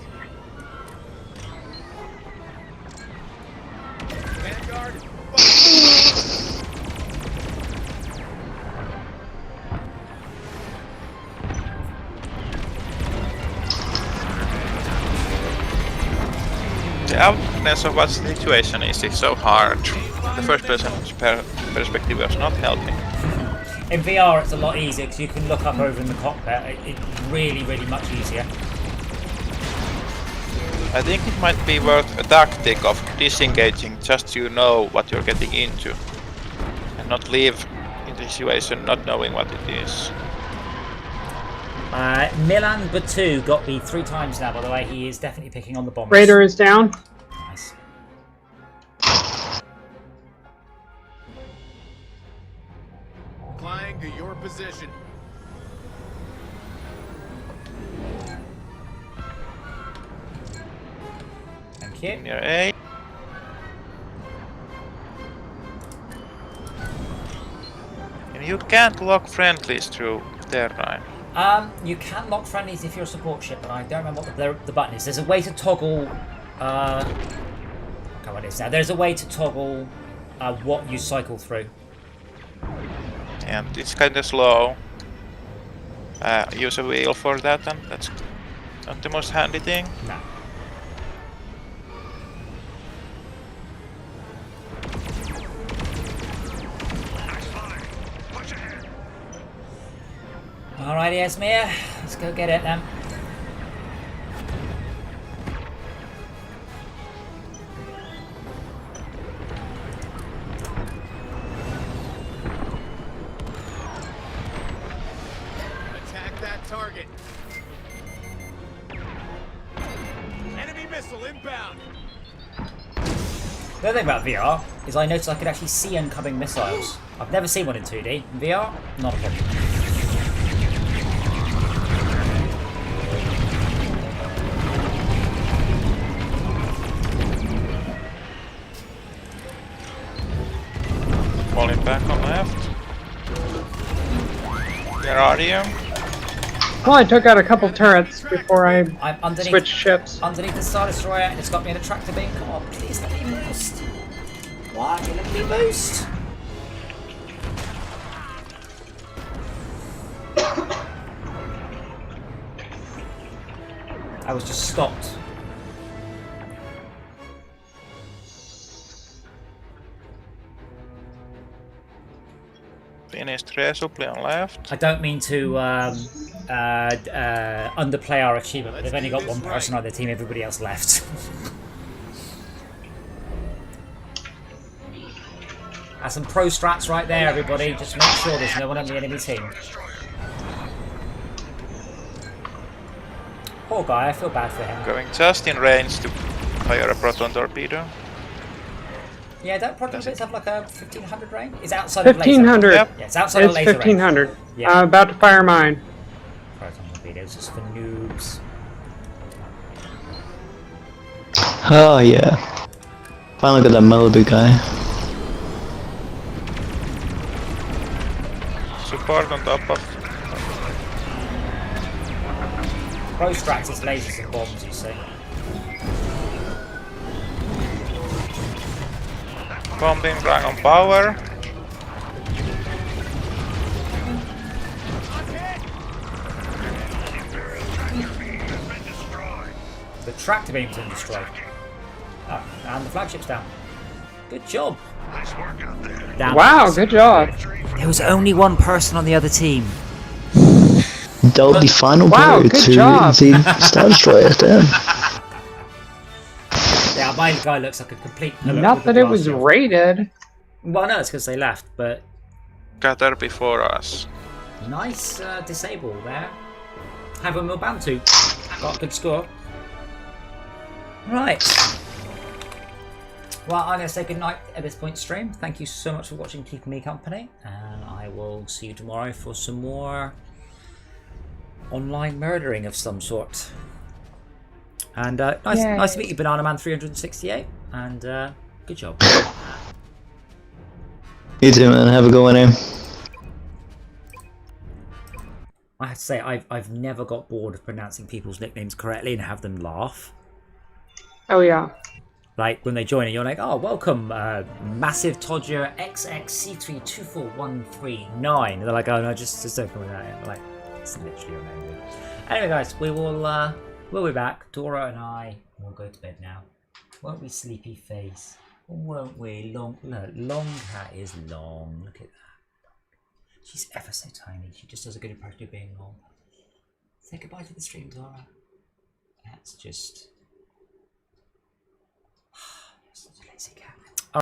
Vanguard, fire. The awareness of what the situation is so hard. The first person perspective was not helping. In VR, it's a lot easier because you can look up over in the cockpit. It's really, really much easier. I think it might be worth a tactic of disengaging just so you know what you're getting into. And not leave in the situation not knowing what it is. Milan Batu got me 3 times now, by the way. He is definitely picking on the bombers. Raider is down. Nice. you. Near A. And you can't lock friendlies through their line. You can lock friendlies if you're a support ship, but I don't remember what the button is. There's a way to toggle. I can't remember what it is now. There's a way to toggle what you cycle through. And it's kind of slow. Use a wheel for that, and that's not the most handy thing. No. Alrighty, Esmir, let's go get it then. Attack that target. Enemy missile inbound. The other thing about VR is I noticed I could actually see incoming missiles. I've never seen one in 2D. In VR, not a problem. Falling back on left. Where are you? Well, I took out a couple turrets before I I'm underneath, switched ships. underneath the Star Destroyer, and it's got me an attractor beam. Come on, please let me boost. Why are you letting me boost? I was just stopped. Finished resupply on left. I don't mean to underplay our achievement, but they've only got one person on their team, everybody else left. That's some pro strats right there, everybody. Just make sure there's no one on the enemy team. Poor guy, I feel bad for him. Going just in range to fire a proton torpedo. Yeah, don't proton torpedoes have like a 1500 range? It's outside of laser. 1500. Yep. Yeah, it's outside of It's laser 1500. range. Yeah. About to fire mine. Proton torpedoes just for noobs. Oh yeah. Finally got that Malibu guy. Support on top of. Pro strats is lasers and bombs, you see. Bombing rang on power. The tractor beam's been destroyed. Oh, and the flagship's down. Good job. Nice work out there. Damn. Wow, good job. There was only one person on the other team. That would be final Wow, blow good to job. the Star Destroyer. Damn. Yeah, my guy looks like a complete. Not that it was rated. Well, no, it's because they left, but Got there before us. nice disable there. Have a Milbantu. Got a good score. Right. Well, I'm going to say goodnight at this point stream. Thank you so much for watching, keeping me company, and I will see you tomorrow for some more online murdering of some sort. And nice to meet you, Banana Man 368, and good job. You too, man. Have a good one, I have to say, I've never got bored of pronouncing people's nicknames correctly and have them laugh. Oh yeah. Like when they join and you're like, oh, welcome, Massive Todger XX C324139. And they're like, oh no, just don't call me that. And they're like, it's literally your name. Anyway, guys, we'll be back. Dora and I will go to bed now. Won't we, sleepy face? Won't we? Long hat is long. Look at that. She's ever so tiny. She just does a good impression of being long. Say goodbye to the stream, Dora. That's just... You're such a lazy cat.